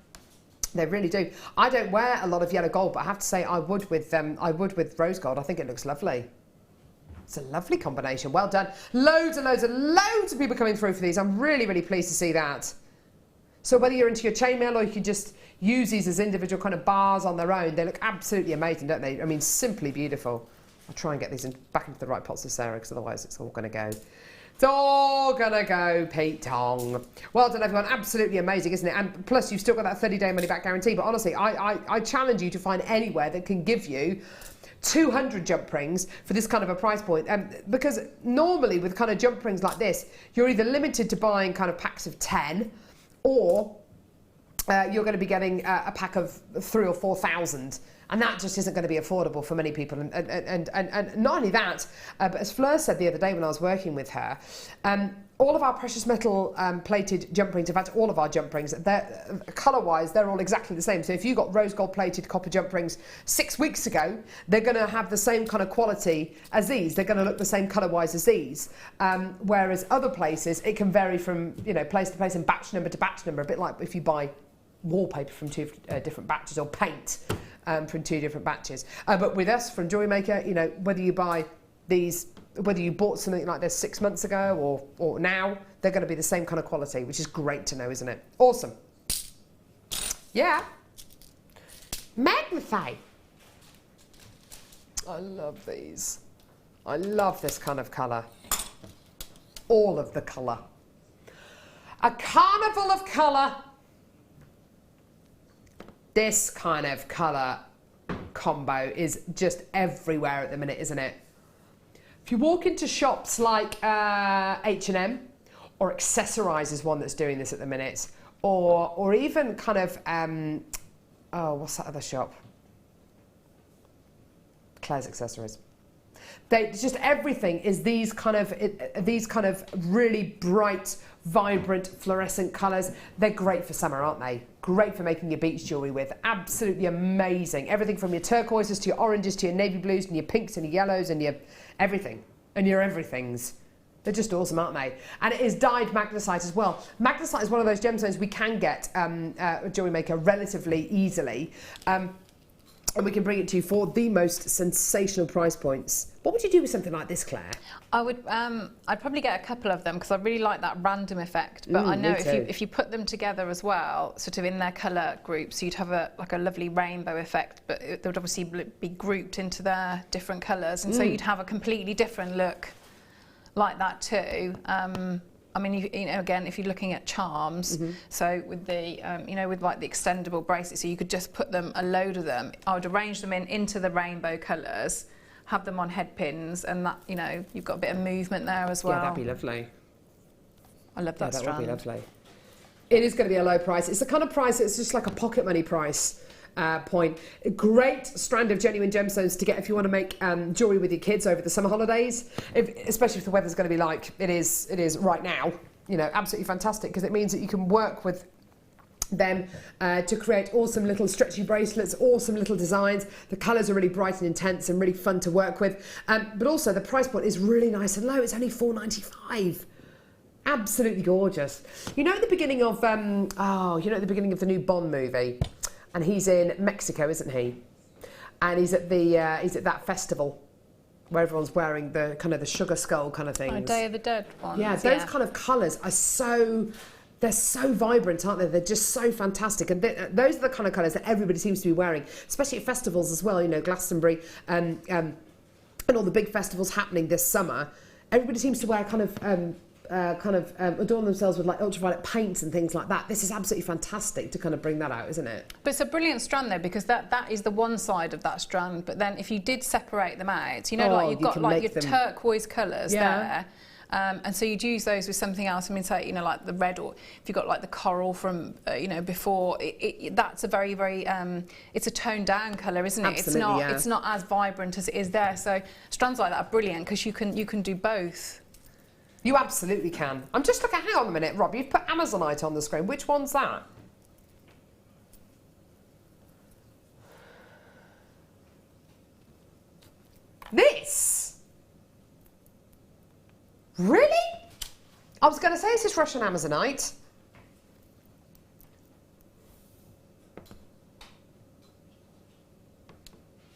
They really do. I don't wear a lot of yellow gold, but I have to say I would with rose gold. I think it looks lovely. It's a lovely combination. Well done. Loads and loads and loads of people coming through for these. I'm really, really pleased to see that. So whether you're into your chainmail or you can just use these as individual kind of bars on their own, they look absolutely amazing, don't they? I mean, simply beautiful. I'll try and get these back into the right pots of Sarah, because otherwise it's all going to go. It's all going to go Pete Tong. Well done, everyone. Absolutely amazing, isn't it? And plus, you've still got that 30-day money-back guarantee. But honestly, I challenge you to find anywhere that can give you 200 jump rings for this kind of a price point. Because normally with kind of jump rings like this, you're either limited to buying kind of packs of 10, or you're going to be getting a pack of 3,000 or 4,000. And that just isn't going to be affordable for many people. And not only that, but as Fleur said the other day when I was working with her, all of our precious metal plated jump rings, in fact, all of our jump rings, colour-wise, they're all exactly the same. So if you got rose gold plated copper jump rings 6 weeks ago, they're going to have the same kind of quality as these. They're going to look the same colour-wise as these. Whereas other places, it can vary from, you know, place to place and batch number to batch number, a bit like if you buy wallpaper from 2 different batches, or paint from 2 different batches. But with us from Jewellery Maker, you know, whether you buy these, whether you bought something like this 6 months ago or now, they're going to be the same kind of quality, which is great to know, isn't it? Awesome. Yeah. Magnify. I love these. I love this kind of colour. All of the colour. A carnival of colour. This kind of colour combo is just everywhere at the minute, isn't it? If you walk into shops like H&M, or Accessorize is one that's doing this at the minute, or even kind of, oh, what's that other shop? Claire's Accessories. Just everything is these kind of really bright, vibrant, fluorescent colours. They're great for summer, aren't they? Great for making your beach jewellery with. Absolutely amazing. Everything from your turquoises to your oranges to your navy blues and your pinks and your yellows and your everything. And your everythings. They're just awesome, aren't they? And it is dyed magnesite as well. Magnesite is one of those gemstones we can get Jewellery Maker relatively easily. and we can bring it to you for the most sensational price points. What would you do with something like this, Claire? I would. I'd probably get a couple of them because I really like that random effect. But I know if you put them together as well, sort of in their colour groups, you'd have a lovely rainbow effect. But they would obviously be grouped into their different colours, and so you'd have a completely different look like that too. I mean, you know, again, if you're looking at charms, so with the, you know, with like the extendable bracelets, so you could just put them, a load of them. I would arrange them into the rainbow colours, have them on head pins, and that, you know, you've got a bit of movement there as well. Yeah, that'd be lovely. I love that strand. That would be lovely. It is going to be a low price. It's the kind of price that's just like a pocket money price. Point. A great strand of genuine gemstones to get if you want to make jewellery with your kids over the summer holidays, especially if the weather's going to be like it is right now. You know, absolutely fantastic, because it means that you can work with them to create awesome little stretchy bracelets, awesome little designs. The colours are really bright and intense and really fun to work with, but also the price point is really nice and low. It's only $4.95. Absolutely gorgeous. You know, at the beginning of the beginning of the new Bond movie. And he's in Mexico, isn't he? And he's at that festival where everyone's wearing the kind of the sugar skull kind of things. Oh, Day of the Dead ones. Yeah, those kind of colours are they're so vibrant, aren't they? They're just so fantastic. And those are the kind of colours that everybody seems to be wearing, especially at festivals as well. You know, Glastonbury and all the big festivals happening this summer. Everybody seems to wear adorn themselves with like ultraviolet paints and things like that. This is absolutely fantastic to kind of bring that out, isn't it? But it's a brilliant strand though, because that is the one side of that strand. But then if you did separate them out, you know, like you've got like your turquoise colours there. And so you'd use those with something else. I mean, say, you know, like the red, or if you've got like the coral from, you know, before, that's a very, very, it's a toned down colour, isn't it? Absolutely, it's not as vibrant as it is there. So strands like that are brilliant because you can do both. You absolutely can. I'm just looking, hang on a minute, Rob, you've put Amazonite on the screen. Which one's that? This? Really? I was going to say this is Russian Amazonite.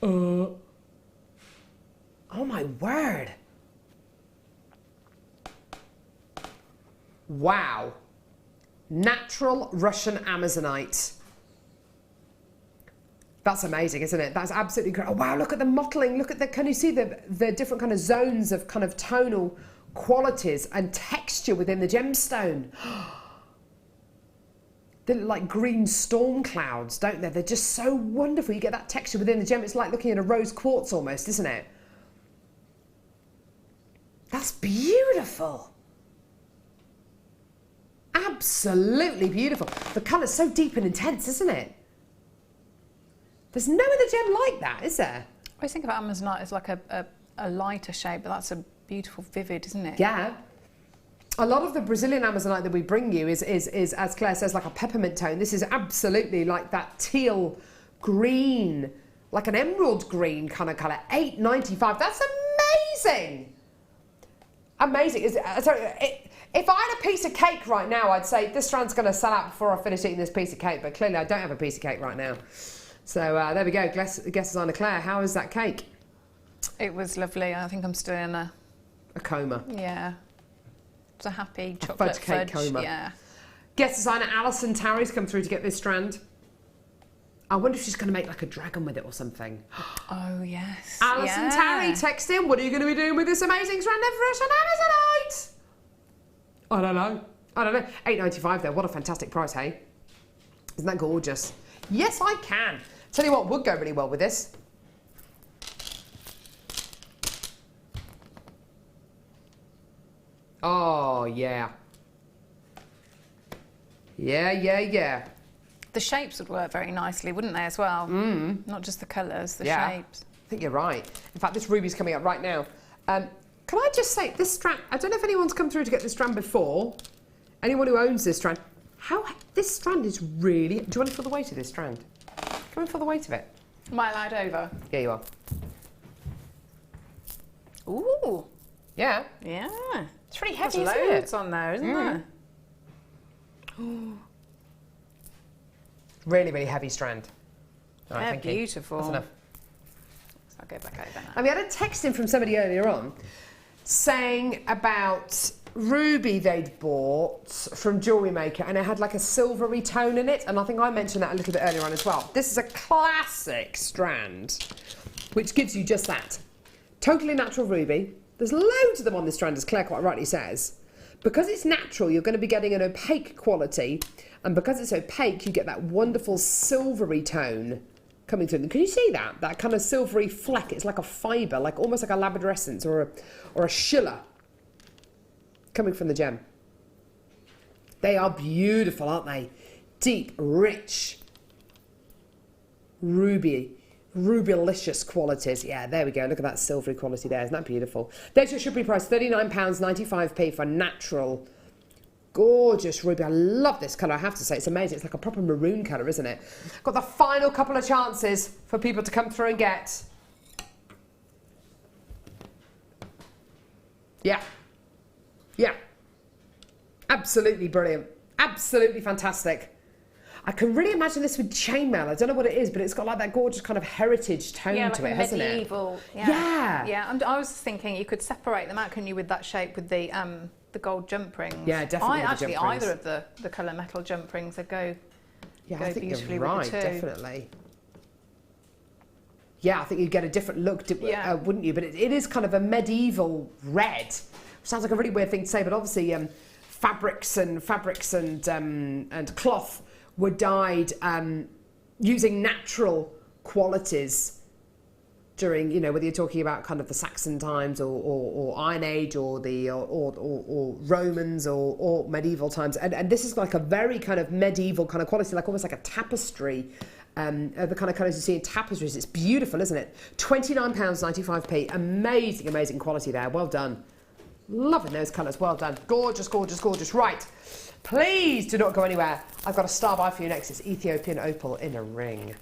Oh my word. Wow. Natural Russian Amazonite. That's amazing, isn't it? That's absolutely great. Oh, wow, look at the mottling. Look at can you see the different kind of zones of kind of tonal qualities and texture within the gemstone? They look like green storm clouds, don't they? They're just so wonderful. You get that texture within the gem. It's like looking at a rose quartz almost, isn't it? That's beautiful. Absolutely beautiful. The colour's so deep and intense, isn't it? There's no other gem like that, is there? I always think of Amazonite as like a lighter shade, but that's a beautiful, vivid, isn't it? Yeah. A lot of the Brazilian Amazonite that we bring you is, as Claire says, like a peppermint tone. This is absolutely like that teal green, like an emerald green kind of colour. $8.95. That's amazing. Amazing. If I had a piece of cake right now, I'd say this strand's going to sell out before I finish eating this piece of cake, but clearly I don't have a piece of cake right now. So there we go. Guest designer Claire, how is that cake? It was lovely. I think I'm still in a coma. Yeah. It was a happy chocolate fudge cake coma. Yeah. Guest designer Alison Tarry's come through to get this strand. I wonder if she's going to make like a dragon with it or something. Oh, yes. Alison Tarry, text in. What are you going to be doing with this amazing strand of Russian Amazonite? I don't know. $8.95 though. What a fantastic price, hey? Isn't that gorgeous? Yes, I can. Tell you what would go really well with this. Oh, yeah. Yeah. The shapes would work very nicely, wouldn't they, as well? Mm. Not just the colours, the shapes. I think you're right. In fact, this ruby's coming up right now. Can I just say, this strand, I don't know if anyone's come through to get this strand before. Anyone who owns this strand. This strand is really... Do you want to feel the weight of this strand? Come and feel the weight of it. Am I allowed over? Yeah, you are. Ooh. Yeah. Yeah. It's really heavy, There's isn't it? loads on there, isn't there? Really, really heavy strand. All right, They're thank you. beautiful. That's enough. I'll go back over now. And we had a text in from somebody earlier on saying about ruby they'd bought from Jewellery Maker, and it had like a silvery tone in it, and I think I mentioned that a little bit earlier on as well. This is a classic strand, which gives you just that. Totally natural ruby. There's loads of them on this strand, as Claire quite rightly says. Because it's natural, you're going to be getting an opaque quality, and because it's opaque, you get that wonderful silvery tone coming through. Can you see that? That kind of silvery fleck. It's like a fibre, like almost like a labradorescence or a schiller coming from the gem. They are beautiful, aren't they? Deep, rich, rubylicious qualities. Yeah, there we go. Look at that silvery quality there. Isn't that beautiful? There's your shipping price, £39.95p for natural, gorgeous ruby. I love this colour, I have to say. It's amazing. It's like a proper maroon colour, isn't it? Got the final couple of chances for people to come through and get. Yeah. Yeah. Absolutely brilliant. Absolutely fantastic. I can really imagine this with chainmail. I don't know what it is, but it's got like that gorgeous kind of heritage tone to it, hasn't it? Medieval. Yeah. Yeah. I was thinking you could separate them out, couldn't you, with that shape with the gold jump rings? Yeah, definitely. Actually, either of the colour metal jump rings that go I think beautifully you're right, with the two. definitely. Yeah, I think you'd get a different look, wouldn't you? But it is kind of a medieval red. Sounds like a really weird thing to say, but obviously fabrics and cloth were dyed using natural qualities during, whether you're talking about kind of the Saxon times or Iron Age or the or Romans or medieval times, and this is like a very kind of medieval kind of quality, like almost like a tapestry. The kind of colours you see in tapestries. It's beautiful, isn't it? £29.95p. Amazing, amazing quality there. Well done. Loving those colours. Well done. Gorgeous, gorgeous, gorgeous. Right. Please do not go anywhere. I've got a star buy for you next. It's Ethiopian opal in a ring.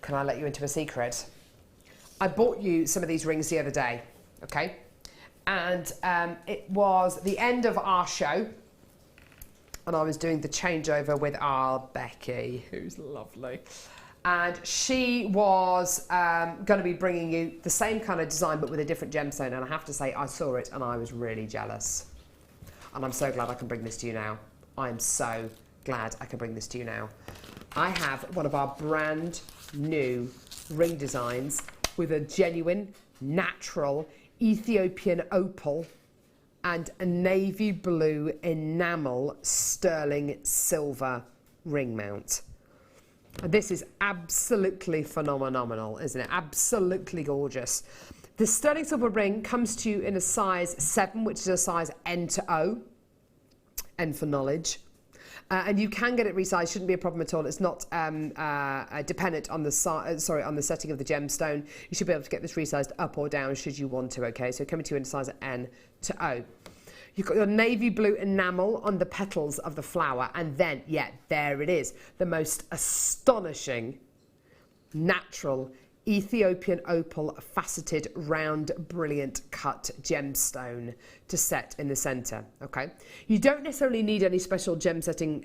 Can I let you into a secret? I bought you some of these rings the other day, okay? And it was the end of our show, and I was doing the changeover with our Becky, who's lovely. And she was going to be bringing you the same kind of design, but with a different gemstone. And I have to say, I saw it and I was really jealous. And I'm so glad I can bring this to you now. I'm so glad I can bring this to you now. I have one of our brand new ring designs with a genuine, natural Ethiopian opal and a navy blue enamel sterling silver ring mount. And this is absolutely phenomenal, isn't it? Absolutely gorgeous. The sterling silver ring comes to you in a size 7, which is a size N to O, N for knowledge. And you can get it resized, shouldn't be a problem at all. It's not dependent on the on the setting of the gemstone. You should be able to get this resized up or down should you want to, okay? So coming to you in a size N to O. You've got your navy blue enamel on the petals of the flower, and then, yeah, there it is. The most astonishing, natural Ethiopian opal faceted round brilliant cut gemstone to set in the center. Okay, you don't necessarily need any special gem setting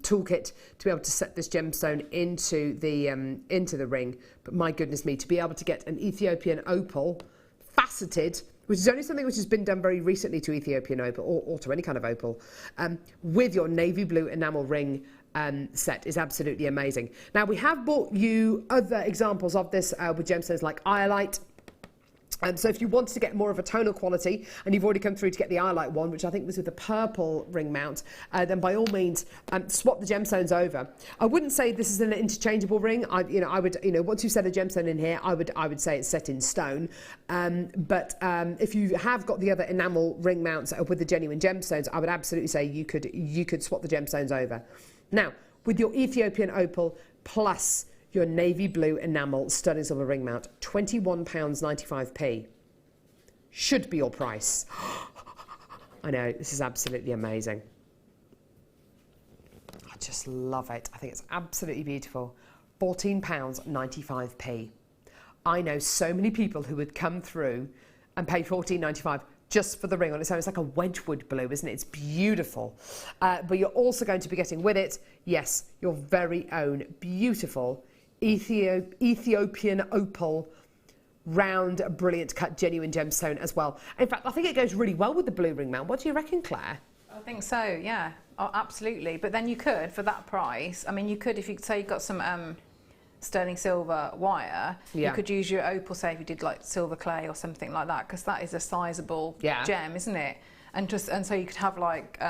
toolkit to be able to set this gemstone into the ring, but my goodness me, to be able to get an Ethiopian opal faceted, which is only something which has been done very recently to Ethiopian opal or to any kind of opal, with your navy blue enamel ring set is absolutely amazing. Now, we have bought you other examples of this with gemstones like iolite. So if you wanted to get more of a tonal quality, and you've already come through to get the iolite one, which I think was with the purple ring mount, then by all means swap the gemstones over. I wouldn't say this is an interchangeable ring. I would, once you set a gemstone in here, I would say it's set in stone. But if you have got the other enamel ring mounts with the genuine gemstones, I would absolutely say you could swap the gemstones over. Now, with your Ethiopian opal plus your navy blue enamel sterling silver ring mount, £21.95p should be your price. I know, this is absolutely amazing. just love it. I think it's absolutely beautiful. £14.95p. I know so many people who would come through and pay £14.95 just for the ring on its own. It's like a Wedgwood blue, isn't it? It's beautiful. But you're also going to be getting with it, yes, your very own beautiful Ethiopian opal, round, brilliant cut, genuine gemstone as well. In fact, I think it goes really well with the blue ring mount. What do you reckon, Claire? I think so, yeah. Oh, absolutely. But then you could, for that price, I mean, you could, if you say you've got some sterling silver wire, you could use your opal, say if you did like silver clay or something like that, because that is a sizable gem, isn't it? And so you could have like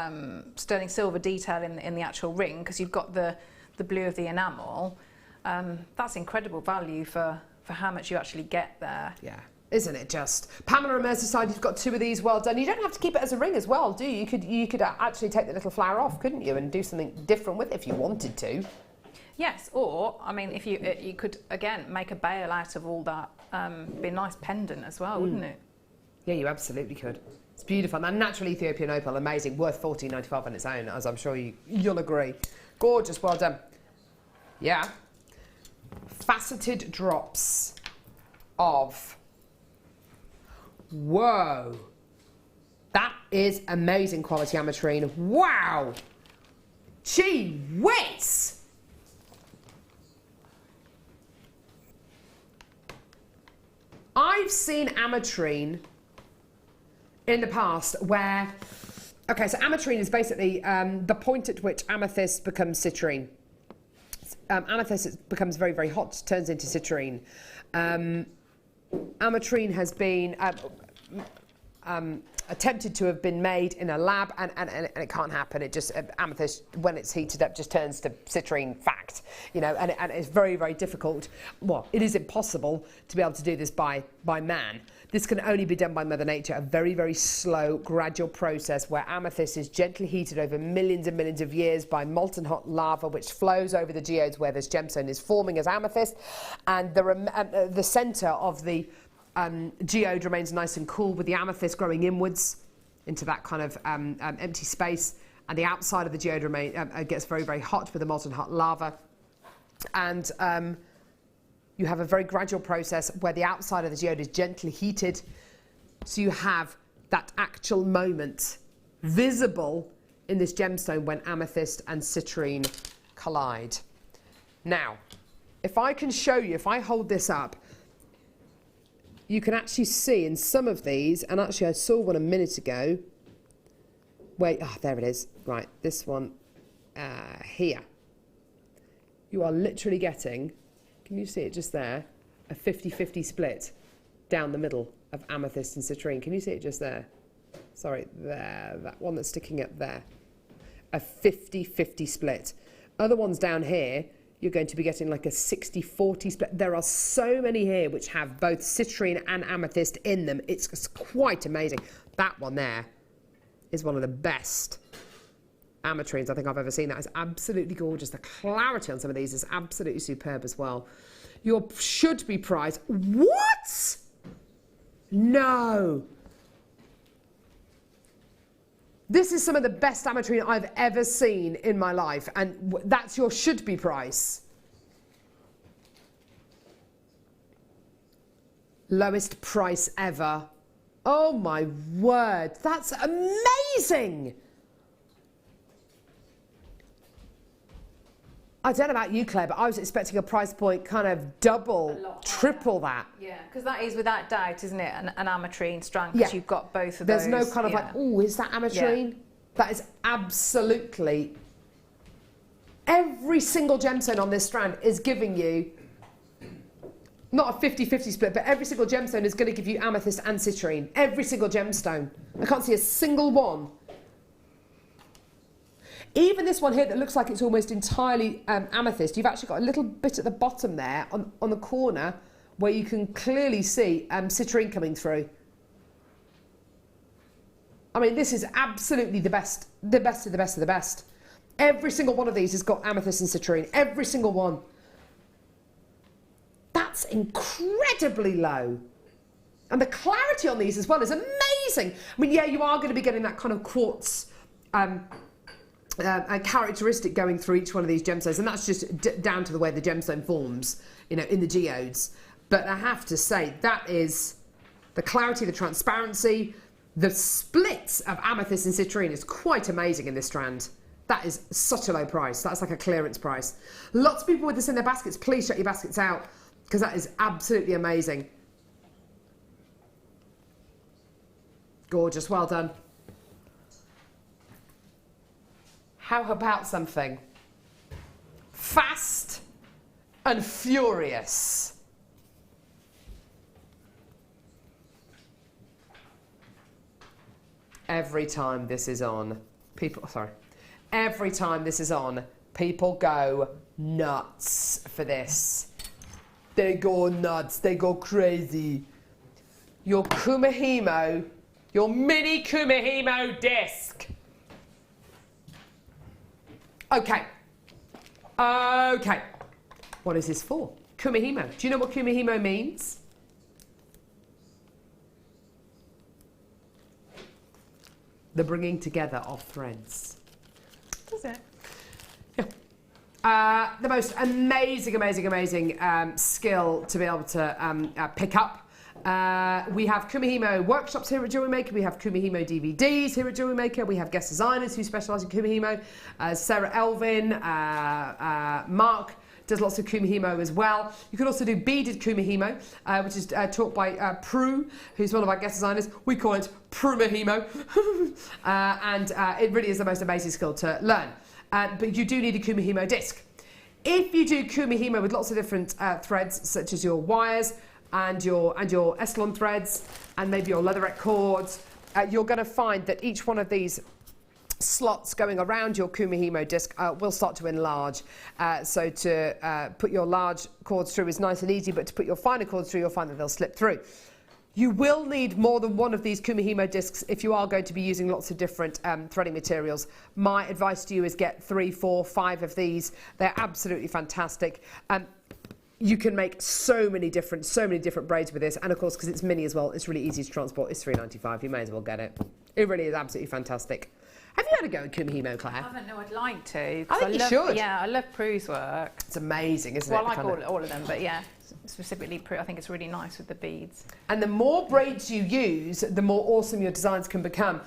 sterling silver detail in the actual ring, because you've got the blue of the enamel. That's incredible value for how much you actually get there. Yeah. Isn't it just? Pamela on Merseyside, you've got 2 of these, well done. You don't have to keep it as a ring as well, do you? You could actually take the little flower off, couldn't you, and do something different with it if you wanted to. Yes, or, I mean, if you could, again, make a bail out of all that, be a nice pendant as well, wouldn't it? Yeah, you absolutely could. It's beautiful. And natural Ethiopian opal, amazing, worth £14.95 on its own, as I'm sure you'll agree. Gorgeous, well done. Yeah. Faceted drops of... Whoa, that is amazing quality ametrine. Wow, gee whiz. I've seen ametrine in the past where, okay, so ametrine is basically the point at which amethyst becomes citrine. Amethyst becomes very, very hot, turns into citrine. Ametrine has been attempted to have been made in a lab, and it can't happen. It just, amethyst, when it's heated up, just turns to citrine, fact. You know, and it's very, very difficult. Well, it is impossible to be able to do this by man. This can only be done by Mother Nature, a very, very slow, gradual process where amethyst is gently heated over millions and millions of years by molten hot lava, which flows over the geodes where this gemstone is forming as amethyst. And the centre of the geode remains nice and cool, with the amethyst growing inwards into that kind of empty space. And the outside of the geode gets very, very hot with the molten hot lava. And you have a very gradual process where the outside of the geode is gently heated. So you have that actual moment visible in this gemstone when amethyst and citrine collide. Now, if I can show you, if I hold this up, you can actually see in some of these, and actually I saw one a minute ago. Wait, there it is. Right, this one here. You are literally getting, can you see it just there? A 50-50 split down the middle of amethyst and citrine. Can you see it just there? Sorry, there, that one that's sticking up there. A 50-50 split. Other ones down here, you're going to be getting like a 60-40 split. There are so many here which have both citrine and amethyst in them. It's quite amazing. That one there is one of the best ametrines I think I've ever seen. That is absolutely gorgeous. The clarity on some of these is absolutely superb as well. Your should be priced. What? No. This is some of the best ametrine I've ever seen in my life, and that's your should be price. Lowest price ever. Oh my word, that's amazing. I don't know about you, Claire, but I was expecting a price point kind of double, triple that. Yeah, because that is without doubt, isn't it, an ametrine strand, because you've got both of those. There's no kind of like, oh, is that ametrine? Yeah. That is absolutely... Every single gemstone on this strand is giving you, not a 50-50 split, but every single gemstone is going to give you amethyst and citrine. Every single gemstone. I can't see a single one. Even this one here that looks like it's almost entirely amethyst, you've actually got a little bit at the bottom there on the corner where you can clearly see citrine coming through. I mean, this is absolutely the best of the best of the best. Every single one of these has got amethyst and citrine. Every single one. That's incredibly low. And the clarity on these as well is amazing. I mean, yeah, you are going to be getting that kind of quartz a characteristic going through each one of these gemstones, and that's just down to the way the gemstone forms, you know, in the geodes. But I have to say, that is the clarity, the transparency, the splits of amethyst and citrine is quite amazing in this strand. That is such a low price. That's like a clearance price. Lots of people with this in their baskets. Please shut your baskets out, because that is absolutely amazing. Gorgeous, well done. How about something fast and furious? Every time this is on, every time this is on, people go nuts for this. They go nuts, they go crazy. Your Kumihimo, your mini Kumihimo disc. Okay. Okay. What is this for? Kumihimo. Do you know what Kumihimo means? The bringing together of threads. Does it? Yeah. The most amazing skill to be able to pick up. We have Kumihimo workshops here at Jewellery Maker. We have Kumihimo DVDs here at Jewellery Maker. We have guest designers who specialise in Kumihimo. Sarah Elvin, Mark does lots of Kumihimo as well. You can also do beaded Kumihimo, which is taught by Prue, who's one of our guest designers. We call it Prumahimo. And it really is the most amazing skill to learn. But you do need a Kumihimo disc. If you do Kumihimo with lots of different threads, such as your wires, and your Estalon threads, and maybe your leatherette cords, you're going to find that each one of these slots going around your Kumihimo disc will start to enlarge. So to put your large cords through is nice and easy, but to put your finer cords through, you'll find that they'll slip through. You will need more than one of these Kumihimo discs if you are going to be using lots of different threading materials. My advice to you is get 3, 4, 5 of these. They're absolutely fantastic. You can make so many different braids with this, and of course, because it's mini as well, it's really easy to transport. It's $3.95. You may as well get it. It really is absolutely fantastic. Have you had a go at Kumihimo, Claire? I haven't. No, I'd like to. I think you should. Yeah, I love Prue's work. It's amazing, isn't it? Well, I like all of them, but yeah, specifically Prue. I think it's really nice with the beads. And the more braids you use, the more awesome your designs can become.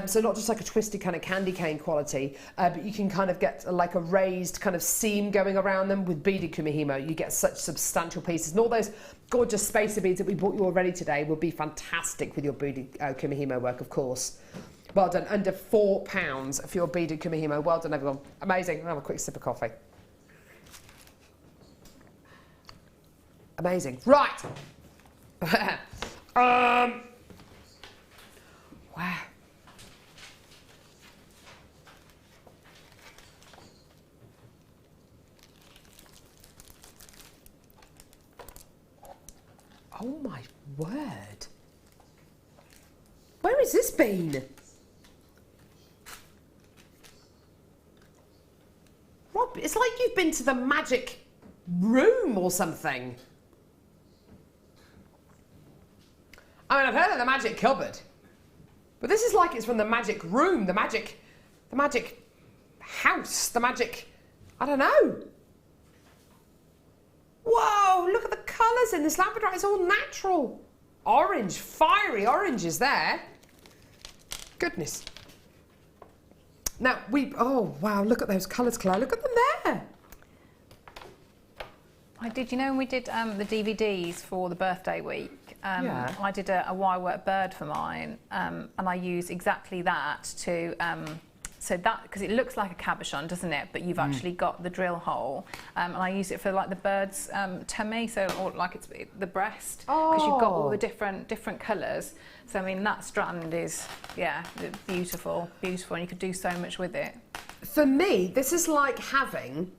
So not just like a twisted kind of candy cane quality, but you can kind of get like a raised kind of seam going around them with beaded Kumihimo. You get such substantial pieces. And all those gorgeous spacer beads that we bought you already today will be fantastic with your beaded Kumihimo work, of course. Well done. Under £4 for your beaded Kumihimo. Well done, everyone. Amazing. I'll have a quick sip of coffee. Amazing. Right. Wow. Oh my word. Where has this been? Rob, it's like you've been to the magic room or something. I mean, I've heard of the magic cupboard, but this is like it's from the magic room, the magic house, the magic, I don't know. Whoa, look at the colours in this labradorite. It's all natural. Orange, fiery orange is there. Goodness. Now, oh wow, look at those colours, Claire. Look at them there. I did, you know, when we did the DVDs for the birthday week, Yeah. I did a wirework bird for mine, and I used exactly that to, so that, because it looks like a cabochon, doesn't it? But you've actually got the drill hole, and I use it for like the bird's tummy, so or like it's the breast, because you've got all the different colours. So I mean, that strand is, yeah, beautiful, beautiful, and you could do so much with it. For me, this is like having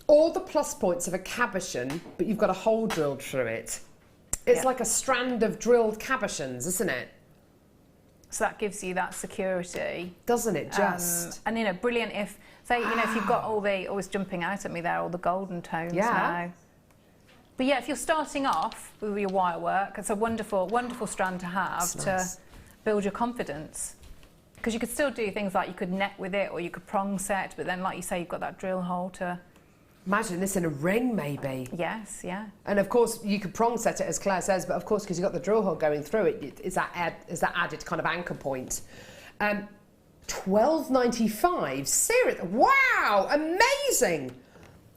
all the plus points of a cabochon, but you've got a hole drilled through it. It's like a strand of drilled cabochons, isn't it? So that gives you that security, doesn't it? Just and you know, brilliant if, say, you know, if you've got always jumping out at me there, all the golden tones now. But yeah, if you're starting off with your wire work, it's a wonderful strand to have to build your confidence. Because you could still do things like you could net with it, or you could prong set, but then, like you say, you've got that drill hole to... Imagine this in a ring, maybe. Yes, yeah. And of course, you could prong set it, as Claire says, but of course, because you've got the drill hole going through it, is that added kind of anchor point. $12.95. Serious? Wow, amazing.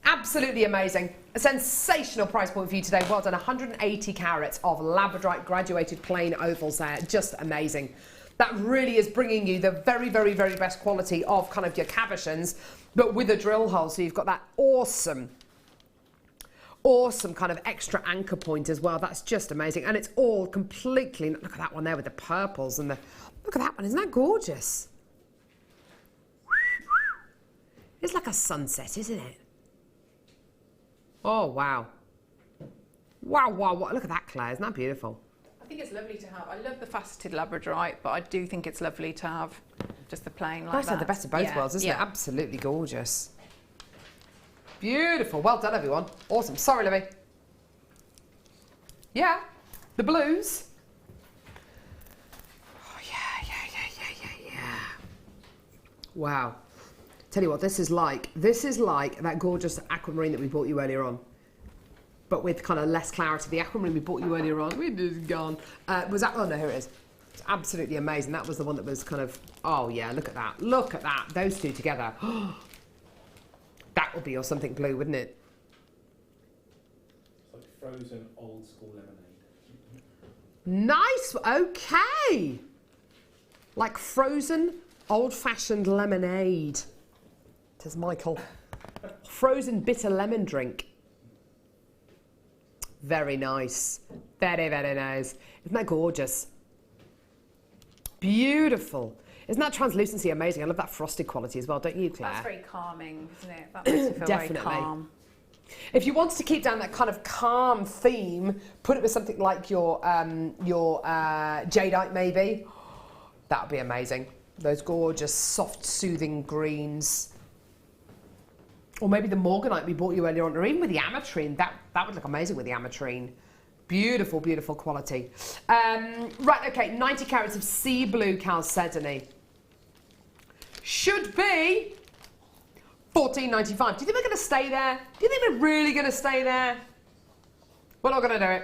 Absolutely amazing. A sensational price point for you today. Well done. 180 carats of labradorite graduated plain ovals there. Just amazing. That really is bringing you the very, very, very best quality of kind of your cabochons, but with a drill hole. So you've got that awesome kind of extra anchor point as well. That's just amazing. And it's all completely, look at that one there with the purples and the, look at that one. Isn't that gorgeous? It's like a sunset, isn't it? Oh, wow. Wow, wow, wow. Look at that, Claire. Isn't that beautiful? I think it's lovely to have. I love the faceted labradorite, but I do think it's lovely to have just the plain like Nice to that. have the best of both worlds, isn't it? Absolutely gorgeous. Beautiful. Well done, everyone. Awesome. Sorry, Libby. Yeah, the blues. Oh, yeah. Wow. Tell you what, this is like that gorgeous aquamarine that we bought you earlier on, but with kind of less clarity. The aquamarine we bought you earlier on, we've just gone. Was that? Oh no, here it is. It's absolutely amazing. That was the one that was kind of. Oh yeah, look at that. Look at that. Those two together. That would be your something blue, wouldn't it? It's like frozen old school lemonade. Nice. Okay. Like frozen old-fashioned lemonade. Says Michael. Frozen bitter lemon drink. Very nice. Very, very nice. Isn't that gorgeous? Beautiful. Isn't that translucency amazing? I love that frosted quality as well, don't you, Claire? That's very calming, isn't it? That makes you feel Definitely. very calm. If you wanted to keep down that kind of calm theme, put it with something like your jadeite maybe. That would be amazing. Those gorgeous, soft, soothing greens. Or maybe the morganite we bought you earlier on, or even with the ametrine. That would look amazing with the ametrine. Beautiful, beautiful quality. Right, okay, 90 carats of sea blue chalcedony. Should be $14.95. Do you think we're going to stay there? Do you think we're really going to stay there? We're not going to do it.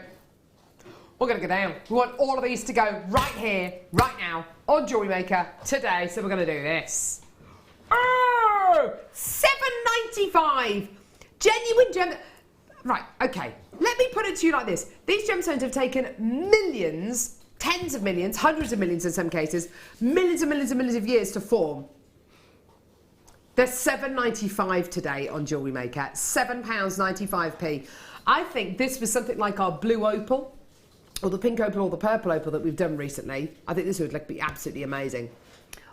We're going to go down. We want all of these to go right here, right now, on Jewellery Maker today. So we're going to do this. Oh, $7.95. Genuine gem. Right, okay. Let me put it to you like this. These gemstones have taken millions, tens of millions, hundreds of millions in some cases, millions and millions and millions of years to form. They're $7.95 today on Jewellery Maker. £7.95p. I think this was something like our blue opal, or the pink opal, or the purple opal that we've done recently. I think this would be absolutely amazing.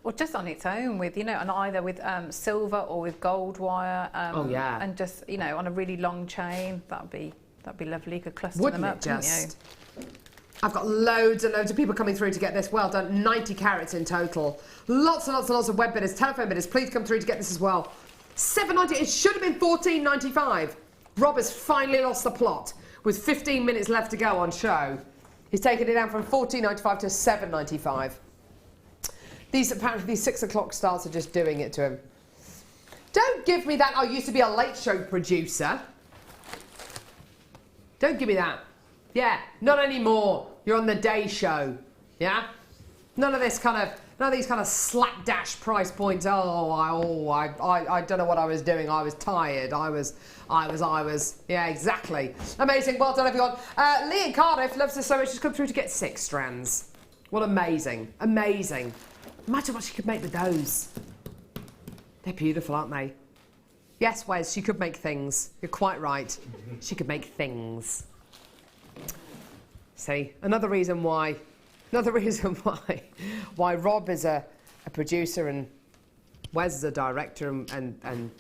Or just on its own with, and either with silver or with gold wire. Oh yeah. And just, on a really long chain. That'd be lovely. You could cluster Wouldn't them up, it just? couldn't you? I've got loads and loads of people coming through to get this. Well done. 90 carats in total. Lots and lots and lots of web bidders, telephone bidders. Please come through to get this as well. $7.90. It should have been $14.95. Rob has finally lost the plot with 15 minutes left to go on show. He's taken it down from $14.95 to $7.95. Apparently these 6 o'clock starts are just doing it to him. Don't give me that. I used to be a late show producer. Don't give me that. Yeah, not anymore. You're on the day show. Yeah? None of these kind of slapdash price points. I don't know what I was doing. I was tired. I was. Yeah, exactly. Amazing. Well done, everyone. Lee in Cardiff loves this so much. She's come through to get 6 strands. What amazing. Amazing. Imagine what she could make with those. They're beautiful, aren't they? Yes, Wes, she could make things. You're quite right. She could make things. See, another reason why Rob is a producer and Wes is a director and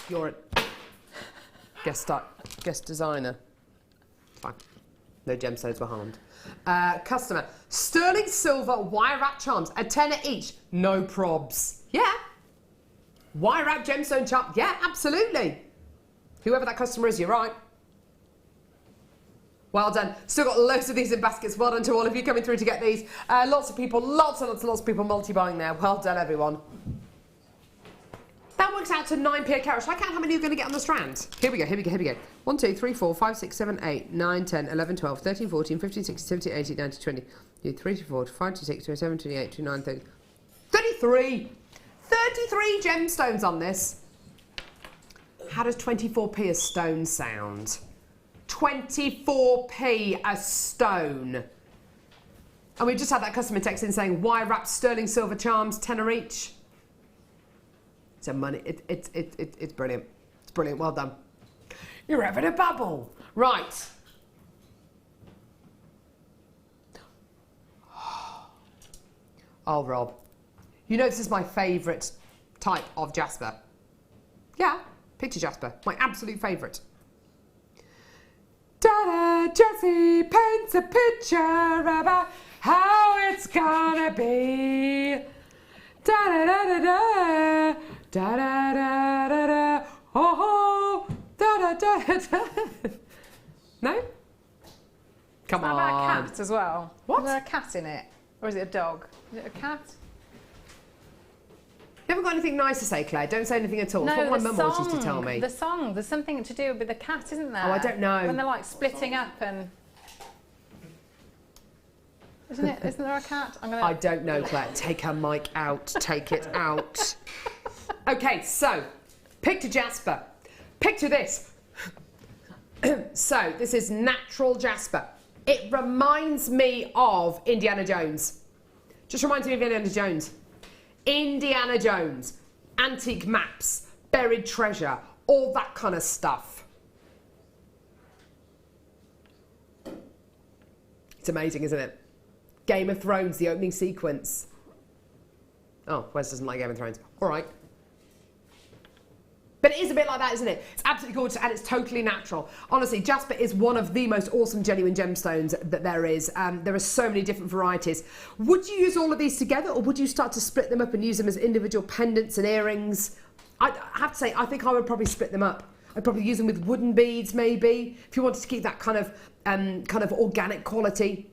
you're a guest designer. Fine. No gemstones were harmed. Customer, sterling silver wire wrap charms, a tenner each, no probs. Yeah. Wire wrap gemstone charm, yeah, absolutely. Whoever that customer is, you're right. Well done. Still got loads of these in baskets. Well done to all of you coming through to get these. Lots of people, lots and lots of people multi-buying there. Well done, everyone. That works out to 9p a carat. Shall I count how many you're going to get on the strand? Here we go. 1, 2, 3, 4, 5, 6, 7, 8, 9, 10, 11, 12, 13, 14, 15, 16, 17, 18, 19, 20, 23, 24, 25, 26, 27, 28, 29, 30. 33! 33 gemstones on this. How does 24p a stone sound? 24p a stone. And we just had that customer text in saying wire wrapped sterling silver charms, tenner each. It's money. It's brilliant. It's brilliant. Well done. You're having a bubble. Right. Oh, Rob. You know this is my favourite type of jasper. Yeah, picture jasper. My absolute favourite. Da-da, Jessie paints a picture about how it's gonna be. Da-da-da-da-da, da-da-da-da-da, oh, da-da-da-da. No? Come on. How about a cat as well? What? Is there a cat in it? Or is it a dog? Is it a cat? You haven't got anything nice to say, Claire. Don't say anything at all. It's what my mum always used to tell me. The song. There's something to do with the cat, isn't there? Oh, I don't know. When they're like splitting up and... Isn't there a cat? I don't know, Claire. Take her mic out. Take it out. Okay, so, picture jasper. Picture this. So, this is natural jasper. It reminds me of Indiana Jones. Just reminds me of Indiana Jones. Indiana Jones. Antique maps. Buried treasure. All that kind of stuff. It's amazing, isn't it? Game of Thrones, the opening sequence. Oh, Wes doesn't like Game of Thrones. All right. But it is a bit like that, isn't it? It's absolutely gorgeous and it's totally natural. Honestly, jasper is one of the most awesome genuine gemstones that there is. There are so many different varieties. Would you use all of these together or would you start to split them up and use them as individual pendants and earrings? I have to say, I think I would probably split them up. I'd probably use them with wooden beads, maybe, if you wanted to keep that kind of organic quality.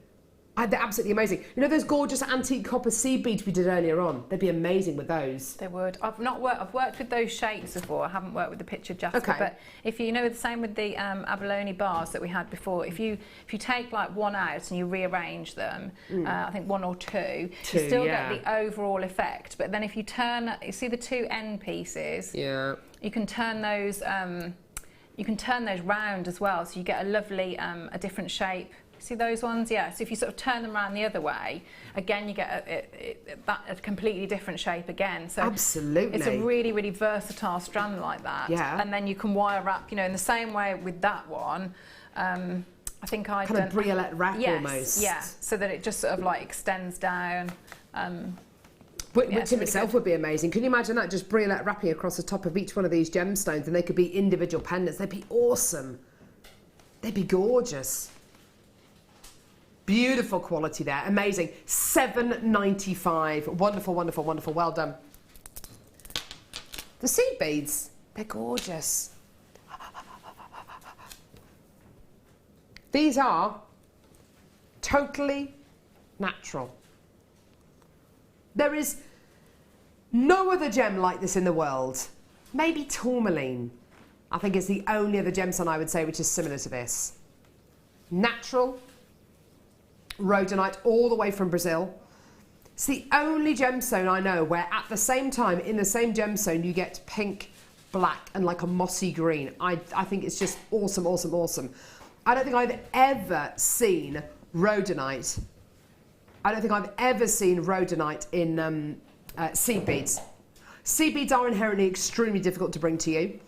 They're absolutely amazing. You know those gorgeous antique copper seed beads we did earlier on? They'd be amazing with those. They would. I've worked with those shapes before. I haven't worked with the picture jasper. Okay. But if you know the same with the abalone bars that we had before, if you take like one out and you rearrange them, I think one or two, you still get the overall effect. But then if you turn, you see the two end pieces. Yeah. You can turn those. You can turn those round as well, so you get a lovely, a different shape. See those ones? Yeah, so if you sort of turn them around the other way, again you get a completely different shape again. So absolutely. It's a really, really versatile strand like that. Yeah. And then you can wire wrap, you know, in the same way with that one. I think I kind of briolet wrap almost. Yeah, so that it just sort of like extends down. Which in itself would be amazing. Can you imagine that? Just briolet wrapping across the top of each one of these gemstones and they could be individual pendants. They'd be awesome. They'd be gorgeous. Beautiful quality there, amazing. $7.95. Wonderful, wonderful, wonderful. Well done. The seed beads, they're gorgeous. These are totally natural. There is no other gem like this in the world. Maybe tourmaline. I think it's the only other gemstone I would say which is similar to this. Natural. Rhodonite all the way from Brazil. It's the only gemstone I know where at the same time in the same gemstone you get pink, black and like a mossy green. I think it's just awesome, awesome, awesome. I don't think I've ever seen rhodonite. I don't think I've ever seen rhodonite in seed beads. Seed beads are inherently extremely difficult to bring to you.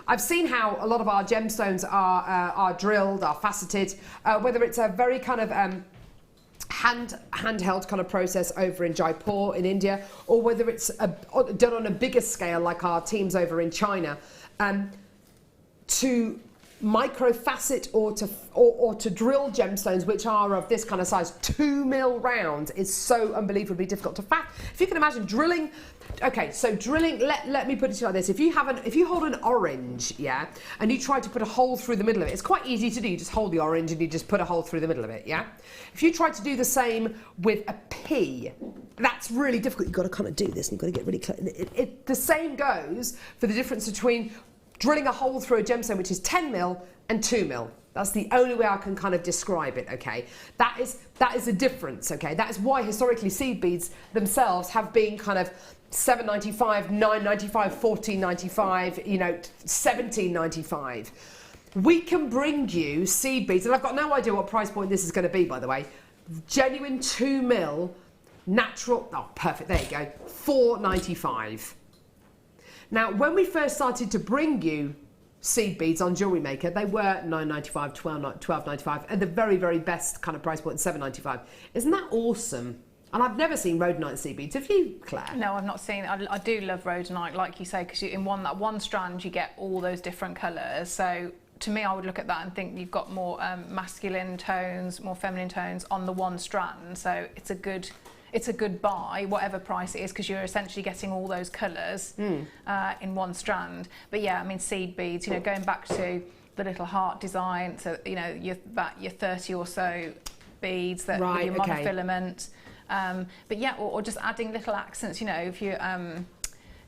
I've seen how a lot of our gemstones are drilled, are faceted, whether it's a very kind of handheld kind of process over in Jaipur in India, or whether it's done on a bigger scale like our teams over in China, to microfacet or to drill gemstones which are of this kind of size, 2 mil round, is so unbelievably difficult to fact. If you can imagine drilling okay, so drilling, let me put it like this. If you hold an orange, yeah, and you try to put a hole through the middle of it, it's quite easy to do. You just hold the orange and you just put a hole through the middle of it, yeah? If you try to do the same with a pea, that's really difficult. You've got to kind of do this and you've got to get really close. The same goes for the difference between drilling a hole through a gemstone, which is 10 mil and 2 mil. That's the only way I can kind of describe it, okay? That is a difference, okay? That is why historically seed beads themselves have been kind of $7.95, $9.95, $14.95, you know, $17.95. We can bring you seed beads, and I've got no idea what price point this is going to be, by the way. Genuine 2 mil, natural, oh, perfect, there you go, $4.95. Now, when we first started to bring you seed beads on Jewellery Maker, they were $9.95, $12.95, and the very, very best kind of price point, $7.95. Isn't that awesome? And I've never seen rhodonite seed beads. Have you, Claire? No, I've not seen it. I do love rhodonite, like you say, because in that one strand you get all those different colours. So to me, I would look at that and think you've got more masculine tones, more feminine tones on the one strand. So it's a good buy, whatever price it is, because you're essentially getting all those colours in one strand. But yeah, I mean, seed beads, you know, going back to the little heart design, so, you know, your 30 or so beads that with your monofilament. But yeah, or just adding little accents, you know, if you're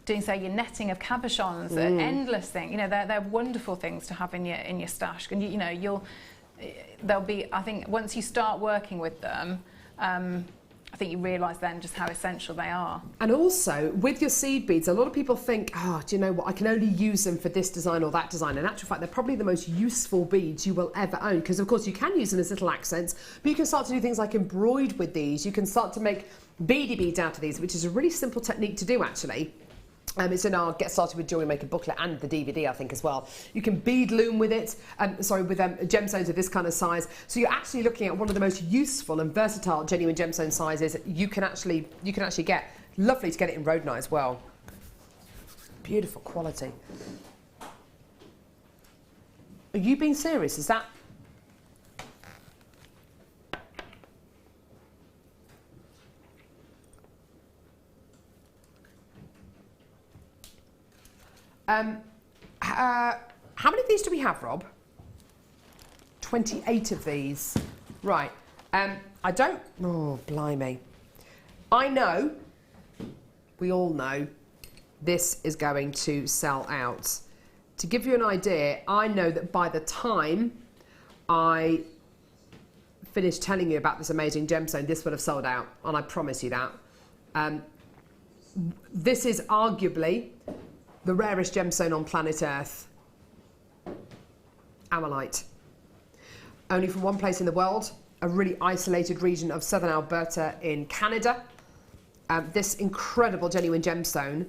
doing, say, your netting of cabochons, endless thing, you know, they're wonderful things to have in your stash. And, you know, they'll be, I think, once you start working with them, I think you realise then just how essential they are. And also, with your seed beads, a lot of people think, oh, do you know what, I can only use them for this design or that design. In actual fact, they're probably the most useful beads you will ever own, because of course you can use them as little accents, but you can start to do things like embroider with these. You can start to make beady beads out of these, which is a really simple technique to do, actually. It's in our Get Started with Jewellery Maker booklet and the DVD, I think, as well. You can bead loom with it, with gemstones of this kind of size. So you're actually looking at one of the most useful and versatile genuine gemstone sizes you can actually get. Lovely to get it in rhodonite as well. Beautiful quality. Are you being serious? Is that... how many of these do we have, Rob? 28 of these. Right. I don't... Oh, blimey. I know, we all know, this is going to sell out. To give you an idea, I know that by the time I finish telling you about this amazing gemstone, this would have sold out, and I promise you that. This is arguably the rarest gemstone on planet Earth. Amalite. Only from one place in the world, a really isolated region of southern Alberta in Canada. This incredible genuine gemstone,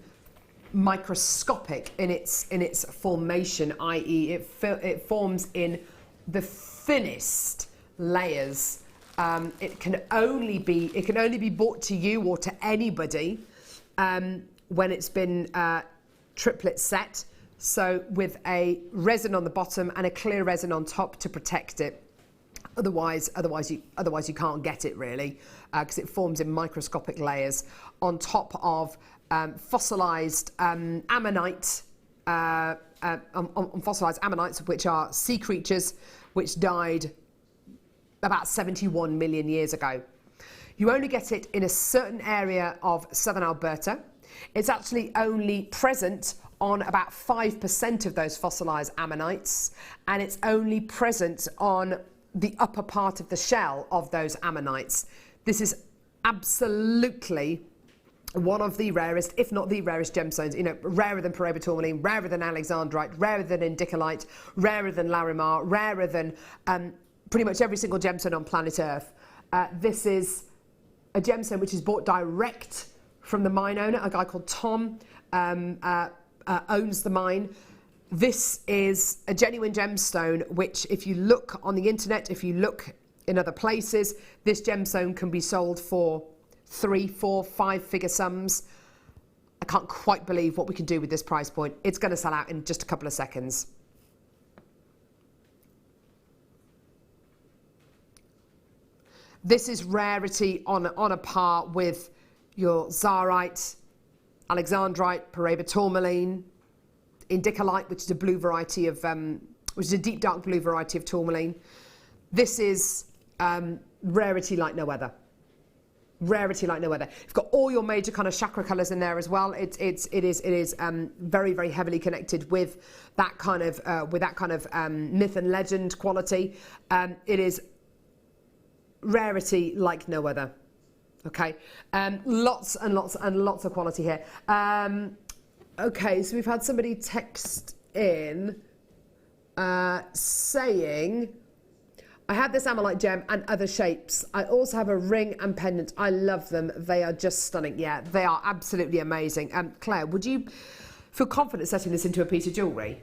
microscopic in its formation, i.e. it forms in the thinnest layers. It can only be bought to you or to anybody when it's been triplet set, so with a resin on the bottom and a clear resin on top to protect it. Otherwise you can't get it, really, because it forms in microscopic layers on top of fossilized ammonite, on fossilized ammonites, which are sea creatures which died about 71 million years ago. You only get it in a certain area of southern Alberta. It's actually only present on about 5% of those fossilized ammonites, and it's only present on the upper part of the shell of those ammonites. This is absolutely one of the rarest, if not the rarest gemstones, you know, rarer than Peridot tourmaline, rarer than alexandrite, rarer than indicolite, rarer than larimar, rarer than pretty much every single gemstone on planet Earth. This is a gemstone which is bought direct from the mine owner, a guy called Tom, owns the mine. This is a genuine gemstone which, if you look on the internet, if you look in other places, this gemstone can be sold for 3, 4, 5-figure sums. I can't quite believe what we can do with this price point. It's going to sell out in just a couple of seconds. This is rarity on a par with your Zarite, alexandrite, Peridot tourmaline, indicolite, which is a blue variety of, which is a deep dark blue variety of tourmaline. This is rarity like no other. Rarity like no other. You've got all your major kind of chakra colours in there as well. It is very, very heavily connected with that kind of myth and legend quality. It is rarity like no other. Okay, lots and lots and lots of quality here. Okay, so we've had somebody text in saying, I have this amalite gem and other shapes. I also have a ring and pendant. I love them. They are just stunning. Yeah, they are absolutely amazing. Claire, would you feel confident setting this into a piece of jewellery?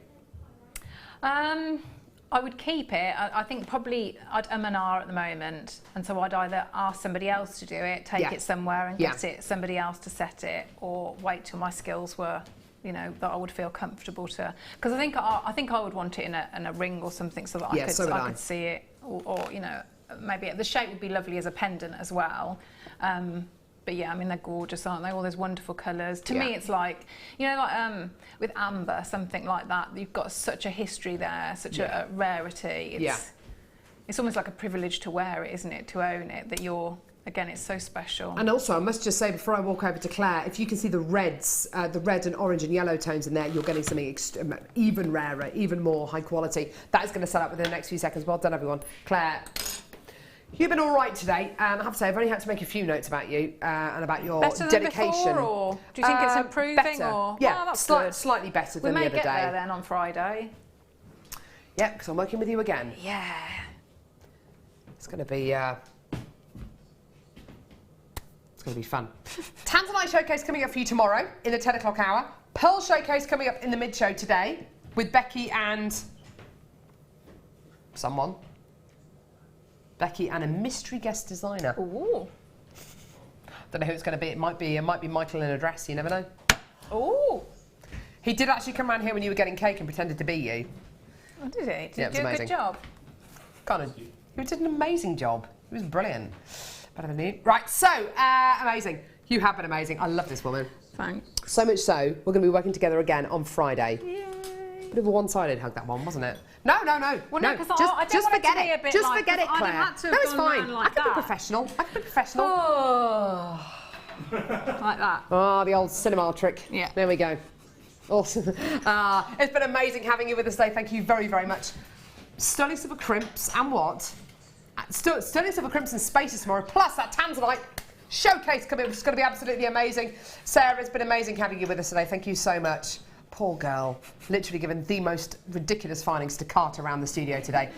I would keep it. I think probably I'd and ah at the moment, and so I'd either ask somebody else to do it, take it somewhere and get it somebody else to set it, or wait till my skills were, you know, that I would feel comfortable to. Because I think I would want it in a ring or something so that I could see it, or you know, maybe the shape would be lovely as a pendant as well. But yeah, I mean, they're gorgeous, aren't they? All those wonderful colours. To me, it's like, you know, like with amber, something like that. You've got such a history there, such a rarity. It's almost like a privilege to wear it, isn't it? To own it, that you're, again, it's so special. And also, I must just say, before I walk over to Claire, if you can see the reds, the red and orange and yellow tones in there, you're getting something even rarer, even more high quality. That is going to sell out within the next few seconds. Well done, everyone. Claire, you've been all right today. I have to say, I've only had to make a few notes about you and about your better dedication. Than before, or do you think it's improving? Better. Or yeah, oh, that's slightly better than the other day. We may get there then on Friday. Yeah, because I'm working with you again. Yeah. It's going to be. It's going to be fun. Tanzanite showcase coming up for you tomorrow in the 10 o'clock hour. Pearl showcase coming up in the mid-show today with Becky and someone. Becky and a mystery guest designer. Ooh. Don't know who it's going to be. It might be Michael in a dress. You never know. Ooh. He did actually come around here when you were getting cake and pretended to be you. Oh, did he? Did he do a good job? Kind of. He did an amazing job. He was brilliant. Better than you. Right. So amazing. You have been amazing. I love this woman. Thanks. So much so, we're going to be working together again on Friday. Yay. Bit of a one-sided hug, that one, wasn't it? No. Well, no, because just forget it. A bit just like, forget it, Claire. No, it's fine. Like I can be professional. Oh. Like that. Oh, the old cinema trick. Yeah. There we go. Awesome. It's been amazing having you with us today. Thank you very, very much. Sterling silver crimps and what? Sterling silver crimps and spaces tomorrow, plus that Tanzanite showcase coming, which is going to be absolutely amazing. Sarah, it's been amazing having you with us today. Thank you so much. Poor girl, literally given the most ridiculous findings to cart around the studio today.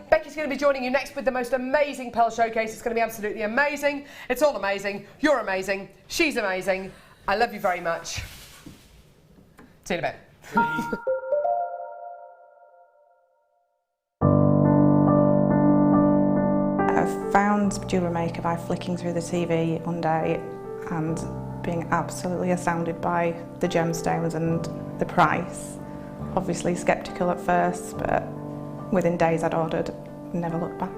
Becky's going to be joining you next with the most amazing pearl showcase. It's going to be absolutely amazing. It's all amazing. You're amazing. She's amazing. I love you very much. See you in a bit. I found Jewellery Maker by flicking through the TV one day and being absolutely astounded by the gemstones and the price. Obviously sceptical at first, but within days I'd ordered and never looked back.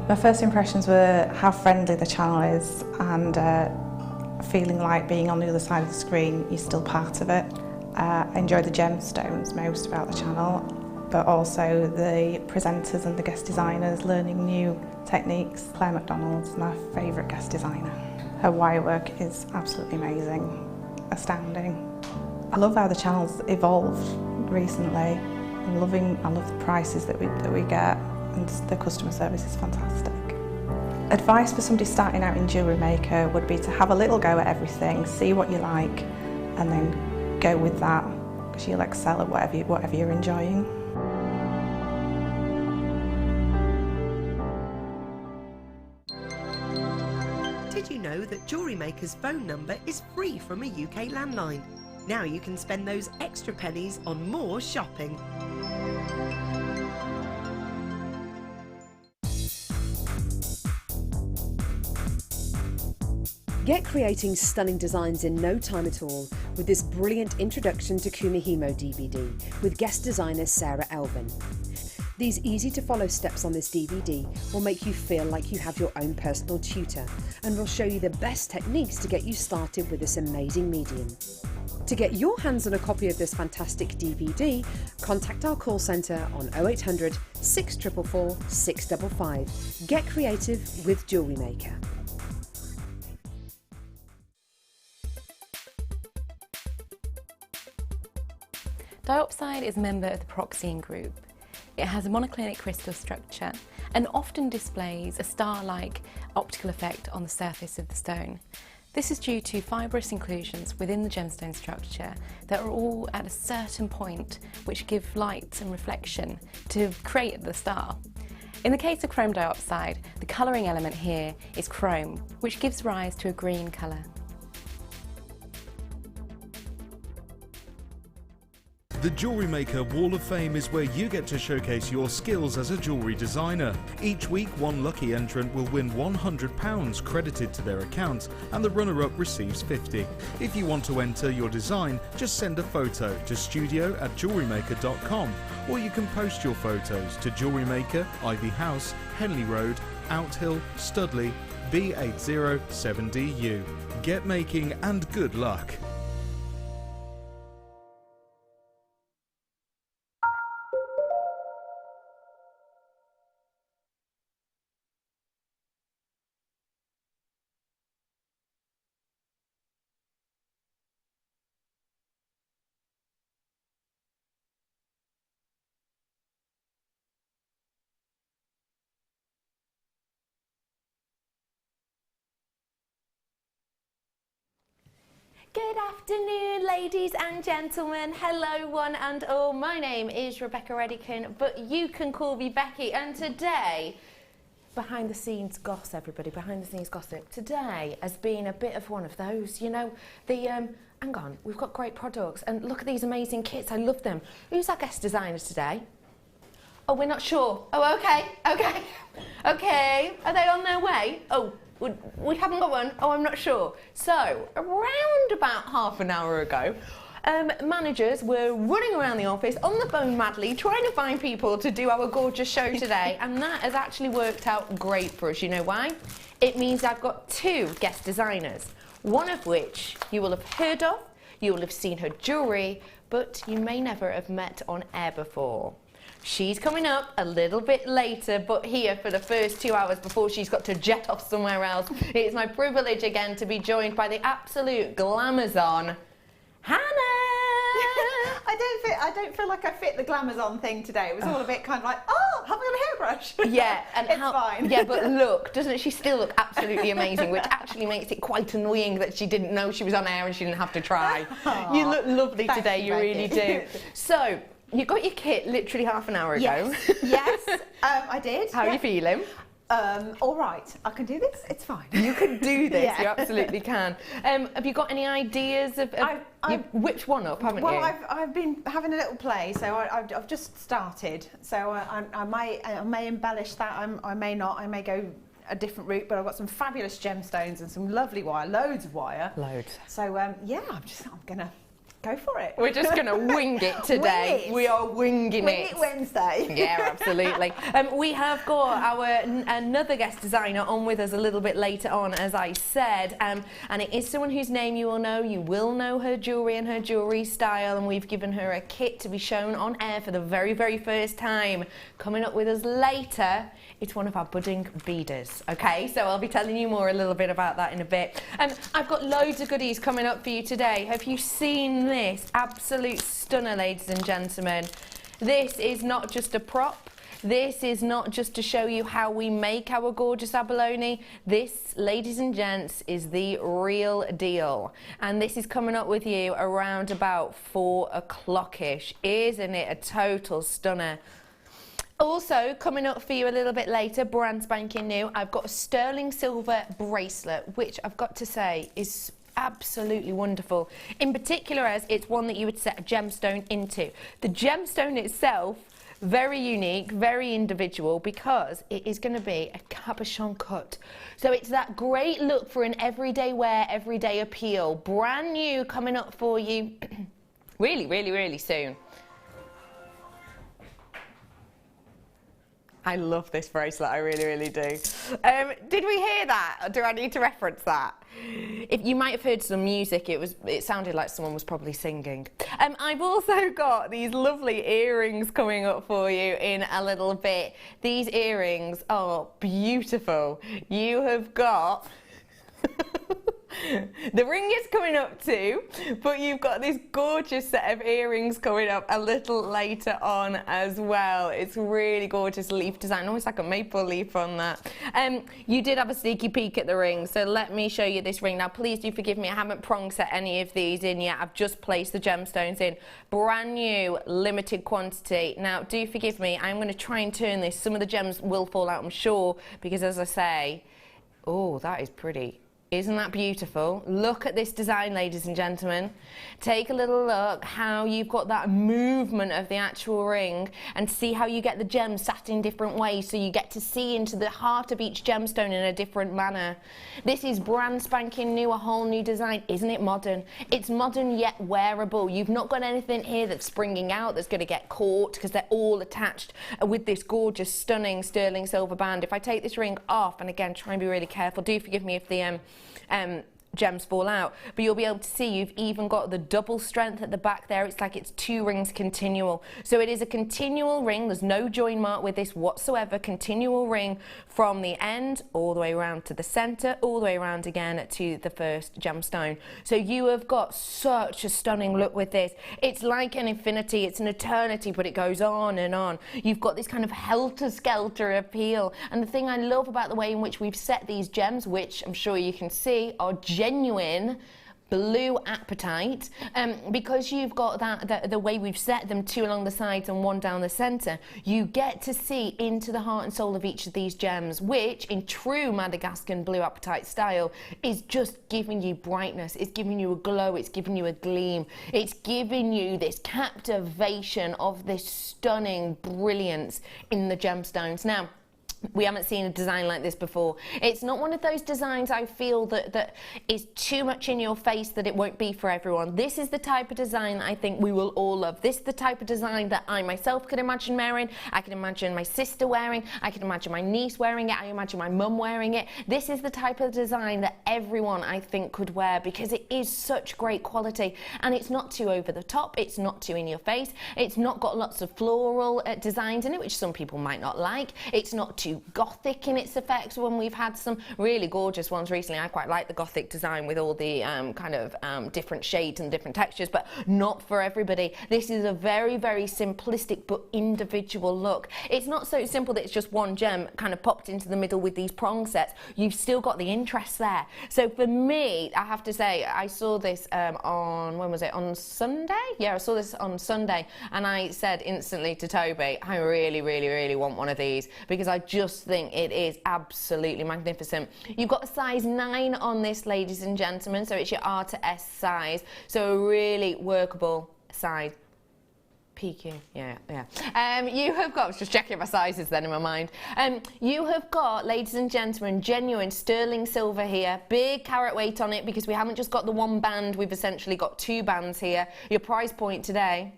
My first impressions were how friendly the channel is and feeling like being on the other side of the screen, you're still part of it. I enjoyed the gemstones most about the channel, but also the presenters and the guest designers learning new techniques. Claire McDonald's my favourite guest designer. Her wire work is absolutely amazing, astounding. I love how the channel's evolved recently. I love the prices that we get, and the customer service is fantastic. Advice for somebody starting out in Jewellery Maker would be to have a little go at everything, see what you like, and then go with that, because you'll excel at whatever you're enjoying. Did you know that Jewellery Maker's phone number is free from a UK landline? Now you can spend those extra pennies on more shopping. Get creating stunning designs in no time at all with this brilliant Introduction to Kumihimo DVD with guest designer Sarah Elvin. These easy to follow steps on this DVD will make you feel like you have your own personal tutor and will show you the best techniques to get you started with this amazing medium. To get your hands on a copy of this fantastic DVD, contact our call centre on 0800 644 655. Get creative with Jewellery Maker. Diopside is a member of the pyroxene group. It has a monoclinic crystal structure and often displays a star-like optical effect on the surface of the stone. This is due to fibrous inclusions within the gemstone structure that are all at a certain point which give light and reflection to create the star. In the case of chrome diopside, the colouring element here is chrome, which gives rise to a green colour. The Jewellery Maker Wall of Fame is where you get to showcase your skills as a jewellery designer. Each week, one lucky entrant will win £100 credited to their account, and the runner-up receives £50. If you want to enter your design, just send a photo to studio@jewellerymaker.com, or you can post your photos to Jewellery Maker, Ivy House, Henley Road, Outhill, Studley, B807DU. Get making and good luck. Good afternoon, ladies and gentlemen. Hello, one and all. My name is Rebecca Redican, but you can call me Becky. And today, behind the scenes gossip, everybody, behind the scenes gossip. Today has been a bit of one of those, you know, hang on, we've got great products and look at these amazing kits. I love them. Who's our guest designers today? Oh, we're not sure. Oh, okay. Are they on their way? Oh, we haven't got one. Oh, I'm not sure. So, around about half an hour ago, managers were running around the office on the phone madly, trying to find people to do our gorgeous show today, and that has actually worked out great for us. You know why? It means I've got two guest designers, one of which you will have heard of, you will have seen her jewellery, but you may never have met on air before. She's coming up a little bit later, but here for the first 2 hours before she's got to jet off somewhere else. It's my privilege again to be joined by the absolute glamazon, Hannah! I don't feel like I fit the glamazon thing today. It was all a bit kind of like, oh, have I got a hairbrush? Yeah, and it's fine. Yeah, but look, doesn't she still look absolutely amazing, which actually makes it quite annoying that she didn't know she was on air and she didn't have to try. Aww, you look lovely today, you Becky. really do. So, you got your kit literally half an hour ago. Yes, I did. How are you feeling? All right, I can do this. It's fine. You can do this. Yeah. You absolutely can. Have you got any ideas of? You've whipped one up, haven't you? Well, I've been having a little play, so I've just started. So I may embellish that. I may not. I may go a different route, but I've got some fabulous gemstones and some lovely wire, loads of wire. Loads. So yeah, I'm gonna go for it. We're just going to wing it today. Wing it. We are winging Wing it Wednesday. Yeah, absolutely. We have got our another guest designer on with us a little bit later on, as I said, and it is someone whose name you will know. You will know her jewellery and her jewellery style, and we've given her a kit to be shown on air for the very, very first time. Coming up with us later, it's one of our budding beaders, okay? So I'll be telling you more a little bit about that in a bit. I've got loads of goodies coming up for you today. Have you seen this absolute stunner, ladies and gentlemen? This is not just a prop. This is not just to show you how we make our gorgeous abalone. This, ladies and gents, is the real deal. And this is coming up with you around about 4 o'clock-ish. Isn't it a total stunner? Also, coming up for you a little bit later, brand spanking new, I've got a sterling silver bracelet, which I've got to say is absolutely wonderful. In particular, as it's one that you would set a gemstone into. The gemstone itself, very unique, very individual, because it is going to be a cabochon cut. So it's that great look for an everyday wear, everyday appeal. Brand new, coming up for you really, really, really soon. I love this bracelet, I really, really do. Did we hear that? Or do I need to reference that? If you might have heard some music, it sounded like someone was probably singing. I've also got these lovely earrings coming up for you in a little bit. These earrings are beautiful. You have got... The ring is coming up too, but you've got this gorgeous set of earrings coming up a little later on as well. It's really gorgeous leaf design, almost like a maple leaf on that. You did have a sneaky peek at the ring, so let me show you this ring. Now please do forgive me, I haven't prong set any of these in yet. I've just placed the gemstones in. Brand new, limited quantity. Now do forgive me, I'm going to try and turn this. Some of the gems will fall out, I'm sure, because as I say, oh, that is pretty. Isn't that beautiful? Look at this design, ladies and gentlemen. Take a little look how you've got that movement of the actual ring, and see how you get the gems sat in different ways, so you get to see into the heart of each gemstone in a different manner. This is brand spanking new, a whole new design. Isn't it modern? It's modern yet wearable. You've not got anything here that's springing out that's going to get caught, because they're all attached with this gorgeous, stunning sterling silver band. If I take this ring off, and again, try and be really careful, do forgive me if the gems fall out, but you'll be able to see you've even got the double strength at the back there. It's like it's two rings continual. So it is a continual ring. There's no join mark with this whatsoever. Continual ring from the end all the way around to the center, all the way around again to the first gemstone. So you have got such a stunning look with this. It's like an infinity, it's an eternity, but it goes on and on. You've got this kind of helter-skelter appeal. And the thing I love about the way in which we've set these gems, which I'm sure you can see are genuine blue apatite, because you've got that the way we've set them, two along the sides and one down the center, you get to see into the heart and soul of each of these gems, which in true Madagascan blue apatite style is just giving you brightness, it's giving you a glow, it's giving you a gleam, it's giving you this captivation of this stunning brilliance in the gemstones. Now, we haven't seen a design like this before. It's not one of those designs I feel that is too much in your face that it won't be for everyone. This is the type of design I think we will all love. This is the type of design that I myself could imagine wearing. I can imagine my sister wearing. I can imagine my niece wearing it. I imagine my mum wearing it. This is the type of design that everyone I think could wear, because it is such great quality, and it's not too over the top. It's not too in your face. It's not got lots of floral designs in it, which some people might not like. It's not too gothic in its effects when we've had some really gorgeous ones recently. I quite like the gothic design with all the kind of different shades and different textures, but not for everybody. This is a very, very simplistic but individual look. It's not so simple that it's just one gem kind of popped into the middle with these prong sets. You've still got the interest there. So for me, I have to say, I saw this on, when was it, on Sunday? Yeah, I saw this on Sunday, and I said instantly to Toby, I really, really, really want one of these, because I just think it is absolutely magnificent. You've got a size 9 on this, ladies and gentlemen, so it's your R to S size, so a really workable size. PQ, yeah. You have got, I was just checking my sizes then in my mind. You have got, ladies and gentlemen, genuine sterling silver here, big carat weight on it, because we haven't just got the one band, we've essentially got 2 bands here. Your price point today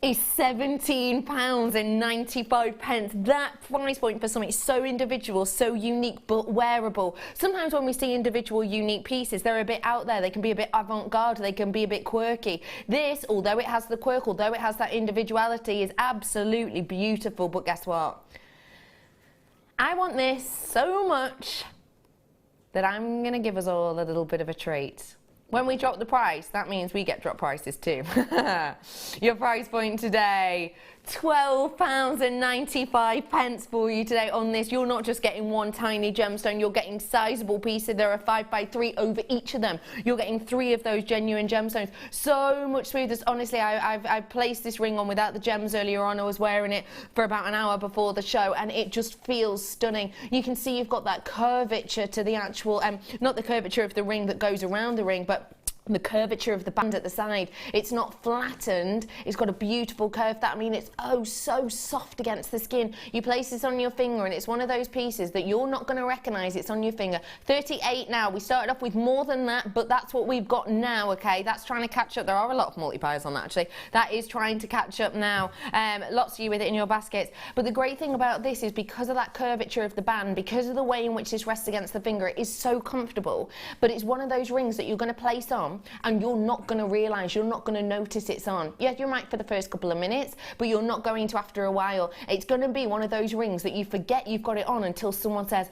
is £17.95. That price point for something so individual, so unique, but wearable. Sometimes when we see individual unique pieces, they're a bit out there, they can be a bit avant-garde, they can be a bit quirky. This, although it has the quirk, although it has that individuality, is absolutely beautiful. But guess what? I want this so much that I'm gonna give us all a little bit of a treat. When we drop the price, that means we get drop prices too. Your price point today, £12.95 for you today on this. You're not just getting one tiny gemstone, you're getting sizable pieces. There are 5x3 over each of them. You're getting 3 of those genuine gemstones. So much smoothness. Honestly, I placed this ring on without the gems earlier on. I was wearing it for about an hour before the show, and it just feels stunning. You can see you've got that curvature to the actual, not the curvature of the ring that goes around the ring, but the curvature of the band at the side. It's not flattened, it's got a beautiful curve. That, I mean, it's oh so soft against the skin. You place this on your finger and it's one of those pieces that you're not going to recognise it's on your finger. 38 now. We started off with more than that, but that's what we've got now, okay? That's trying to catch up. There are a lot of multi-buys on that, actually. That is trying to catch up now. Lots of you with it in your baskets. But the great thing about this is because of that curvature of the band, because of the way in which this rests against the finger, it is so comfortable. But it's one of those rings that you're going to place on and you're not going to realise, you're not going to notice it's on. Yeah, you might for the first couple of minutes, but you're not going to after a while. It's going to be one of those rings that you forget you've got it on until someone says,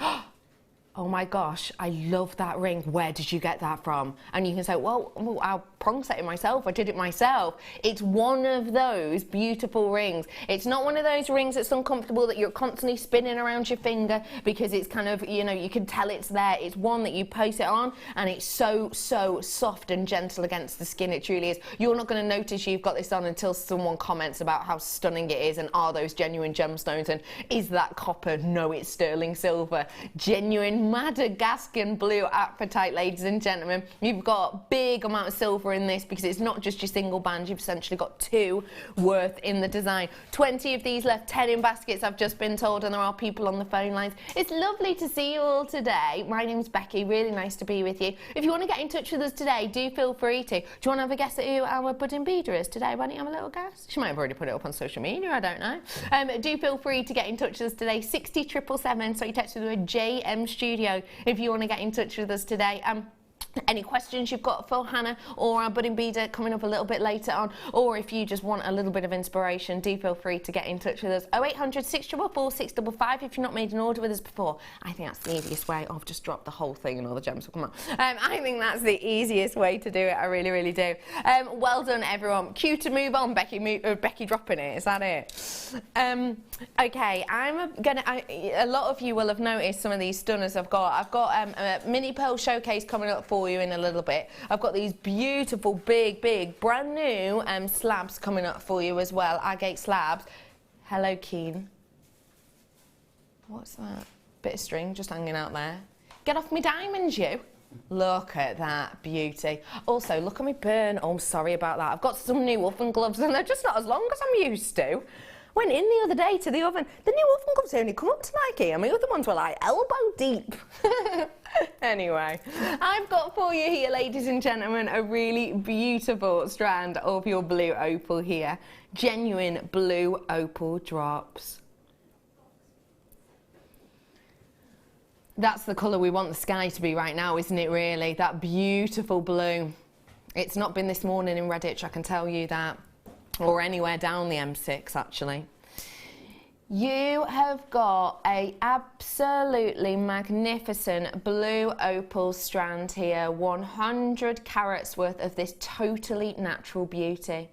oh my gosh, I love that ring. Where did you get that from? And you can say, well, I prong set it myself. I did it myself. It's one of those beautiful rings. It's not one of those rings that's uncomfortable that you're constantly spinning around your finger because it's kind of, you know, you can tell it's there. It's one that you place it on and it's so, so soft and gentle against the skin. It truly is. You're not going to notice you've got this on until someone comments about how stunning it is and are those genuine gemstones and is that copper? No, it's sterling silver. Genuine Madagascan blue apatite, ladies and gentlemen. You've got big amount of silver in this because it's not just your single band. You've essentially got two worth in the design. 20 of these left, 10 in baskets, I've just been told, and there are people on the phone lines. It's lovely to see you all today. My name's Becky. Really nice to be with you. If you want to get in touch with us today, do feel free to. Do you want to have a guess at who our budding beader is today? Why don't you have a little guess? She might have already put it up on social media, I don't know. Do feel free to get in touch with us today. 60777, so you text with the JM Studio if you want to get in touch with us today. Any questions you've got for Hannah or our budding beader coming up a little bit later on, or if you just want a little bit of inspiration, do feel free to get in touch with us. 0800 644 655 if you've not made an order with us before. I think that's the easiest way. Oh, I've just dropped the whole thing and all the gems will come out. I think that's the easiest way to do it. I really, really do. Well done, everyone. Cue to move on. Becky dropping it. Is that it? Okay, a lot of you will have noticed some of these stunners I've got. I've got a mini pearl showcase coming up for you in a little bit. I've got these beautiful, big, brand new slabs coming up for you as well. Agate slabs. Hello, Keen. What's that? Bit of string just hanging out there. Get off me diamonds, you. Look at that beauty. Also, look at me burn. Oh, I'm sorry about that. I've got some new oven gloves and they're just not as long as I'm used to. Went in the other day to the oven. The new oven gloves only come up to like here. My other ones were like elbow deep. Anyway, I've got for you here, ladies and gentlemen, a really beautiful strand of your blue opal here. Genuine blue opal drops. That's the colour we want the sky to be right now, isn't it, really? That beautiful blue. It's not been this morning in Redditch, I can tell you that. Or anywhere down the M6, actually. You have got a absolutely magnificent blue opal strand here. 100 carats worth of this totally natural beauty.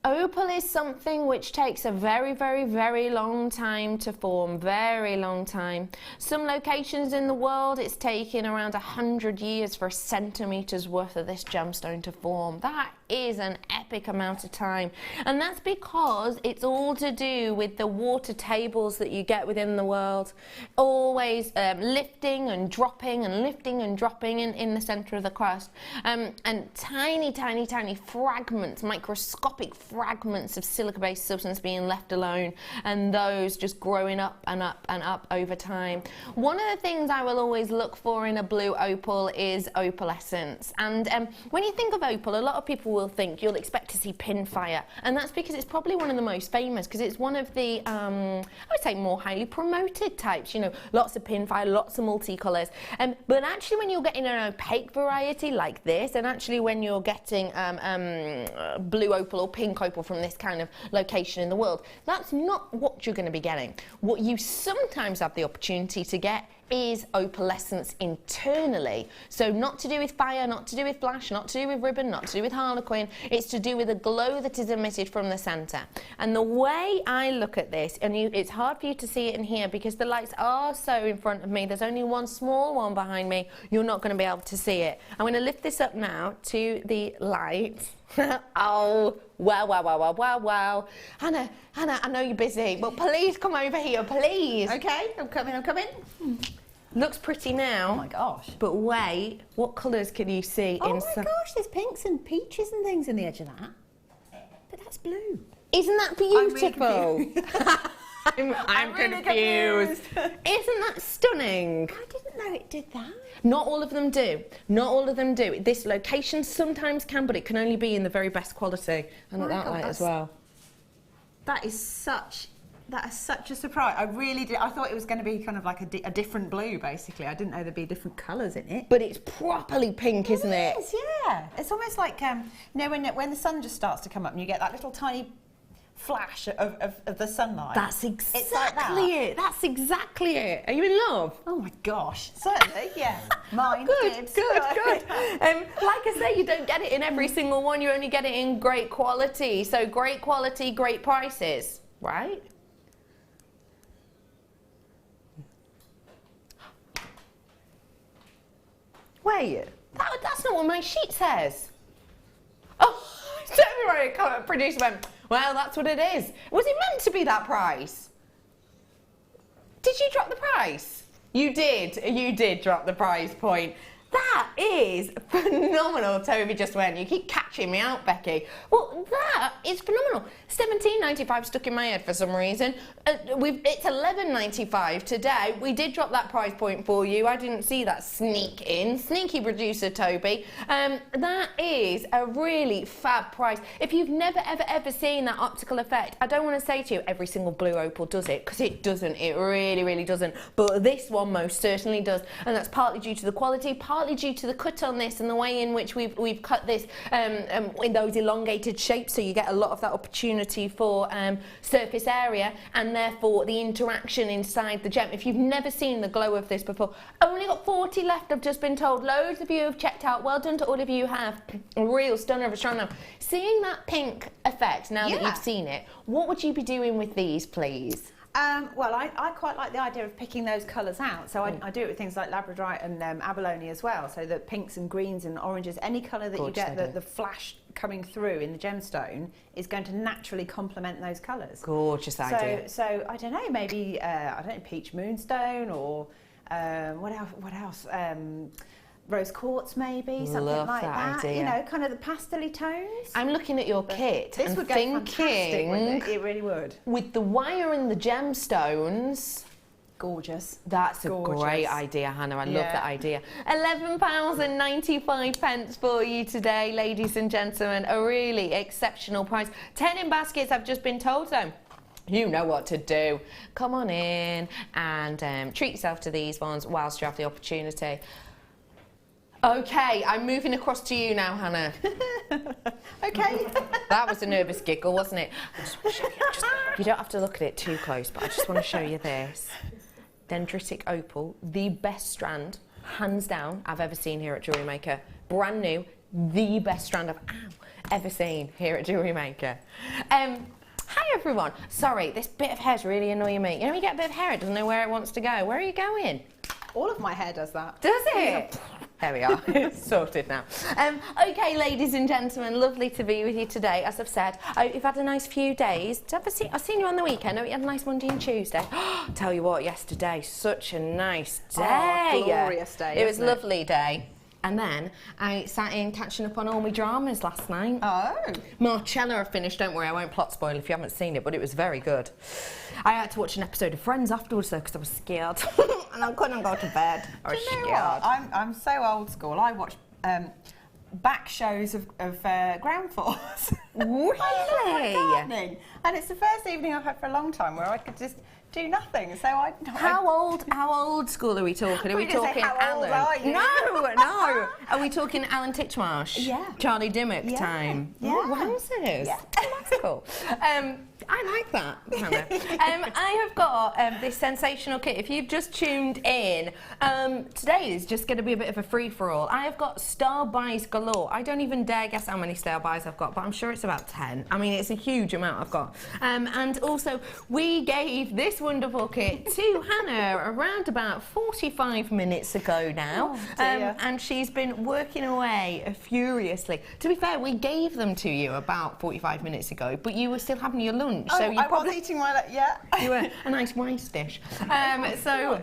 Opal is something which takes a very, very long time to form, very long time. Some locations in the world it's taking around 100 years for a centimetre's worth of this gemstone to form. That is an epic amount of time, and that's because it's all to do with the water tables that you get within the world, always lifting and dropping and lifting and dropping in the center of the crust, and tiny fragments, microscopic fragments of silica-based substance being left alone, and those just growing up and up and up over time. One of the things I will always look for in a blue opal is opalescence, and when you think of opal, a lot of people will think you'll expect to see pinfire, and that's because it's probably one of the most famous, because it's one of the I would say more highly promoted types, you know, lots of pinfire, lots of multicolours, but actually when you're getting an opaque variety like this, and actually when you're getting blue opal or pink opal from this kind of location in the world, that's not what you're going to be getting. What you sometimes have the opportunity to get is opalescence internally. So not to do with fire, not to do with flash, not to do with ribbon, not to do with harlequin. It's to do with the glow that is emitted from the centre. And the way I look at this, and it's hard for you to see it in here because the lights are so in front of me. There's only one small one behind me. You're not going to be able to see it. I'm going to lift this up now to the light. Oh, wow. Hannah, I know you're busy, but please come over here, please. Okay, I'm coming. Looks pretty now. Oh my gosh. But wait, what colours can you see Oh inside? my gosh, there's pinks and peaches and things in the edge of that. But that's blue. Isn't that beautiful? I'm really confused. Isn't that stunning? I didn't know it did that. Not all of them do. Not all of them do. This location sometimes can, but it can only be in the very best quality. And at that light as well. That is such a surprise. I really did. I thought it was going to be kind of like a different blue, basically. I didn't know there'd be different colours in it. But it's properly pink, isn't it? It is, yeah. It's almost like, you know, when the sun just starts to come up and you get that little tiny flash of the sunlight. That's exactly it's like that. it. That's exactly it. Are you in love? Oh my gosh, certainly, yeah. Mine Good. Like I say, you don't get it in every single one. You only get it in great quality. So great quality, great prices, right? Wait, that's not what my sheet says. Oh, sorry, producer went, well, that's what it is. Was it meant to be that price? Did you drop the price? You did drop the price point. That is phenomenal. Toby just went, you keep catching me out, Becky. Well, that is phenomenal. $17.95 stuck in my head for some reason. It's $11.95 today. We did drop that price point for you. I didn't see that sneak in. Sneaky producer Toby. That is a really fab price. If you've never, ever seen that optical effect, I don't want to say to you every single blue opal does it, because it doesn't. It really doesn't. But this one most certainly does. And that's partly due to the quality, partly due to the cut on this and the way in which we've cut this in those elongated shapes, so you get a lot of that opportunity for surface area and therefore the interaction inside the gem. If you've never seen the glow of this before, only got 40 left, I've just been told. Loads of you have checked out. Well done to all of you who have. A real stunner of a strand now. Seeing that pink effect now that you've seen it, what would you be doing with these, please? Well, I quite like the idea of picking those colours out. So I do it with things like labradorite and abalone as well. So the pinks and greens and oranges, any colour that you get, the flash coming through in the gemstone is going to naturally complement those colours. Gorgeous idea. So I don't know, maybe I don't know, peach moonstone or what else? Rose quartz, maybe, something like that. Idea. You know, kind of the pastel-y tones. I'm looking at your kit this and would go thinking, fantastic, it really would. With the wire and the gemstones, gorgeous. That's a great idea, Hannah. I love that idea. £11.95 for you today, ladies and gentlemen. A really exceptional price. 10 in baskets, I've just been told so. You know what to do. Come on in and treat yourself to these ones whilst you have the opportunity. Okay, I'm moving across to you now, Hannah. Okay. That was a nervous giggle, wasn't it? I just want to show you. You don't have to look at it too close, but I just want to show you this. Dendritic opal, the best strand, hands down, I've ever seen here at Jewellery Maker. Brand new, the best strand I've ever seen here at Jewellery Maker. Hi everyone. Sorry, this bit of hair's really annoying me. You know when you get a bit of hair, it doesn't know where it wants to go. Where are you going? All of my hair does that. Does it? There we are. It's sorted now. Okay, ladies and gentlemen, lovely to be with you today. As I've said, you've had a nice few days. I've seen you on the weekend. You had a nice Monday and Tuesday. Tell you what, yesterday, such a nice day. Oh, glorious day. It was a lovely day. And then I sat in catching up on all my dramas last night. Oh. Marcella I finished. Don't worry, I won't plot spoil if you haven't seen it, but it was very good. I had to watch an episode of Friends afterwards though because I was scared. And I couldn't go to bed. I was scared. What? I'm so old school. I watch back shows of ground force. Really? Gardening. And it's the first evening I've had for a long time where I could just do nothing. So How old school are we talking? Are we talking Alan? No. Are we talking Alan Titchmarsh? Yeah. Charlie Dimmock time? Yeah. Oh, wowzers. Yeah. That's cool. I like that, Hannah. I have got this sensational kit. If you've just tuned in, today is just going to be a bit of a free-for-all. I have got star buys galore. I don't even dare guess how many star buys I've got, but I'm sure it's about 10. I mean, it's a huge amount I've got. And also, we gave this wonderful kit to Hannah around about 45 minutes ago now. Oh, dear. And she's been working away furiously. To be fair, we gave them to you about 45 minutes ago. ago, but you were still having your lunch. Oh, so you I probably was eating my... Yeah. You were a nice rice dish. So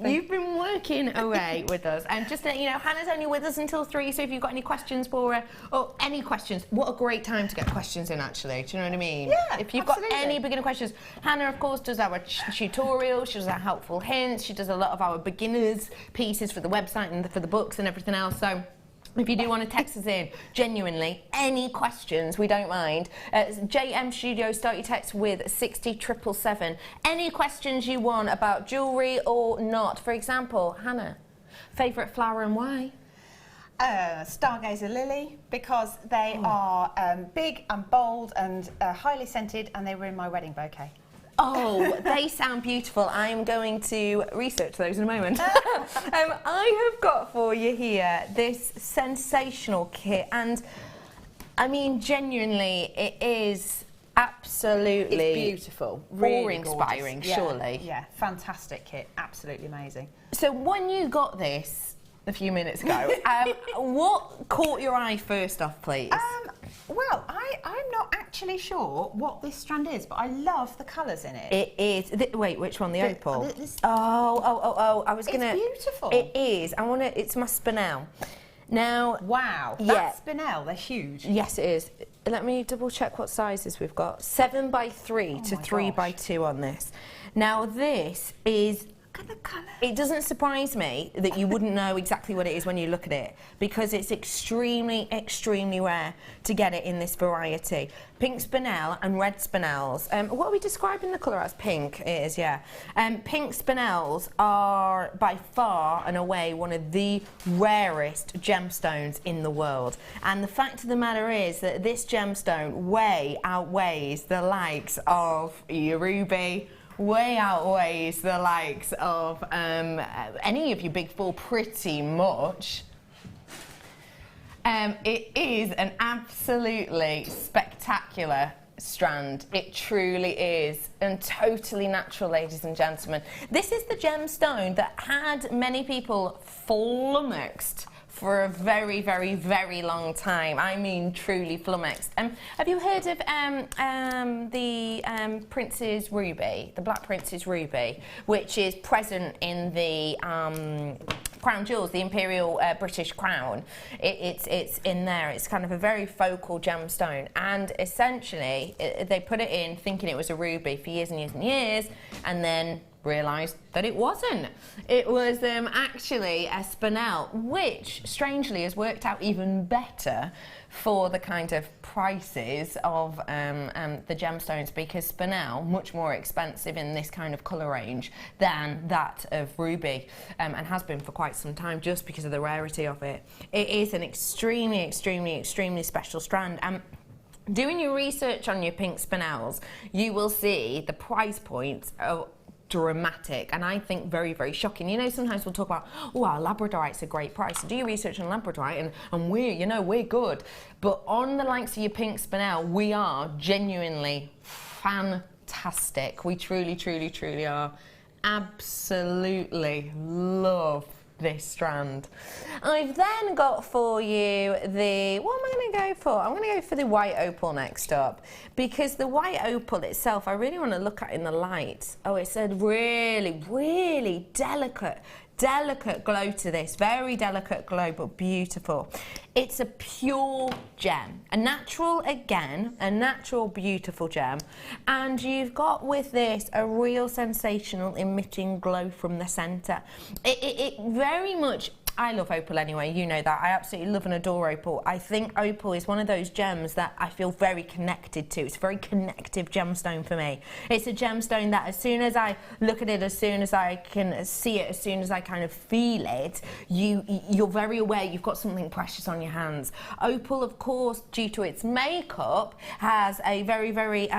you've been working away with us. And just to let you know, Hannah's only with us until 3, so if you've got any questions for her, or any questions, what a great time to get questions in, actually. Do you know what I mean? Yeah, if you've got any beginner questions, Hannah, of course, does our tutorials, she does our helpful hints, she does a lot of our beginners pieces for the website and for the books and everything else. So if you do want to text us in, genuinely, any questions, we don't mind. JM Studio, start your text with 60777. Any questions you want about jewellery or not. For example, Hannah, favourite flower and why? Stargazer lily, because they are big and bold and highly scented, and they were in my wedding bouquet. Oh, they sound beautiful. I'm going to research those in a moment. I have got for you here this sensational kit, and I mean, genuinely, it is absolutely... It's beautiful. Really awe-inspiring, surely. Yeah, fantastic kit. Absolutely amazing. So when you got this a few minutes ago, what caught your eye first off, please? Well, I'm not actually sure what this strand is, but I love the colours in it. It is. Wait, which one? The opal? I was gonna. It's beautiful. It is. I want to. It's my spinel. Now. Wow. Yeah. That's spinel. They're huge. Yes, it is. Let me double check what sizes we've got. 7x3 to 3x2 on this. Now this is. Look at the colour. It doesn't surprise me that you wouldn't know exactly what it is when you look at it, because it's extremely, extremely rare to get it in this variety. Pink spinel and red spinels. What are we describing the colour as? Pink, it is, yeah. Pink spinels are by far and away one of the rarest gemstones in the world. And the fact of the matter is that this gemstone way outweighs the likes of your ruby, way outweighs the likes of any of your big four pretty much. It is an absolutely spectacular strand. It truly is, and totally natural, ladies and gentlemen. This is the gemstone that had many people flummoxed for a very, very, very long time. I mean, truly flummoxed. Have you heard of the Prince's Ruby, the Black Prince's Ruby, which is present in the Crown Jewels, the Imperial British Crown? It's in there. It's kind of a very focal gemstone, and essentially they put it in thinking it was a ruby for years and years and years, and then realised that it wasn't. It was actually a spinel, which strangely has worked out even better for the kind of prices of the gemstones, because spinel, much more expensive in this kind of colour range than that of ruby, and has been for quite some time just because of the rarity of it. It is an extremely, extremely, extremely special strand. Doing your research on your pink spinels, you will see the price points are dramatic, and I think very, very shocking. You know, sometimes we'll talk about, oh, our labradorite's a great price. Do your research on labradorite, and we're good. But on the likes of your pink spinel, we are genuinely fantastic. We truly, truly, truly are. Absolutely love this strand. I've then got for you what am I going to go for? I'm going to go for the white opal next up, because the white opal itself, I really want to look at in the light. Oh, it's a really, really delicate glow to this. Very delicate glow, but beautiful. It's a pure gem. A natural, again, a natural, beautiful gem. And you've got with this a real sensational emitting glow from the centre. It very much... I love opal anyway, you know that. I absolutely love and adore opal. I think opal is one of those gems that I feel very connected to. It's a very connective gemstone for me. It's a gemstone that as soon as I look at it, as soon as I can see it, as soon as I kind of feel it, you're very aware you've got something precious on your hands. Opal, of course, due to its makeup, has a very, very...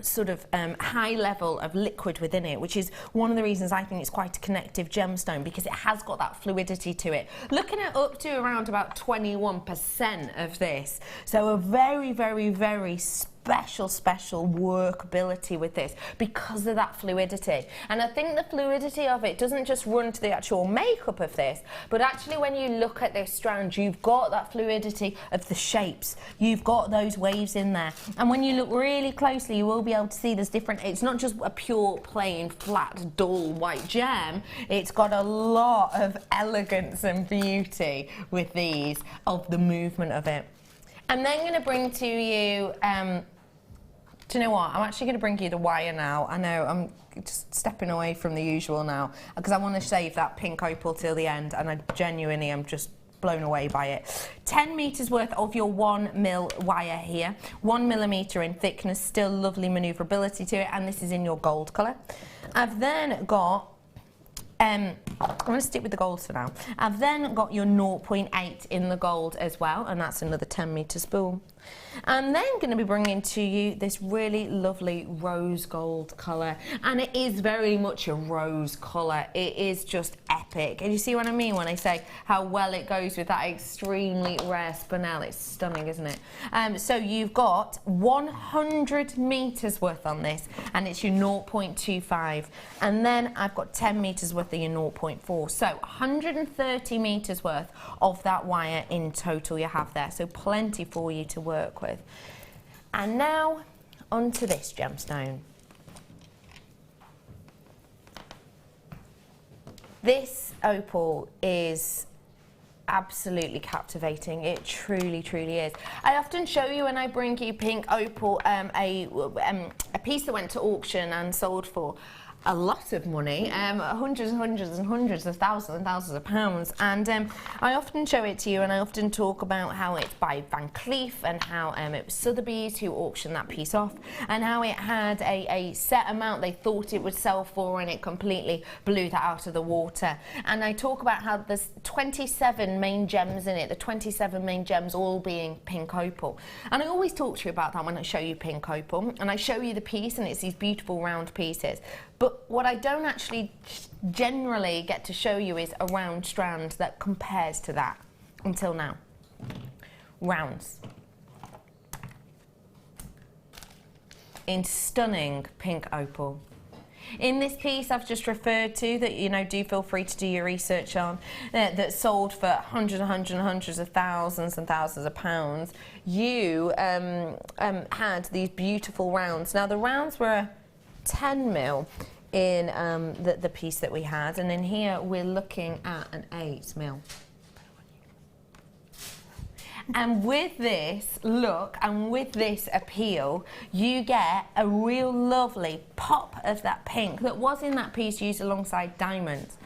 sort of high level of liquid within it, which is one of the reasons I think it's quite a connective gemstone, because it has got that fluidity to it. Looking at up to around about 21% of this, so a very, very, very special workability with this because of that fluidity. And I think the fluidity of it doesn't just run to the actual makeup of this, but actually when you look at this strand, you've got that fluidity of the shapes. You've got those waves in there. And when you look really closely, you will be able to see there's different, it's not just a pure, plain, flat, dull white gem. It's got a lot of elegance and beauty with these, of the movement of it. I'm then going to bring to you, do you know what? I'm actually going to bring you the wire now. I know I'm just stepping away from the usual now because I want to save that pink opal till the end, and I genuinely am just blown away by it. 10 metres worth of your 1mm wire here, 1 millimetre in thickness, still lovely manoeuvrability to it, and this is in your gold colour. I've then got I'm going to stick with the gold for now. I've then got your 0.8 in the gold as well, and that's another 10 metre spool. I'm then going to be bringing to you this really lovely rose gold colour, and it is very much a rose colour. It is just epic, and you see what I mean when I say how well it goes with that extremely rare spinel. It's stunning, isn't it? So you've got 100 metres worth on this, and it's your 0.25, and then I've got 10 metres worth of your 0.4, so 130 metres worth of that wire in total you have there, so plenty for you to work with. And now onto this gemstone. This opal is absolutely captivating. It truly is. I often show you when I bring you pink opal a piece that went to auction and sold for a lot of money, hundreds of thousands of pounds, and I often show it to you, and I often talk about how it's by Van Cleef and how it was Sotheby's who auctioned that piece off, and how it had a set amount they thought it would sell for, and it completely blew that out of the water. And I talk about how there's 27 main gems in it, the 27 main gems all being pink opal, and I always talk to you about that when I show you pink opal, and I show you the piece, and it's these beautiful round pieces. But what I don't actually generally get to show you is a round strand that compares to that until now. Rounds. In stunning pink opal. In this piece I've just referred to that, you know, do feel free to do your research on, that sold for hundreds of thousands and thousands of pounds, you had these beautiful rounds. Now the rounds were 10 mil in the piece that we had, and in here we're looking at an 8 mil. And with this look and with this appeal, you get a real lovely pop of that pink that was in that piece used alongside diamonds.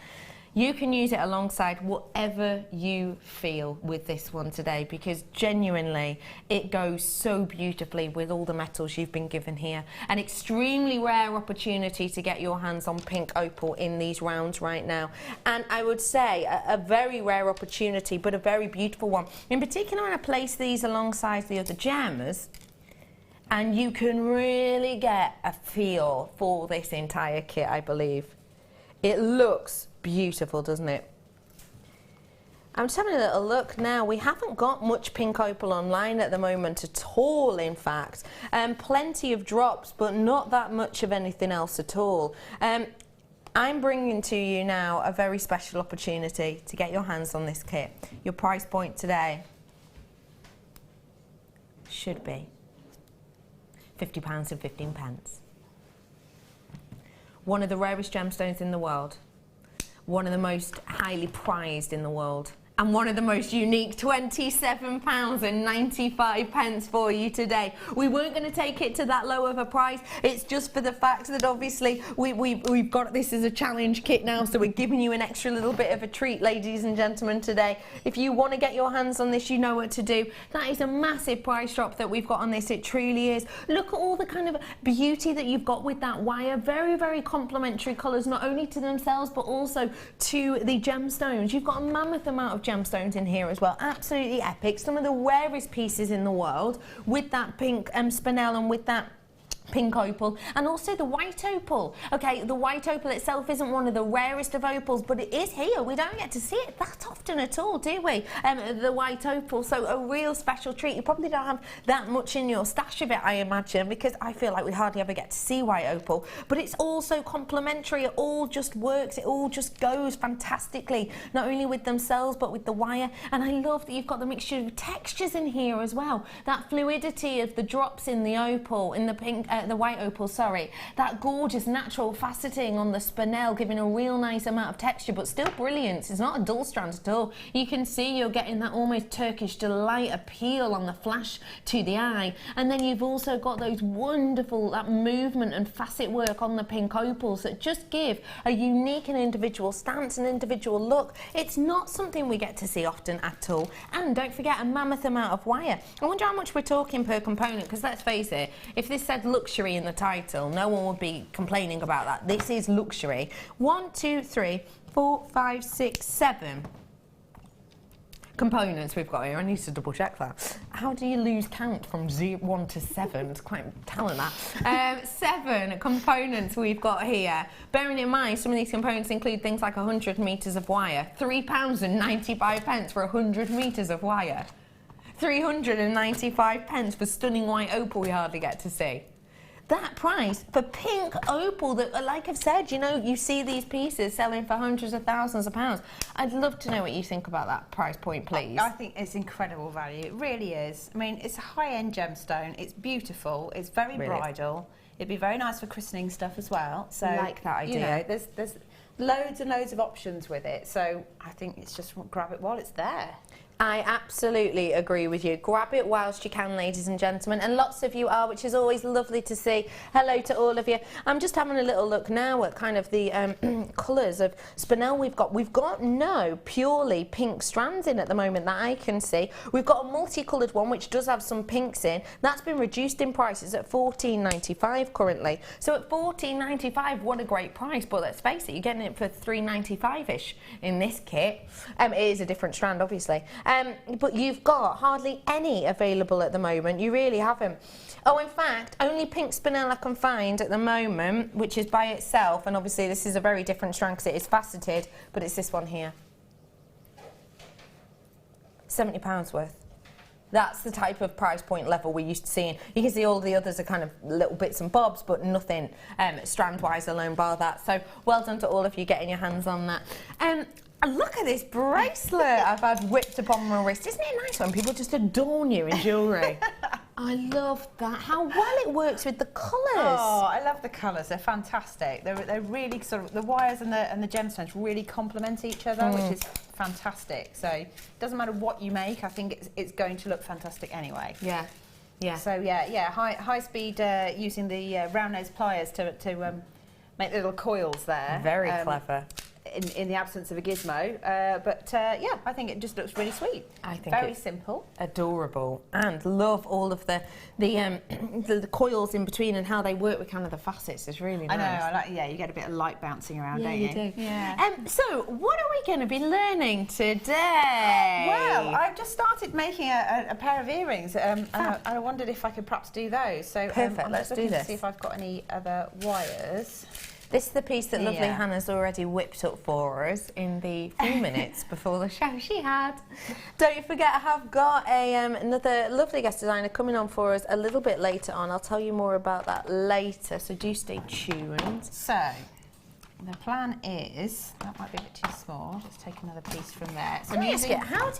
You can use it alongside whatever you feel with this one today, because genuinely it goes so beautifully with all the metals you've been given here. An extremely rare opportunity to get your hands on pink opal in these rounds right now. And I would say a very rare opportunity, but a very beautiful one. In particular, when I place these alongside the other gems, and you can really get a feel for this entire kit, I believe. It looks beautiful, doesn't it? I'm just having a little look now. We haven't got much pink opal online at the moment at all, in fact. Plenty of drops, but not that much of anything else at all. I'm bringing to you now a very special opportunity to get your hands on this kit. Your price point today should be £50.15. One of the rarest gemstones in the world, one of the most highly prized in the world, and one of the most unique, £27.95 for you today. We weren't going to take it to that low of a price. It's just for the fact that obviously we've got this as a challenge kit now, so we're giving you an extra little bit of a treat, ladies and gentlemen, today. If you want to get your hands on this, you know what to do. That is a massive price drop that we've got on this. It truly is. Look at all the kind of beauty that you've got with that wire. Very, very complementary colours, not only to themselves, but also to the gemstones. You've got a mammoth amount of gemstones in here as well, absolutely epic. Some of the rarest pieces in the world with that pink spinel and with that pink opal, and also the white opal. Okay, the white opal itself isn't one of the rarest of opals, but it is here. We don't get to see it that often at all, do we? The white opal, so a real special treat. You probably don't have that much in your stash of it, I imagine, because I feel like we hardly ever get to see white opal, but it's also complementary. It all just works. It all just goes fantastically, not only with themselves, but with the wire. And I love that you've got the mixture of textures in here as well. That fluidity of the drops in the opal, in the pink, the white opal, sorry. That gorgeous natural faceting on the spinel, giving a real nice amount of texture, but still brilliance. It's not a dull strand at all. You can see you're getting that almost Turkish delight appeal on the flash to the eye. And then you've also got those wonderful, that movement and facet work on the pink opals that just give a unique and individual stance and individual look. It's not something we get to see often at all. And don't forget, a mammoth amount of wire. I wonder how much we're talking per component, because let's face it, if this said luxury in the title, no one would be complaining about that. This is luxury. 1, 2, 3, 4, 5, 6, 7 components we've got here. I need to double check that. How do you lose count from 1 to 7? It's quite talent that. 7 components we've got here. Bearing in mind, some of these components include things like 100 metres of wire. £3.95 for 100 metres of wire. 395 pence for stunning white opal we hardly get to see. That price for pink opal that, like I've said, you know, you see these pieces selling for hundreds of thousands of pounds. I'd love to know what you think about that price point, please. I think it's incredible value. It really is. I mean, it's a high-end gemstone. It's beautiful. It's very bridal. It'd be very nice for christening stuff as well. So, I like that idea. You know, there's loads and loads of options with it. So I think it's just grab it while it's there. I absolutely agree with you. Grab it whilst you can, ladies and gentlemen, and lots of you are, which is always lovely to see. Hello to all of you. I'm just having a little look now at kind of the colours of spinel we've got. We've got no purely pink strands in at the moment that I can see. We've got a multicoloured one which does have some pinks in. That's been reduced in price. It's at $14.95 currently. So at $14.95, what a great price. But let's face it, you're getting it for $3.95-ish in this kit. It is a different strand, obviously. But you've got hardly any available at the moment. You really haven't. Oh, in fact, only pink spinel I can find at the moment, which is by itself, and obviously this is a very different strand because it is faceted, but it's this one here. £70 worth. That's the type of price point level we're used to seeing. You can see all the others are kind of little bits and bobs, but nothing strand-wise alone bar that. So well done to all of you getting your hands on that. Look at this bracelet I've had whipped up on my wrist. Isn't it nice when people just adorn you in jewellery? I love that. How well it works with the colours. Oh, I love the colours. They're fantastic. They're really sort of, the wires and the gemstones really complement each other, which is fantastic. So it doesn't matter what you make. I think it's going to look fantastic anyway. Yeah. Yeah. So yeah. High speed using the round nose pliers to make little coils there. Very clever. In the absence of a gizmo, but yeah, I think it just looks really sweet. I think very it's simple, adorable, and love all of the coils in between and how they work with kind of the facets. It's really nice. I know. I like. Yeah, you get a bit of light bouncing around, don't you? Yeah, you do. Yeah. So, what are we going to be learning today? Well, I've just started making a pair of earrings, and I wondered if I could perhaps do those. So perfect. I'm Let's just do looking this. to see if I've got any other wires. This is the piece that lovely Hannah's already whipped up for us in the few minutes before the show she had. Don't forget, I have got another lovely guest designer coming on for us a little bit later on. I'll tell you more about that later, so do stay tuned. So, the plan is, that might be a bit too small, let's take another piece from there. So let me ask you, how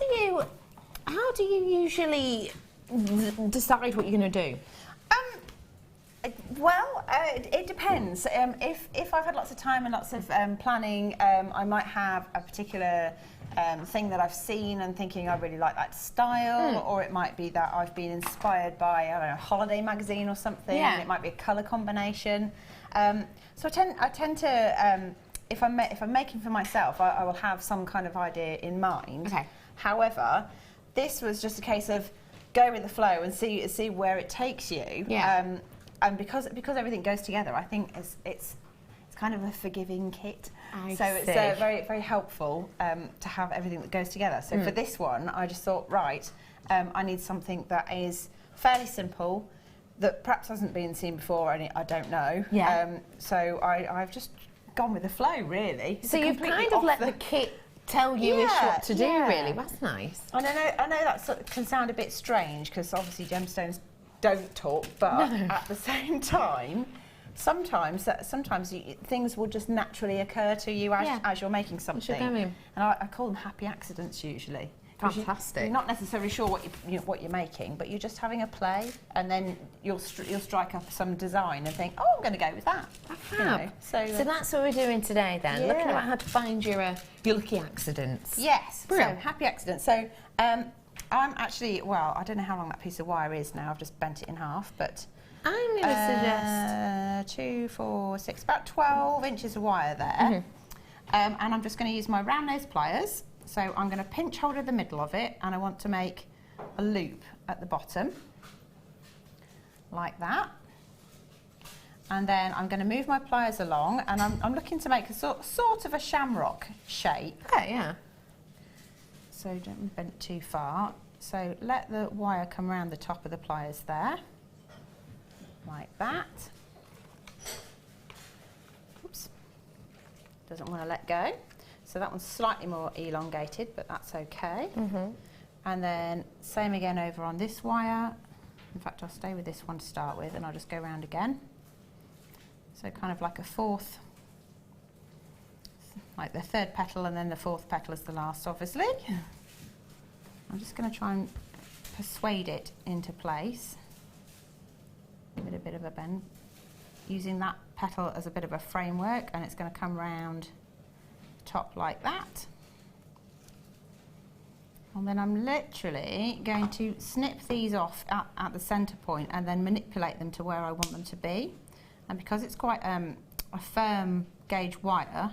do you usually decide what you're going to do? Well, it depends. If I've had lots of time and lots of planning, I might have a particular thing that I've seen and thinking I really like that style, or it might be that I've been inspired by a holiday magazine or something, and it might be a colour combination. So I tend to, if I'm making for myself, I will have some kind of idea in mind. Okay. However, this was just a case of go with the flow and see where it takes you. Yeah. And because everything goes together, I think it's kind of a forgiving kit. It's very, very helpful to have everything that goes together. So for this one, I just thought, right, I need something that is fairly simple, that perhaps hasn't been seen before, and I don't know. Yeah. So I've just gone with the flow, really. So you've kind of let the kit tell you what to do, really. That's nice. And I know that sort of can sound a bit strange because obviously gemstones don't talk, but at the same time, sometimes things will just naturally occur to you as you're making something. And I call them happy accidents usually. Fantastic. You're not necessarily sure what you're making, but you're just having a play, and then you'll strike up some design and think, oh, I'm going to go with that. So that's what we're doing today then, looking at how to find your lucky accidents. Yes, Brilliant. so happy accidents. So I'm actually, well, I don't know how long that piece of wire is now, I've just bent it in half, but I'm going to suggest 2, 4, 6, about 12 inches of wire there. And I'm just going to use my round nose pliers. So I'm going to pinch hold of the middle of it, and I want to make a loop at the bottom, like that. And then I'm going to move my pliers along, and I'm looking to make a sort of a shamrock shape. Okay, yeah. So don't bend it too far. So let the wire come around the top of the pliers there, like that. Oops, doesn't want to let go. So that one's slightly more elongated, but that's okay. And then same again over on this wire. In fact, I'll stay with this one to start with, and I'll just go around again. So kind of like a fourth, like the third petal, and then the fourth petal is the last, obviously. I'm just going to try and persuade it into place. Give it a bit of a bend, using that petal as a bit of a framework, and it's going to come round top like that. And then I'm literally going to snip these off at the centre point and then manipulate them to where I want them to be. And because it's quite a firm gauge wire,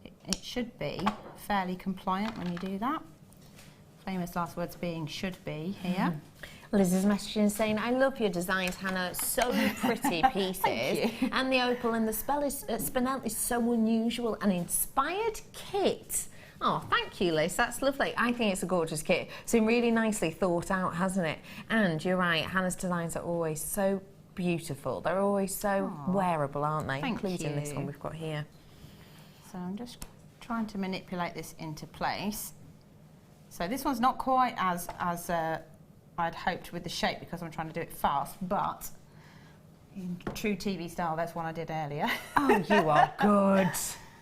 it should be fairly compliant when you do that. Famous last words being should be here. Liz is messaging saying, I love your designs, Hannah. So pretty pieces. Thank you. And the opal and the spinel is so unusual and inspired kit. Oh, thank you, Liz. That's lovely. I think it's a gorgeous kit. It's been really nicely thought out, hasn't it? And you're right, Hannah's designs are always so beautiful. They're always so wearable, aren't they? Thank Including this you. one we've got here. So I'm just trying to manipulate this into place. So this one's not quite as I'd hoped with the shape because I'm trying to do it fast, but in true TV style, that's one I did earlier. Oh, you are good.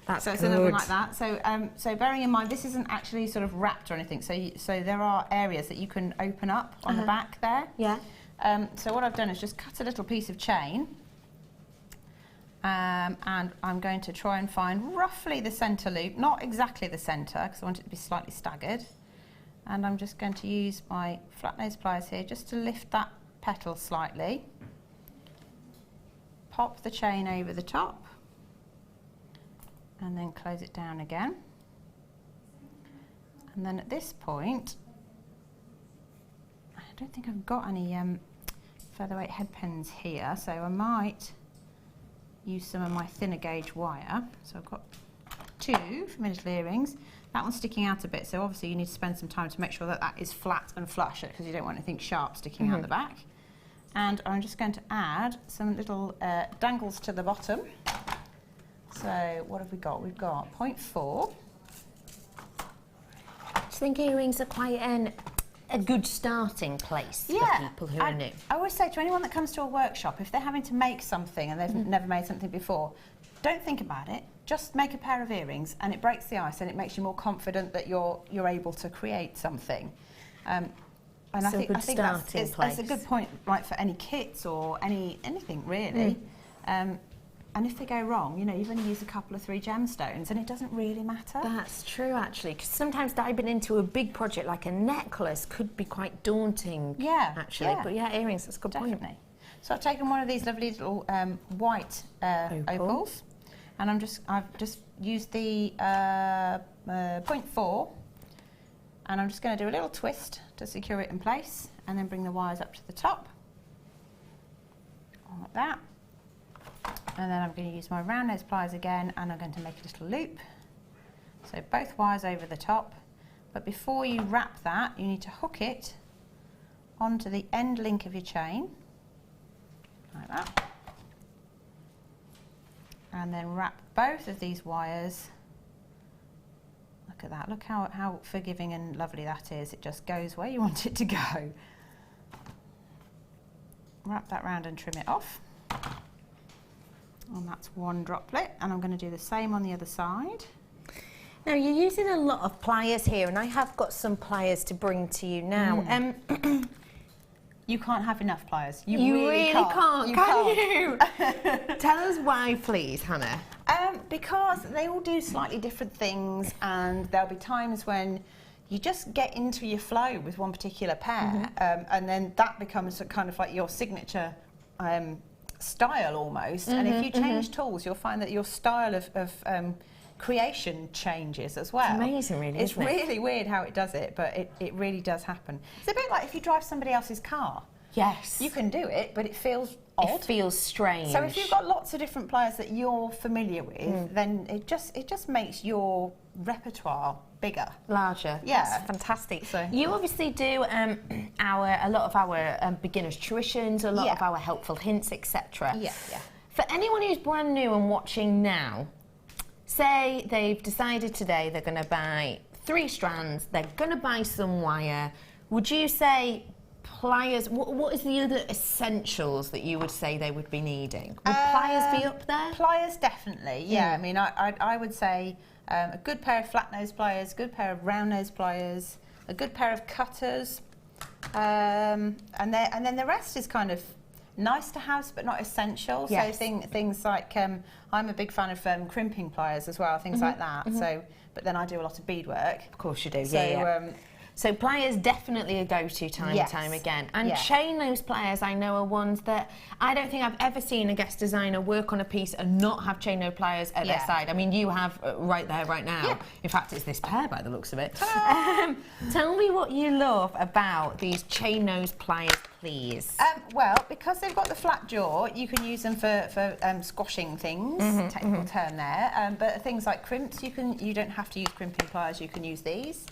That's so it's good. another one like that. So, so bearing in mind, this isn't actually sort of wrapped or anything. So there are areas that you can open up on the back there. Yeah. So what I've done is just cut a little piece of chain, and I'm going to try and find roughly the centre loop, not exactly the centre, because I want it to be slightly staggered. And I'm just going to use my flat nose pliers here just to lift that petal slightly. Pop the chain over the top and then close it down again. And then at this point, I don't think I've got any featherweight headbands here, so I might use some of my thinner gauge wire. So I've got 2 for miniature earrings. That one's sticking out a bit, so obviously you need to spend some time to make sure that that is flat and flush, because you don't want anything sharp sticking out the back. And I'm just going to add some little dangles to the bottom. So what have we got? We've got 0.4. Do you think earrings are quite a good starting place for people who are new? I always say to anyone that comes to a workshop, if they're having to make something and they've never made something before, don't think about it. Just make a pair of earrings, and it breaks the ice, and it makes you more confident that you're able to create something. And I think that's a good point, right, for any kits or anything really. And if they go wrong, you know, you've only used a couple of 3 gemstones, and it doesn't really matter. That's true, actually, because sometimes diving into a big project like a necklace could be quite daunting. Yeah, actually. But yeah, earrings, that's a good point. So I've taken one of these lovely little white opals, and I've just used the 0.4, and I'm just going to do a little twist to secure it in place, and then bring the wires up to the top, like that. And then I'm going to use my round nose pliers again, and I'm going to make a little loop. So both wires over the top, but before you wrap that, you need to hook it onto the end link of your chain, like that. And then wrap both of these wires. Look at that, look how forgiving and lovely that is. It just goes where you want it to go. Wrap that round and trim it off. And that's one droplet, and I'm going to do the same on the other side. Now you're using a lot of pliers here, and I have got some pliers to bring to you now. You can't have enough pliers. You really can't. You Can can't. you? Tell us why, please, Hannah. Because they all do slightly different things, and there'll be times when you just get into your flow with one particular pair, and then that becomes kind of like your signature style almost. And if you change tools, you'll find that your style of creation changes as well. It's amazing, really, It's isn't it? really weird how it does it, but it really does happen. It's a bit like if you drive somebody else's car. Yes. You can do it, but it feels odd. It feels strange. So if you've got lots of different pliers that you're familiar with, then it just makes your repertoire bigger. Larger. Yeah. That's fantastic. So- You obviously do a lot of our beginner's tuitions, a lot of our helpful hints, etc. Yeah. For anyone who's brand new and watching now, say they've decided today they're going to buy 3 strands, they're going to buy some wire. Would you say pliers, what is the other essentials that you would say they would be needing? Would pliers be up there? Pliers, definitely, yeah. I mean, I would say a good pair of flat nose pliers, a good pair of round nose pliers, a good pair of cutters, and then the rest is kind of nice to have but not essential. Yes. So things like I'm a big fan of crimping pliers as well, things like that. So, but then I do a lot of beadwork. Of course you do. So, so pliers definitely a go-to time and time again. And chain nose pliers, I know, are ones that I don't think I've ever seen a guest designer work on a piece and not have chain nose pliers at their side. I mean, you have right there, right now. In fact, it's this pair by the looks of it. Tell me what you love about these chain nose pliers, please. Well, because they've got the flat jaw, you can use them for squashing things, technical term there. But things like crimps, you don't have to use crimping pliers, you can use these.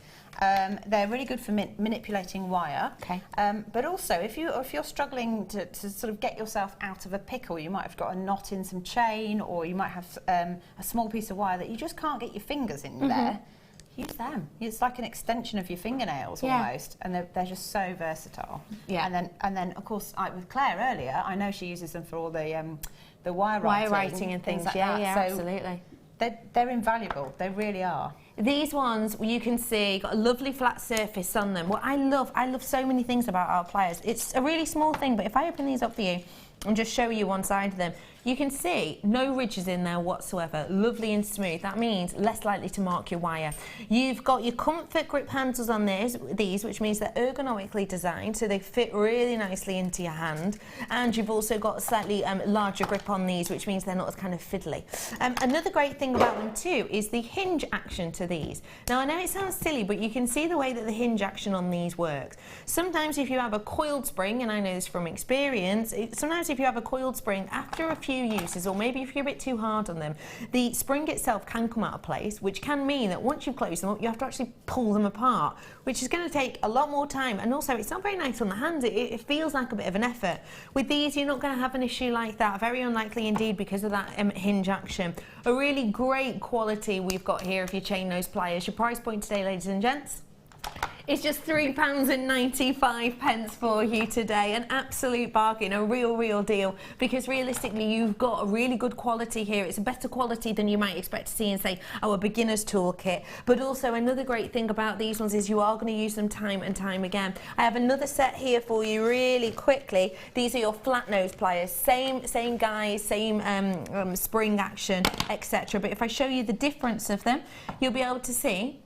They're really good for manipulating wire. Okay. But also, if you're struggling to sort of get yourself out of a pickle, you might have got a knot in some chain, or you might have a small piece of wire that you just can't get your fingers in there. Use them. It's like an extension of your fingernails almost, and they're just so versatile. Yeah. And then of course, with Claire earlier, I know she uses them for all the wire writing and things. like Yeah, that. yeah, So absolutely. They're invaluable. They really are. These ones, you can see, got a lovely flat surface on them. What I love so many things about our pliers. It's a really small thing, but if I open these up for you and just show you one side of them, you can see no ridges in there whatsoever, lovely and smooth. That means less likely to mark your wire. You've got your comfort grip handles on these, which means they're ergonomically designed, so they fit really nicely into your hand. And you've also got a slightly larger grip on these, which means they're not as kind of fiddly. Another great thing about them too is the hinge action to these. Now I know it sounds silly, but you can see the way that the hinge action on these works. Sometimes if you have a coiled spring, and I know this from experience, sometimes if you have a coiled spring, after a few uses, or maybe if you're a bit too hard on them, the spring itself can come out of place, which can mean that once you've closed them up, you have to actually pull them apart, which is going to take a lot more time, and also it's not very nice on the hand. It feels like a bit of an effort. With these, you're not going to have an issue like that, very unlikely indeed, because of that hinge action. A really great quality we've got here of your chain nose pliers. Your price point today, ladies and gents, it's just £3.95 for you today. An absolute bargain, a real deal, because realistically you've got a really good quality here. It's a better quality than you might expect to see in, say, our beginner's toolkit. But also another great thing about these ones is you are going to use them time and time again. I have another set here for you really quickly. These are your flat nose pliers, same guys, same spring action, etc. But if I show you the difference of them, you'll be able to see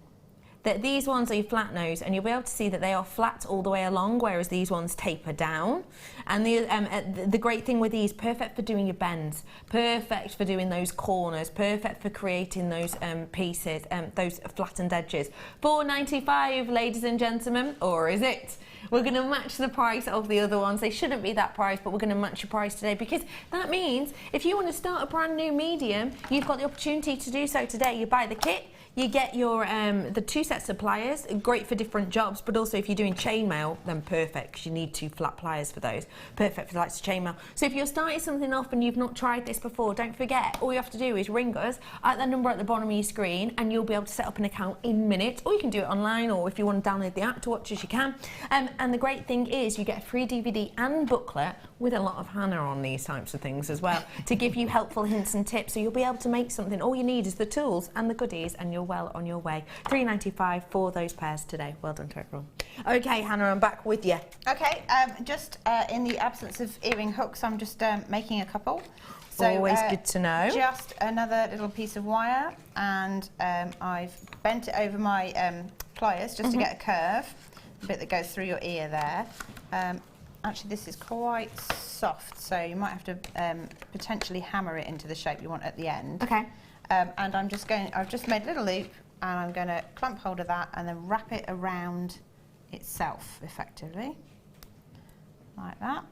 that these ones are your flat nose, and you'll be able to see that they are flat all the way along, whereas these ones taper down. And the great thing with these, perfect for doing your bends, perfect for doing those corners, perfect for creating those pieces, those flattened edges. £4.95, ladies and gentlemen, or is it? We're going to match the price of the other ones. They shouldn't be that price, but we're going to match your price today, because that means if you want to start a brand new medium, you've got the opportunity to do so today. You buy the kit, you get your the 2 sets sets of pliers, great for different jobs, but also if you're doing chainmail, then perfect, because you need 2 flat pliers for those. Perfect for likes of chainmail. So if you're starting something off and you've not tried this before, don't forget, all you have to do is ring us at the number at the bottom of your screen, and you'll be able to set up an account in minutes, or you can do it online, or if you want to download the app to watch as you can. And the great thing is you get a free DVD and booklet with a lot of Hannah on these types of things as well, to give you helpful hints and tips, so you'll be able to make something. All you need is the tools and the goodies, and you're well on your way. $3.95 for those pairs today. Well done to everyone. Okay, Hannah, I'm back with you. Okay, just in the absence of earring hooks, I'm just making a couple. So, always good to know. Just another little piece of wire, and I've bent it over my pliers just to get a curve, the bit that goes through your ear there. Actually, this is quite soft, so you might have to potentially hammer it into the shape you want at the end. Okay. And I've just made a little loop, and I'm going to clamp hold of that and then wrap it around itself effectively, like that.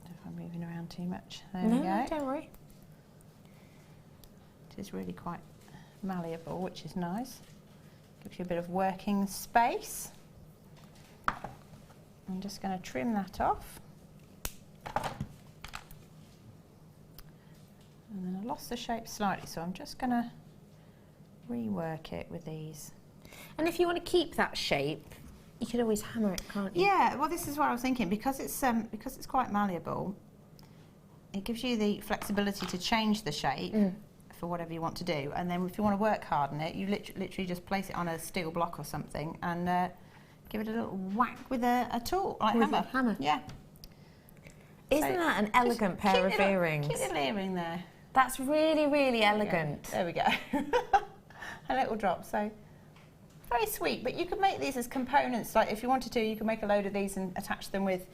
If I'm moving around too much, there we go. No, don't worry. It is really quite malleable, which is nice. Gives you a bit of working space. I'm just going to trim that off. And then I lost the shape slightly, so I'm just going to rework it with these. And if you want to keep that shape, you could always hammer it, can't you? Yeah, well, this is what I was thinking. Because it's quite malleable, it gives you the flexibility to change the shape for whatever you want to do. And then if you want to work hard on it, you literally just place it on a steel block or something and give it a little whack with a tool, like With hammer. Yeah. Isn't that an elegant pair of earrings? Cute little earring there. That's really, really elegant. There we go. A little drop, so very sweet. But you could make these as components. Like if you wanted to, you could make a load of these and attach them with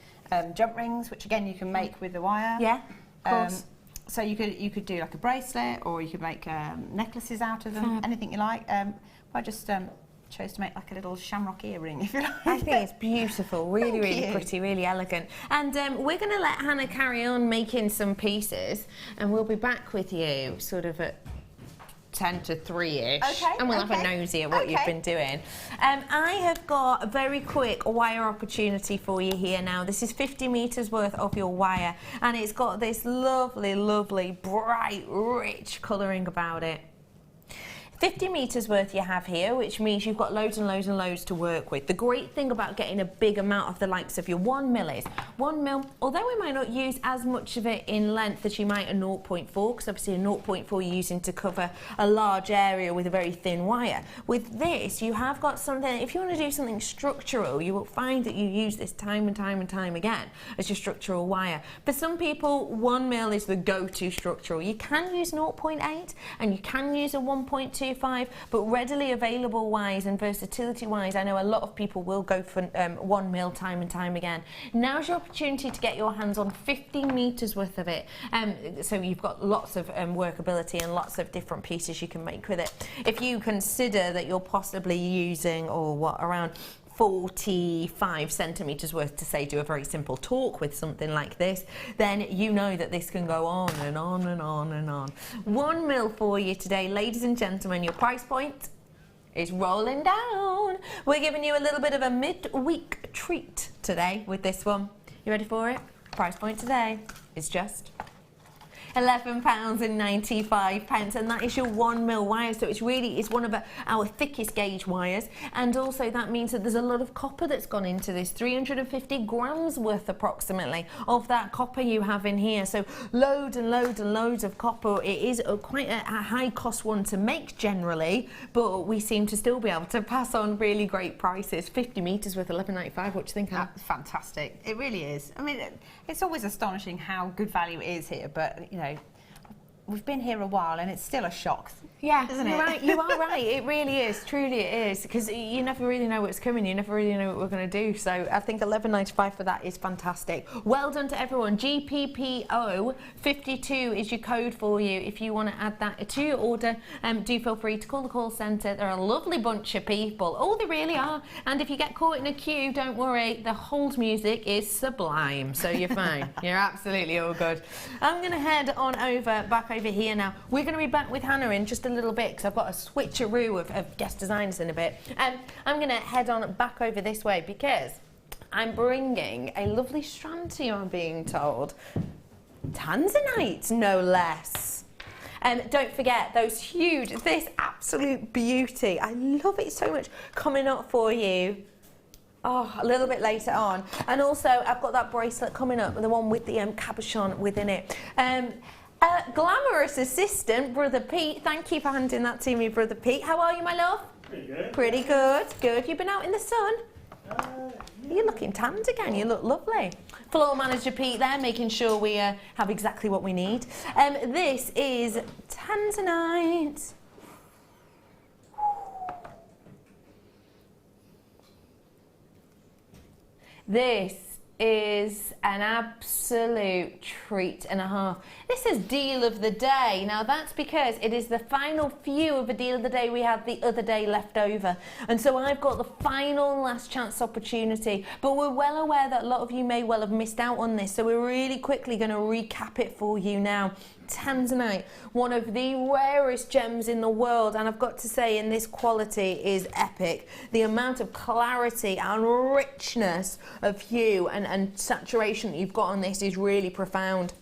jump rings, which again you can make with the wire. Yeah, of course. So you could do like a bracelet, or you could make necklaces out of them. Anything you like. I just chose to make like a little shamrock earring, if you like. I think it's beautiful, really, really pretty, really elegant. And we're going to let Hannah carry on making some pieces, and we'll be back with you sort of at 10 to 3-ish, and we'll have a nosy at what you've been doing. I have got a very quick wire opportunity for you here now. This is 50 metres worth of your wire, and it's got this lovely, lovely, bright, rich colouring about it. 50 metres worth you have here, which means you've got loads and loads and loads to work with. The great thing about getting a big amount of the likes of your 1 mil is, 1 mil, although we might not use as much of it in length as you might a 0.4, because obviously a 0.4 you're using to cover a large area with a very thin wire. With this, you have got something, if you want to do something structural, you will find that you use this time and time and time again as your structural wire. For some people, 1 mil is the go-to structural. You can use 0.8 and you can use a 1.25, but readily available wise and versatility wise, I know a lot of people will go for 1 mil time and time again. Now's your opportunity to get your hands on 50 metres worth of it. So you've got lots of workability and lots of different pieces you can make with it. If you consider that you're possibly using, around 45 centimetres worth to say do a very simple talk with something like this, then you know that this can go on and on and on and on. 1 mil for you today, ladies and gentlemen. Your price point is rolling down. We're giving you a little bit of a mid-week treat today with this one. You ready for it? Price point today is just £11.95, and that is your 1 mil wire. So it's one of our thickest gauge wires, and also that means that there's a lot of copper that's gone into this, 350 grams worth approximately of that copper you have in here. So loads and loads and loads of copper. It is quite a high cost one to make generally, but we seem to still be able to pass on really great prices. 50 metres worth, £11.95. What do you think, Anne? That's fantastic. It really is. I mean, it's always astonishing how good value it is here, but you know, we've been here a while and it's still a shock. Yeah, isn't it? Right. You are right. It really is. Truly, it is, because you never really know what's coming. You never really know what we're going to do. So I think £11.95 for that is fantastic. Well done to everyone. GPPO52 is your code for you if you want to add that to your order. Do feel free to call the call centre. They're a lovely bunch of people. Oh, they really are. And if you get caught in a queue, don't worry. The hold music is sublime. So you're fine. You're absolutely all good. I'm going to head on back over here now. We're going to be back with Hannah in just a a little bit because I've got a switcheroo of guest designers in a bit. I'm going to head on back over this way because I'm bringing a lovely strand to you, I'm being told. Tanzanite, no less. Don't forget those huge, this absolute beauty. I love it so much, coming up for you. Oh, a little bit later on. And also, I've got that bracelet coming up, the one with the cabochon within it. Glamorous assistant, Brother Pete. Thank you for handing that to me, Brother Pete. How are you, my love? Pretty good. Pretty good. Good. You've been out in the sun? You're looking tanned again. You look lovely. Floor manager Pete there, making sure we have exactly what we need. This is Tanzanite. This is an absolute treat and a half. This is deal of the day. Now that's because it is the final few of a deal of the day we had the other day left over. And so I've got the final last chance opportunity, but we're well aware that a lot of you may well have missed out on this. So we're really quickly going to recap it for you now. Tanzanite, one of the rarest gems in the world, and I've got to say in this quality is epic. The amount of clarity and richness of hue and saturation that you've got on this is really profound.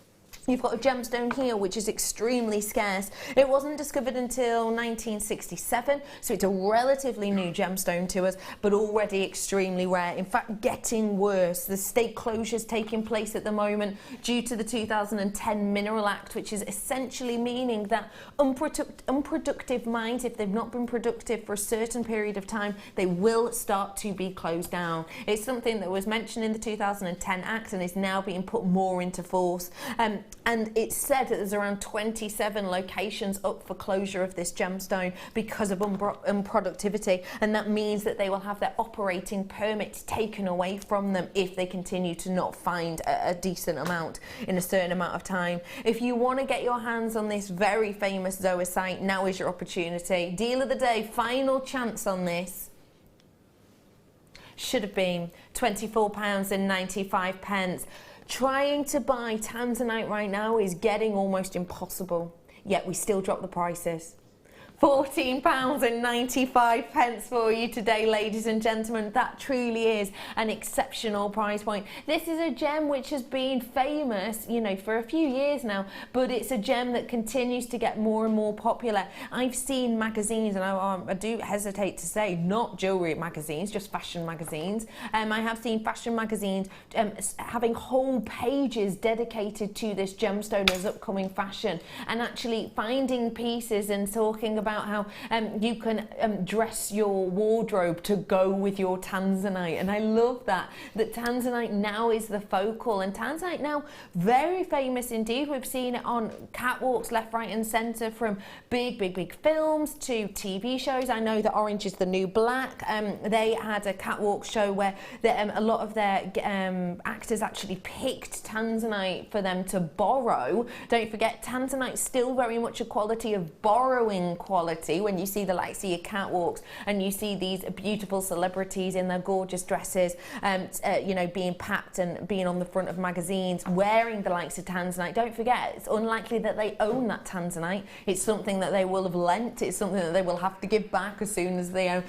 You've got a gemstone here which is extremely scarce. It wasn't discovered until 1967, so it's a relatively new gemstone to us, but already extremely rare. In fact, getting worse. The state closures taking place at the moment due to the 2010 Mineral Act, which is essentially meaning that unproductive mines, if they've not been productive for a certain period of time, they will start to be closed down. It's something that was mentioned in the 2010 Act and is now being put more into force. And it's said that there's around 27 locations up for closure of this gemstone because of unproductivity, and that means that they will have their operating permits taken away from them if they continue to not find a decent amount in a certain amount of time. If you want to get your hands on this very famous zoisite, now is your opportunity. Deal of the day, final chance on this. Should have been £24.95. Trying to buy Tanzanite right now is getting almost impossible, yet we still drop the prices. £14.95 for you today, ladies and gentlemen. That truly is an exceptional price point. This is a gem which has been famous, you know, for a few years now, but it's a gem that continues to get more and more popular. I've seen magazines, and I do hesitate to say not jewellery magazines, just fashion magazines. I have seen fashion magazines having whole pages dedicated to this gemstone as upcoming fashion, and actually finding pieces and talking about how you can dress your wardrobe to go with your Tanzanite. And I love that Tanzanite now is the focal, and Tanzanite now very famous indeed. We've seen it on catwalks left, right and centre, from big films to TV shows. I know that Orange is the New Black, they had a catwalk show where a lot of their actors actually picked Tanzanite for them to borrow. Don't forget, Tanzanite's still very much a quality of borrowing quality. When you see the likes of your catwalks and you see these beautiful celebrities in their gorgeous dresses, you know, being packed and being on the front of magazines wearing the likes of Tanzanite, don't forget, it's unlikely that they own that Tanzanite. It's something that they will have lent. It's something that they will have to give back as soon as the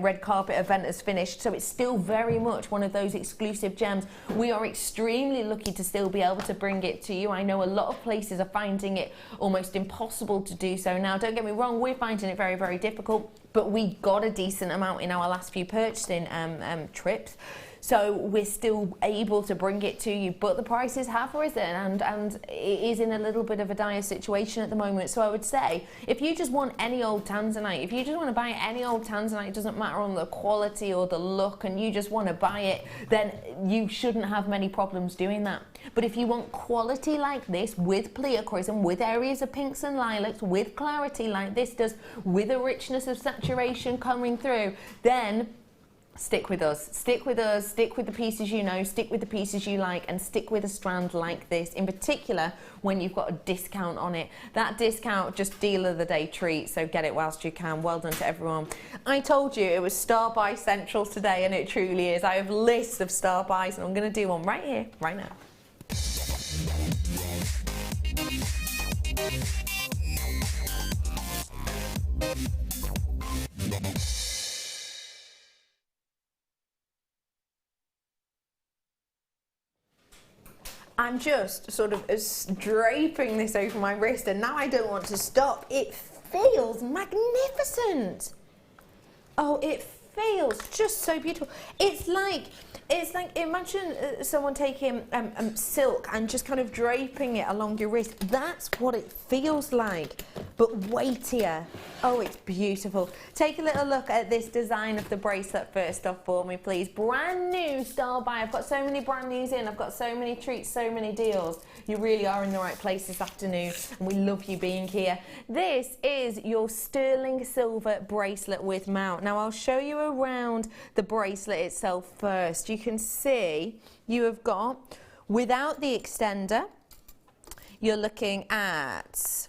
red carpet event is finished. So it's still very much one of those exclusive gems. We are extremely lucky to still be able to bring it to you. I know a lot of places are finding it almost impossible to do so now. Don't get me wrong, we're finding it very, very difficult, but we got a decent amount in our last few purchasing trips. So we're still able to bring it to you, but the prices have risen and it is in a little bit of a dire situation at the moment. So I would say, if you just want any old Tanzanite, if you just want to buy any old Tanzanite, it doesn't matter on the quality or the look, and you just want to buy it, then you shouldn't have many problems doing that. But if you want quality like this, with pleochroism, with areas of pinks and lilacs, with clarity like this does, with a richness of saturation coming through, then stick with us. Stick with us, stick with the pieces you know, stick with the pieces you like, and stick with a strand like this, in particular when you've got a discount on it. That discount, just deal of the day treat, so get it whilst you can. Well done to everyone. I told you it was Star Buy Central today, and it truly is. I have lists of Star Buys, and I'm going to do one right here, right now. I'm just sort of draping this over my wrist, and now I don't want to stop. It feels magnificent. Oh, it feels just so beautiful. It's like imagine someone taking silk and just kind of draping it along your wrist. That's what it feels like, but weightier. Oh, it's beautiful. Take a little look at this design of the bracelet first off for me, please. Brand new style buy. I've got so many brand news in. I've got so many treats, so many deals. You really are in the right place this afternoon, and we love you being here. This is your sterling silver bracelet with mount. Now, I'll show you around the bracelet itself first. You can see you have got, without the extender, you're looking at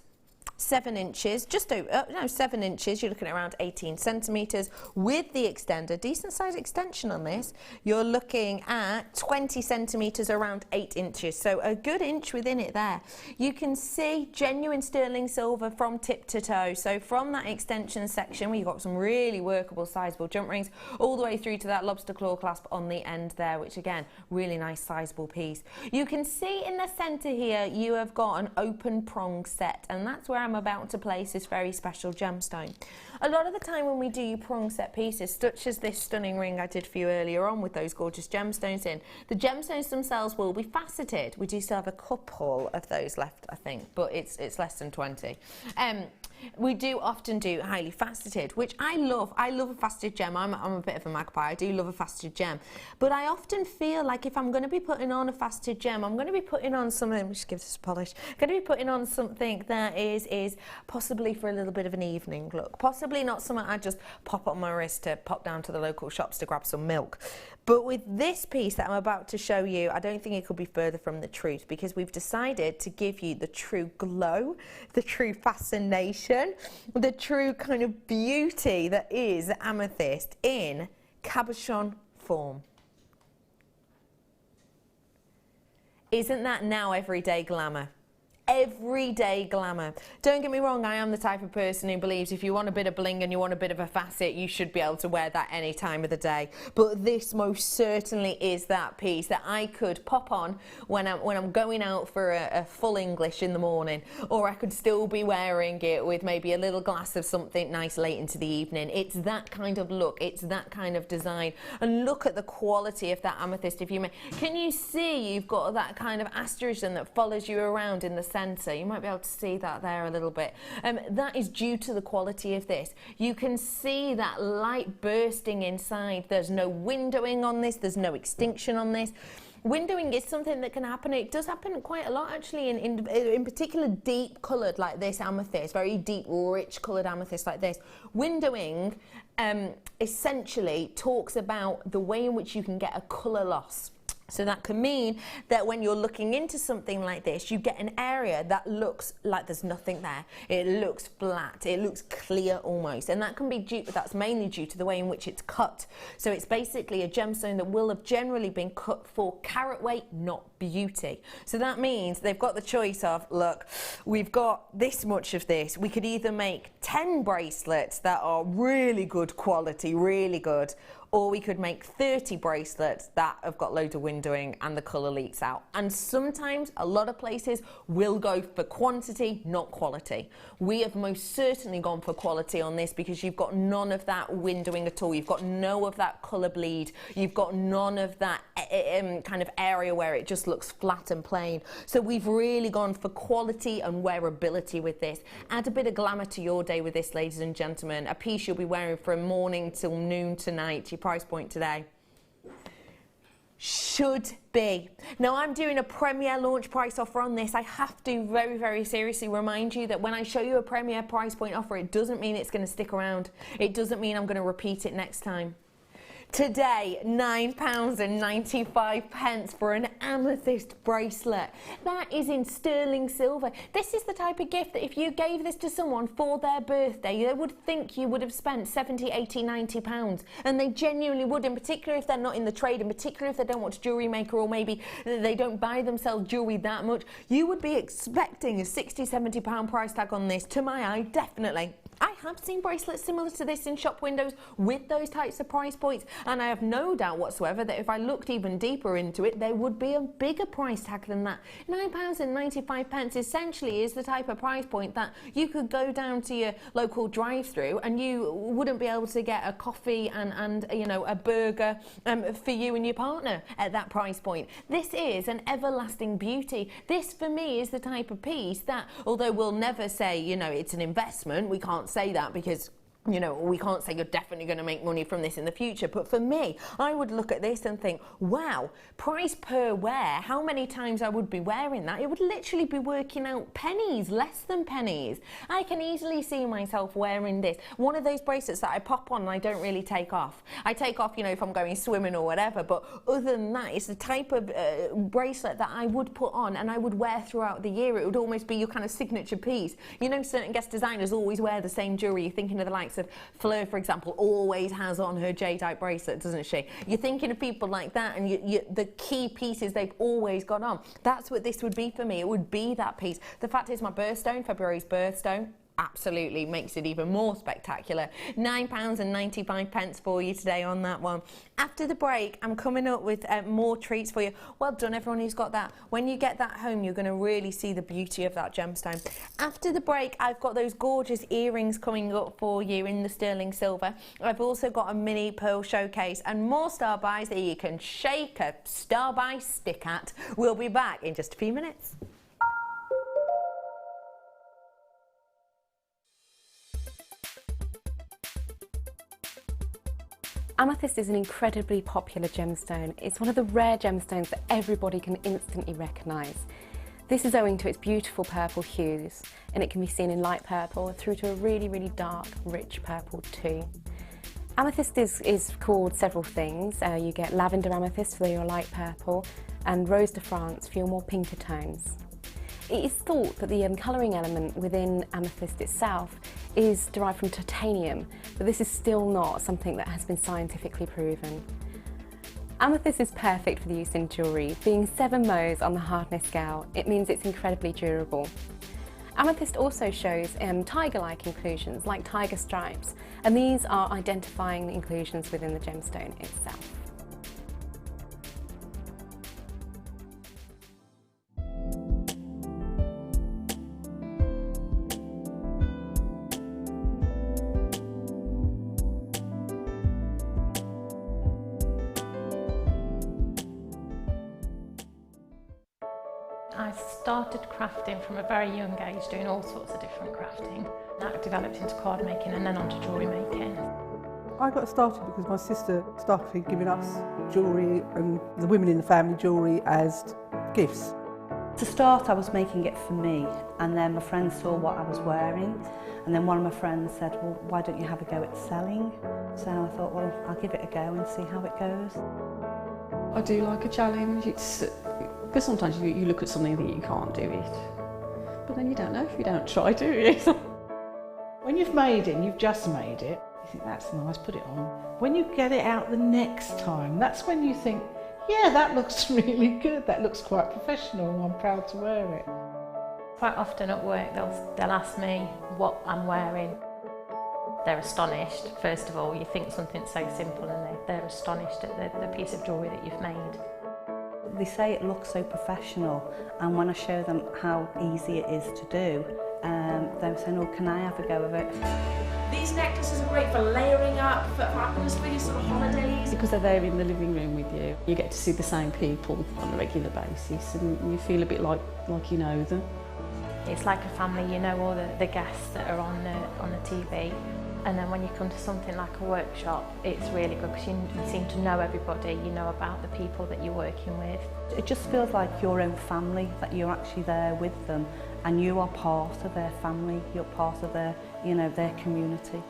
7 inches, just over, no, 7 inches, you're looking at around 18 centimetres. With the extender, decent size extension on this, you're looking at 20 centimetres, around 8 inches. So a good inch within it there. You can see genuine sterling silver from tip to toe. So from that extension section where you've got some really workable, sizable jump rings, all the way through to that lobster claw clasp on the end there, which again, really nice sizable piece. You can see in the centre here, you have got an open prong set, and that's where I'm about to place this very special gemstone. A lot of the time when we do prong set pieces, such as this stunning ring I did for you earlier on with those gorgeous gemstones in, the gemstones themselves will be faceted. We do still have a couple of those left, I think, but it's less than 20. We do often do highly faceted, which I love. I love a faceted gem. I'm a bit of a magpie. I do love a faceted gem. But I often feel like if I'm going to be putting on a faceted gem, I'm going to be putting on something, just give this a polish, I'm going to be putting on something that is possibly for a little bit of an evening look. Possibly not something I just pop on my wrist to pop down to the local shops to grab some milk. But with this piece that I'm about to show you, I don't think it could be further from the truth, because we've decided to give you the true glow, the true fascination, the true kind of beauty that is amethyst in cabochon form. Isn't that now everyday glamour? Everyday glamour. Don't get me wrong, I am the type of person who believes if you want a bit of bling and you want a bit of a facet, you should be able to wear that any time of the day. But this most certainly is that piece that I could pop on when I'm going out for a full English in the morning, or I could still be wearing it with maybe a little glass of something nice late into the evening. It's that kind of look, it's that kind of design. And look at the quality of that amethyst. Can you see you've got that kind of asterism that follows you around in the centre? You might be able to see that there a little bit. That is due to the quality of this. You can see that light bursting inside. There's no windowing on this. There's no extinction on this. Windowing is something that can happen. It does happen quite a lot actually in particular deep coloured like this amethyst, very deep rich coloured amethyst like this. Windowing essentially talks about the way in which you can get a colour loss. So that can mean that when you're looking into something like this, you get an area that looks like there's nothing there. It looks flat, it looks clear almost, and that can be that's mainly due to the way in which it's cut. So it's basically a gemstone that will have generally been cut for carat weight, not beauty. So that means they've got the choice of, look, we've got this much of this. We could either make 10 bracelets that are really good quality, really good, or we could make 30 bracelets that have got loads of windowing and the colour leaks out. And sometimes, a lot of places will go for quantity, not quality. We have most certainly gone for quality on this because you've got none of that windowing at all. You've got no of that colour bleed. You've got none of that kind of area where it just looks flat and plain. So we've really gone for quality and wearability with this. Add a bit of glamour to your day with this, ladies and gentlemen. A piece you'll be wearing from morning till noon tonight. Price point today should be. Now I'm doing a Premier launch price offer on this. I have to very, very seriously remind you that when I show you a Premier price point offer, it doesn't mean it's going to stick around. It doesn't mean I'm going to repeat it next time. Today, £9.95 for an amethyst bracelet. That is in sterling silver. This is the type of gift that if you gave this to someone for their birthday, they would think you would have spent 70, 80, 90 pounds. And they genuinely would, in particular if they're not in the trade, in particular if they don't watch Jewellery Maker, or maybe they don't buy themselves jewellery that much. You would be expecting a 60, 70 pound price tag on this. To my eye, definitely. I have seen bracelets similar to this in shop windows with those types of price points, and I have no doubt whatsoever that if I looked even deeper into it, there would be a bigger price tag than that. £9.95 essentially is the type of price point that you could go down to your local drive-through and you wouldn't be able to get a coffee and you know, a burger for you and your partner at that price point. This is an everlasting beauty. This for me is the type of piece that, although we'll never say, you know, it's an investment, we can't say that because, you know, we can't say you're definitely going to make money from this in the future, but for me, I would look at this and think, wow, price per wear, how many times I would be wearing that? It would literally be working out pennies, less than pennies. I can easily see myself wearing this. One of those bracelets that I pop on and I don't really take off. I take off, you know, if I'm going swimming or whatever, but other than that, it's the type of bracelet that I would put on and I would wear throughout the year. It would almost be your kind of signature piece. You know, certain guest designers always wear the same jewellery. You're thinking of the likes of Fleur, for example, always has on her jadeite bracelet, doesn't she? You're thinking of people like that, and the key pieces they've always got on. That's what this would be for me. It would be that piece. The fact is, my birthstone, February's birthstone, absolutely makes it even more spectacular. £9.95 for you today on that one. After the break, I'm coming up with more treats for you. Well done, everyone who's got that. When you get that home, you're going to really see the beauty of that gemstone. After the break, I've got those gorgeous earrings coming up for you in the sterling silver. I've also got a mini pearl showcase and more star buys that you can shake a star buy stick at. We'll be back in just a few minutes. Amethyst is an incredibly popular gemstone. It's one of the rare gemstones that everybody can instantly recognise. This is owing to its beautiful purple hues, and it can be seen in light purple through to a really, really dark, rich purple too. Amethyst is called several things. You get lavender amethyst for your light purple, and rose de France for your more pinker tones. It is thought that the colouring element within amethyst itself is derived from titanium, but this is still not something that has been scientifically proven. Amethyst is perfect for the use in jewellery. Being 7 Mohs on the hardness scale, it means it's incredibly durable. Amethyst also shows tiger-like inclusions, like tiger stripes, and these are identifying inclusions within the gemstone itself. I started crafting from a very young age, doing all sorts of different crafting. That developed into card making and then onto jewellery making. I got started because my sister started giving us jewellery and the women in the family jewellery as gifts. To start, I was making it for me, and then my friends saw what I was wearing, and then one of my friends said, well, why don't you have a go at selling? So I thought, well, I'll give it a go and see how it goes. I do like a challenge. Because sometimes you look at something and think you can't do it, but then you don't know if you don't try, do you? When you've made it and you've just made it, you think that's nice, put it on. When you get it out the next time, that's when you think, yeah, that looks really good, that looks quite professional, I'm proud to wear it. Quite often at work they'll ask me what I'm wearing. They're astonished. First of all, you think something so simple and they're astonished at the piece of jewellery that you've made. They say it looks so professional, and when I show them how easy it is to do, they're saying, oh, can I have a go of it? These necklaces are great for layering up, for fabulous for your sort of holidays. Because they're there in the living room with you, you get to see the same people on a regular basis and you feel a bit like you know them. It's like a family, you know all the guests that are on the TV. And then when you come to something like a workshop, it's really good because you seem to know everybody, you know about the people that you're working with. It just feels like your own family, that you're actually there with them and you are part of their family, you're part of their, you know, their community.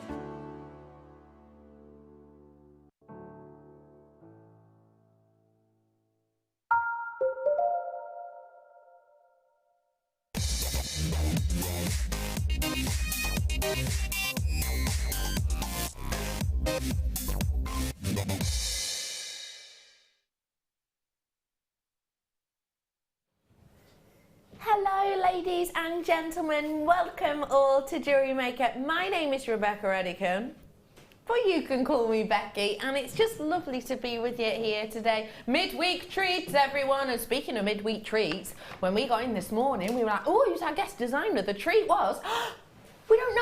Hello Ladies and gentlemen, welcome all to Jewellery Maker. My name is Rebecca Redicon, but you can call me Becky, and it's just lovely to be with you here today. Midweek treats, everyone. And speaking of midweek treats, when we got in this morning, we were like, oh, who's our guest designer? The treat was, we don't know.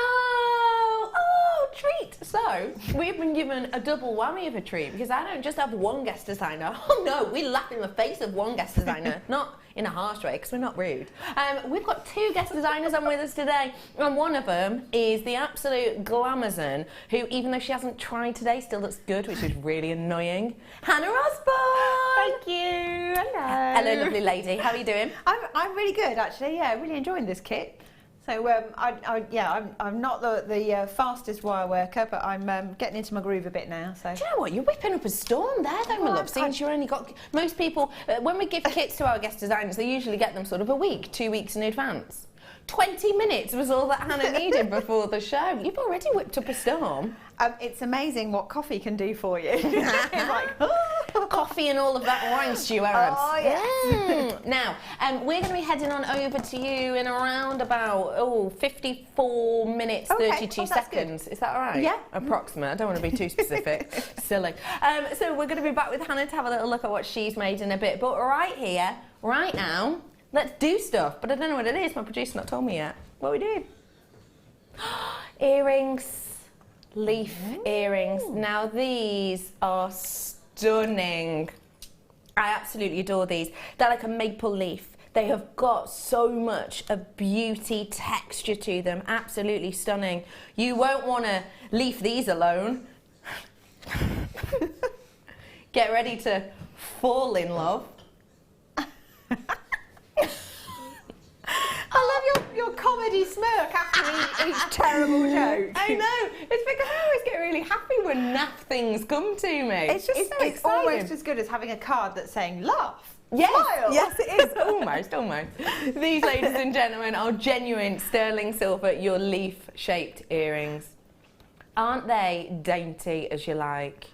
Oh, treat. So we've been given a double whammy of a treat, because I don't just have one guest designer. Oh no, we laugh in the face of one guest designer, not in a harsh way, because we're not rude. We've got two guest designers on with us today, and one of them is the absolute glamazon, who, even though she hasn't tried today, still looks good, which is really annoying. Hannah Osborne! Thank you. Hello. Hello, lovely lady. How are you doing? I'm really good, actually. Yeah, really enjoying this kit. So I'm not the fastest wire worker, but I'm getting into my groove a bit now. So do you know what? You're whipping up a storm there, though, my love. Since you only got most people, when we give kits to our guest designers, they usually get them sort of a week, 2 weeks in advance. 20 minutes was all that Hannah needed before the show. You've already whipped up a storm. It's amazing what coffee can do for you. It's like, coffee and all of that wine stew errands. Oh, yes. Now, we're going to be heading on over to you in around about 54 minutes, 32 seconds. Is that all right? Yeah. Approximate. I don't want to be too specific. Silly. So we're going to be back with Hannah to have a little look at what she's made in a bit. But right here, right now, let's do stuff. But I don't know what it is. My producer's not told me yet. What are we doing? Earrings. Leaf earrings. Now these are stunning. I absolutely adore these. They're like a maple leaf. They have got so much of beauty, texture to them. Absolutely stunning. You won't want to leave these alone. Get ready to fall in love. I love your comedy smirk after each terrible joke. I know. It's because I always get really happy when naff things come to me. It's just it's almost as good as having a card that's saying laugh. Yes, smile. yes it is. Almost. These, ladies and gentlemen, are genuine sterling silver, your leaf-shaped earrings. Aren't they dainty as you like?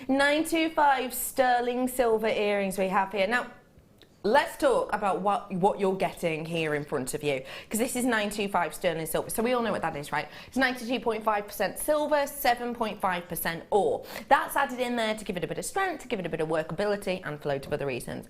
925 sterling silver earrings we have here. Now, let's talk about what you're getting here in front of you, because this is 925 sterling silver, so we all know what that is, right? It's 92.5% silver, 7.5% ore. That's added in there to give it a bit of strength, to give it a bit of workability, and for loads of other reasons.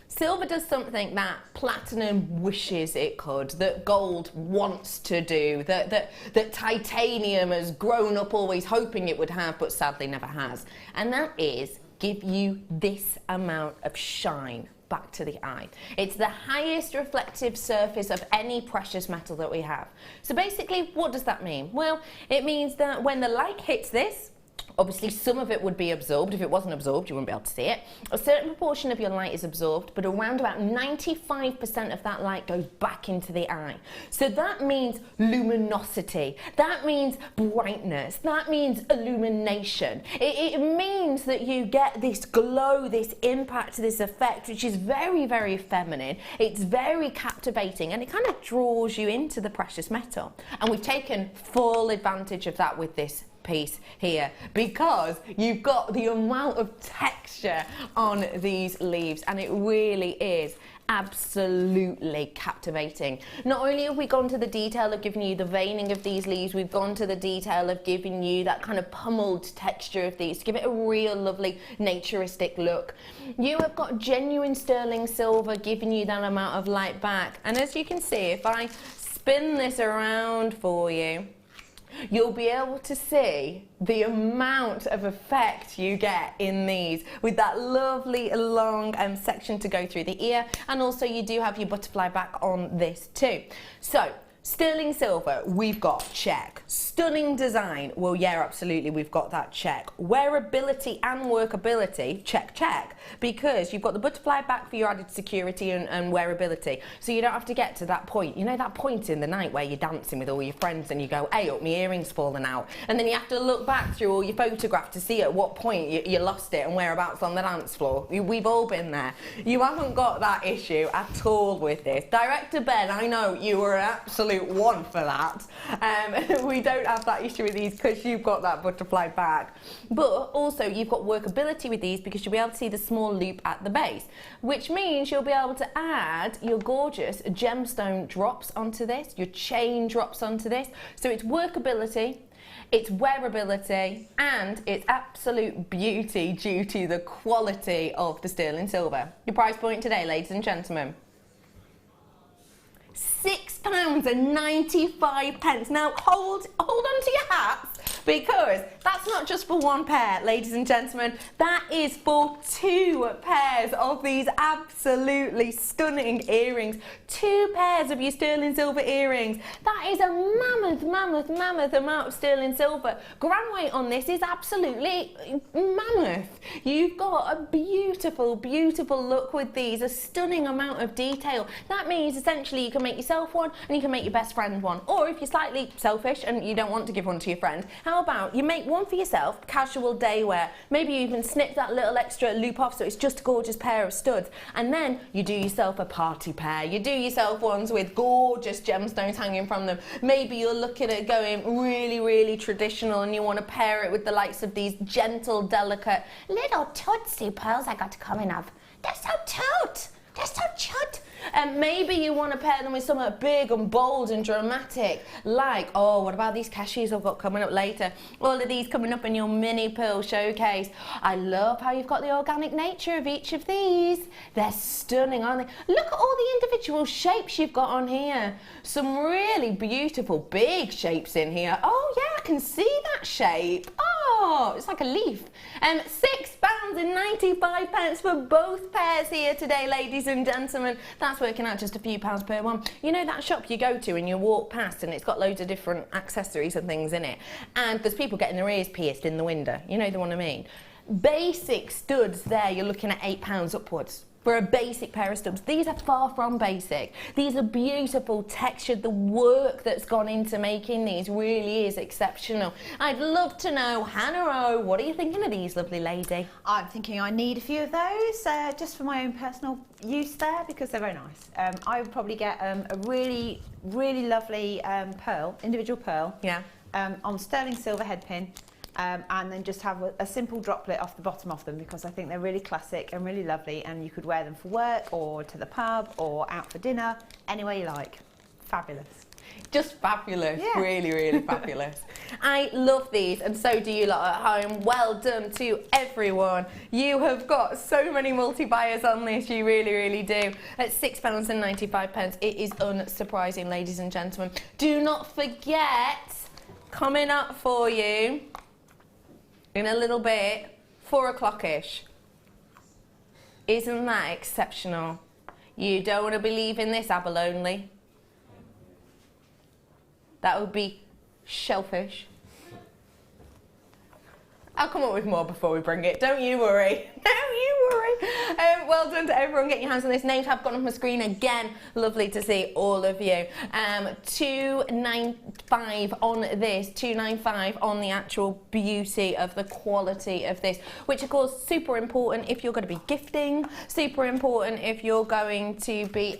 Silver does something that platinum wishes it could, that gold wants to do, that titanium has grown up always hoping it would have, but sadly never has. And that is give you this amount of shine back to the eye. It's the highest reflective surface of any precious metal that we have. So basically, what does that mean? Well, it means that when the light hits this, obviously some of it would be absorbed. If it wasn't absorbed, you wouldn't be able to see it. A certain proportion of your light is absorbed, but around about 95% of that light goes back into the eye. So that means luminosity. That means brightness. That means illumination. It means that you get this glow, this impact, this effect, which is very, very feminine. It's very captivating, and it kind of draws you into the precious metal. And we've taken full advantage of that with this piece here, because you've got the amount of texture on these leaves, and it really is absolutely captivating. Not only have we gone to the detail of giving you the veining of these leaves, we've gone to the detail of giving you that kind of pummeled texture of these to give it a real lovely naturistic look. You have got genuine sterling silver giving you that amount of light back, and as you can see, if I spin this around for you, you'll be able to see the amount of effect you get in these, with that lovely long section to go through the ear, and also you do have your butterfly back on this too. So sterling silver, we've got check. Stunning design, well, yeah, absolutely, we've got that check. Wearability and workability, check, check, because you've got the butterfly back for your added security and wearability, so you don't have to get to that point. You know that point in the night where you're dancing with all your friends and you go, hey, up, my earring's fallen out, and then you have to look back through all your photographs to see at what point you lost it and whereabouts on the dance floor. We've all been there. You haven't got that issue at all with this. Director Ben, I know you were absolutely absolute one for that. We don't have that issue with these because you've got that butterfly back. But also you've got workability with these because you'll be able to see the small loop at the base, which means you'll be able to add your gorgeous gemstone drops onto this, your chain drops onto this. So it's workability, it's wearability, and it's absolute beauty due to the quality of the sterling silver. Your price point today, ladies and gentlemen, £6.95. Now hold on to your hats, because that's not just for one pair, ladies and gentlemen. That is for 2 pairs of these absolutely stunning earrings. 2 pairs of your sterling silver earrings. That is a mammoth amount of sterling silver. Gram weight on this is absolutely mammoth. You've got a beautiful look with these, a stunning amount of detail. That means essentially you can make yourself one and you can make your best friend one. Or if you're slightly selfish and you don't want to give one to your friend, how about you make one for yourself, casual day wear. Maybe you even snip that little extra loop off so it's just a gorgeous pair of studs. And then you do yourself a party pair. You do yourself ones with gorgeous gemstones hanging from them. Maybe you're looking at going really traditional and you want to pair it with the likes of these gentle, delicate little tootsie pearls I got coming up. They're so toot! They're so cute! And maybe you want to pair them with something big and bold and dramatic, like, oh, what about these keshis I've got coming up later? All of these coming up in your mini pearl showcase. I love how you've got the organic nature of each of these. They're stunning, aren't they? Look at all the individual shapes you've got on here. Some really beautiful big shapes in here. Oh yeah, I can see that shape. Oh, it's like a leaf. £6.95 for both pairs here today, ladies and gentlemen. That's working out just a few pounds per one. You know that shop you go to and you walk past and it's got loads of different accessories and things in it, and there's people getting their ears pierced in the window. You know the one I mean. Basic studs there, you're looking at £8 upwards. For a basic pair of studs. These are far from basic. These are beautiful, textured. The work that's gone into making these really is exceptional. I'd love to know, Hannah O, what are you thinking of these, lovely lady? I'm thinking I need a few of those just for my own personal use there, because they're very nice. I would probably get a really lovely pearl, individual pearl, yeah, on sterling silver head pin. And then just have a simple droplet off the bottom of them, because I think they're really classic and really lovely, and you could wear them for work or to the pub or out for dinner, any way you like. Fabulous. Just fabulous, yeah. Really fabulous. I love these, and so do you lot at home. Well done to everyone. You have got so many multi-buyers on this, you really do. At £6.95, it is unsurprising, ladies and gentlemen. Do not forget, coming up for you in a little bit, 4 o'clock-ish. Isn't that exceptional? You don't want to believe in this, Abalone. That would be shellfish. I'll come up with more before we bring it. Don't you worry. Don't you worry. Well done to everyone. Get your hands on this. Names have gone off my screen again. Lovely to see all of you. £2.95 on this. £2.95 on the actual beauty of the quality of this, which of course super important if you're going to be gifting. Super important if you're going to be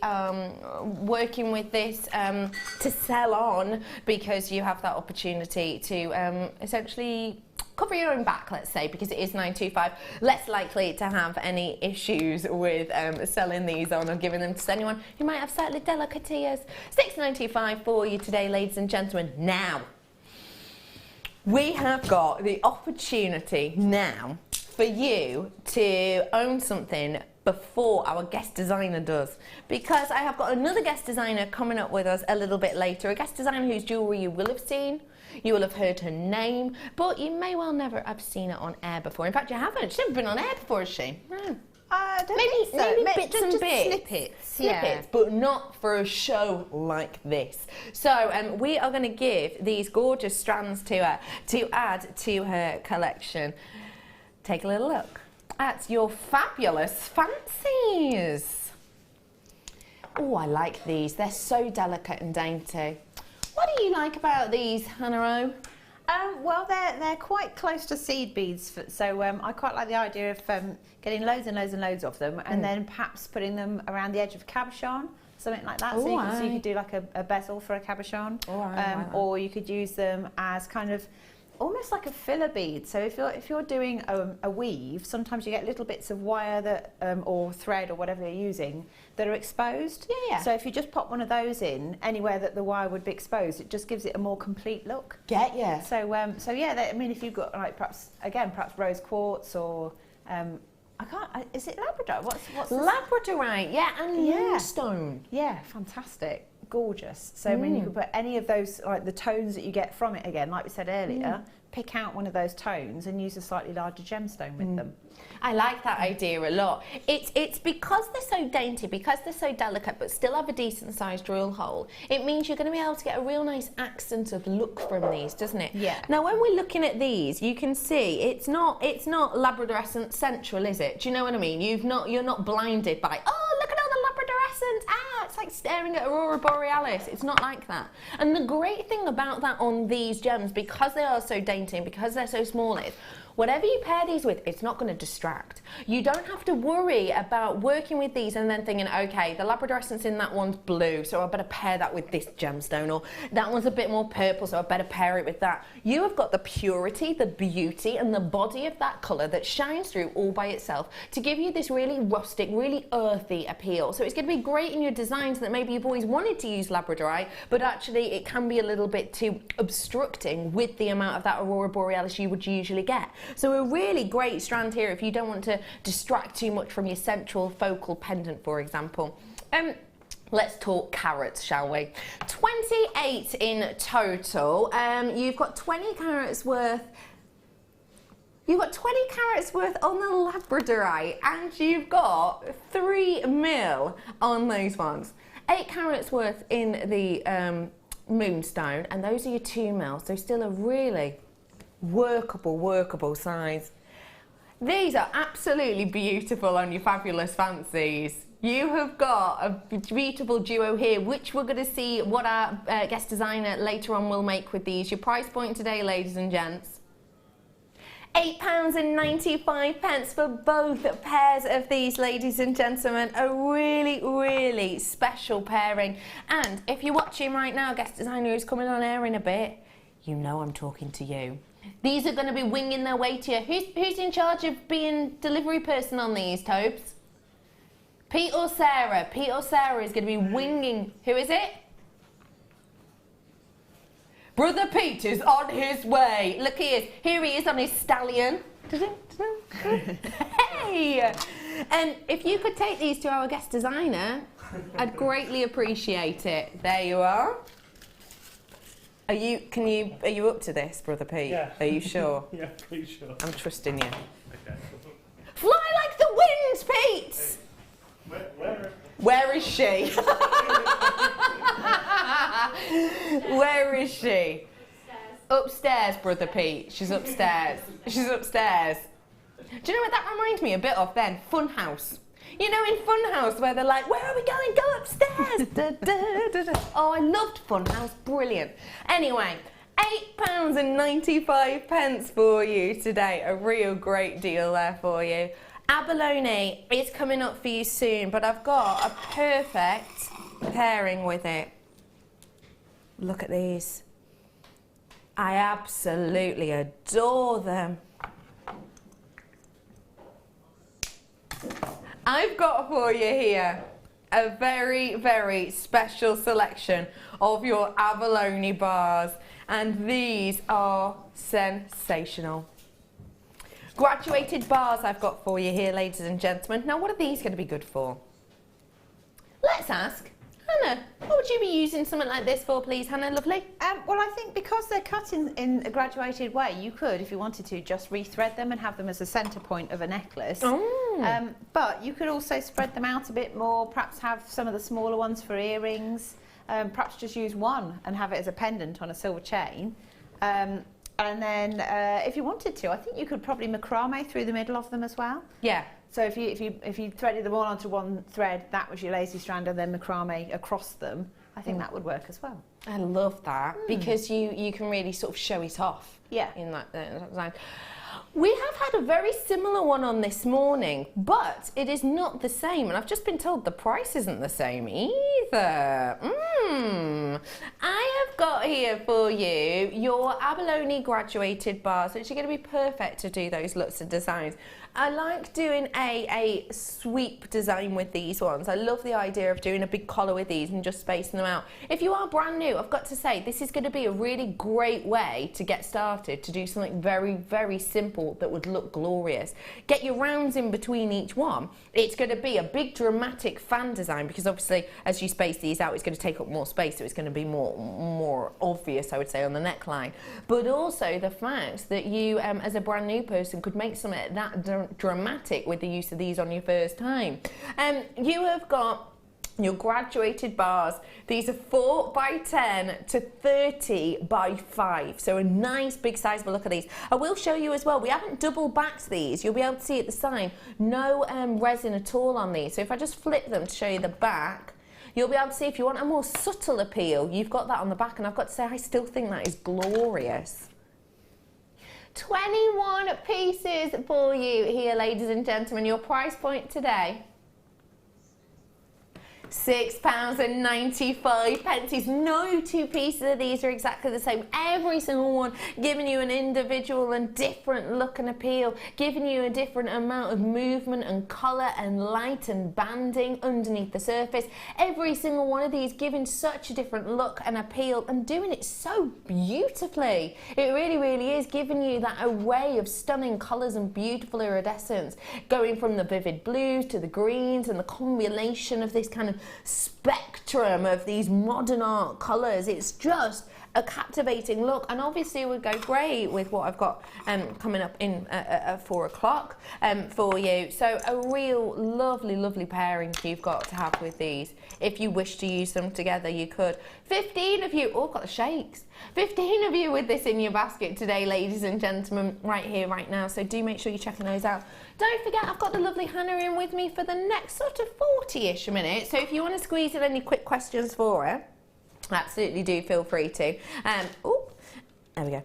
working with this to sell on, because you have that opportunity to essentially cover your own back, let's say, because it is £9.25. Less likely to have any issues with selling these on or giving them to anyone who might have slightly delicate ears. £6.95 for you today, ladies and gentlemen. Now, we have got the opportunity now for you to own something before our guest designer does, because I have got another guest designer coming up with us a little bit later, a guest designer whose jewellery you will have seen. You will have heard her name, but you may well never have seen her on air before. In fact, you haven't. She's never been on air before, has she? No. I don't Maybe think so. Maybe bits and bits. Snippets. Yeah. But not for a show like this. So we are going to give these gorgeous strands to her to add to her collection. Take a little look at your fabulous fancies. Oh, I like these. They're so delicate and dainty. What do you like about these, Hannah O? Well, they're quite close to seed beads, so I quite like the idea of getting loads and loads and loads of them, and then perhaps putting them around the edge of a cabochon, something like that. So you could do like a bezel for a cabochon, or you could use them as kind of almost like a filler bead. So if you're doing a weave, sometimes you get little bits of wire that or thread or whatever you're using that are exposed. Yeah. So if you just pop one of those in anywhere that the wire would be exposed, it just gives it a more complete look. Get ya. So so yeah, I mean, if you've got like perhaps rose quartz or is it labradorite? What's labradorite? Yeah, and moonstone. Yeah, fantastic. Gorgeous. So I mean, you could put any of those, like the tones that you get from it, again, like we said earlier, pick out one of those tones and use a slightly larger gemstone with them. I like that idea a lot. It's because they're so dainty, because they're so delicate, but still have a decent sized drill hole. It means you're going to be able to get a real nice accent of look from these, doesn't it? Yeah. Now, when we're looking at these, you can see it's not labradorescent central, is it? Do you know what I mean? You're not blinded by, oh, look at all the labradorescent. It's like staring at Aurora Borealis. It's not like that. And the great thing about that on these gems, because they are so dainty and because they're so small, is whatever you pair these with, it's not going to distract. You don't have to worry about working with these and then thinking, okay, the labradorescence in that one's blue, so I better pair that with this gemstone, or that one's a bit more purple, so I better pair it with that. You have got the purity, the beauty, and the body of that colour that shines through all by itself to give you this really rustic, really earthy appeal. So it's going to be great in your designs that maybe you've always wanted to use labradorite, but actually it can be a little bit too obstructing with the amount of that Aurora Borealis you would usually get. So a really great strand here if you don't want to distract too much from your central focal pendant, for example. Let's talk carats, shall we? 28 in total. You've got 20 carats worth. You've got 20 carats worth on the labradorite, and you've got 3 mil on those ones. 8 carats worth in the moonstone, and those are your 2 mil. So still a really workable size. These are absolutely beautiful on your fabulous fancies. You have got a beautiful duo here, which we're going to see what our guest designer later on will make with these. Your price point today, ladies and gents, £8.95 for both pairs of these, ladies and gentlemen. A really special pairing. And if you're watching right now, guest designer who's coming on air in a bit, you know I'm talking to you. These are going to be winging their way to you. Who's in charge of being delivery person on these, Tobes? Pete or Sarah? Pete or Sarah is going to be winging. Who is it? Brother Pete is on his way. Look, he is. Here he is on his stallion. Hey! And if you could take these to our guest designer, I'd greatly appreciate it. There you are. Are you up to this, Brother Pete? Yeah. Are you sure? Yeah, pretty sure. I'm trusting you. Okay. Fly like the wind, Pete! Where is she? Where is she? Upstairs, Brother Pete. She's upstairs. She's upstairs. Do you know what that reminds me a bit of then? Funhouse. You know, in Funhouse, where they're like, where are we going? Go upstairs. Oh, I loved Funhouse. Brilliant. Anyway, £8.95 for you today. A real great deal there for you. Abalone is coming up for you soon, but I've got a perfect pairing with it. Look at these. I absolutely adore them. I've got for you here a very special selection of your Abalone bars, and these are sensational. Graduated bars I've got for you here, ladies and gentlemen. Now, what are these going to be good for? Let's ask Hannah. What would you be using something like this for, please, Hannah, lovely? Well, I think because they're cut in a graduated way, you could, if you wanted to, just rethread them and have them as a centre point of a necklace. Oh. But you could also spread them out a bit more, perhaps have some of the smaller ones for earrings, perhaps just use one and have it as a pendant on a silver chain. And then if you wanted to, I think you could probably macrame through the middle of them as well. Yeah. So if you threaded them all onto one thread, that was your lazy strand, and then macrame across them, I think that would work as well. I love that because you can really sort of show it off. Yeah. In that design. We have had a very similar one on this morning, but it is not the same, and I've just been told the price isn't the same either. I have got here for you your Abalone graduated bars, which are going to be perfect to do those lots of designs. I like doing a sweep design with these ones. I love the idea of doing a big collar with these and just spacing them out. If you are brand new, I've got to say, this is going to be a really great way to get started, to do something very, very simple that would look glorious. Get your rounds in between each one. It's going to be a big dramatic fan design because obviously as you space these out, it's going to take up more space, so it's going to be more obvious, I would say, on the neckline. But also the fact that you, as a brand new person, could make something that dramatic with the use of these on your first time. You have got your graduated bars. These are 4 by 10 to 30 by 5, so a nice big size. But look at these. I will show you as well, we haven't double backed these. You'll be able to see at the sign, no resin at all on these. So if I just flip them to show you the back, you'll be able to see if you want a more subtle appeal, you've got that on the back, and I've got to say, I still think that is glorious. 21 pieces for you here, ladies and gentlemen. Your price point today, £6.95. No two pieces of these are exactly the same. Every single one giving you an individual and different look and appeal, giving you a different amount of movement and colour and light and banding underneath the surface. Every single one of these giving such a different look and appeal and doing it so beautifully. It really, really is giving you that array of stunning colours and beautiful iridescence, going from the vivid blues to the greens and the combination of this kind of spectrum of these modern art colours. It's just a captivating look, and obviously it would go great with what I've got coming up in at 4 o'clock for you. So a real lovely pairing you've got to have with these. If you wish to use them together, you could. 15 of you, oh, got the shakes. 15 of you with this in your basket today, ladies and gentlemen, right here, right now. So do make sure you're checking those out. Don't forget, I've got the lovely Hannah in with me for the next sort of 40-ish minutes. So if you want to squeeze in any quick questions for her, absolutely do feel free to. There we go.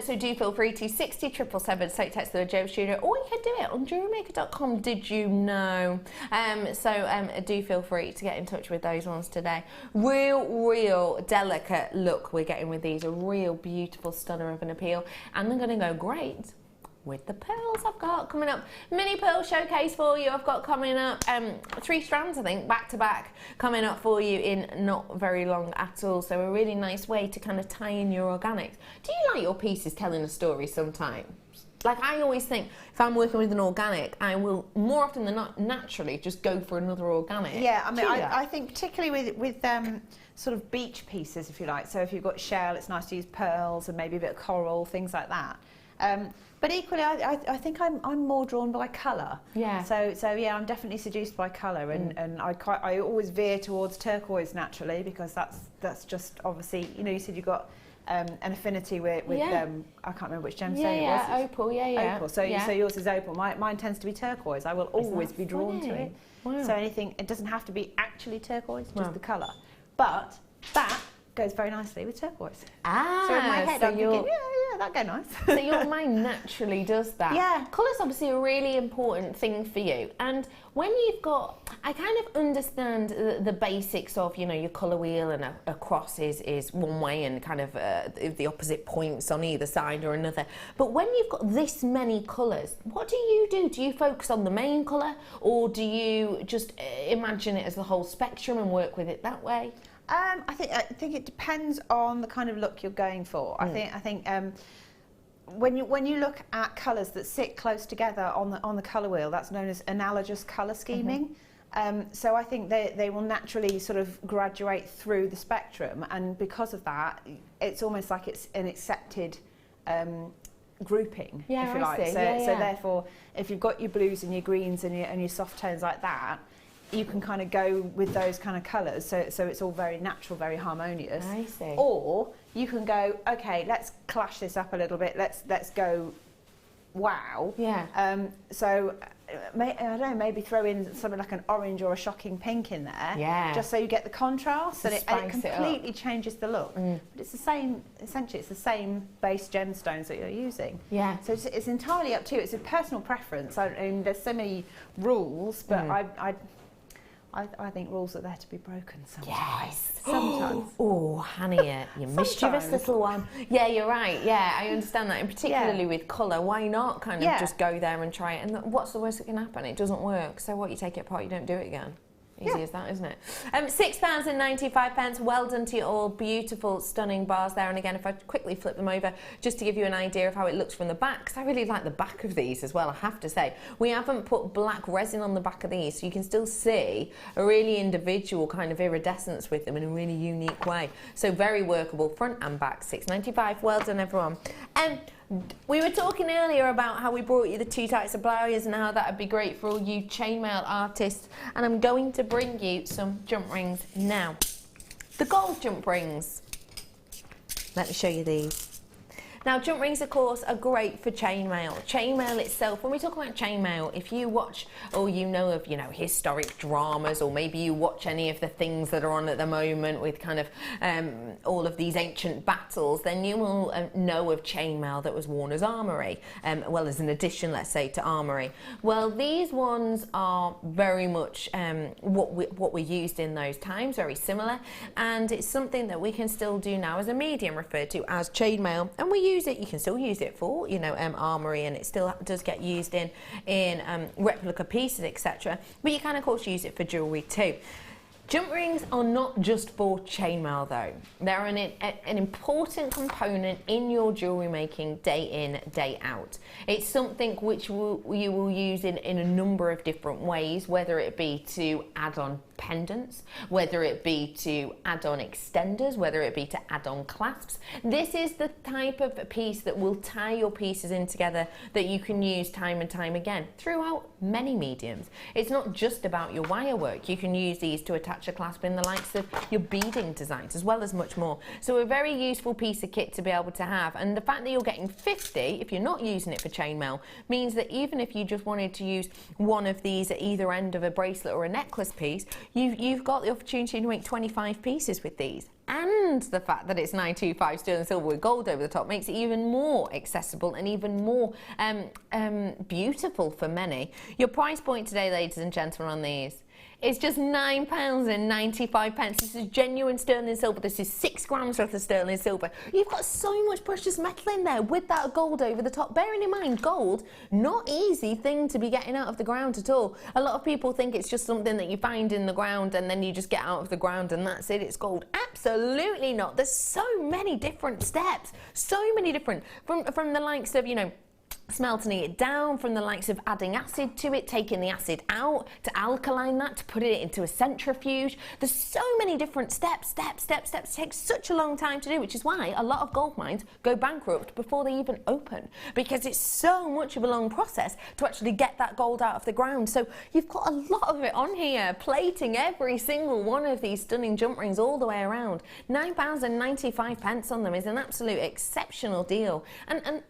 So do feel free to 60777, so text the Joe Studio, or you can do it on JewelleryMaker.com, did you know? Do feel free to get in touch with those ones today. Real delicate look we're getting with these, a real beautiful stunner of an appeal, and they're going to go great with the pearls I've got coming up. Mini pearl showcase for you I've got coming up. 3 strands, I think, back to back, coming up for you in not very long at all. So a really nice way to kind of tie in your organics. Do you like your pieces telling a story sometimes? Like, I always think if I'm working with an organic, I will more often than not naturally just go for another organic. Yeah, I mean, I think particularly with sort of beach pieces, if you like. So if you've got shell, it's nice to use pearls and maybe a bit of coral, things like that. But equally, I think I'm more drawn by colour. Yeah. So yeah, I'm definitely seduced by colour, and I always veer towards turquoise naturally, because that's just obviously, you know, you said you've got an affinity with I can't remember which gemstone it was. Opal. Opal. So yours is opal. Mine tends to be turquoise. I will always be drawn to it. Wow. So anything, it doesn't have to be actually turquoise, just the colour. But that goes very nicely with turquoise. So in my head, I'm thinking, yeah, that'd go nice. So your mind naturally does that. Yeah. Colour's obviously a really important thing for you. And when you've got, I kind of understand the basics of, you know, your colour wheel, and a cross is one way and kind of the opposite points on either side or another. But when you've got this many colours, what do you do? Do you focus on the main colour, or do you just imagine it as the whole spectrum and work with it that way? I think it depends on the kind of look you're going for. I think when you look at colours that sit close together on the colour wheel, that's known as analogous colour scheming. So I think they will naturally sort of graduate through the spectrum, and because of that, it's almost like it's an accepted grouping, if you like. So therefore, if you've got your blues and your greens and your soft tones like that, you can kind of go with those kind of colours, so it's all very natural, very harmonious. I see. Or you can go, okay, let's clash this up a little bit. Let's go, wow. Yeah. So I don't know, maybe throw in something like an orange or a shocking pink in there. Yeah. Just so you get the contrast, and it completely changes the look. Mm. But it's the same, essentially, it's the same base gemstones that you're using. Yeah. So it's entirely up to you. It's a personal preference. I mean, there's so many rules, but I think rules are there to be broken sometimes. Yes. Sometimes. Oh, Hannah, you mischievous little one. Yeah, you're right. Yeah, I understand that. And particularly with colour, why not kind of just go there and try it? And what's the worst that can happen? It doesn't work. So what, you take it apart, you don't do it again. Easy as that, isn't it? £6.95. Well done to you all. Beautiful, stunning bars there. And again, if I quickly flip them over, just to give you an idea of how it looks from the back, because I really like the back of these as well, I have to say. We haven't put black resin on the back of these, so you can still see a really individual kind of iridescence with them in a really unique way. So very workable, front and back, £6.95. Well done, everyone. We were talking earlier about how we brought you the 2 types of blouse and how that would be great for all you chainmail artists, and I'm going to bring you some jump rings now. The gold jump rings. Let me show you these. Now, jump rings, of course, are great for chainmail. Chainmail itself, when we talk about chainmail, if you watch or you know of, historic dramas, or maybe you watch any of the things that are on at the moment with kind of all of these ancient battles, then you will know of chainmail that was worn as armoury, well, as an addition, let's say, to armoury. Well, these ones are very much what we used in those times, very similar, and it's something that we can still do now as a medium referred to as chainmail, and we use it. You can still use it for armoury, and it still does get used in replica pieces, etc. But you can of course use it for jewellery too. Jump rings are not just for chainmail though. They're an important component in your jewellery making day in, day out. It's something which you will use in a number of different ways, whether it be to add on pendants, whether it be to add on extenders, whether it be to add on clasps. This is the type of piece that will tie your pieces in together that you can use time and time again throughout many mediums. It's not just about your wire work. You can use these to attach a clasp in the likes of your beading designs as well as much more. So a very useful piece of kit to be able to have, and the fact that you're getting 50 if you're not using it for chainmail means that even if you just wanted to use one of these at either end of a bracelet or a necklace piece, you've got the opportunity to make 25 pieces with these. And the fact that it's 925 sterling silver with gold over the top makes it even more accessible and even more beautiful for many. Your price point today, ladies and gentlemen, on these is just £9.95. This is genuine sterling silver. This is 6 grams worth of sterling silver. You've got so much precious metal in there with that gold over the top. Bearing in mind, gold, not easy thing to be getting out of the ground at all. A lot of people think it's just something that you find in the ground and then you just get out of the ground and that's it, it's gold. Absolutely not. There's so many different steps, so many different, from the likes of, smelting it down, from the likes of adding acid to it, taking the acid out, to alkaline that, to put it into a centrifuge. There's so many different steps. It takes such a long time to do, which is why a lot of gold mines go bankrupt before they even open, because it's so much of a long process to actually get that gold out of the ground. So you've got a lot of it on here, plating every single one of these stunning jump rings all the way around. £9.95 on them is an absolute exceptional deal. And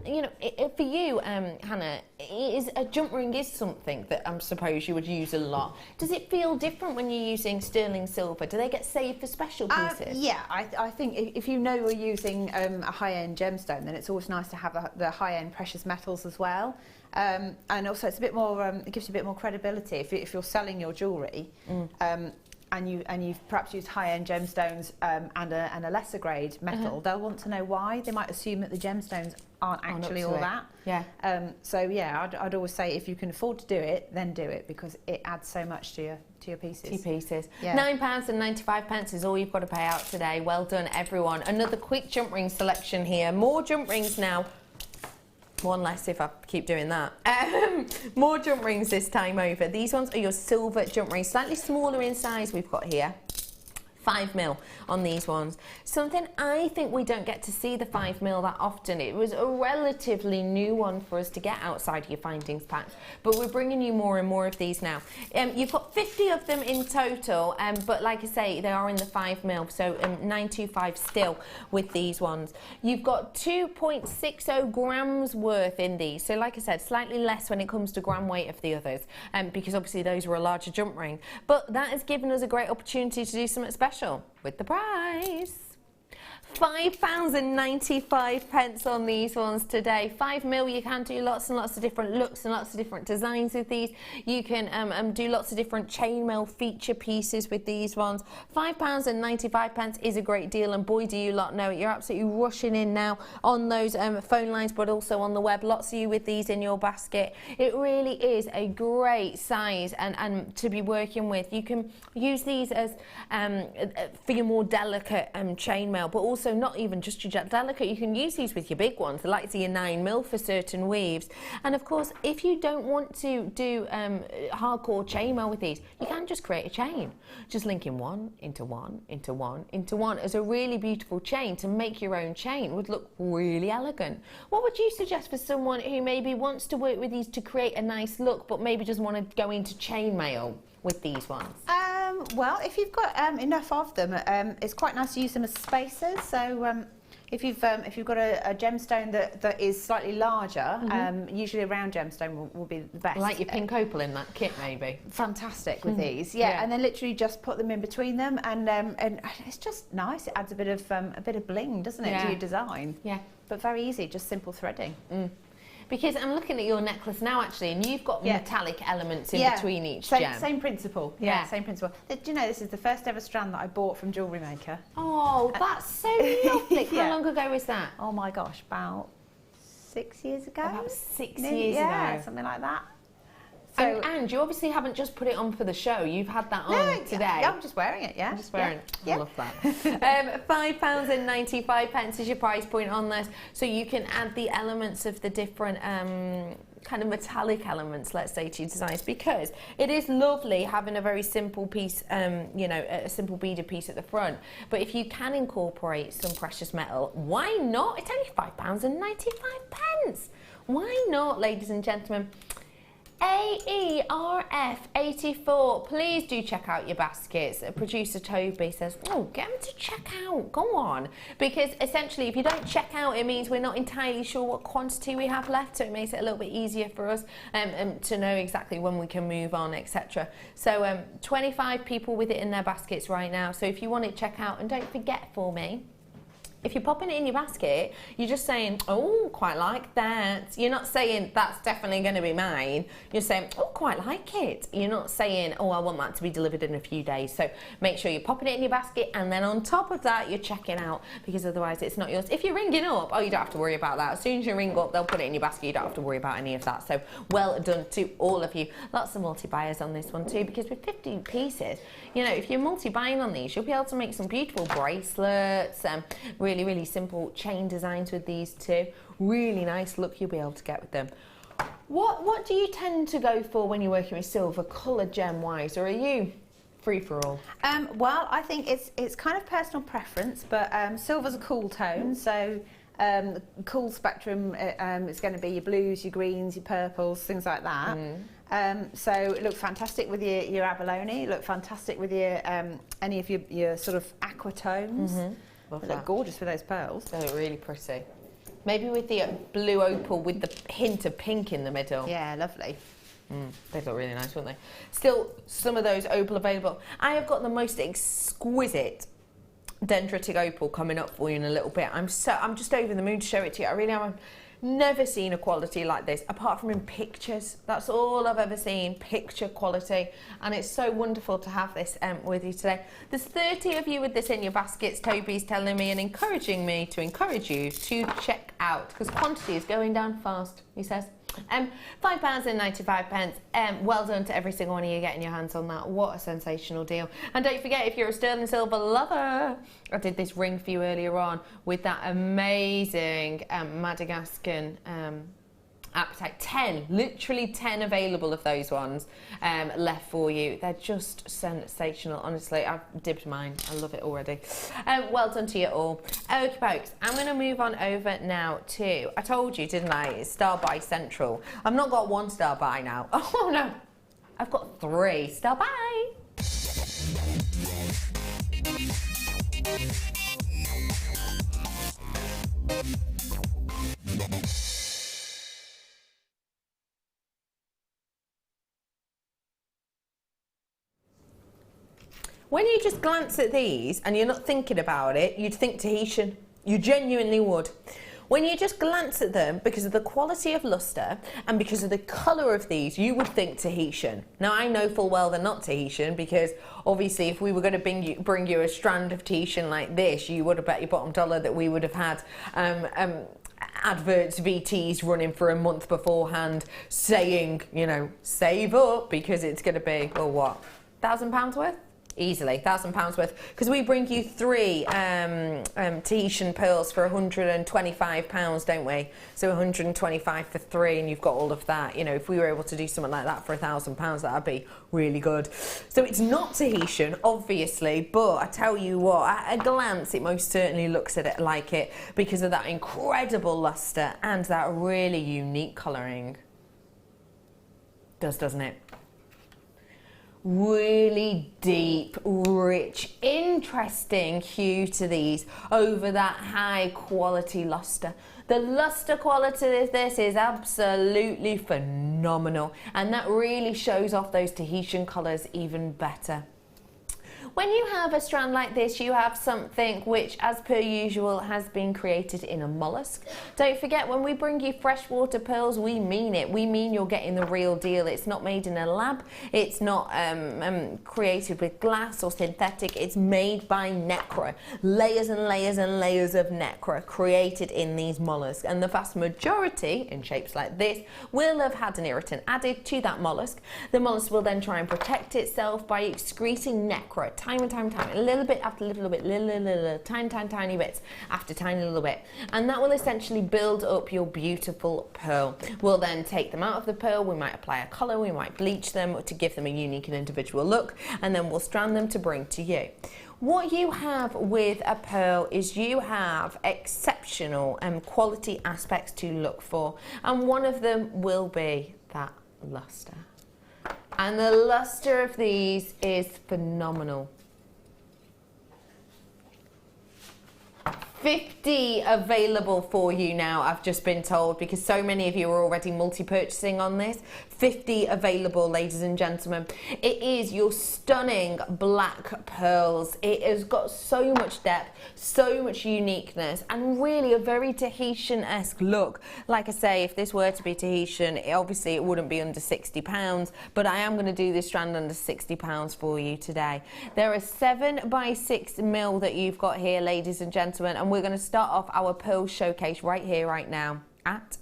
for you, Hannah, a jump ring is something that I suppose you would use a lot. Does it feel different when you're using sterling silver? Do they get saved for special pieces? Yeah, I think if you know you're using a high-end gemstone, then it's always nice to have the high-end precious metals as well. And also it's a bit more, it gives you a bit more credibility if you're selling your jewellery. And you've perhaps used high-end gemstones and a lesser grade metal, they'll want to know why. They might assume that the gemstones aren't actually all that. Yeah. So yeah, I'd always say if you can afford to do it, then do it, because it adds so much to your pieces. Yeah. £9.95 is all you've got to pay out today. Well done, everyone. Another quick jump ring selection here. More jump rings now. One less if I keep doing that. More jump rings this time over. These ones are your silver jump rings, slightly smaller in size we've got here. 5mm on these ones. Something I think we don't get to see the 5mm that often. It was a relatively new one for us to get outside your findings pack, but we're bringing you more and more of these now. You've got 50 of them in total, but like I say, they are in the 5mm, so 925 still with these ones. You've got 2.60 grams worth in these, so like I said, slightly less when it comes to gram weight of the others, because obviously those were a larger jump ring, but that has given us a great opportunity to do something special with the price. £5.95 on these ones today. 5mm, you can do lots and lots of different looks and lots of different designs with these. You can do lots of different chainmail feature pieces with these ones. £5.95 is a great deal, and boy do you lot know it. You're absolutely rushing in now on those phone lines, but also on the web. Lots of you with these in your basket. It really is a great size and to be working with. You can use these as for your more delicate chainmail, but also not even just your delicate. You can use these with your big ones, like your 9mm for certain weaves. And of course, if you don't want to do hardcore chainmail with these, you can just create a chain, just linking one into one into one into one as a really beautiful chain. To make your own chain would look really elegant. What would you suggest for someone who maybe wants to work with these to create a nice look, but maybe doesn't want to go into chainmail with these ones? Well, if you've got enough of them, it's quite nice to use them as spacers. So if you've got a gemstone that is slightly larger, usually a round gemstone will be the best. Like your pink opal in that kit, maybe. Fantastic with these, yeah. And then literally just put them in between them, and it's just nice. It adds a bit of bling, doesn't it, to your design? Yeah. But very easy, just simple threading. Because I'm looking at your necklace now, actually, and you've got metallic elements in between each gem. Same principle. Yeah, same principle. Do you know this is the first ever strand that I bought from Jewellery Maker? Oh, that's so lovely. How long ago was that? Oh my gosh, about 6 years ago. About 6 years ago. Yeah, something like that. So, and you obviously haven't just put it on for the show. You've had that on today. Yeah, I'm just wearing it. Yeah, I'm just wearing it. I love that. £5.95 is your price point on this, so you can add the elements of the different kind of metallic elements, let's say, to your designs, because it is lovely having a very simple piece, you know, a simple beaded piece at the front. But if you can incorporate some precious metal, why not? It's only £5.95. Why not, ladies and gentlemen? AERF84, please do check out your baskets. Producer Toby says, oh, get them to check out, go on. Because essentially, if you don't check out, it means we're not entirely sure what quantity we have left, so it makes it a little bit easier for us to know exactly when we can move on, etc. So 25 people with it in their baskets right now, so if you want to check out, and don't forget for me, if you're popping it in your basket, you're just saying, oh, quite like that. You're not saying, that's definitely going to be mine. You're saying, oh, quite like it. You're not saying, oh, I want that to be delivered in a few days. So make sure you're popping it in your basket, and then on top of that, you're checking out, because otherwise it's not yours. If you're ringing up, oh, you don't have to worry about that. As soon as you ring up, they'll put it in your basket. You don't have to worry about any of that. So well done to all of you. Lots of multi-buyers on this one too, because with 50 pieces, you know, if you're multi-buying on these, you'll be able to make some beautiful bracelets, really, really simple chain designs with these too. Really nice look you'll be able to get with them. What do you tend to go for when you're working with silver, colour gem wise, or are you free for all? Well, I think it's kind of personal preference, but silver's a cool tone, so the cool spectrum is going to be your blues, your greens, your purples, things like that. So it looked fantastic with your abalone. It looked fantastic with your any of your sort of aqua tones. Love They that. look gorgeous with those pearls. They look really pretty. Maybe with the blue opal with the hint of pink in the middle. Yeah, lovely. They look really nice, wouldn't they? Still, some of those opal available. I have got the most exquisite dendritic opal coming up for you in a little bit. I'm just over the moon to show it to you. I really am. I've never seen a quality like this, apart from in pictures. That's all I've ever seen, picture quality. And it's so wonderful to have this with you today. There's 30 of you with this in your baskets, Toby's telling me, and encouraging me to encourage you to check out, because quantity is going down fast, he says. £5.95. Well done to every single one of you getting your hands on that. What a sensational deal. And don't forget, if you're a sterling silver lover, I did this ring for you earlier on with that amazing Madagascan Appetite, 10, literally 10 available of those ones left for you. They're just sensational, honestly. I've dipped mine, I love it already. Well done to you all. Okay, folks, I'm going to move on over now to, I told you, didn't I, it's Star Buy Central. I've not got one Star Buy now. Oh no, I've got 3 Star Buy. When you just glance at these and you're not thinking about it, you'd think Tahitian. You genuinely would. When you just glance at them, because of the quality of lustre and because of the colour of these, you would think Tahitian. Now, I know full well they're not Tahitian, because obviously if we were going to bring you a strand of Tahitian like this, you would have bet your bottom dollar that we would have had adverts, VTs running for a month beforehand saying, you know, save up because it's going to be, well, what, £1,000 worth? Easily, £1,000 worth, because we bring you 3 Tahitian pearls for £125, don't we? So 125 for 3, and you've got all of that. You know, if we were able to do something like that for £1,000, that'd be really good. So it's not Tahitian, obviously, but I tell you what, at a glance, it most certainly looks at it like it because of that incredible lustre and that really unique colouring. Doesn't it? Really deep, rich, interesting hue to these over that high quality lustre. The lustre quality of this is absolutely phenomenal, and that really shows off those Tahitian colours even better. When you have a strand like this, you have something which, as per usual, has been created in a mollusk. Don't forget, when we bring you freshwater pearls, we mean it. We mean you're getting the real deal. It's not made in a lab. It's not created with glass or synthetic. It's made by necra. Layers and layers and layers of necra created in these mollusks. And the vast majority, in shapes like this, will have had an irritant added to that mollusk. The mollusk will then try and protect itself by excreting necra, time and time and time, a little bit after a little bit, little, tiny bits after tiny little bit, and that will essentially build up your beautiful pearl. We'll then take them out of the pearl, we might apply a colour, we might bleach them to give them a unique and individual look, and then we'll strand them to bring to you. What you have with a pearl is you have exceptional quality aspects to look for, and one of them will be that lustre. And the lustre of these is phenomenal. 50 available for you now, I've just been told, because so many of you are already multi-purchasing on this. 50 available, ladies and gentlemen. It is your stunning black pearls. It has got so much depth, so much uniqueness, and really a very Tahitian-esque look. Like I say, if this were to be Tahitian, obviously it wouldn't be under £60, but I am going to do this strand under £60 for you today. There are 7x6mm that you've got here, ladies and gentlemen, and we're going to start off our pearl showcase right here, right now, at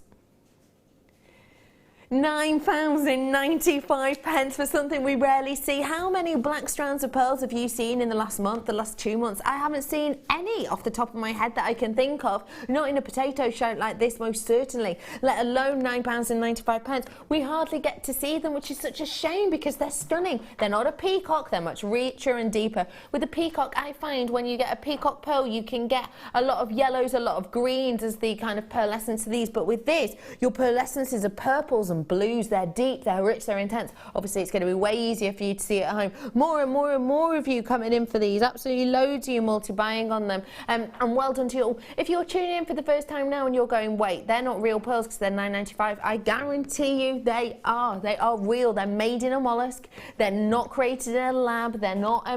£9.95 for something we rarely see. How many black strands of pearls have you seen in the last month, the last 2 months? I haven't seen any off the top of my head that I can think of. Not in a potato show like this, most certainly, let alone £9.95. We hardly get to see them, which is such a shame because they're stunning. They're not a peacock, they're much richer and deeper. With a peacock, I find when you get a peacock pearl, you can get a lot of yellows, a lot of greens as the kind of pearlescence of these. But with this, your pearlescences are purples and blues. They're deep, they're rich, they're intense. Obviously, it's going to be way easier for you to see at home. More and more and more of you coming in for these. Absolutely loads of you multi-buying on them. And well done to you all. If you're tuning in for the first time now and you're going, wait, they're not real pearls because they're £9.95, I guarantee you they are. They are real. They're made in a mollusk. They're not created in a lab. They're not,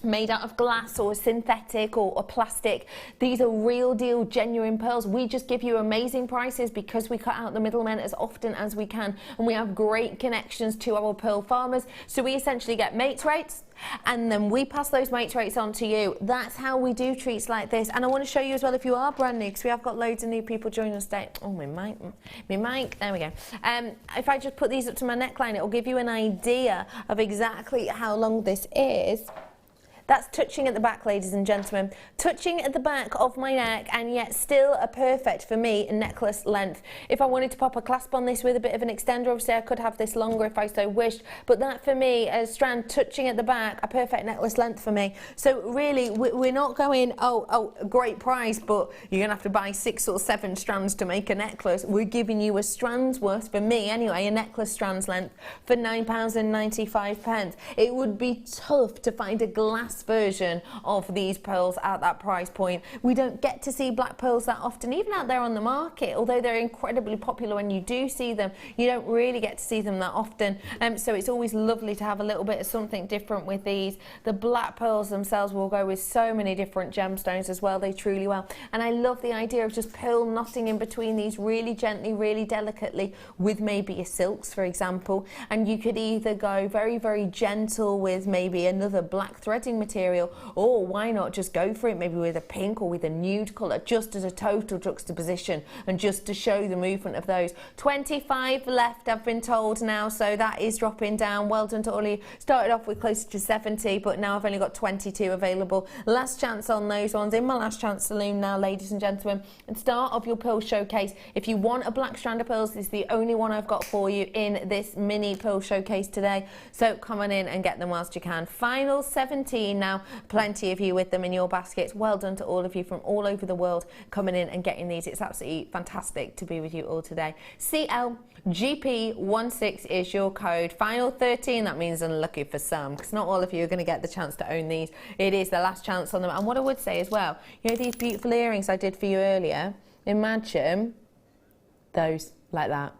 made out of glass or synthetic or plastic. These are real deal, genuine pearls. We just give you amazing prices because we cut out the middlemen as often as we can, and we have great connections to our pearl farmers. So we essentially get mates rates, and then we pass those mates rates on to you. That's how we do treats like this. And I want to show you as well, if you are brand new, because we have got loads of new people joining us today. Oh, my mic, there we go. If I just put these up to my neckline, it will give you an idea of exactly how long this is. That's touching at the back, ladies and gentlemen. Touching at the back of my neck, and yet still a perfect, for me, necklace length. If I wanted to pop a clasp on this with a bit of an extender, obviously I could have this longer if I so wished, but that for me, a strand touching at the back, a perfect necklace length for me. So really, we're not going, oh, great price, but you're gonna have to buy 6 or 7 strands to make a necklace. We're giving you a strand's worth, for me anyway, a necklace strand's length for £9.95. It would be tough to find a glass version of these pearls at that price point. We don't get to see black pearls that often, even out there on the market, although they're incredibly popular when you do see them, you don't really get to see them that often. So it's always lovely to have a little bit of something different with these. The black pearls themselves will go with so many different gemstones as well, they truly will. And I love the idea of just pearl knotting in between these really gently, really delicately with maybe a silks, for example. And you could either go very, very gentle with maybe another black threading material, or why not just go for it maybe with a pink or with a nude colour, just as a total juxtaposition and just to show the movement of those. 25 left, I've been told now, so that is dropping down. Well done to all of you. Started off with closer to 70, but now I've only got 22 available. Last chance on those ones in my last chance saloon now, ladies and gentlemen. And start of your pearl showcase. If you want a black strand of pearls, this is the only one I've got for you in this mini pearl showcase today. So come on in and get them whilst you can. Final 17 now. Plenty of you with them in your baskets. Well done to all of you from all over the world coming in and getting these. It's absolutely fantastic to be with you all today. CLGP16 is your code. Final 13, that means unlucky for some, because not all of you are going to get the chance to own these. It is the last chance on them. And what I would say as well, you know these beautiful earrings I did for you earlier? Imagine those like that.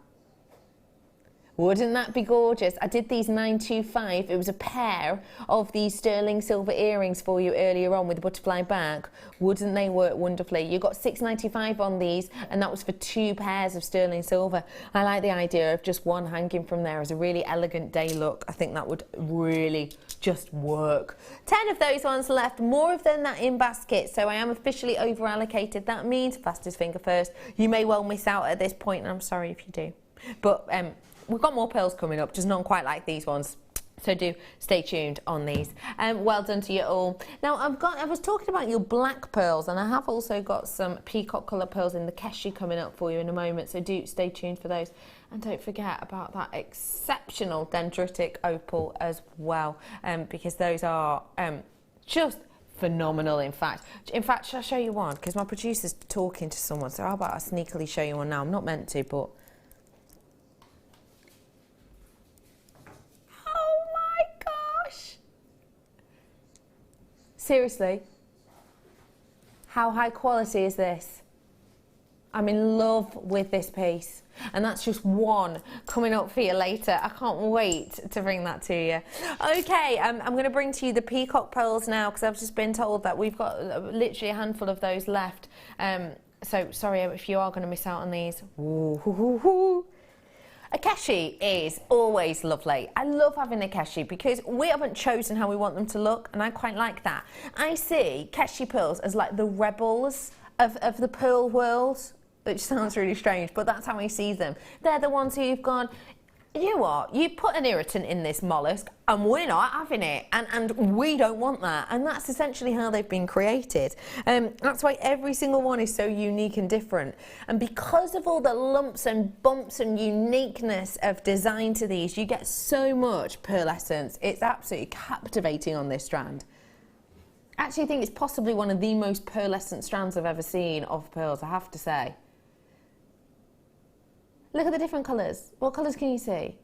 Wouldn't that be gorgeous? I did these 925. It was a pair of these sterling silver earrings for you earlier on with the butterfly back. Wouldn't they work wonderfully? You got $6.95 on these, and that was for 2 pairs of sterling silver. I like the idea of just one hanging from there as a really elegant day look. I think that would really just work. 10 of those ones left, more of them that in basket, so I am officially over allocated. That means fastest finger first. You may well miss out at this point, and I'm sorry if you do. But we've got more pearls coming up, just not quite like these ones. So do stay tuned on these. Well done to you all. Now I was talking about your black pearls, and I have also got some peacock colour pearls in the keshi coming up for you in a moment. So do stay tuned for those. And don't forget about that exceptional dendritic opal as well, because those are just phenomenal. In fact, shall I show you one? Because my producer's talking to someone. So how about I sneakily show you one now? I'm not meant to, but. Seriously, how high quality is this? I'm in love with this piece, and that's just one coming up for you later. I can't wait to bring that to you. Okay, I'm going to bring to you the peacock pearls now, because I've just been told that we've got literally a handful of those left. So sorry if you are going to miss out on these. Ooh. A keshi is always lovely. I love having a keshi because we haven't chosen how we want them to look, and I quite like that. I see keshi pearls as like the rebels of the pearl world, which sounds really strange, but that's how I see them. They're the ones who've gone, you know what, you put an irritant in this mollusk and we're not having it, and we don't want that. And that's essentially how they've been created. That's why every single one is so unique and different. And because of all the lumps and bumps and uniqueness of design to these, you get so much pearl essence. It's absolutely captivating on this strand. I actually think it's possibly one of the most pearlescent strands I've ever seen of pearls, I have to say. Look at the different colours. What colours can you see?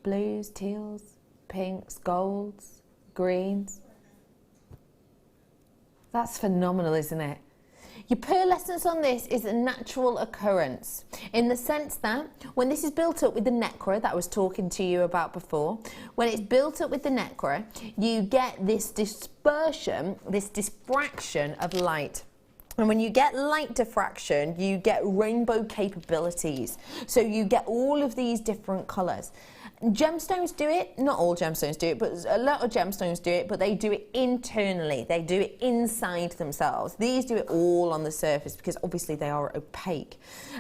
Blues, teals, pinks, golds, greens. That's phenomenal, isn't it? Your pearlescence on this is a natural occurrence in the sense that when this is built up with the nacre that I was talking to you about before, when it's built up with the nacre, you get this dispersion, this diffraction of light. And when you get light diffraction, you get rainbow capabilities. So you get all of these different colours. Gemstones do it, not all gemstones do it, but a lot of gemstones do it, but they do it internally. They do it inside themselves. These do it all on the surface because obviously they are opaque.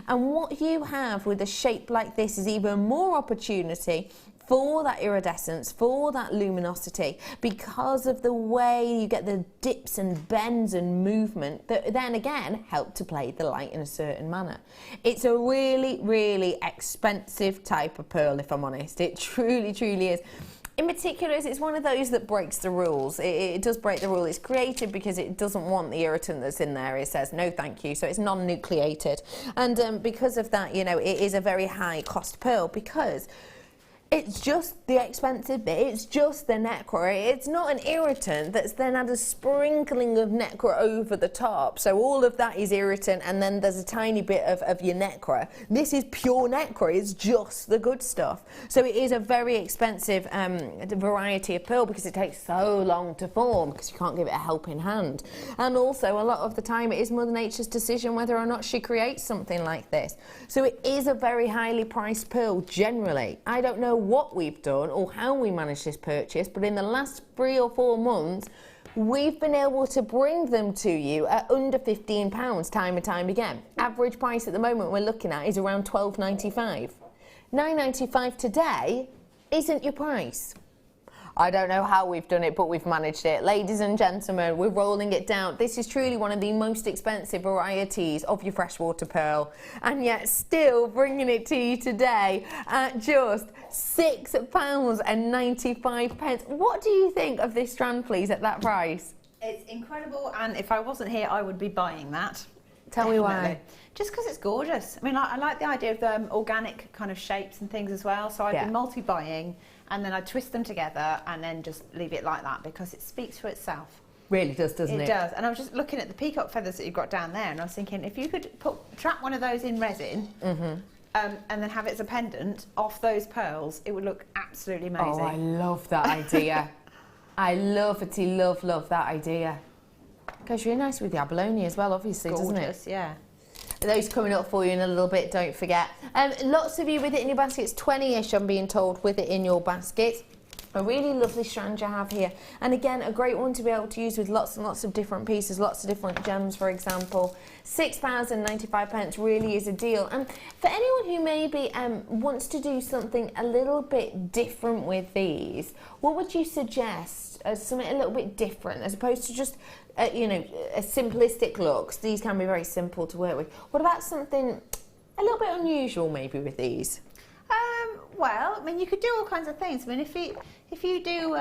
And what you have with a shape like this is even more opportunity for that iridescence, for that luminosity, because of the way you get the dips and bends and movement that then again help to play the light in a certain manner. It's a really, really expensive type of pearl, if I'm honest. It truly, truly is. In particular, it's one of those that breaks the rules. It does break the rule. It's created because it doesn't want the irritant that's in there. It says, no, thank you. So it's non-nucleated. And because of that, you know, it is a very high cost pearl because it's just the expensive bit. It's just the nacre. It's not an irritant that's then had a sprinkling of nacre over the top. So all of that is irritant, and then there's a tiny bit of your nacre. This is pure nacre. It's just the good stuff. So it is a very expensive variety of pearl because it takes so long to form because you can't give it a helping hand. And also, a lot of the time, it is Mother Nature's decision whether or not she creates something like this. So it is a very highly priced pearl generally. I don't know what we've done or how we managed this purchase, but in the last 3 or 4 months we've been able to bring them to you at under £15 time and time again. Average price at the moment we're looking at is around £12.95. £9.95 today isn't your price. I don't know how we've done it, but we've managed it. Ladies and gentlemen, we're rolling it down. This is truly one of the most expensive varieties of your freshwater pearl, and yet still bringing it to you today at just £6.95. What do you think of this strand, please, at that price? It's incredible, and if I wasn't here, I would be buying that. Tell me why. Just because it's gorgeous. I mean, I like the idea of the organic kind of shapes and things as well, so I'd be multi-buying, and then I'd twist them together and then just leave it like that because it speaks for itself. Really does, doesn't it? It does. And I was just looking at the peacock feathers that you've got down there, and I was thinking, if you could trap one of those in resin, and then have it as a pendant off those pearls, it would look absolutely amazing. Oh, I love that idea. I love that idea. Goes really nice with the abalone as well, obviously, doesn't it? Gorgeous, yeah. Those coming up for you in a little bit, don't forget. Lots of you with it in your baskets, 20-ish I'm being told with it in your basket. A really lovely strand you have here, and again a great one to be able to use with lots and lots of different pieces, lots of different gems, for example. £6.95 really is a deal. And for anyone who maybe wants to do something a little bit different with these, what would you suggest as something a little bit different as opposed to just you know, a simplistic looks? These can be very simple to work with. What about something a little bit unusual maybe with these? Well, I mean, you could do all kinds of things. I mean, if you do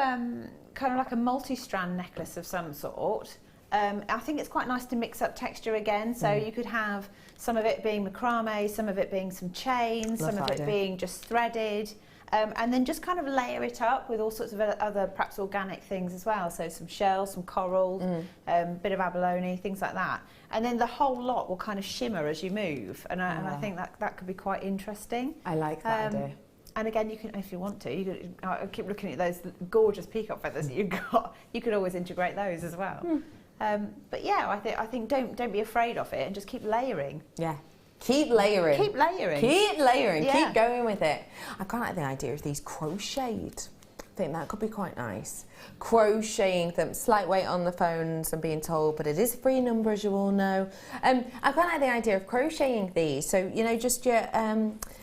kind of like a multi-strand necklace of some sort, I think it's quite nice to mix up texture again. So you could have some of it being macrame, some of it being some chains, some of it being just threaded. And then just kind of layer it up with all sorts of other perhaps organic things as well. So some shells, some corals, bit of abalone, things like that. And then the whole lot will kind of shimmer as you move. And I think that could be quite interesting. I like that idea. And again, you can, if you want to, I keep looking at those gorgeous peacock feathers that you've got. You could always integrate those as well. But yeah, I think don't be afraid of it and just keep layering. Yeah. Keep layering. Keep layering. Keep layering. Yeah. Keep going with it. I quite like the idea of these crocheted. I think that could be quite nice. Crocheting them, slight weight on the phones, I'm being told, but it is a free number, as you all know. I quite like the idea of crocheting these. So, you know, just your,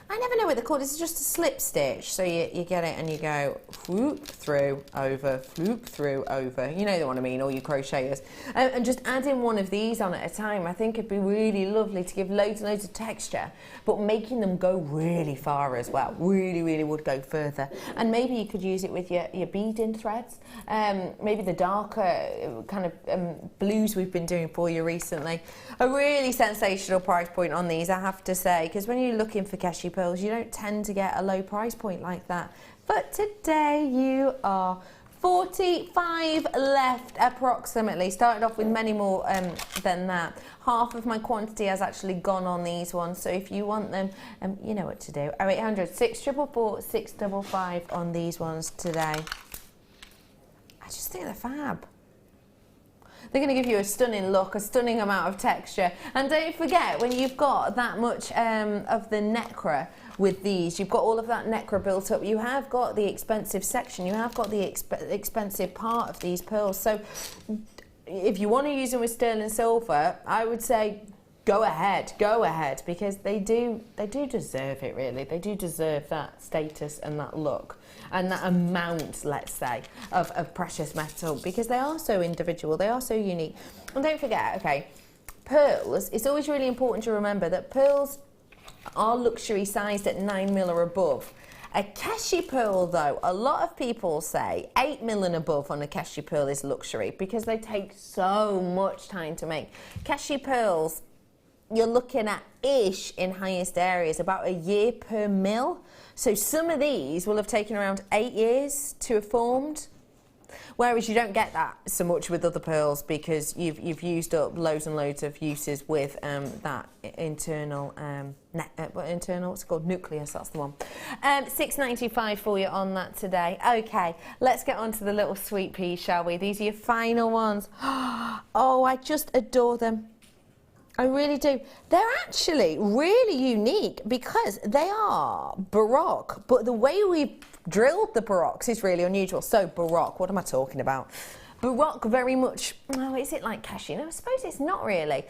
I never know what they're called. It's just a slip stitch. So you get it and you go whoop through, over, whoop through, over. You know the one I mean, all you crocheters. And just adding one of these on at a time, I think it'd be really lovely to give loads and loads of texture, but making them go really far as well. Really, really would go further. And maybe you could use it with your beading threads. Maybe the darker kind of blues we've been doing for you recently. A really sensational price point on these, I have to say, because when you're looking for keshi pearls, you don't tend to get a low price point like that. But today you are 45 left approximately. Started off with many more than that. Half of my quantity has actually gone on these ones, so if you want them, you know what to do. 0800 644 655 on these ones today. I just think they're fab. They're going to give you a stunning look, a stunning amount of texture. And don't forget, when you've got that much of the nacre with these, you've got all of that nacre built up, you have got the expensive section, you have got the expensive part of these pearls. So if you want to use them with sterling silver, I would say go ahead, because they do deserve it, really. They do deserve that status and that look and that amount, let's say, of precious metal, because they are so individual, they are so unique. And don't forget, okay, pearls, it's always really important to remember that pearls are luxury sized at 9mm or above. A keshi pearl, though, a lot of people say 8mm and above on a keshi pearl is luxury because they take so much time to make. Keshi pearls, you're looking at ish in highest areas about a year per mil. So some of these will have taken around 8 years to have formed. Whereas you don't get that so much with other pearls because you've used up loads and loads of uses with that internal what's it called, nucleus, that's the one. $6.95 for you on that today. Okay, let's get on to the little sweet peas, shall we? These are your final ones. Oh, I just adore them. I really do. They're actually really unique because they are Baroque, but the way we've drilled the Baroques is really unusual. So Baroque, what am I talking about? Baroque very much, oh, is it like keshi? No, I suppose it's not really.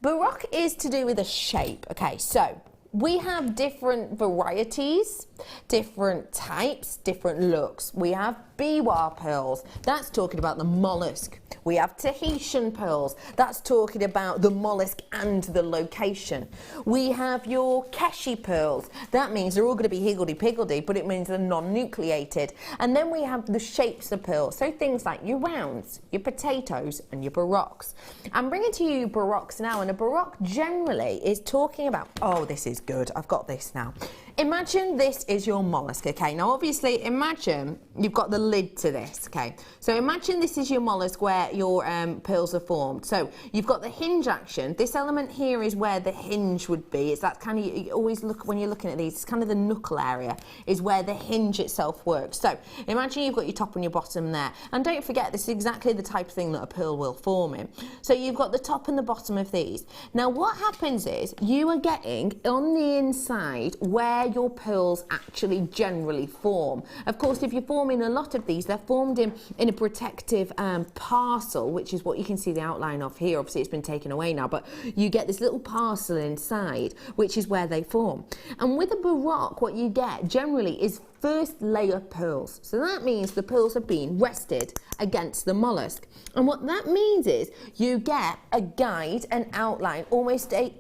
Baroque is to do with a shape. Okay, so we have different varieties, different types, different looks. We have biwa pearls, that's talking about the mollusk. We have Tahitian pearls, that's talking about the mollusk and the location. We have your keshi pearls, that means they're all going to be higgledy-piggledy, but it means they're non-nucleated. And then we have the shapes of pearls, so things like your rounds, your potatoes, and your baroques. I'm bringing to you baroques now, and a baroque generally is talking about, oh, this is good, I've got this now. Imagine this is your mollusk, okay? Now, obviously, imagine you've got the lid to this, okay? So imagine this is your mollusk where your pearls are formed. So you've got the hinge action. This element here is where the hinge would be. It's that kind of, you always look, when you're looking at these, it's kind of the knuckle area is where the hinge itself works. So imagine you've got your top and your bottom there. And don't forget, this is exactly the type of thing that a pearl will form in. So you've got the top and the bottom of these. Now, what happens is you are getting on the inside where your pearls actually generally form. Of course, if you're forming a lot of these, they're formed in a protective parcel, which is what you can see the outline of here. Obviously, it's been taken away now, but you get this little parcel inside, which is where they form. And with a baroque, what you get generally is first layer pearls. So that means the pearls have been rested against the mollusk. And what that means is you get a guide, an outline, almost an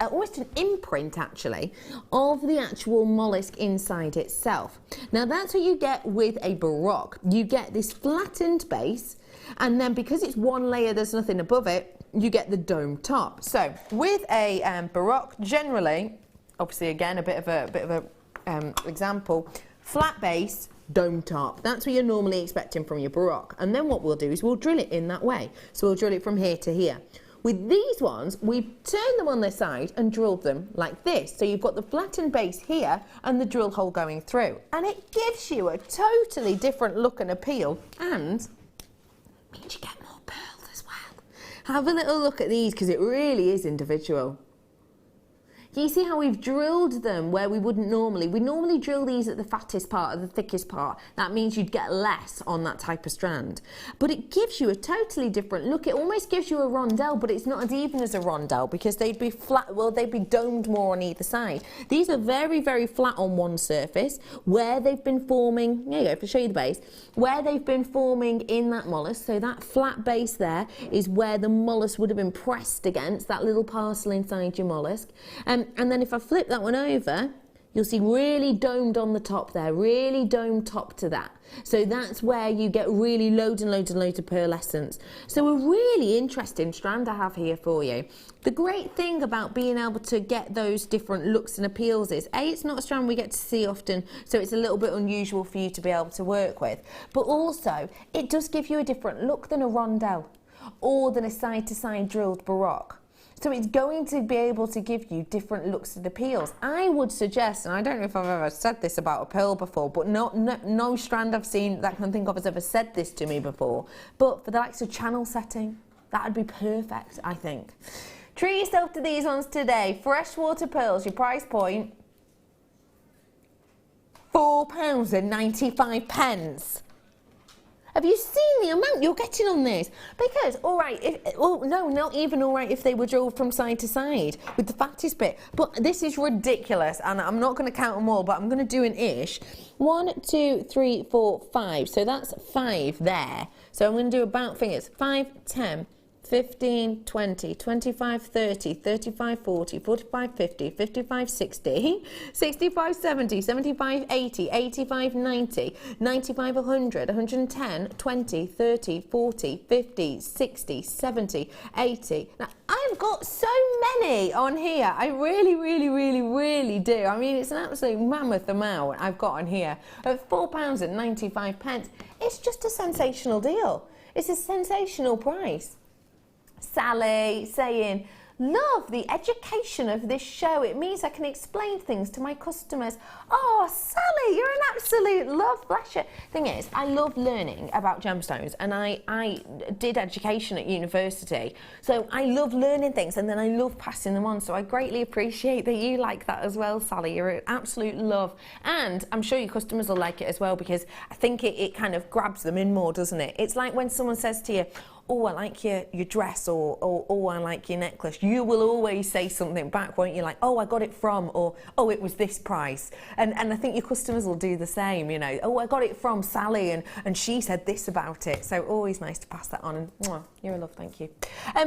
imprint actually, of the actual mollusk inside itself. Now that's what you get with a baroque. You get this flattened base, and then because it's one layer, there's nothing above it, you get the dome top. So with a baroque, generally, obviously again a bit of a example, flat base, dome top. That's what you're normally expecting from your baroque. And then what we'll do is we'll drill it in that way. So we'll drill it from here to here. With these ones, we turned them on their side and drilled them like this. So you've got the flattened base here and the drill hole going through. And it gives you a totally different look and appeal, and means you get more pearls as well. Have a little look at these because it really is individual. You see how we've drilled them where we wouldn't normally. We normally drill these at the fattest part, or the thickest part. That means you'd get less on that type of strand. But it gives you a totally different look. It almost gives you a rondelle, but it's not as even as a rondelle because they'd be flat, well, they'd be domed more on either side. These are very, very flat on one surface where they've been forming, there you go, to show you the base, where they've been forming in that mollusk. So that flat base there is where the mollusk would have been pressed against, that little parcel inside your mollusk. And then if I flip that one over, you'll see really domed on the top there, really domed top to that. So that's where you get really loads and loads and loads of pearlescence. So a really interesting strand I have here for you. The great thing about being able to get those different looks and appeals is, A, it's not a strand we get to see often, so it's a little bit unusual for you to be able to work with. But also, it does give you a different look than a rondelle or than a side-to-side drilled baroque. So it's going to be able to give you different looks and appeals. I would suggest, and I don't know if I've ever said this about a pearl before, but no strand I've seen that I can think of has ever said this to me before, but for the likes of channel setting, that would be perfect, I think. Treat yourself to these ones today. Freshwater pearls, your price point, £4.95. Have you seen the amount you're getting on this? Because, all right, no, not even all right if they were drilled from side to side with the fattest bit. But this is ridiculous, and I'm not going to count them all, but I'm going to do an ish. 1, 2, 3, 4, 5. So that's 5 there. So I'm going to do about fingers. 5, 10. 15, 20, 25, 30, 35, 40, 45, 50, 55, 60, 65, 70, 75, 80, 85, 90, 95, 100, 110, 20, 30, 40, 50, 60, 70, 80. Now, I've got so many on here. I really do. I mean, it's an absolute mammoth amount I've got on here. At £4.95. It's just a sensational deal. It's a sensational price. Sally saying, love the education of this show. It means I can explain things to my customers. Oh, Sally, you're an absolute love, bless you. Thing is, I love learning about gemstones, and I did education at university. So I love learning things, and then I love passing them on. So I greatly appreciate that you like that as well, Sally. You're an absolute love. And I'm sure your customers will like it as well, because I think it kind of grabs them in more, doesn't it? It's like when someone says to you, oh, I like your dress, or oh, I like your necklace. You will always say something back, won't you? Like, oh, I got it from, or oh, it was this price. And I think your customers will do the same, you know. Oh, I got it from Sally, and she said this about it. So always nice to pass that on. And mwah, you're a love, thank you.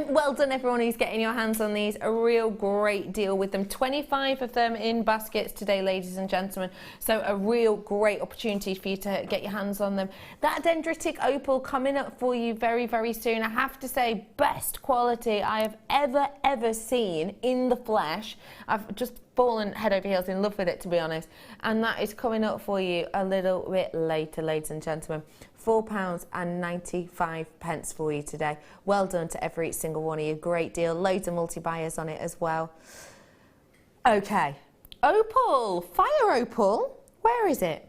Well done, everyone who's getting your hands on these. A real great deal with them. 25 of them in baskets today, ladies and gentlemen. So a real great opportunity for you to get your hands on them. That dendritic opal coming up for you very, very soon. I have to say, best quality I have ever seen in the flesh. I've just fallen head over heels in love with it, to be honest. And that is coming up for you a little bit later, ladies and gentlemen. £4.95 for you today. Well done to every single one of you. Great deal. Loads of multi-buyers on it as well. Okay. Opal. Fire opal. Where is it?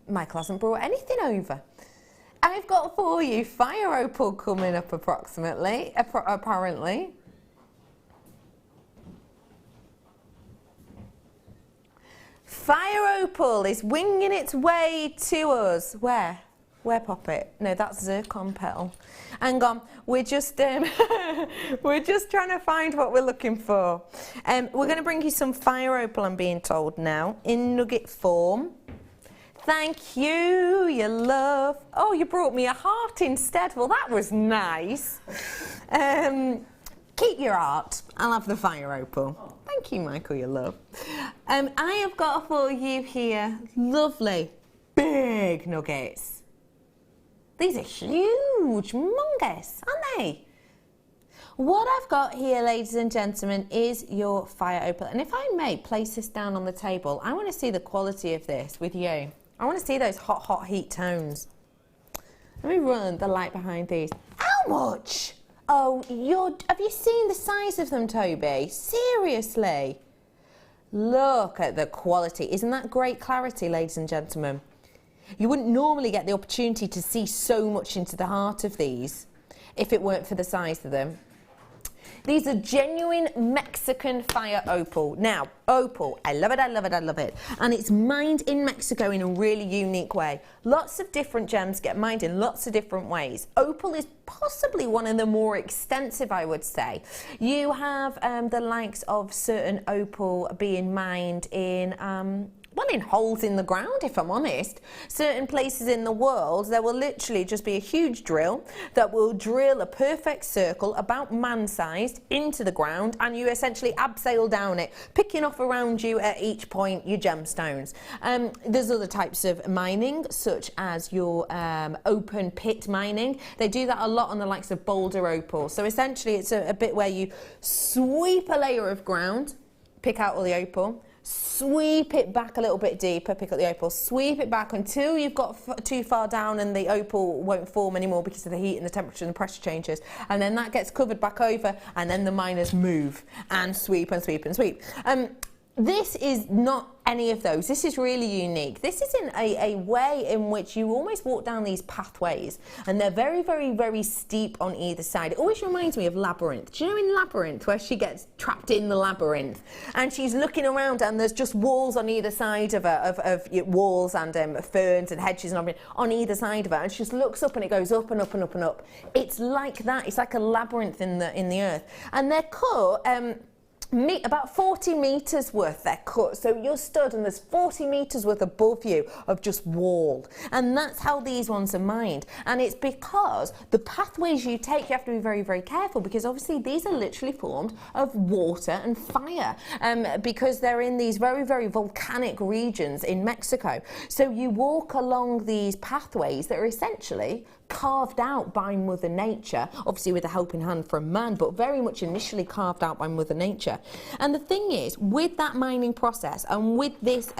Michael hasn't brought anything over. I've got for you fire opal coming up apparently. Fire opal is winging its way to us. Where, Poppet? No, that's zircon petal. Hang on, we're just we're just trying to find what we're looking for. We're going to bring you some fire opal, I'm being told now, in nugget form. Thank you, you love. Oh, you brought me a heart instead. Well, that was nice. Keep your heart. I'll have the fire opal. Thank you, Michael, you love. I have got for you here lovely, big nuggets. These are huge, humongous, aren't they? What I've got here, ladies and gentlemen, is your fire opal. And if I may place this down on the table, I want to see the quality of this with you. I want to see those hot, hot heat tones. Let me run the light behind these. How much? Oh, have you seen the size of them, Toby? Seriously? Look at the quality. Isn't that great clarity, ladies and gentlemen? You wouldn't normally get the opportunity to see so much into the heart of these if it weren't for the size of them. These are genuine Mexican fire opal. Now, opal, I love it, I love it, I love it. And it's mined in Mexico in a really unique way. Lots of different gems get mined in lots of different ways. Opal is possibly one of the more extensive, I would say. You have the likes of certain opal being mined in well, in holes in the ground, if I'm honest. Certain places in the world, there will literally just be a huge drill that will drill a perfect circle about man-sized into the ground, and you essentially abseil down it, picking off around you at each point your gemstones. There's other types of mining, such as your open pit mining. They do that a lot on the likes of boulder opal. So essentially it's a bit where you sweep a layer of ground, pick out all the opal, sweep it back a little bit deeper, pick up the opal, sweep it back until you've got too far down and the opal won't form anymore because of the heat and the temperature and the pressure changes. And then that gets covered back over, and then the miners move and sweep and sweep and sweep. This is not any of those. This is really unique. This is in a way in which you almost walk down these pathways, and they're very, very, very steep on either side. It always reminds me of Labyrinth. Do you know in Labyrinth where she gets trapped in the labyrinth and she's looking around and there's just walls on either side of her, of walls and ferns and hedges and everything on either side of her, and she just looks up and it goes up and up and up and up. It's like that. It's like a labyrinth in the earth, and they're cut. About 40 metres worth they're cut, so you're stood and there's 40 metres worth above you of just wall, and that's how these ones are mined. And it's because the pathways you take, you have to be very, very careful, because obviously these are literally formed of water and fire, because they're in these very, very volcanic regions in Mexico. So you walk along these pathways that are essentially carved out by Mother Nature, obviously with a helping hand from man, but very much initially carved out by Mother Nature. And the thing is, with that mining process and with this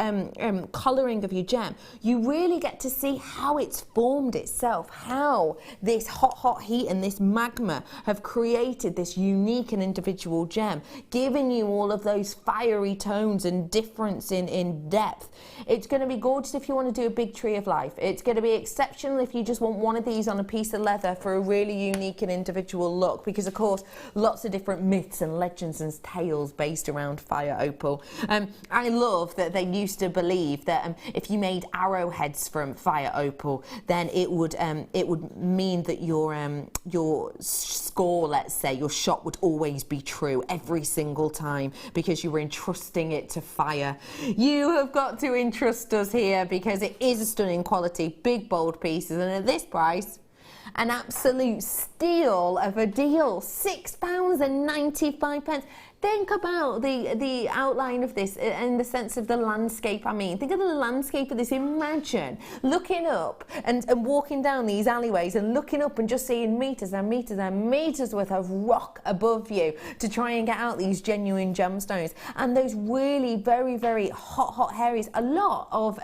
colouring of your gem, you really get to see how it's formed itself, how this hot heat and this magma have created this unique and individual gem, giving you all of those fiery tones and difference in depth. It's going to be gorgeous if you want to do a big tree of life. It's going to be exceptional if you just want one of these on a piece of leather for a really unique and individual look, because of course lots of different myths and legends and tales based around fire opal. I love that they used to believe that if you made arrowheads from fire opal, then it would mean that your score, let's say, your shot would always be true every single time, because you were entrusting it to fire. You have got to entrust us here, because it is a stunning quality, big bold pieces, and at this price, an absolute steal of a deal, £6.95. Think about the outline of this in the sense of the landscape. I mean, think of the landscape of this. Imagine looking up and walking down these alleyways and looking up and just seeing metres and metres and metres worth of rock above you to try and get out these genuine gemstones. And those really very, very hot areas. A lot of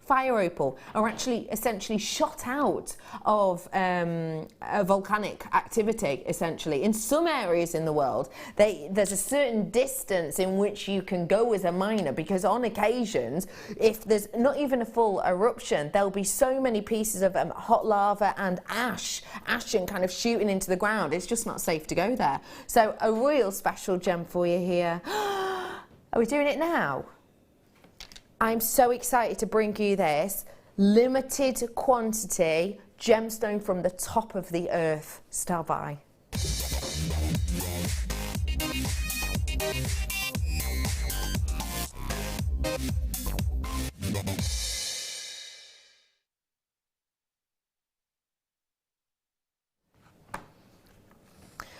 fire opal are actually essentially shot out of a volcanic activity, essentially. In some areas in the world, there's a certain distance in which you can go as a miner, because on occasions, if there's not even a full eruption, there'll be so many pieces of hot lava and ash and kind of shooting into the ground. It's just not safe to go there. So a real special gem for you here. Are we doing it now? I'm so excited to bring you this limited quantity gemstone from the top of the earth. Stand by.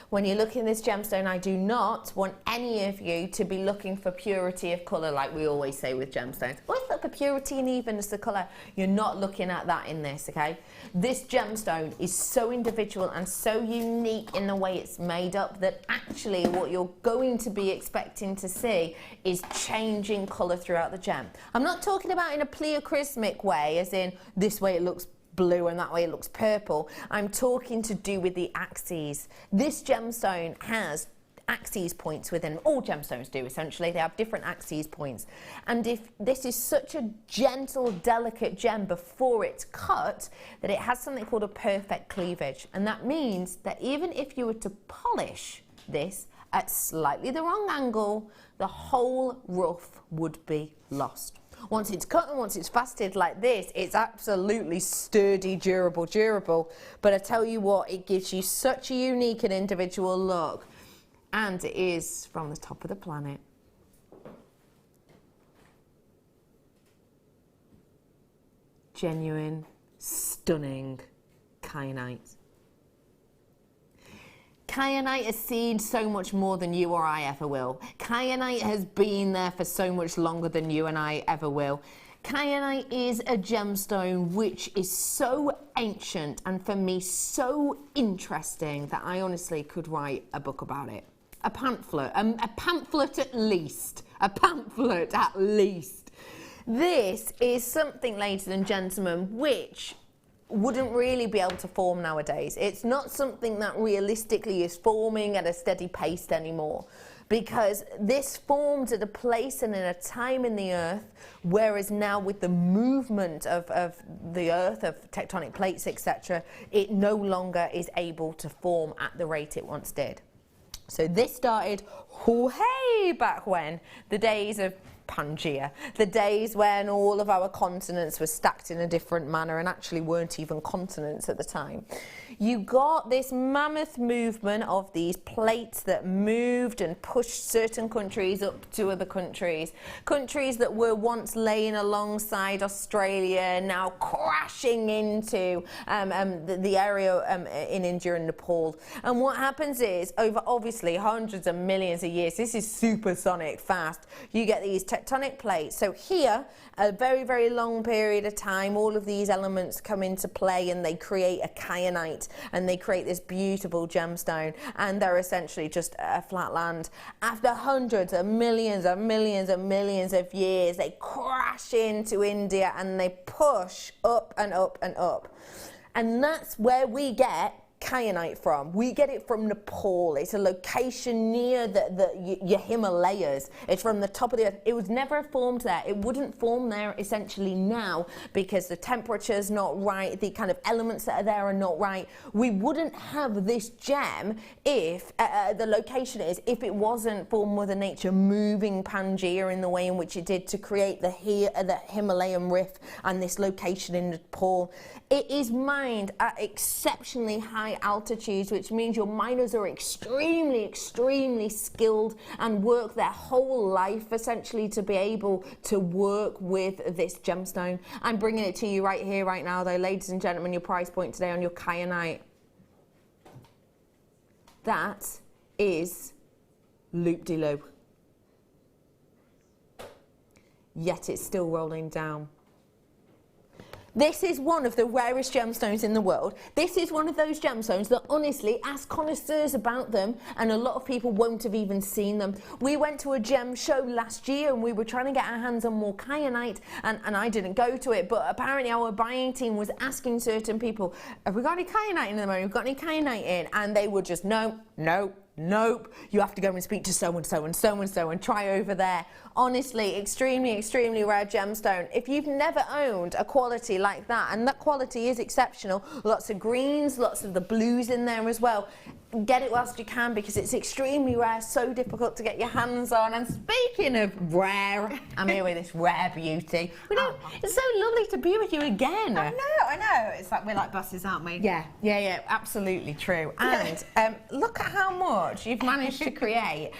When you look in this gemstone, I do not want any of you to be looking for purity of colour like we always say with gemstones. Always look for purity and evenness of colour. You're not looking at that in this, okay? This gemstone is so individual and so unique in the way it's made up that actually what you're going to be expecting to see is changing colour throughout the gem. I'm not talking about in a pleochrysmic way, as in this way it looks blue and that way it looks purple. I'm talking to do with the axes. This gemstone has axes points within. All gemstones do, essentially. They have different axes points. And if this is such a gentle, delicate gem before it's cut, that it has something called a perfect cleavage. And that means that even if you were to polish this at slightly the wrong angle, the whole rough would be lost. Once it's cut and once it's faceted like this, it's absolutely sturdy, durable. But I tell you what, it gives you such a unique and individual look. And it is from the top of the planet. Genuine, stunning Cayanite. Cayanite has seen so much more than you or I ever will. Cayanite has been there for so much longer than you and I ever will. Cayanite is a gemstone which is so ancient and for me so interesting that I honestly could write a book about it. A pamphlet at least. A pamphlet at least. This is something, ladies and gentlemen, which wouldn't really be able to form nowadays. It's not something that realistically is forming at a steady pace anymore, because this formed at a place and in a time in the earth, whereas now with the movement of the earth, of tectonic plates, etc., it no longer is able to form at the rate it once did. So this started, back when, the days of Pangea, the days when all of our continents were stacked in a different manner and actually weren't even continents at the time. You got this mammoth movement of these plates that moved and pushed certain countries up to other countries. Countries that were once laying alongside Australia, now crashing into the area in India and Nepal. And what happens is, over obviously hundreds of millions of years, this is supersonic fast, you get these tectonic plates. So here, a very, very long period of time, all of these elements come into play and they create a Cayanite, and they create this beautiful gemstone, and they're essentially just a flat land. After hundreds of millions of millions of millions of years, they crash into India and they push up and up and up. And that's where we get Cayanite from. We get it from Nepal. It's a location near your Himalayas. It's from the top of the earth. It was never formed there. It wouldn't form there essentially now because the temperature's not right, the kind of elements that are there are not right. We wouldn't have this gem if the location is, if it wasn't for Mother Nature moving Pangea in the way in which it did to create the Himalayan rift and this location in Nepal. It is mined at exceptionally high altitudes, which means your miners are extremely, extremely skilled and work their whole life essentially to be able to work with this gemstone. I'm bringing it to you right here, right now, though, ladies and gentlemen, your price point today on your Cayanite. That is loop-de-loop. Yet it's still rolling down. This is one of the rarest gemstones in the world. This is one of those gemstones that honestly, ask connoisseurs about them and a lot of people won't have even seen them. We went to a gem show last year and we were trying to get our hands on more Cayanite and I didn't go to it, but apparently our buying team was asking certain people, have we got any Cayanite in the moment? Have we got any Cayanite in? And they were just, no, no, nope, you have to go and speak to so-and-so and so-and-so and try over there. Honestly, extremely, extremely rare gemstone. If you've never owned a quality like that, and that quality is exceptional, lots of greens, lots of the blues in there as well, get it whilst you can because it's extremely rare, so difficult to get your hands on. And speaking of rare, I'm here with this rare beauty. We don't, it's so lovely to be with you again. I know. It's like we're like buses, aren't we? Yeah, absolutely true. And look at how much you've managed to create.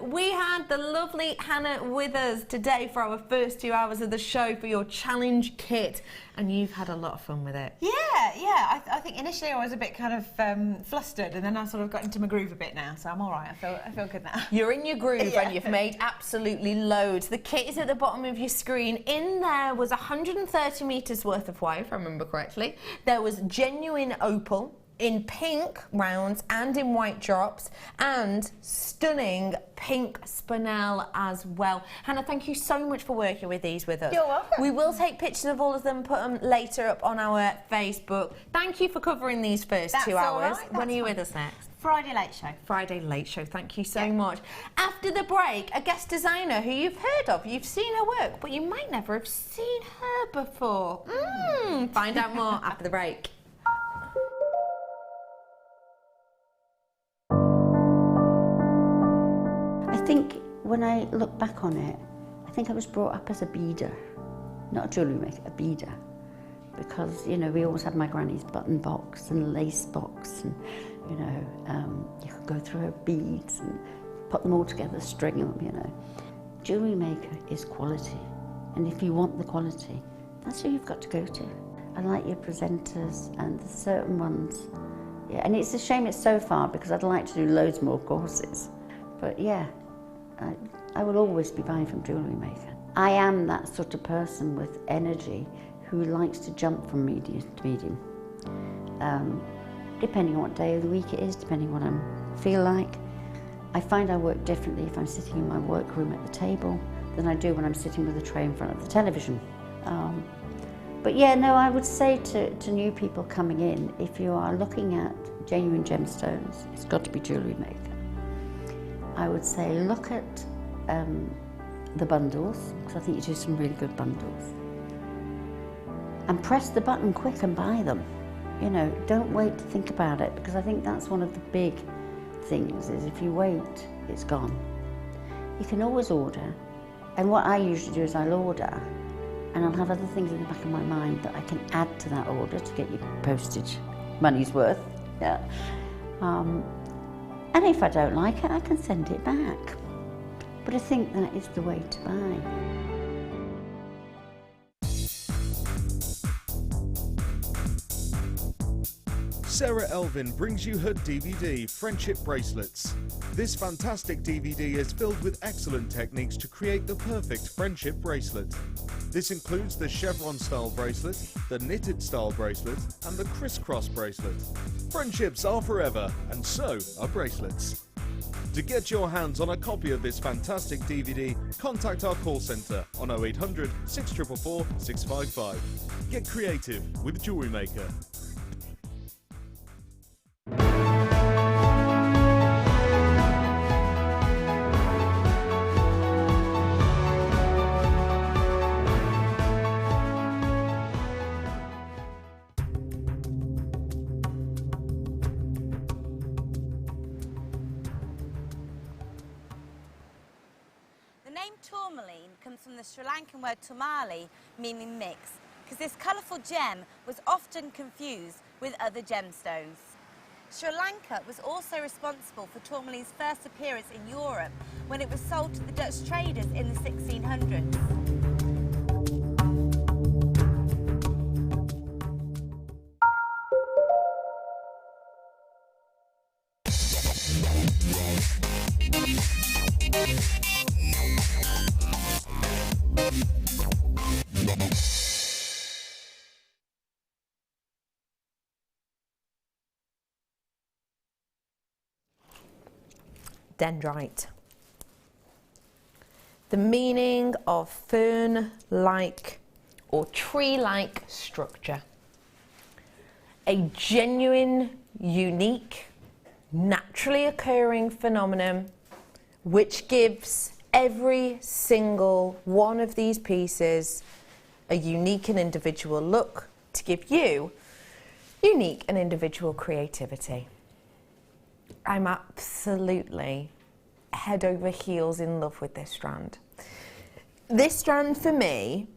We had the lovely Hannah with us today for our first 2 hours of the show for your challenge kit, and you've had a lot of fun with it. Yeah. I think initially I was a bit kind of flustered, and then I sort of got into my groove a bit now, so I'm all right. I feel good now. You're in your groove and you've made absolutely loads. The kit is at the bottom of your screen. In there was 130 metres worth of wire, if I remember correctly. There was genuine opal in pink rounds and in white drops, and stunning pink spinel as well. Hannah, thank you so much for working with these with us. You're welcome. We will take pictures of all of them, put them later up on our Facebook. Thank you for covering these first 2 hours. Right, when are you with us next? Friday Late Show. Friday Late Show, thank you so much. After the break, a guest designer who you've heard of, you've seen her work, but you might never have seen her before. Find out more after the break. I think when I look back on it, I think I was brought up as a beader, not a jewellery maker, a beader. Because, you know, we always had my granny's button box and lace box, and, you know, you could go through her beads and put them all together, string them, you know. Jewellery maker is quality, and if you want the quality, that's who you've got to go to. I like your presenters and the certain ones. Yeah, and it's a shame it's so far because I'd like to do loads more courses. But yeah, I will always be buying from Jewellery Maker. I am that sort of person with energy who likes to jump from medium to medium. Depending on what day of the week it is, depending on what I feel like. I find I work differently if I'm sitting in my workroom at the table than I do when I'm sitting with a tray in front of the television. But yeah, no, I would say to new people coming in, if you are looking at genuine gemstones, it's got to be Jewellery Maker. I would say look at the bundles, because I think you do some really good bundles. And press the button quick and buy them. You know, don't wait to think about it, because I think that's one of the big things, is if you wait, it's gone. You can always order, and what I usually do is I'll order, and I'll have other things in the back of my mind that I can add to that order to get your postage money's worth. Yeah. And if I don't like it, I can send it back. But I think that is the way to buy. Sarah Elvin brings you her DVD, Friendship Bracelets. This fantastic DVD is filled with excellent techniques to create the perfect friendship bracelet. This includes the chevron style bracelet, the knitted style bracelet, and the crisscross bracelet. Friendships are forever, and so are bracelets. To get your hands on a copy of this fantastic DVD, contact our call centre on 0800 644 655. Get creative with Jewellery Maker. Tourmaline comes from the Sri Lankan word turmali, meaning mix, because this colourful gem was often confused with other gemstones. Sri Lanka was also responsible for tourmaline's first appearance in Europe when it was sold to the Dutch traders in the 1600s. Dendrite. The meaning of fern-like or tree-like structure. A genuine, unique, naturally occurring phenomenon which gives every single one of these pieces a unique and individual look to give you unique and individual creativity. I'm absolutely head over heels in love with this strand. This strand for me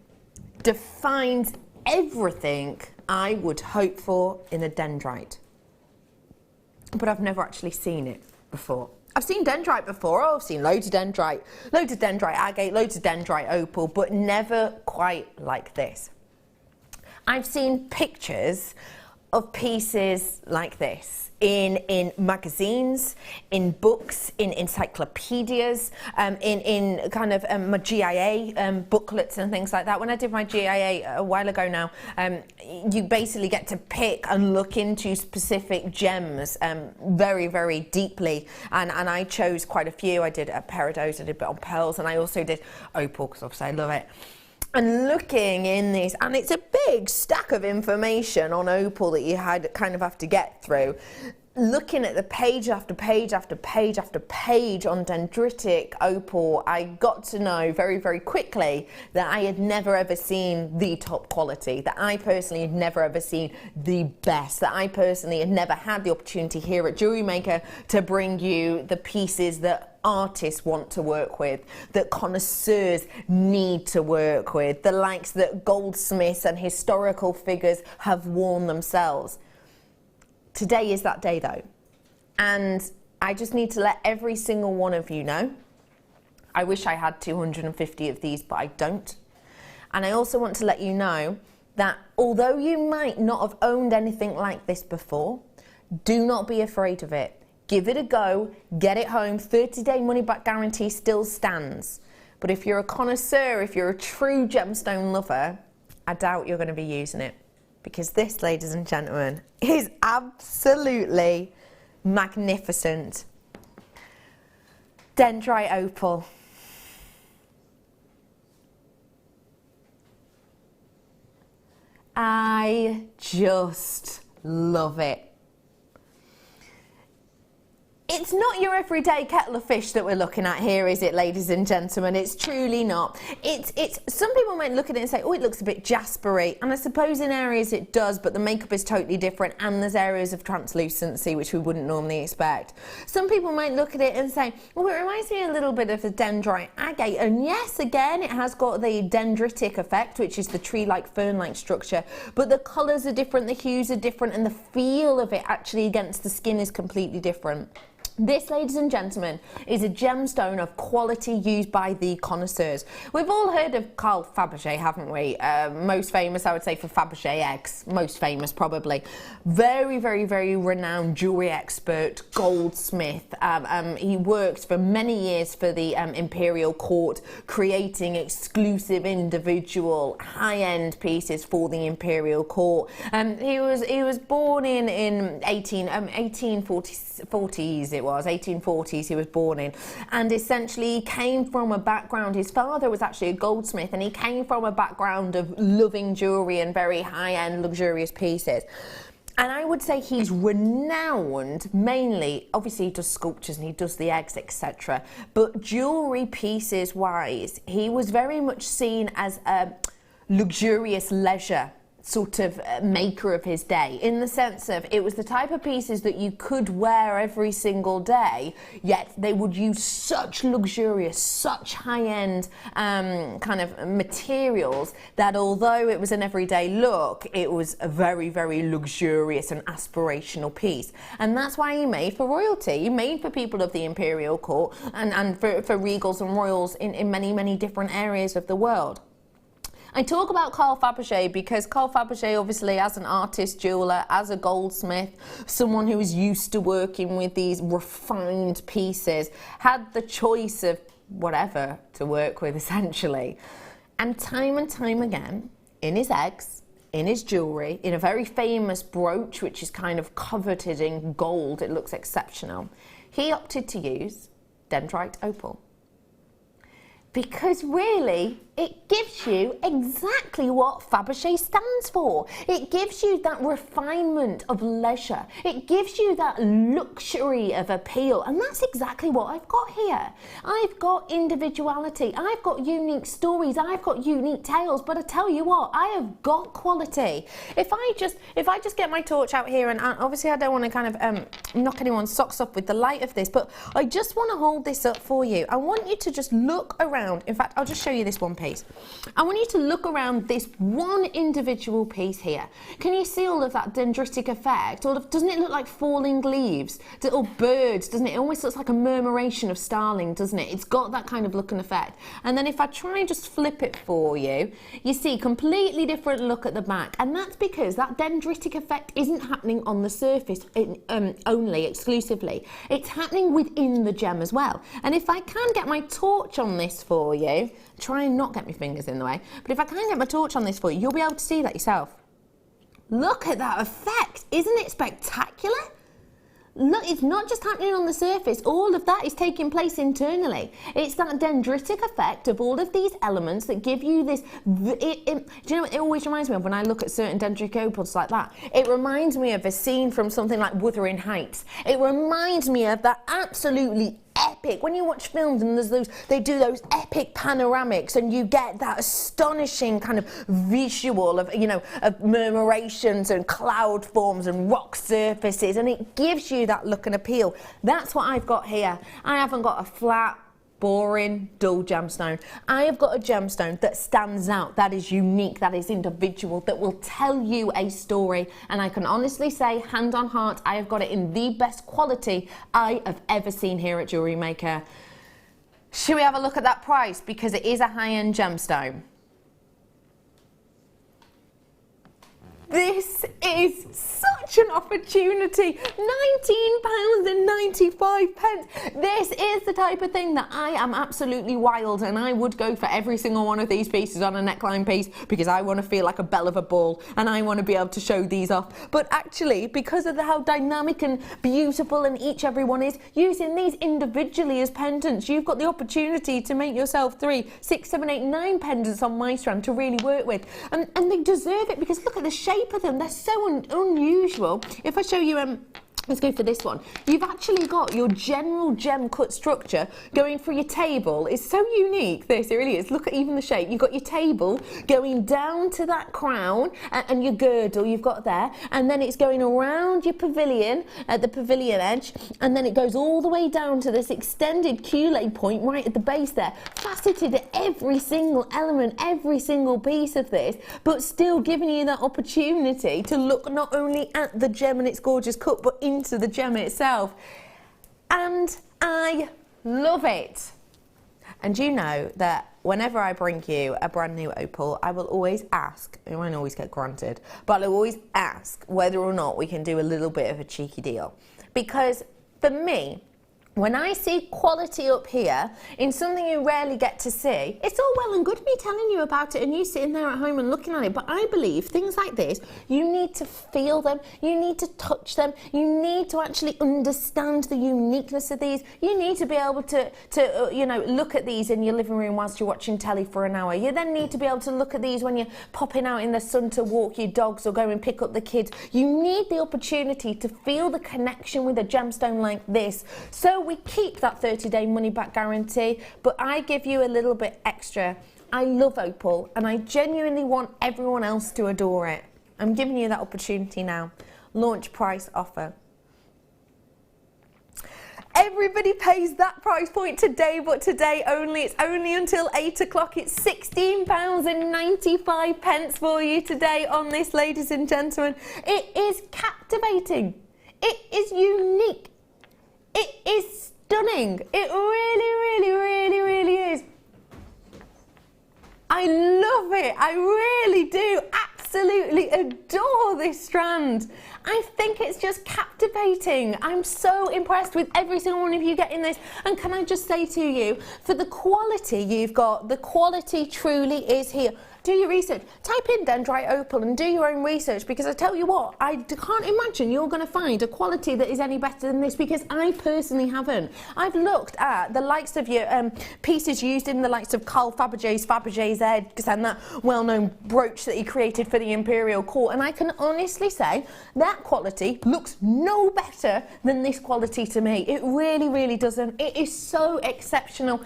defines everything I would hope for in a dendrite. But I've never actually seen it before. I've seen dendrite before. Oh, I've seen loads of dendrite agate, loads of dendrite opal, but never quite like this. I've seen pictures of pieces like this in magazines, in books, in encyclopedias, in kind of my GIA booklets and things like that. When I did my GIA a while ago now, you basically get to pick and look into specific gems very, very deeply. And I chose quite a few. I did a Peridot, I did a bit on pearls, and I also did opal, because obviously I love it. And looking in this, and it's a big stack of information on opal that you kind of have to get through. Looking at the page after page after page after page on dendritic opal, I got to know very, very quickly that I had never ever seen the top quality, that I personally had never ever seen the best, that I personally had never had the opportunity here at Jewellery Maker to bring you the pieces that artists want to work with, that connoisseurs need to work with, the likes that goldsmiths and historical figures have worn themselves. Today is that day though, and I just need to let every single one of you know. I wish I had 250 of these, but I don't. And I also want to let you know that although you might not have owned anything like this before, do not be afraid of it. Give it a go, get it home. 30-day money-back guarantee still stands. But if you're a connoisseur, if you're a true gemstone lover, I doubt you're going to be using it. Because this, ladies and gentlemen, is absolutely magnificent. Dendrite opal. I just love it. It's not your everyday kettle of fish that we're looking at here, is it, ladies and gentlemen? It's truly not. It's some people might look at it and say, oh, it looks a bit jaspery, and I suppose in areas it does, but the makeup is totally different, and there's areas of translucency which we wouldn't normally expect. Some people might look at it and say, well, it reminds me a little bit of a dendrite agate, and yes, again, it has got the dendritic effect, which is the tree-like, fern-like structure, but the colours are different, the hues are different, and the feel of it actually against the skin is completely different. This, ladies and gentlemen, is a gemstone of quality used by the connoisseurs. We've all heard of Carl Fabergé, haven't we? Most famous, I would say, for Fabergé eggs. Most famous, probably. Very, very, very renowned jewellery expert, goldsmith. He worked for many years for the imperial court, creating exclusive, individual, high-end pieces for the imperial court. He was born in 1840s, it was 1840s he was born in, and essentially he came from a background, his father was actually a goldsmith, and he came from a background of loving jewellery and very high-end luxurious pieces. And I would say he's renowned mainly, obviously he does sculptures and he does the eggs, etc. But jewellery pieces wise, he was very much seen as a luxurious leisure sort of maker of his day, in the sense of it was the type of pieces that you could wear every single day, yet they would use such luxurious, such high-end kind of materials that although it was an everyday look, it was a very, very luxurious and aspirational piece. And that's why he made for royalty. He made for people of the imperial court and for regals and royals in many, many different areas of the world. I talk about Carl Fabergé because Carl Fabergé, obviously, as an artist jeweller, as a goldsmith, someone who is used to working with these refined pieces, had the choice of whatever to work with, essentially. And time again, in his eggs, in his jewellery, in a very famous brooch, which is kind of coveted in gold, it looks exceptional, he opted to use dendrite opal. Because really, it gives you exactly what Fabergé stands for. It gives you that refinement of leisure. It gives you that luxury of appeal. And that's exactly what I've got here. I've got individuality. I've got unique stories. I've got unique tales. But I tell you what, I have got quality. If I just get my torch out here, and obviously I don't want to kind of knock anyone's socks off with the light of this, but I just want to hold this up for you. I want you to just look around. In fact, I'll just show you this one piece. I want you to look around this one individual piece here. Can you see all of that dendritic effect? Doesn't it look like falling leaves? Or birds, doesn't it? It almost looks like a murmuration of starling, doesn't it? It's got that kind of look and effect. And then if I try and just flip it for you, you see completely different look at the back. And that's because that dendritic effect isn't happening on the surface only, exclusively. It's happening within the gem as well. And if I can get my torch on this for you, try and not get my fingers in the way, but if I can get my torch on this for you, you'll be able to see that yourself. Look at that effect. Isn't it spectacular? Look, it's not just happening on the surface. All of that is taking place internally. It's that dendritic effect of all of these elements that give you this... do you know what it always reminds me of when I look at certain dendritic opals like that? It reminds me of a scene from something like Wuthering Heights. It reminds me of that absolutely epic, when you watch films and there's they do those epic panoramics and you get that astonishing kind of visual of, of murmurations and cloud forms and rock surfaces, and it gives you that look and appeal. That's what I've got here. I haven't got a flat, boring, dull gemstone. I have got a gemstone that stands out, that is unique, that is individual, that will tell you a story. And I can honestly say, hand on heart, I have got it in the best quality I have ever seen here at Jewellery Maker. Should we have a look at that price? Because it is a high-end gemstone. This is such an opportunity. £19.95. This is the type of thing that I am absolutely wild, and I would go for every single one of these pieces on a neckline piece because I want to feel like a belle of a ball and I want to be able to show these off. But actually, because of how dynamic and beautiful and every one is, using these individually as pendants, you've got the opportunity to make yourself 3, 6, 7, 8, 9 pendants on my strand to really work with. And they deserve it because look at the shape of them. They're so unusual. If I show you let's go for this one. You've actually got your general gem cut structure going for your table. It's so unique, this, it really is. Look at even the shape. You've got your table going down to that crown and your girdle you've got there, and then it's going around your pavilion at the pavilion edge, and then it goes all the way down to this extended culée point right at the base there, faceted at every single element, every single piece of this, but still giving you that opportunity to look not only at the gem and its gorgeous cut, but into the gem itself. And I love it. And you know that whenever I bring you a brand new opal, I will always ask, it won't always get granted, but I'll always ask whether or not we can do a little bit of a cheeky deal. Because for me, when I see quality up here in something you rarely get to see, it's all well and good me telling you about it and you sitting there at home and looking at it, but I believe things like this, you need to feel them, you need to touch them, you need to actually understand the uniqueness of these. You need to be able to you know, look at these in your living room whilst you're watching telly for an hour. You then need to be able to look at these when you're popping out in the sun to walk your dogs or go and pick up the kids. You need the opportunity to feel the connection with a gemstone like this. So we keep that 30-day money-back guarantee, but I give you a little bit extra. I love opal, and I genuinely want everyone else to adore it. I'm giving you that opportunity now. Launch price offer. Everybody pays that price point today, but today only. It's only until 8 o'clock. It's £16.95 for you today on this, ladies and gentlemen. It is captivating. It is unique. It is stunning. It really is. I love it. I really do. Absolutely adore this strand. I think it's just captivating. I'm so impressed with every single one of you getting this. And can I just say to you, for the quality you've got, the quality truly is here. Do your research. Type in dendrite opal and do your own research, because I tell you what, I can't imagine you're going to find a quality that is any better than this, because I personally haven't. I've looked at the likes of your pieces used in the likes of Carl Fabergé's eggs and that well-known brooch that he created for the Imperial Court, and I can honestly say that quality looks no better than this quality to me. It really doesn't. It is so exceptional.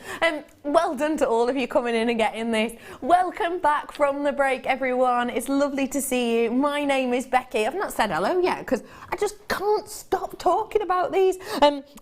Well done to all of you coming in and getting this. Welcome back from the break, everyone. It's lovely to see you. My name is Becky. I've not said hello yet because I just can't stop talking about these.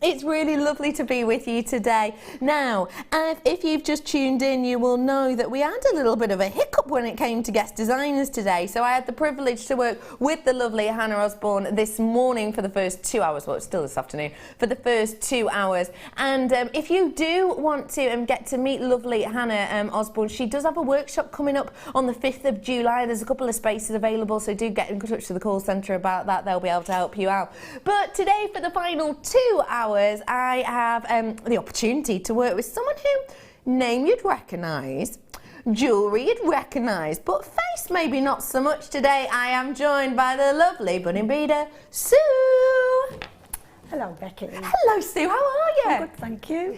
It's really lovely to be with you today. Now, if you've just tuned in, you will know that we had a little bit of a hiccup when it came to guest designers today. So I had the privilege to work with the lovely Hannah Osborne this morning for the first 2 hours. Well, it's still this afternoon, for the first 2 hours. And if you do want to get to meet lovely Hannah Osborne, she does have a workshop coming up on the 5th of July. There's a couple of spaces available, so do get in touch with the call centre about that. They'll be able to help you out. But today, for the final 2 hours, I have the opportunity to work with someone who name you'd recognise, jewellery you'd recognise, but face maybe not so much. Today I am joined by the lovely budding beader, Sue. Hello, Becky. Hello, Sue. How are you? I'm good, thank you.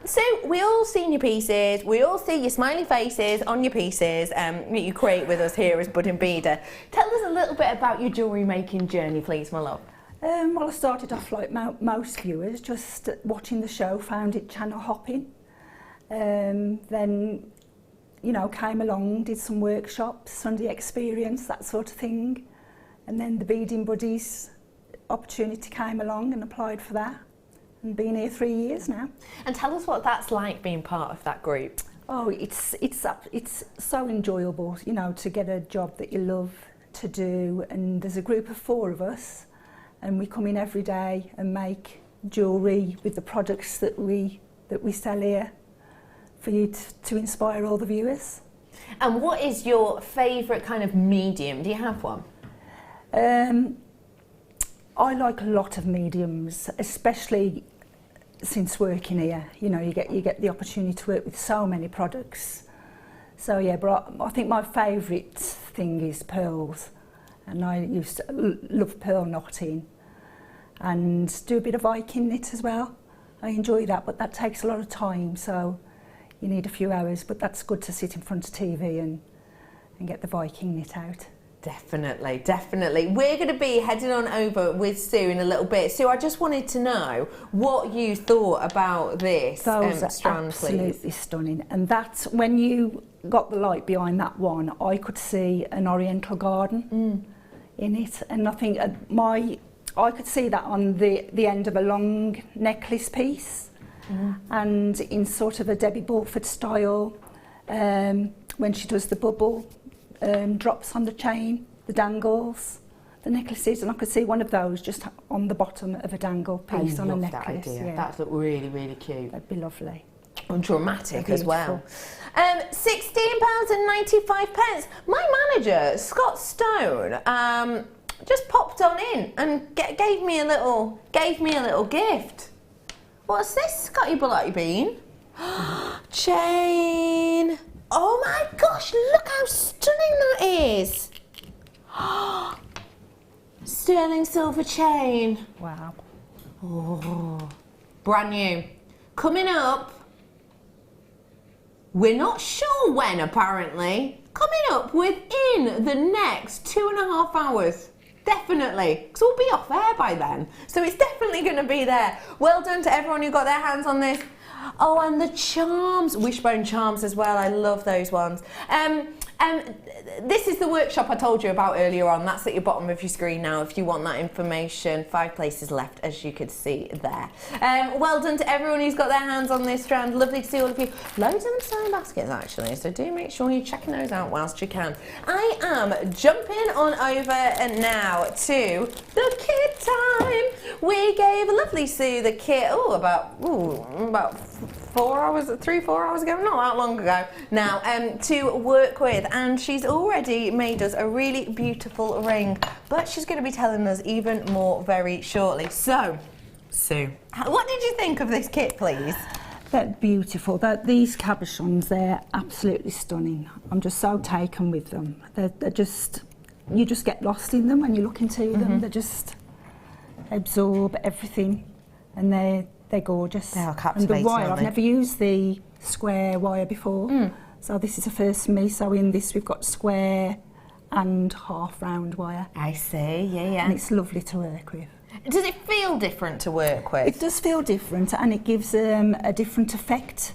So we all seen your pieces, we all see your smiley faces on your pieces that you create with us here as budding beader. Tell us a little bit about your jewellery making journey, please, my love. Well, I started off like most viewers, just watching the show, found it channel hopping. Then, you know, came along, did some workshops, Sunday experience, that sort of thing. And then the Beading Buddies opportunity came along and applied for that. And been here 3 years now. And tell us what that's like, being part of that group. Oh, it's so enjoyable, you know, to get a job that you love to do. And there's a group of 4 of us, and we come in every day and make jewellery with the products that we sell here for you to inspire all the viewers. And what is your favourite kind of medium? Do you have one? I like a lot of mediums, especially since working here. You know, you get the opportunity to work with so many products. So yeah, but I think my favourite thing is pearls, and I used to love pearl knotting and do a bit of Viking knit as well. I enjoy that, but that takes a lot of time, so you need a few hours, but that's good to sit in front of TV and get the Viking knit out. Definitely, definitely. We're going to be heading on over with Sue in a little bit. Sue, I just wanted to know what you thought about this Those are strand, absolutely please. stunning. And that's when you got the light behind that one, I could see an oriental garden in it. And I think I could see that on the end of a long necklace piece. And in sort of a Debbie Bulford style, when she does the bubble drops on the chain, the dangles, the necklaces, and I could see one of those just on the bottom of a dangle piece on a necklace. That idea. That looked really, really cute. That'd be lovely. And dramatic as well. £16.95. My manager, Scott Stone, just popped on in and gave me a little gift. What's this, Scotty Bloody Bean? Chain. Oh my gosh, look how stunning that is. Sterling silver chain. Wow. Oh, brand new. Coming up, we're not sure when apparently, coming up within the next 2.5 hours. Definitely, because we'll be off air by then. So it's definitely going to be there. Well done to everyone who got their hands on this. Oh, and the charms, wishbone charms as well. I love those ones. This is the workshop I told you about earlier on. That's at your bottom of your screen now if you want that information. 5 places left, as you could see there. Well done to everyone who's got their hands on this strand. Lovely to see all of you. Loads of them still in baskets, actually, so do make sure you're checking those out whilst you can. I am jumping on over now to the kit time. We gave lovely Sue the kit, about 4 hours, 3-4 hours ago, not that long ago now, to work with, and she's already made us a really beautiful ring, but she's going to be telling us even more very shortly. So, Sue, what did you think of this kit, please? They're beautiful. These cabochons, they're absolutely stunning. I'm just so taken with them. They're just, you just get lost in them when you look into them. They just absorb everything, and they're gorgeous. They are captivating. And the wire, I've never used the square wire before, so this is a first for me. So in this we've got square and half round wire. I see, yeah. And it's lovely to work with. Does it feel different to work with? It does feel different, and it gives a different effect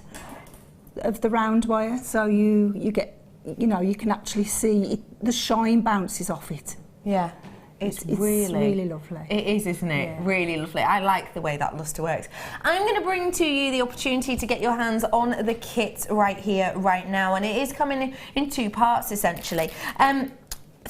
of the round wire. So you get, you can actually see the shine bounces off it. Yeah. It's really lovely. It is, isn't it? Yeah. Really lovely. I like the way that luster works. I'm going to bring to you the opportunity to get your hands on the kit right here, right now, and it is coming in 2 parts essentially.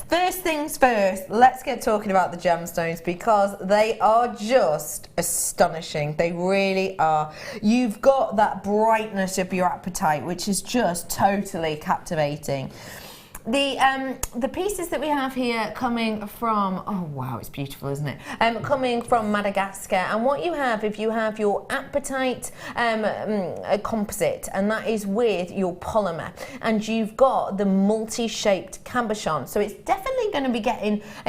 First things first, let's get talking about the gemstones, because they are just astonishing. They really are. You've got that brightness of your apatite, which is just totally captivating. The pieces that we have here coming from, oh wow, it's beautiful, isn't it? Coming from Madagascar, and what you have, if you have your apatite composite, and that is with your polymer, and you've got the multi-shaped cabochon, so it's definitely going to be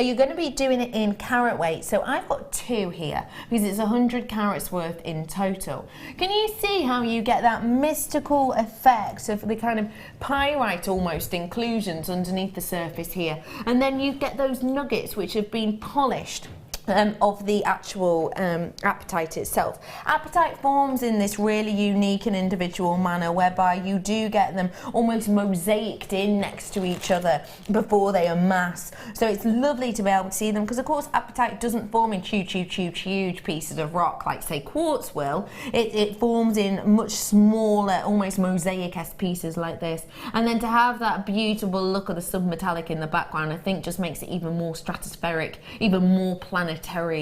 you're going to be doing it in carat weight. So I've got 2 here because it's 100 carats worth in total. Can you see how you get that mystical effect of the kind of pyrite almost inclusions underneath the surface here, and then you get those nuggets which have been polished of the actual apatite itself. Apatite forms in this really unique and individual manner whereby you do get them almost mosaiced in next to each other before they amass. So it's lovely to be able to see them, because of course apatite doesn't form in huge pieces of rock like say quartz will. It forms in much smaller, almost mosaic-esque pieces like this. And then to have that beautiful look of the submetallic in the background, I think just makes it even more stratospheric, even more planetary,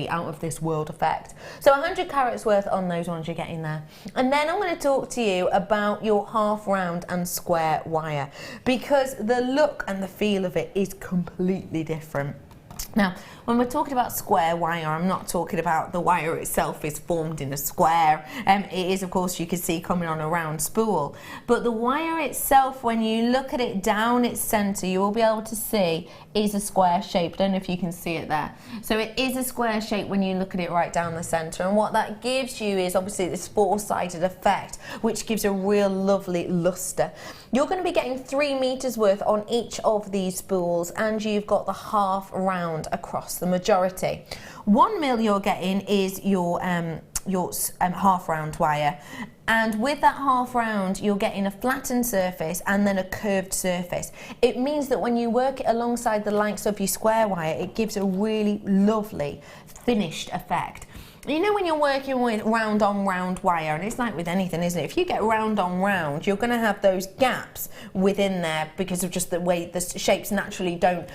out of this world effect. So 100 carats worth on those ones you're getting there. And then I'm going to talk to you about your half round and square wire, because the look and the feel of it is completely different. Now, when we're talking about square wire, I'm not talking about the wire itself is formed in a square. It is, of course, you can see coming on a round spool. But the wire itself, when you look at it down its centre, you will be able to see is a square shape. I don't know if you can see it there. So it is a square shape when you look at it right down the centre. And what that gives you is obviously this four-sided effect, which gives a real lovely lustre. You're going to be getting 3 meters worth on each of these spools, and you've got the half round across the majority. 1 mil you're getting is your half round wire, and with that half round you're getting a flattened surface and then a curved surface. It means that when you work it alongside the likes of your square wire, it gives a really lovely finished effect. You know, when you're working with round on round wire, and it's like with anything, isn't it? If you get round on round, you're going to have those gaps within there because of just the way the shapes naturally don't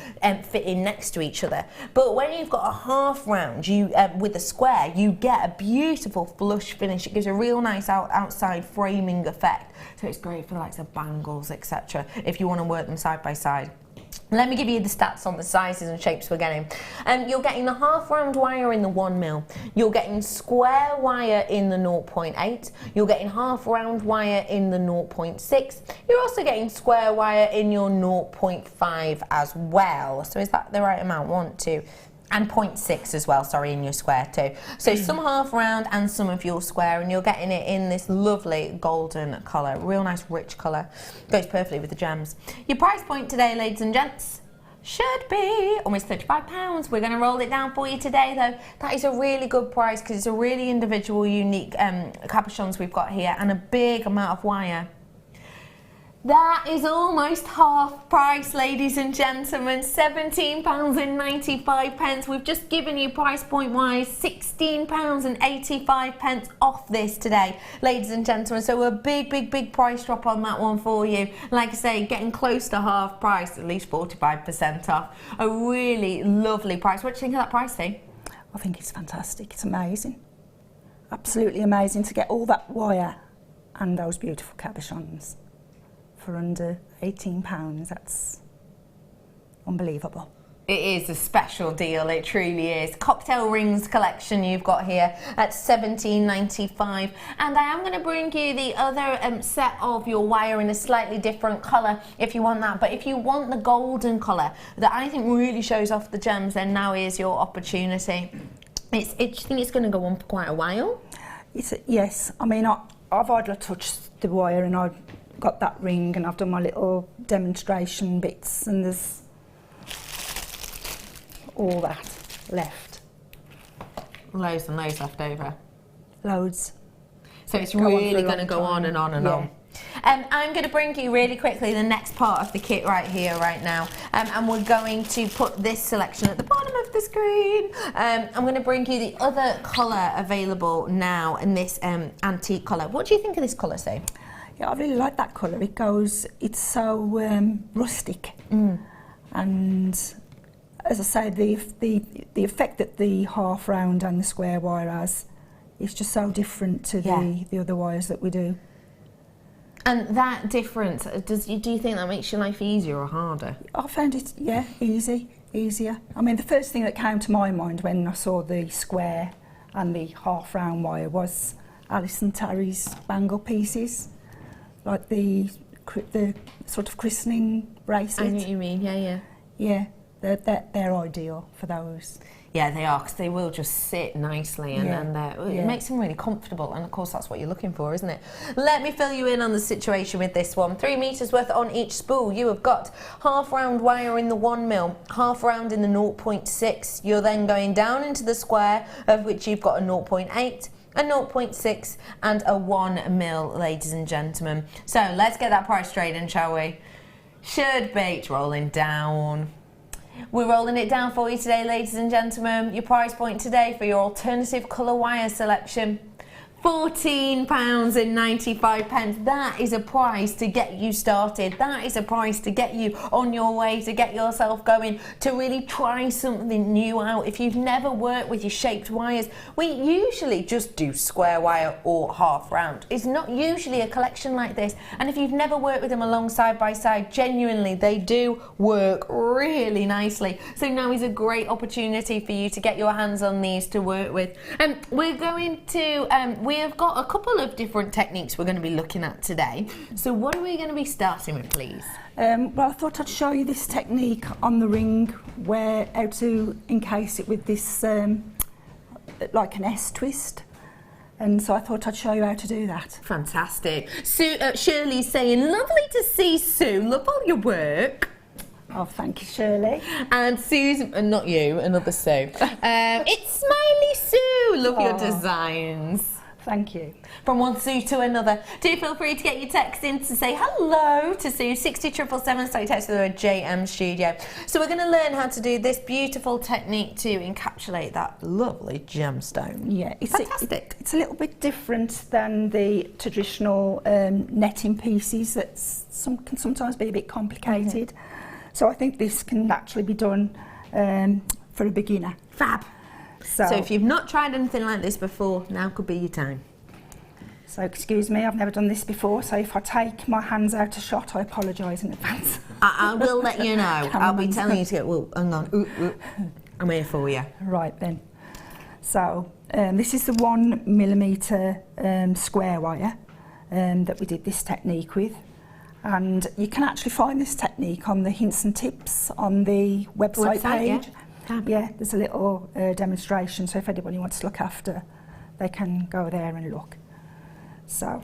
fit in next to each other. But when you've got a half round, you with a square, you get a beautiful flush finish. It gives a real nice outside framing effect. So it's great for the likes of bangles, etc. if you want to work them side by side. Let me give you the stats on the sizes and shapes we're getting. You're getting the half round wire in the 1 mil. You're getting square wire in the 0.8. You're getting half round wire in the 0.6. You're also getting square wire in your 0.5 as well. So is that the right amount? 1, 2. And 0.6 as well, sorry, in your square too. So some half round and some of your square, and you're getting it in this lovely golden colour, real nice rich colour. Goes perfectly with the gems. Your price point today, ladies and gents, should be almost £35. We're going to roll it down for you today though. That is a really good price because it's a really individual, unique cabochons we've got here and a big amount of wire. That is almost half price, ladies and gentlemen, £17.95. We've just given you price point wise £16.85 off this today, ladies and gentlemen. So a big price drop on that one for you. Like I say, getting close to half price, at least 45% off. A really lovely price. What do you think of that price, Steve? I think it's fantastic. It's amazing. Absolutely amazing to get all that wire and those beautiful cabochons for under £18. That's unbelievable. It is a special deal, it truly is. Cocktail rings collection you've got here at £17.95. And I am going to bring you the other set of your wire in a slightly different colour if you want that. But if you want the golden colour that I think really shows off the gems, then now is your opportunity. Do you think it's going to go on for quite a while? Yes. I mean, I've hardly touched the wire and I've got that ring and I've done my little demonstration bits and there's all that left. Loads and loads left over. Loads. So it's really going to go on and on and on. I'm going to bring you really quickly the next part of the kit right here, right now. And we're going to put this selection at the bottom of the screen. I'm going to bring you the other colour available now in this antique colour. What do you think of this colour, Sue? Yeah, I really like that colour. It's so rustic. And as I say, the effect that the half round and the square wire has is just so different to the other wires that we do. And that difference, do you think that makes your life easier or harder? I found it, easier. I mean, the first thing that came to my mind when I saw the square and the half round wire was Alice and Terry's bangle pieces. Like the sort of christening bracelet. I know what you mean, yeah. Yeah, they're ideal for those. Yeah, they are, because they will just sit nicely and it makes them really comfortable, and of course that's what you're looking for, isn't it? Let me fill you in on the situation with this one. 3 meters worth on each spool. You have got half round wire in the 1 mil, half round in the 0.6. You're then going down into the square, of which you've got a 0.8. a 0.6 and a 1 mil, ladies and gentlemen. So let's get that price straight in, shall we? Should be. It's rolling down. We're rolling it down for you today, ladies and gentlemen. Your price point today for your alternative colour wire selection, £14.95. That is a price to get you started. That is a price to get you on your way, to get yourself going, to really try something new out. If you've never worked with your shaped wires, we usually just do square wire or half round. It's not usually a collection like this, and if you've never worked with them along side by side, genuinely they do work really nicely. So now is a great opportunity for you to get your hands on these to work with. We're going to we have got a couple of different techniques we're going to be looking at today. So what are we going to be starting with, please? Well, I thought I'd show you this technique on the ring, how to encase it with this like an S twist. And so I thought I'd show you how to do that. Fantastic. Sue, Shirley's saying, lovely to see Sue, love all your work. Oh, thank you, Shirley. And Susan, not you, another Sue. It's Smiley Sue, love your designs. Thank you. From one Sue to another. Do feel free to get your text in to say hello to Sue, 60777, so text with her JM Studio. So we're going to learn how to do this beautiful technique to encapsulate that lovely gemstone. Yeah, fantastic. It's a little bit different than the traditional netting pieces that can sometimes be a bit complicated. So I think this can actually be done for a beginner. Fab. So if you've not tried anything like this before, now could be your time. So excuse me, I've never done this before, so if I take my hands out of shot, I apologise in advance. I will let you know. I'll be telling you to go, well, hang on, I'm here for you. Right then. So this is the 1mm square wire that we did this technique with. And you can actually find this technique on the hints and tips on the website page. Yeah, there's a little demonstration, so if anybody wants to look after, they can go there and look. So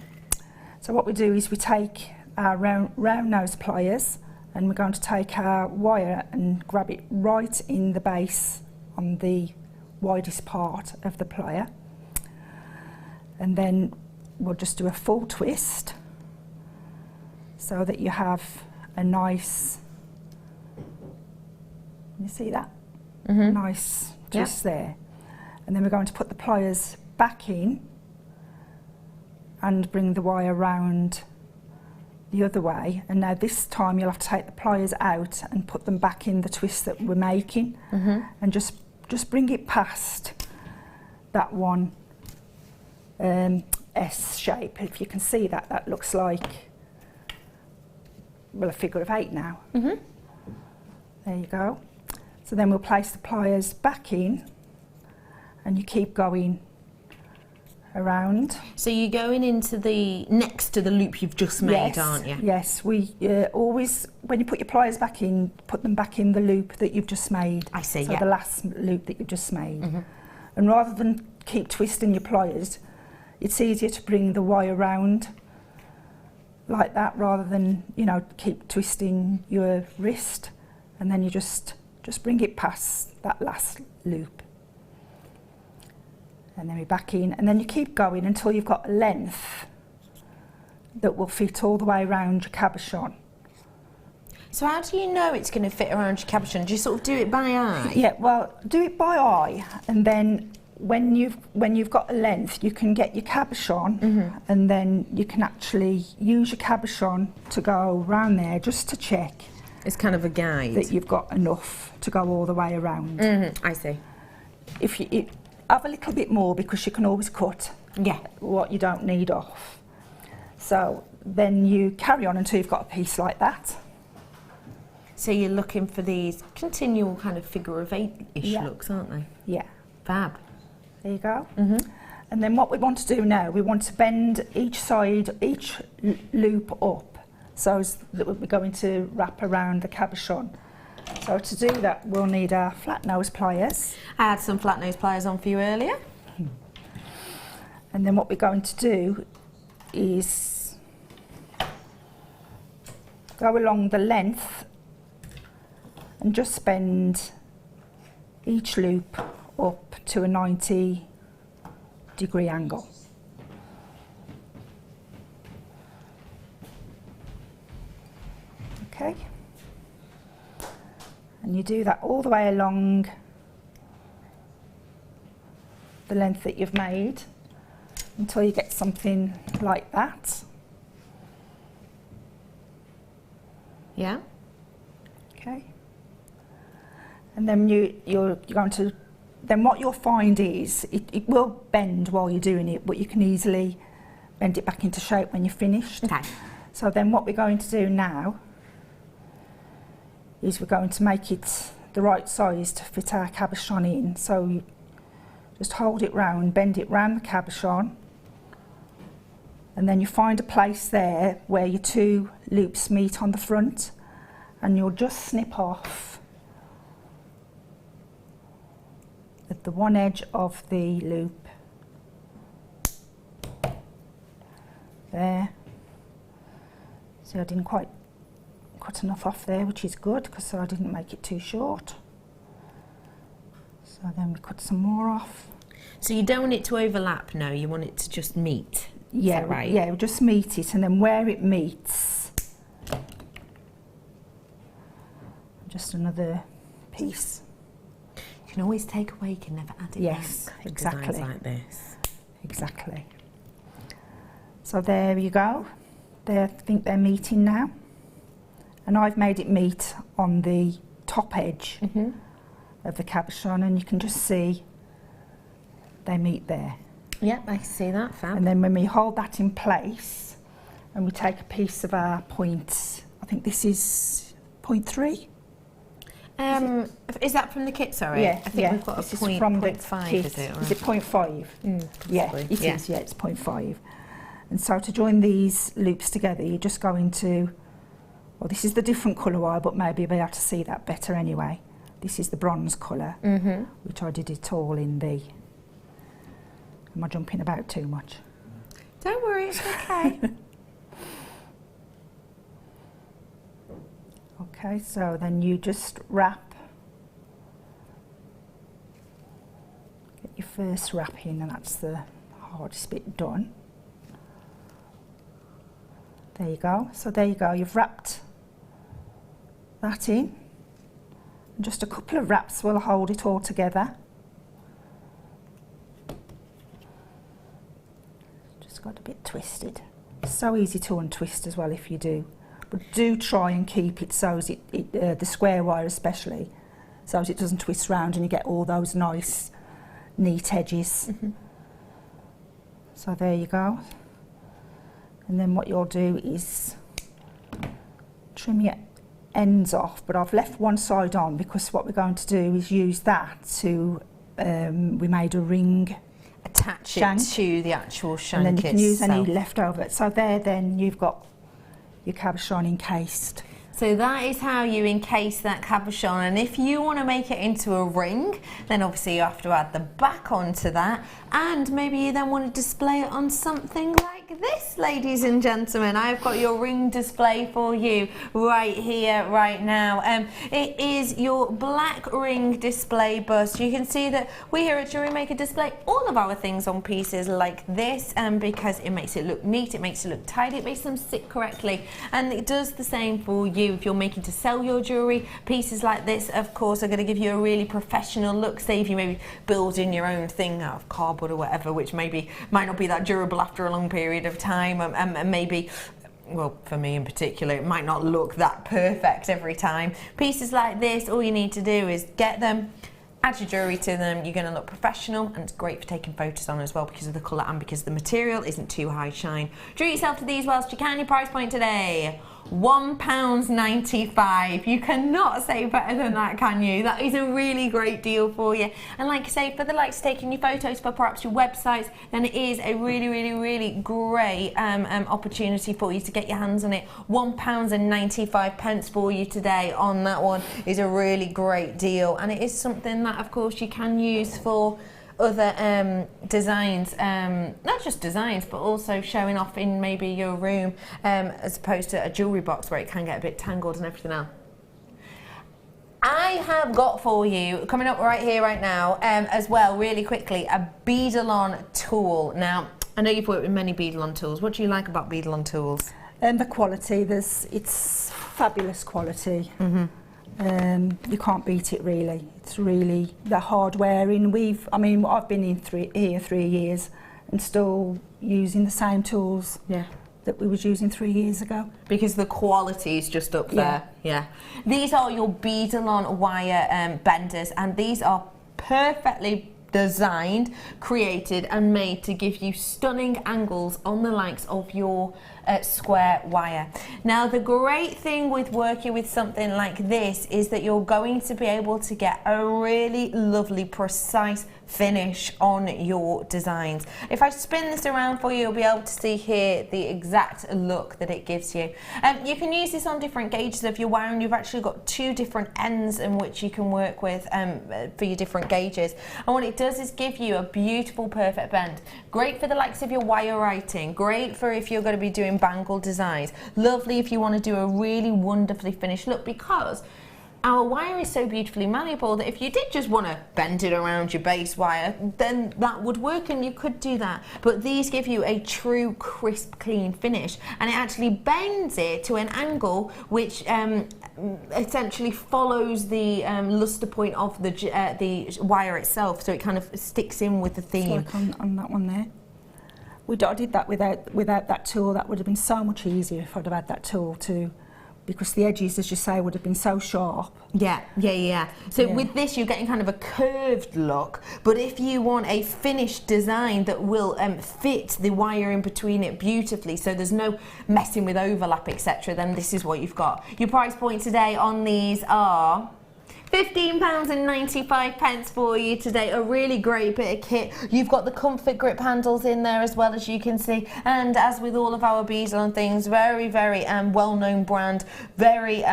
what we do is we take our round nose pliers, and we're going to take our wire and grab it right in the base on the widest part of the plier. And then we'll just do a full twist so that you have a nice, you see that? Nice twist there. And then we're going to put the pliers back in and bring the wire round the other way. And now this time you'll have to take the pliers out and put them back in the twist that we're making, and just bring it past that one S shape. If you can see that, that looks like, well, a figure of 8 now. There you go. So then we'll place the pliers back in, and you keep going around. So you're going into the next to the loop you've just made, aren't you? Yes, we always, when you put your pliers back in, put them back in the loop that you've just made. I see, so the last loop that you've just made. And rather than keep twisting your pliers, it's easier to bring the wire round like that, rather than, you know, keep twisting your wrist, and then you just bring it past that last loop. And then we're back in, and then you keep going until you've got a length that will fit all the way around your cabochon. So how do you know it's going to fit around your cabochon? Do you sort of do it by eye? Yeah, well, do it by eye, and then when you've got a length, you can get your cabochon, and then you can actually use your cabochon to go round there just to check. It's kind of a guide. That you've got enough to go all the way around. I see. If you have a little bit more, because you can always cut what you don't need off. So then you carry on until you've got a piece like that. So you're looking for these continual kind of figure of 8-ish looks, aren't they? Yeah. Fab. There you go. And then what we want to do now, we want to bend each side, each loop up, so that we're going to wrap around the cabochon. So to do that, we'll need our flat nose pliers. I had some flat nose pliers on for you earlier. And then what we're going to do is go along the length and just bend each loop up to a 90-degree angle. Okay. And you do that all the way along the length that you've made. until you get something like that. Yeah. Okay. And then you're going to, then what you'll find is it will bend while you're doing it, but you can easily bend it back into shape when you're finished. Okay. So then what we're going to do now is we're going to make it the right size to fit our cabochon in. So you just hold it round, bend it round the cabochon, and then you find a place there where your two loops meet on the front, and you'll just snip off at the one edge of the loop. There. See, I didn't quite cut enough off there, which is good because I didn't make it too short. So then we cut some more off. So you don't want it to overlap, no, you want it to just meet. Yeah, Is that right? Yeah, we'll just meet it, and then where it meets, just another piece. You can always take away, you can never add it. Yes, back. exactly. Designs like this. Exactly. So there you go. I think they're meeting now. And I've made it meet on the top edge of the cabochon, and you can just see they meet there. Yep, I can see that, fab. And then when we hold that in place and we take a piece of our point, I think this is 0.3. Is that from the kit, sorry? Yeah, I think we've got this a point, is from the 0.5, kit. is it? Is it 0.5? Yeah, possibly. it is, yeah, it's 0.5. And so to join these loops together, you just go into, well, this is the different colour wire, but maybe you'll be able to see that better anyway. This is the bronze colour, which I did it all in the... Am I jumping about too much? Don't worry, it's okay. Okay, so then you just wrap, get your first wrap in, and that's the hardest bit done. There you go. So there you go, you've wrapped that in. And just a couple of wraps will hold it all together. Just got a bit twisted. So easy to untwist as well if you do. But do try and keep it so as the square wire especially, so as it doesn't twist round and you get all those nice neat edges. So there you go. And then what you'll do is trim your ends off, but I've left one side on because what we're going to do is use that to, we made a ring. Attach shank it to the actual shank and then you can use any itself. leftover. So there then you've got your cabochon encased. So that is how you encase that cabochon, and if you want to make it into a ring, then obviously you have to add the back onto that, and maybe you then want to display it on something like this, ladies and gentlemen. I've got your ring display for you right here, right now. It is your black ring display bust. You can see that we here at Jewellery Maker display all of our things on pieces like this, because it makes it look neat, it makes it look tidy, it makes them sit correctly, and it does the same for you. If you're making to sell your jewellery, pieces like this of course are going to give you a really professional look. Say if you maybe building your own thing out of cardboard or whatever, which maybe might not be that durable after a long period of time, and maybe, well, for me in particular, it might not look that perfect every time. Pieces like this, all you need to do is get them, add your jewellery to them, you're going to look professional, and it's great for taking photos on as well because of the colour and because the material isn't too high shine. Treat yourself to these whilst you can. Your price point today, £1.95. You cannot say better than that, can you? That is a really great deal for you. And like I say, for the likes of taking your photos for perhaps your websites, then it is a really, really, really great opportunity for you to get your hands on it. £1.95 for you today on that one is a really great deal, and it is something that of course you can use for other designs, not just designs but also showing off in maybe your room, as opposed to a jewellery box where it can get a bit tangled and everything else. I have got for you, coming up right here right now, as well really quickly, a Abalone tool. Now I know you've worked with many Abalone tools. What do you like about Abalone tools? The quality, it's fabulous quality. You can't beat it really. It's really the hard wearing. I've been here 3 years and still using the same tools that we was using 3 years ago. Because the quality is just up there. Yeah. These are your Abalone wire benders, and these are perfectly designed, created and made to give you stunning angles on the likes of your square wire. Now the great thing with working with something like this is that you're going to be able to get a really lovely precise finish on your designs. If I spin this around for you, you'll be able to see here the exact look that it gives you. You can use this on different gauges of your wire, and you've actually got 2 different ends in which you can work with for your different gauges. And what it does is give you a beautiful perfect bend. Great for the likes of your wire writing, great for if you're going to be doing bangle designs, lovely if you want to do a really wonderfully finished look, because our wire is so beautifully malleable that if you did just want to bend it around your base wire, then that would work and you could do that. But these give you a true crisp, clean finish, and it actually bends it to an angle which essentially follows the luster point of the wire itself, so it kind of sticks in with the theme. It's like on that one there. I did that without that tool. That would have been so much easier if I'd have had that tool too, because the edges, as you say, would have been so sharp. So with this, you're getting kind of a curved look, but if you want a finished design that will fit the wire in between it beautifully, so there's no messing with overlap, etc., then this is what you've got. Your price point today on these are £15.95 for you today. A really great bit of kit. You've got the comfort grip handles in there as well, as you can see, and as with all of our beads and things, very well-known brand, very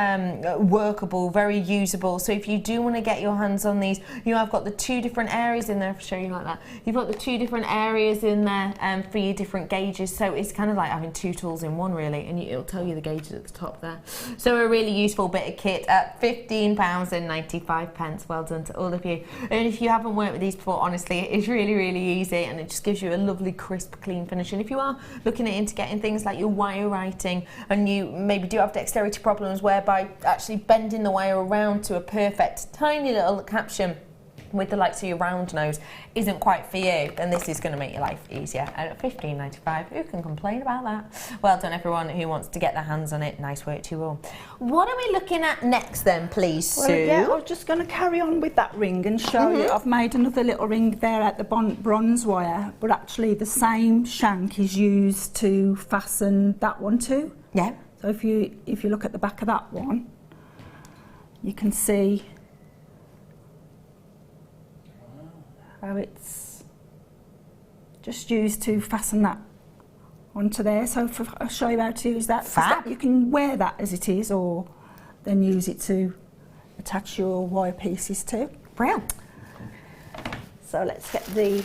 workable, very usable. So if you do want to get your hands on these, you have got the 2 different areas in there. I'll show you like that. You've got the 2 different areas in there for your different gauges, so it's kind of like having 2 tools in one really, and it'll tell you the gauges at the top there. So a really useful bit of kit at £15.95. Well done to all of you. And if you haven't worked with these before, honestly, it is really easy, and it just gives you a lovely crisp, clean finish. And if you are looking into getting things like your wire writing, and you maybe do have dexterity problems whereby actually bending the wire around to a perfect tiny little caption with the likes of your round nose isn't quite for you, then this is going to make your life easier. And at £15.95, who can complain about that? Well done everyone who wants to get their hands on it. Nice work to you all. What are we looking at next then, please, Sue? Well, yeah, I was just going to carry on with that ring and show you. I've made another little ring there at the bronze wire, but actually the same shank is used to fasten that one too. Yeah. So if you look at the back of that one, you can see how it's just used to fasten that onto there. So I'll show you how to use that. You can wear that as it is, or then use it to attach your wire pieces to. Brilliant. So let's get the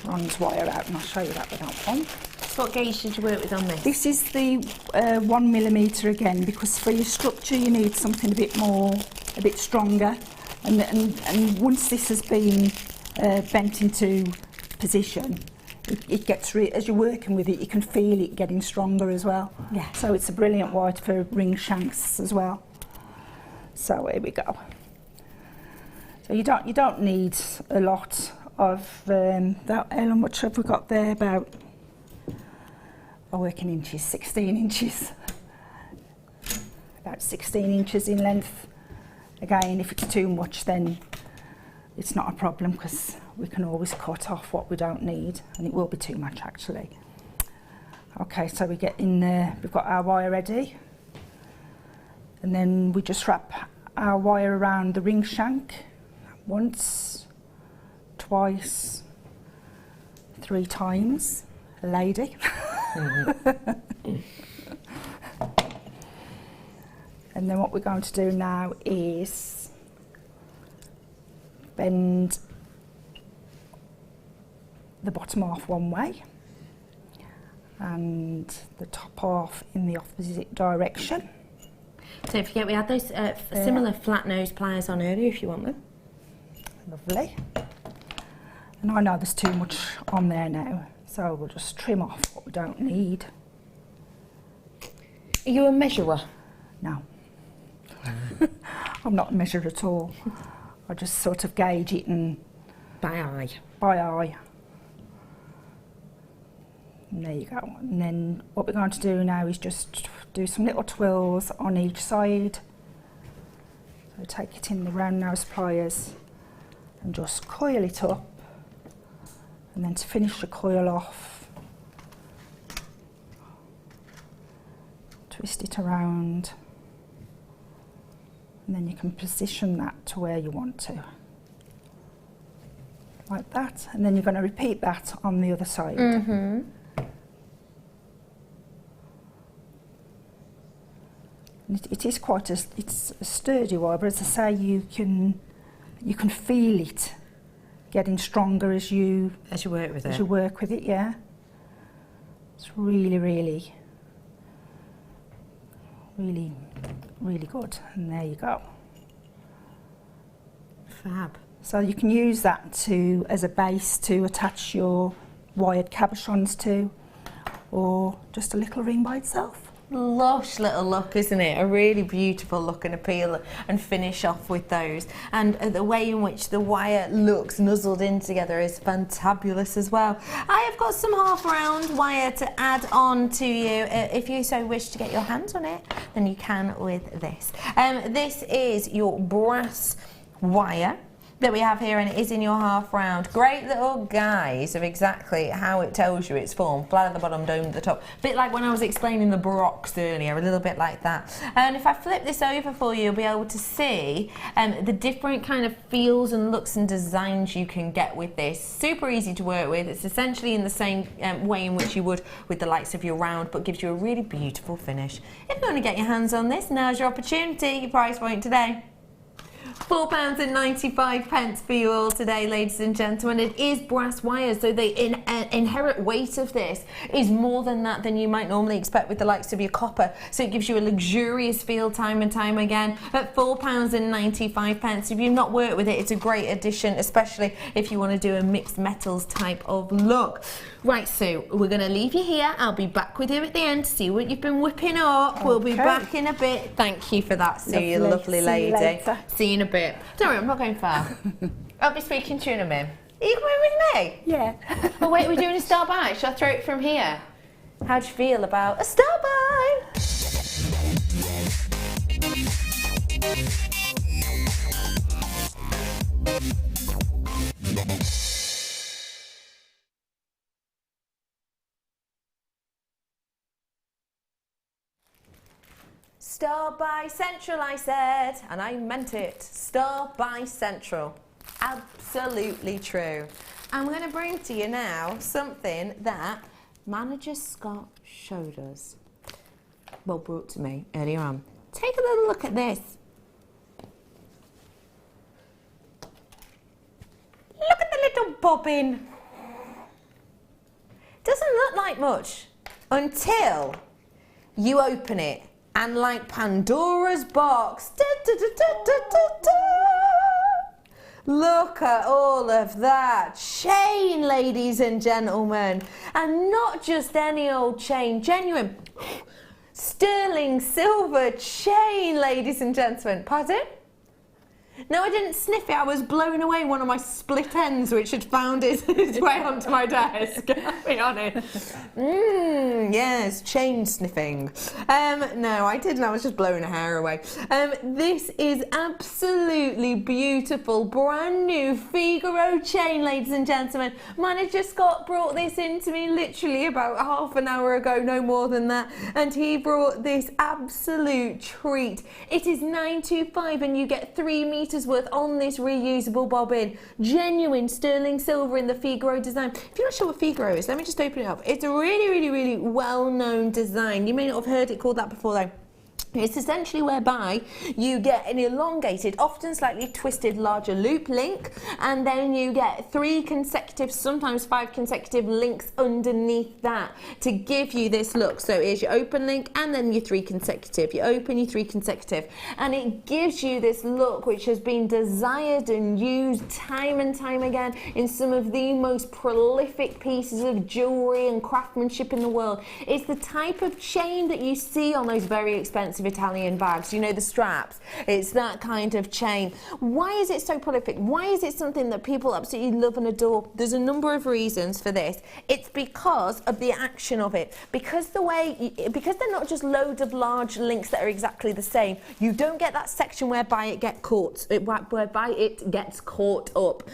bronze wire out, and I'll show you that with that one. So what gauge did you work with on this? This is the 1mm again, because for your structure you need something a bit stronger. And once this has been bent into position, it gets, as you're working with it, you can feel it getting stronger as well. Yeah. So it's a brilliant wire for ring shanks as well. So here we go. So you don't need a lot of that. How much have we got there? About, I work in inches, 16 inches. About 16 inches in length. Again, if it's too much, then it's not a problem, because we can always cut off what we don't need, and it will be too much actually. Okay, so we get in there, we've got our wire ready, and then we just wrap our wire around the ring shank once, twice, 3 times, a lady. And then what we're going to do now is bend the bottom half one way and the top half in the opposite direction. Don't forget we had those similar flat nose pliers on earlier if you want them. Lovely. And I know there's too much on there now, so we'll just trim off what we don't need. Are you a measurer? No. I'm not a measurer at all. I just sort of gauge it and by eye. By eye. And there you go. And then what we're going to do now is just do some little twirls on each side. So take it in the round nose pliers and just coil it up. And then to finish the coil off, twist it around. And then you can position that to where you want to. Like that. And then you're going to repeat that on the other side. Mm-hmm. It is quite it's a sturdy wire, but as I say, you can feel it getting stronger as you work with it. As you work with it, yeah. It's really, really, really, really good. And there you go. Fab. So you can use that as a base to attach your wired cabochons to, or just a little ring by itself. Lush little look, isn't it? A really beautiful look and appeal, and finish off with those. And the way in which the wire looks nuzzled in together is fantabulous as well. I have got some half round wire to add on to you. If you so wish to get your hands on it, then you can with this. This is your brass wire that we have here, and it is in your half round. Great little guise of exactly how it tells you its form. Flat at the bottom, dome at the top. A bit like when I was explaining the barocks earlier, a little bit like that. And if I flip this over for you, you'll be able to see the different kind of feels and looks and designs you can get with this. Super easy to work with. It's essentially in the same way in which you would with the likes of your round, but gives you a really beautiful finish. If you want to get your hands on this, now's your opportunity. Your price point today, £4.95 for you all today, ladies and gentlemen. It is brass wire, so the inherent weight of this is more than that than you might normally expect with the likes of your copper. So it gives you a luxurious feel time and time again at £4.95. If you've not worked with it, it's a great addition, especially if you want to do a mixed metals type of look. Right, so we're going to leave you here. I'll be back with you at the end to see what you've been whipping up. Okay. We'll be back in a bit. Thank you for that, Sue, you lovely lady. See you in a bit. Don't worry, I'm not going far. I'll be speaking to you in a minute. Are you coming with me? Yeah. Oh wait, we're doing a star by. Shall I throw it from here? How do you feel about a star by? Star by Central, I said, and I meant it. Star by Central. Absolutely true. I'm going to bring to you now something that Manager Scott showed us. Well, brought to me earlier on. Take a little look at this. Look at the little bobbin. Doesn't look like much until you open it. And like Pandora's box, look at all of that chain, ladies and gentlemen. And not just any old chain, genuine sterling silver chain, ladies and gentlemen. Pardon? No, I didn't sniff it. I was blowing away one of my split ends, which had found its way onto my desk. I'll be honest. Yes, chain sniffing. No, I didn't. I was just blowing a hair away. This is absolutely beautiful, brand new Figaro chain, ladies and gentlemen. Manager Scott brought this in to me literally about half an hour ago, no more than that. And he brought this absolute treat. It is £9.25 and you get 3 meters worth on this reusable bobbin. Genuine sterling silver in the Figaro design. If you're not sure what Figaro is, let me just open it up. It's a really well-known design. You may not have heard it called that before though. It's essentially whereby you get an elongated, often slightly twisted, larger loop link, and then you get 3 consecutive, sometimes 5 consecutive links underneath that to give you this look. So here's your open link and then your 3 consecutive. You open, your 3 consecutive, and it gives you this look which has been desired and used time and time again in some of the most prolific pieces of jewellery and craftsmanship in the world. It's the type of chain that you see on those very expensive expensive Italian bags, you know, the straps. It's that kind of chain. Why is it so prolific? Why is it something that people absolutely love and adore? There's a number of reasons for this. It's because of the action of it. Because they're not just loads of large links that are exactly the same. You don't get that section whereby it gets caught up.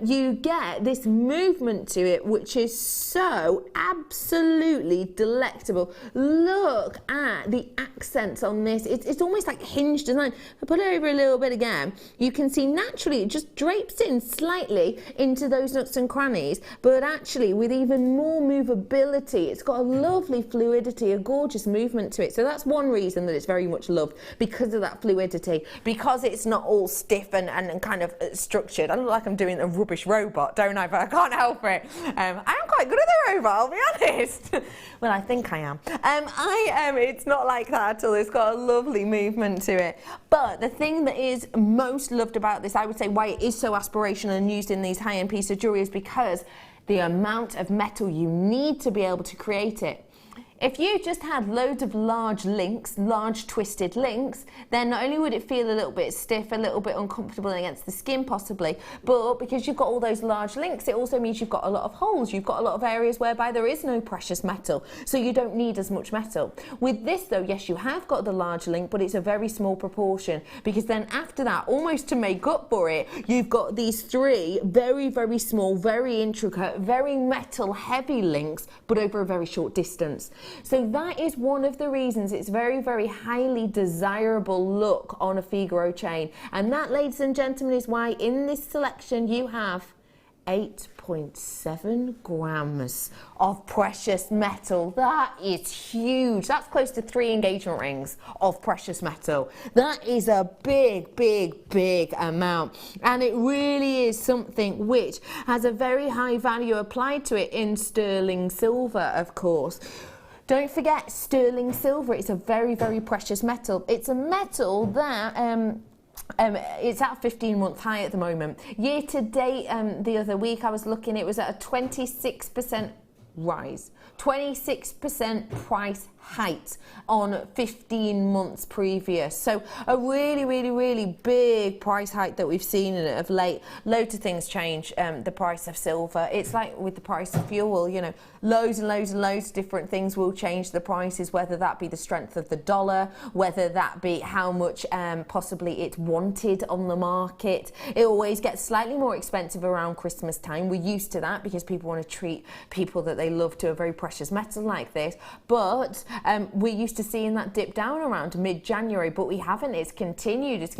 You get this movement to it, which is so absolutely delectable. Look at the accents on this. It's almost like hinged design. If I put it over a little bit again, you can see naturally it just drapes in slightly into those nooks and crannies, but actually with even more movability. It's got a lovely fluidity, a gorgeous movement to it. So that's one reason that it's very much loved, because of that fluidity, because it's not all stiff and kind of structured. I look like I'm doing a rubbish robot, don't I? But I can't help it. I am quite good at the robot, I'll be honest. Well, I think I am. It's not like that at all. It's got a lovely movement to it. But the thing that is most loved about this, I would say why it is so aspirational and used in these high-end pieces of jewellery, is because the amount of metal you need to be able to create it. If you just had loads of large links, large twisted links, then not only would it feel a little bit stiff, a little bit uncomfortable against the skin possibly, but because you've got all those large links, it also means you've got a lot of holes. You've got a lot of areas whereby there is no precious metal, so you don't need as much metal. With this though, yes, you have got the large link, but it's a very small proportion, because then after that, almost to make up for it, you've got these three very, very small, very intricate, very metal heavy links, but over a very short distance. So that is one of the reasons it's very, very highly desirable look on a Figaro chain. And that, ladies and gentlemen, is why in this selection you have 8.7 grams of precious metal. That is huge. That's close to 3 engagement rings of precious metal. That is a big, big, big amount. And it really is something which has a very high value applied to it in sterling silver, of course. Don't forget sterling silver. It's a very, very precious metal. It's a metal that it's at a 15-month high at the moment. Year to date, the other week I was looking, it was at a 26% rise. 26% price height on 15 months previous. So a really, really, really big price hike that we've seen in it of late. Loads of things change the price of silver. It's like with the price of fuel, you know, loads and loads and loads of different things will change the prices, whether that be the strength of the dollar, whether that be how much possibly it's wanted on the market. It always gets slightly more expensive around Christmas time. We're used to that because people want to treat people that they love to a very precious metal like this. But we're used to seeing that dip down around mid-January, but we haven't. It's continued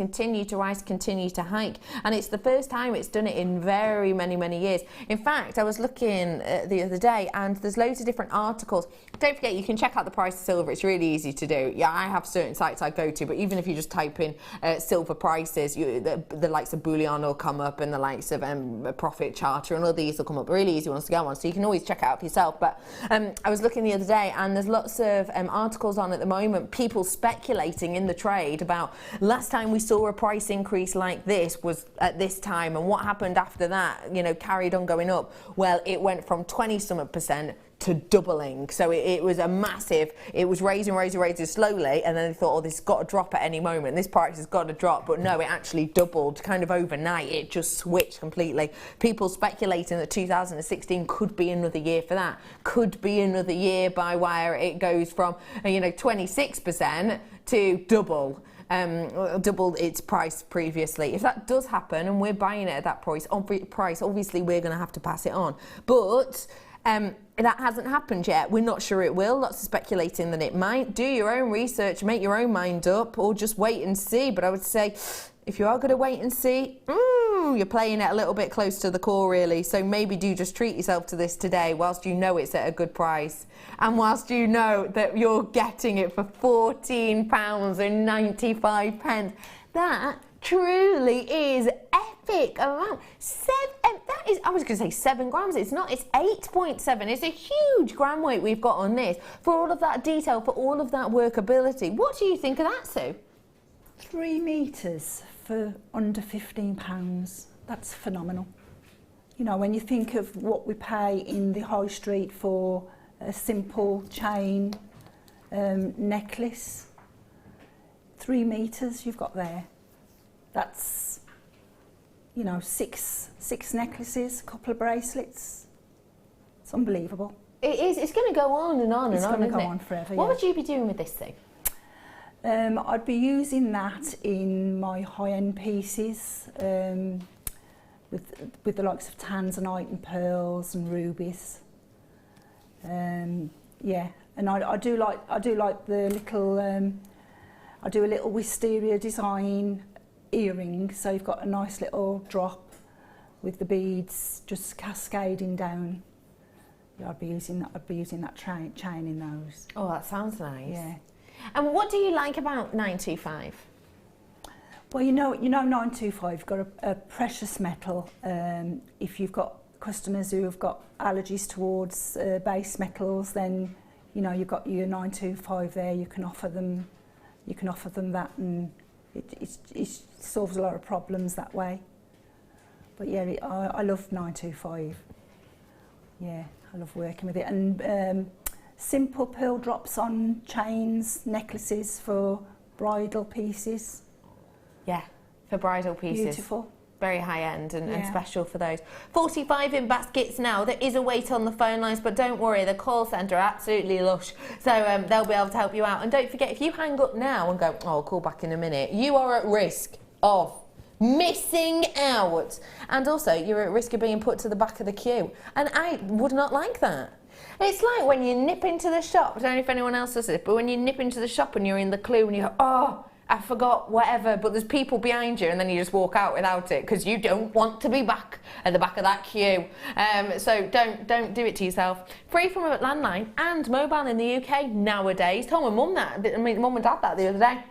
to rise, continue to hike, and it's the first time it's done it in very many years. In fact, I was looking the other day, and there's loads of different articles. Don't forget, you can check out the price of silver. It's really easy to do. Yeah, I have certain sites I go to, but even if you just type in silver prices, the likes of Bullion will come up, and the likes of Profit Charter and all these will come up. Really easy ones to go on, so you can always check it out for yourself. But I was looking the other day, and there's lots of articles on at the moment, people speculating in the trade about last time we saw a price increase like this was at this time, and what happened after that, you know, carried on going up. Well, it went from 20% to doubling. So it was a massive, it was raising slowly, and then they thought, oh, this has got to drop at any moment. This price has got to drop. But no, it actually doubled kind of overnight. It just switched completely. People speculating that 2016 could be another year for that. Could be another year by where it goes from, you know, 26% to double its price previously. If that does happen and we're buying it at that price, obviously we're going to have to pass it on. But that hasn't happened yet. We're not sure it will. Lots of speculating that it might. Do your own research, make your own mind up, or just wait and see. But I would say, if you are going to wait and see, you're playing it a little bit close to the core, really. So maybe do just treat yourself to this today, whilst you know it's at a good price, and whilst you know that you're getting it for £14.95. That truly is epic amount. That is, I was going to say 7 grams. It's not. It's 8.7. It's a huge gram weight we've got on this for all of that detail, for all of that workability. What do you think of that, Sue? 3 metres for under £15. That's phenomenal. You know, when you think of what we pay in the high street for a simple chain necklace, 3 metres you've got there. That's, you know, six necklaces, a couple of bracelets. It's unbelievable. It is. It's going to go on and on It's and on, going to isn't go it? on forever, What yeah. would you be doing with this thing? I'd be using that in my high-end pieces, with the likes of Tanzanite and pearls and rubies. Yeah, and I do like the little. I do a little wisteria design earring, so you've got a nice little drop with the beads just cascading down. Yeah, I'd be using that chain in those. Oh, that sounds nice. Yeah. And what do you like about 925? Well, you know 925, you've got a precious metal. If you've got customers who have got allergies towards base metals, then you know you've got your 925 there. You can offer them that, and it solves a lot of problems that way. But yeah, I love 925. Yeah, I love working with it, and simple pearl drops on chains, necklaces for bridal pieces. Yeah, for bridal pieces. Beautiful. Very high end and Yeah. special for those. 45 in baskets now. There is a wait on the phone lines, but don't worry, the call centre are absolutely lush. So they'll be able to help you out. And don't forget, if you hang up now and go, oh, I'll call back in a minute, you are at risk of missing out. And also, you're at risk of being put to the back of the queue. And I would not like that. It's like when you nip into the shop, I don't know if anyone else does it, but when you nip into the shop and you're in the queue and you go, oh, I forgot whatever, but there's people behind you, and then you just walk out without it because you don't want to be back at the back of that queue. So don't do it to yourself. Free from a landline and mobile in the UK nowadays. Told my mum and dad that the other day.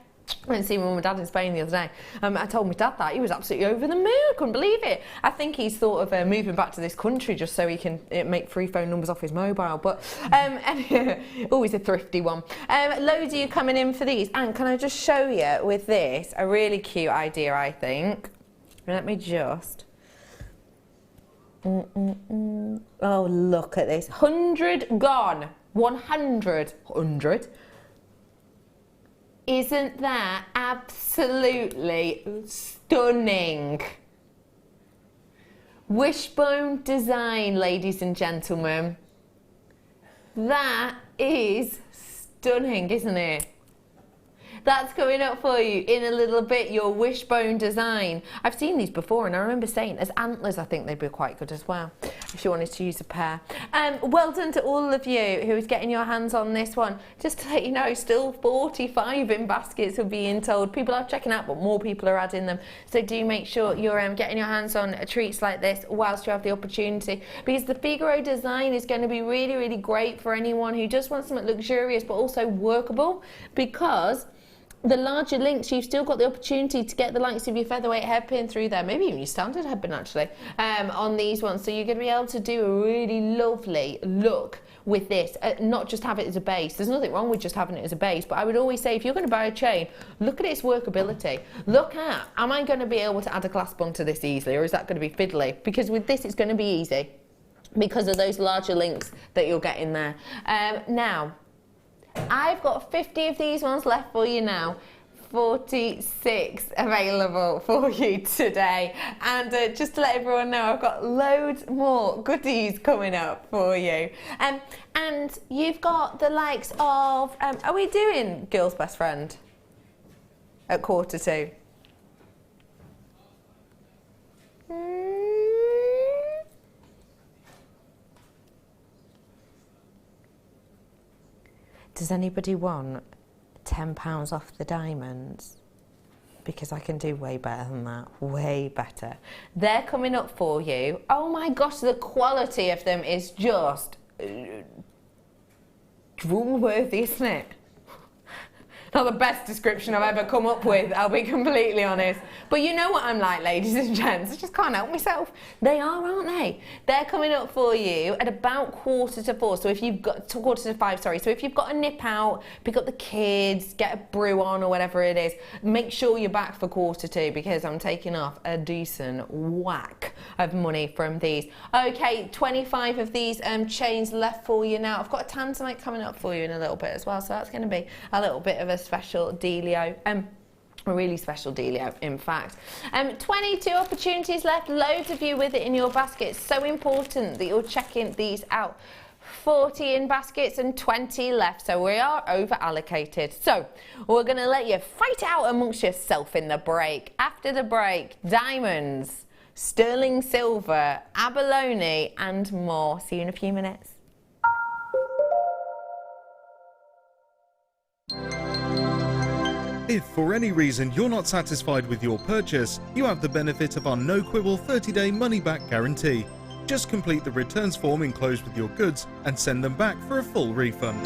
I went to see my mum and dad in Spain the other day. I told my dad that. He was absolutely over the moon. Couldn't believe it. I think he's thought of moving back to this country just so he can make free phone numbers off his mobile. But always a thrifty one. Loads of you coming in for these. And can I just show you with this a really cute idea, I think. Let me just... Oh, look at this. 100 gone. 100. 100. Isn't that absolutely stunning? Wishbone design, ladies and gentlemen. That is stunning, isn't it? That's coming up for you in a little bit, your wishbone design. I've seen these before, and I remember saying as antlers I think they'd be quite good as well, if you wanted to use a pair. Well done to all of you who is getting your hands on this one. Just to let you know, still 45 in baskets are being told. People are checking out, but more people are adding them. So do make sure you're getting your hands on treats like this whilst you have the opportunity, because the Figaro design is going to be really, really great for anyone who just wants something luxurious but also workable, because the larger links, you've still got the opportunity to get the likes of your featherweight headpin through there, maybe even your standard headband actually, on these ones. So you're going to be able to do a really lovely look with this, not just have it as a base. There's nothing wrong with just having it as a base, but I would always say if you're going to buy a chain, look at its workability. Look at, am I going to be able to add a clasp onto this easily, or is that going to be fiddly? Because with this, it's going to be easy because of those larger links that you'll get in there. Now, I've got 50 of these ones left for you now. 46 available for you today. And just to let everyone know, I've got loads more goodies coming up for you. And you've got the likes of... are we doing Girl's Best Friend at 1:45? Does anybody want £10 off the diamonds? Because I can do way better than that, way better. They're coming up for you. Oh my gosh, the quality of them is just drool-worthy, isn't it? Not the best description I've ever come up with, I'll be completely honest. But you know what I'm like, ladies and gents, I just can't help myself. They are, aren't they? They're coming up for you at about 4:45. So if you've got, 4:45, sorry. So if you've got a nip out, pick up the kids, get a brew on or whatever it is, make sure you're back for 1:45 because I'm taking off a decent whack of money from these. Okay, 25 of these chains left for you now. I've got a Tanzanite coming up for you in a little bit as well, so that's going to be a little bit of a special dealio. A really special dealio, in fact. 22 opportunities left, loads of you with it in your basket. It's so important that you're checking these out. 40 in baskets and 20 left, so we are over allocated. So we're going to let you fight out amongst yourself in the break. After the break, diamonds, sterling silver, abalone and more. See you in a few minutes. If for any reason you're not satisfied with your purchase, you have the benefit of our no-quibble 30-day money-back guarantee. Just complete the returns form enclosed with your goods and send them back for a full refund.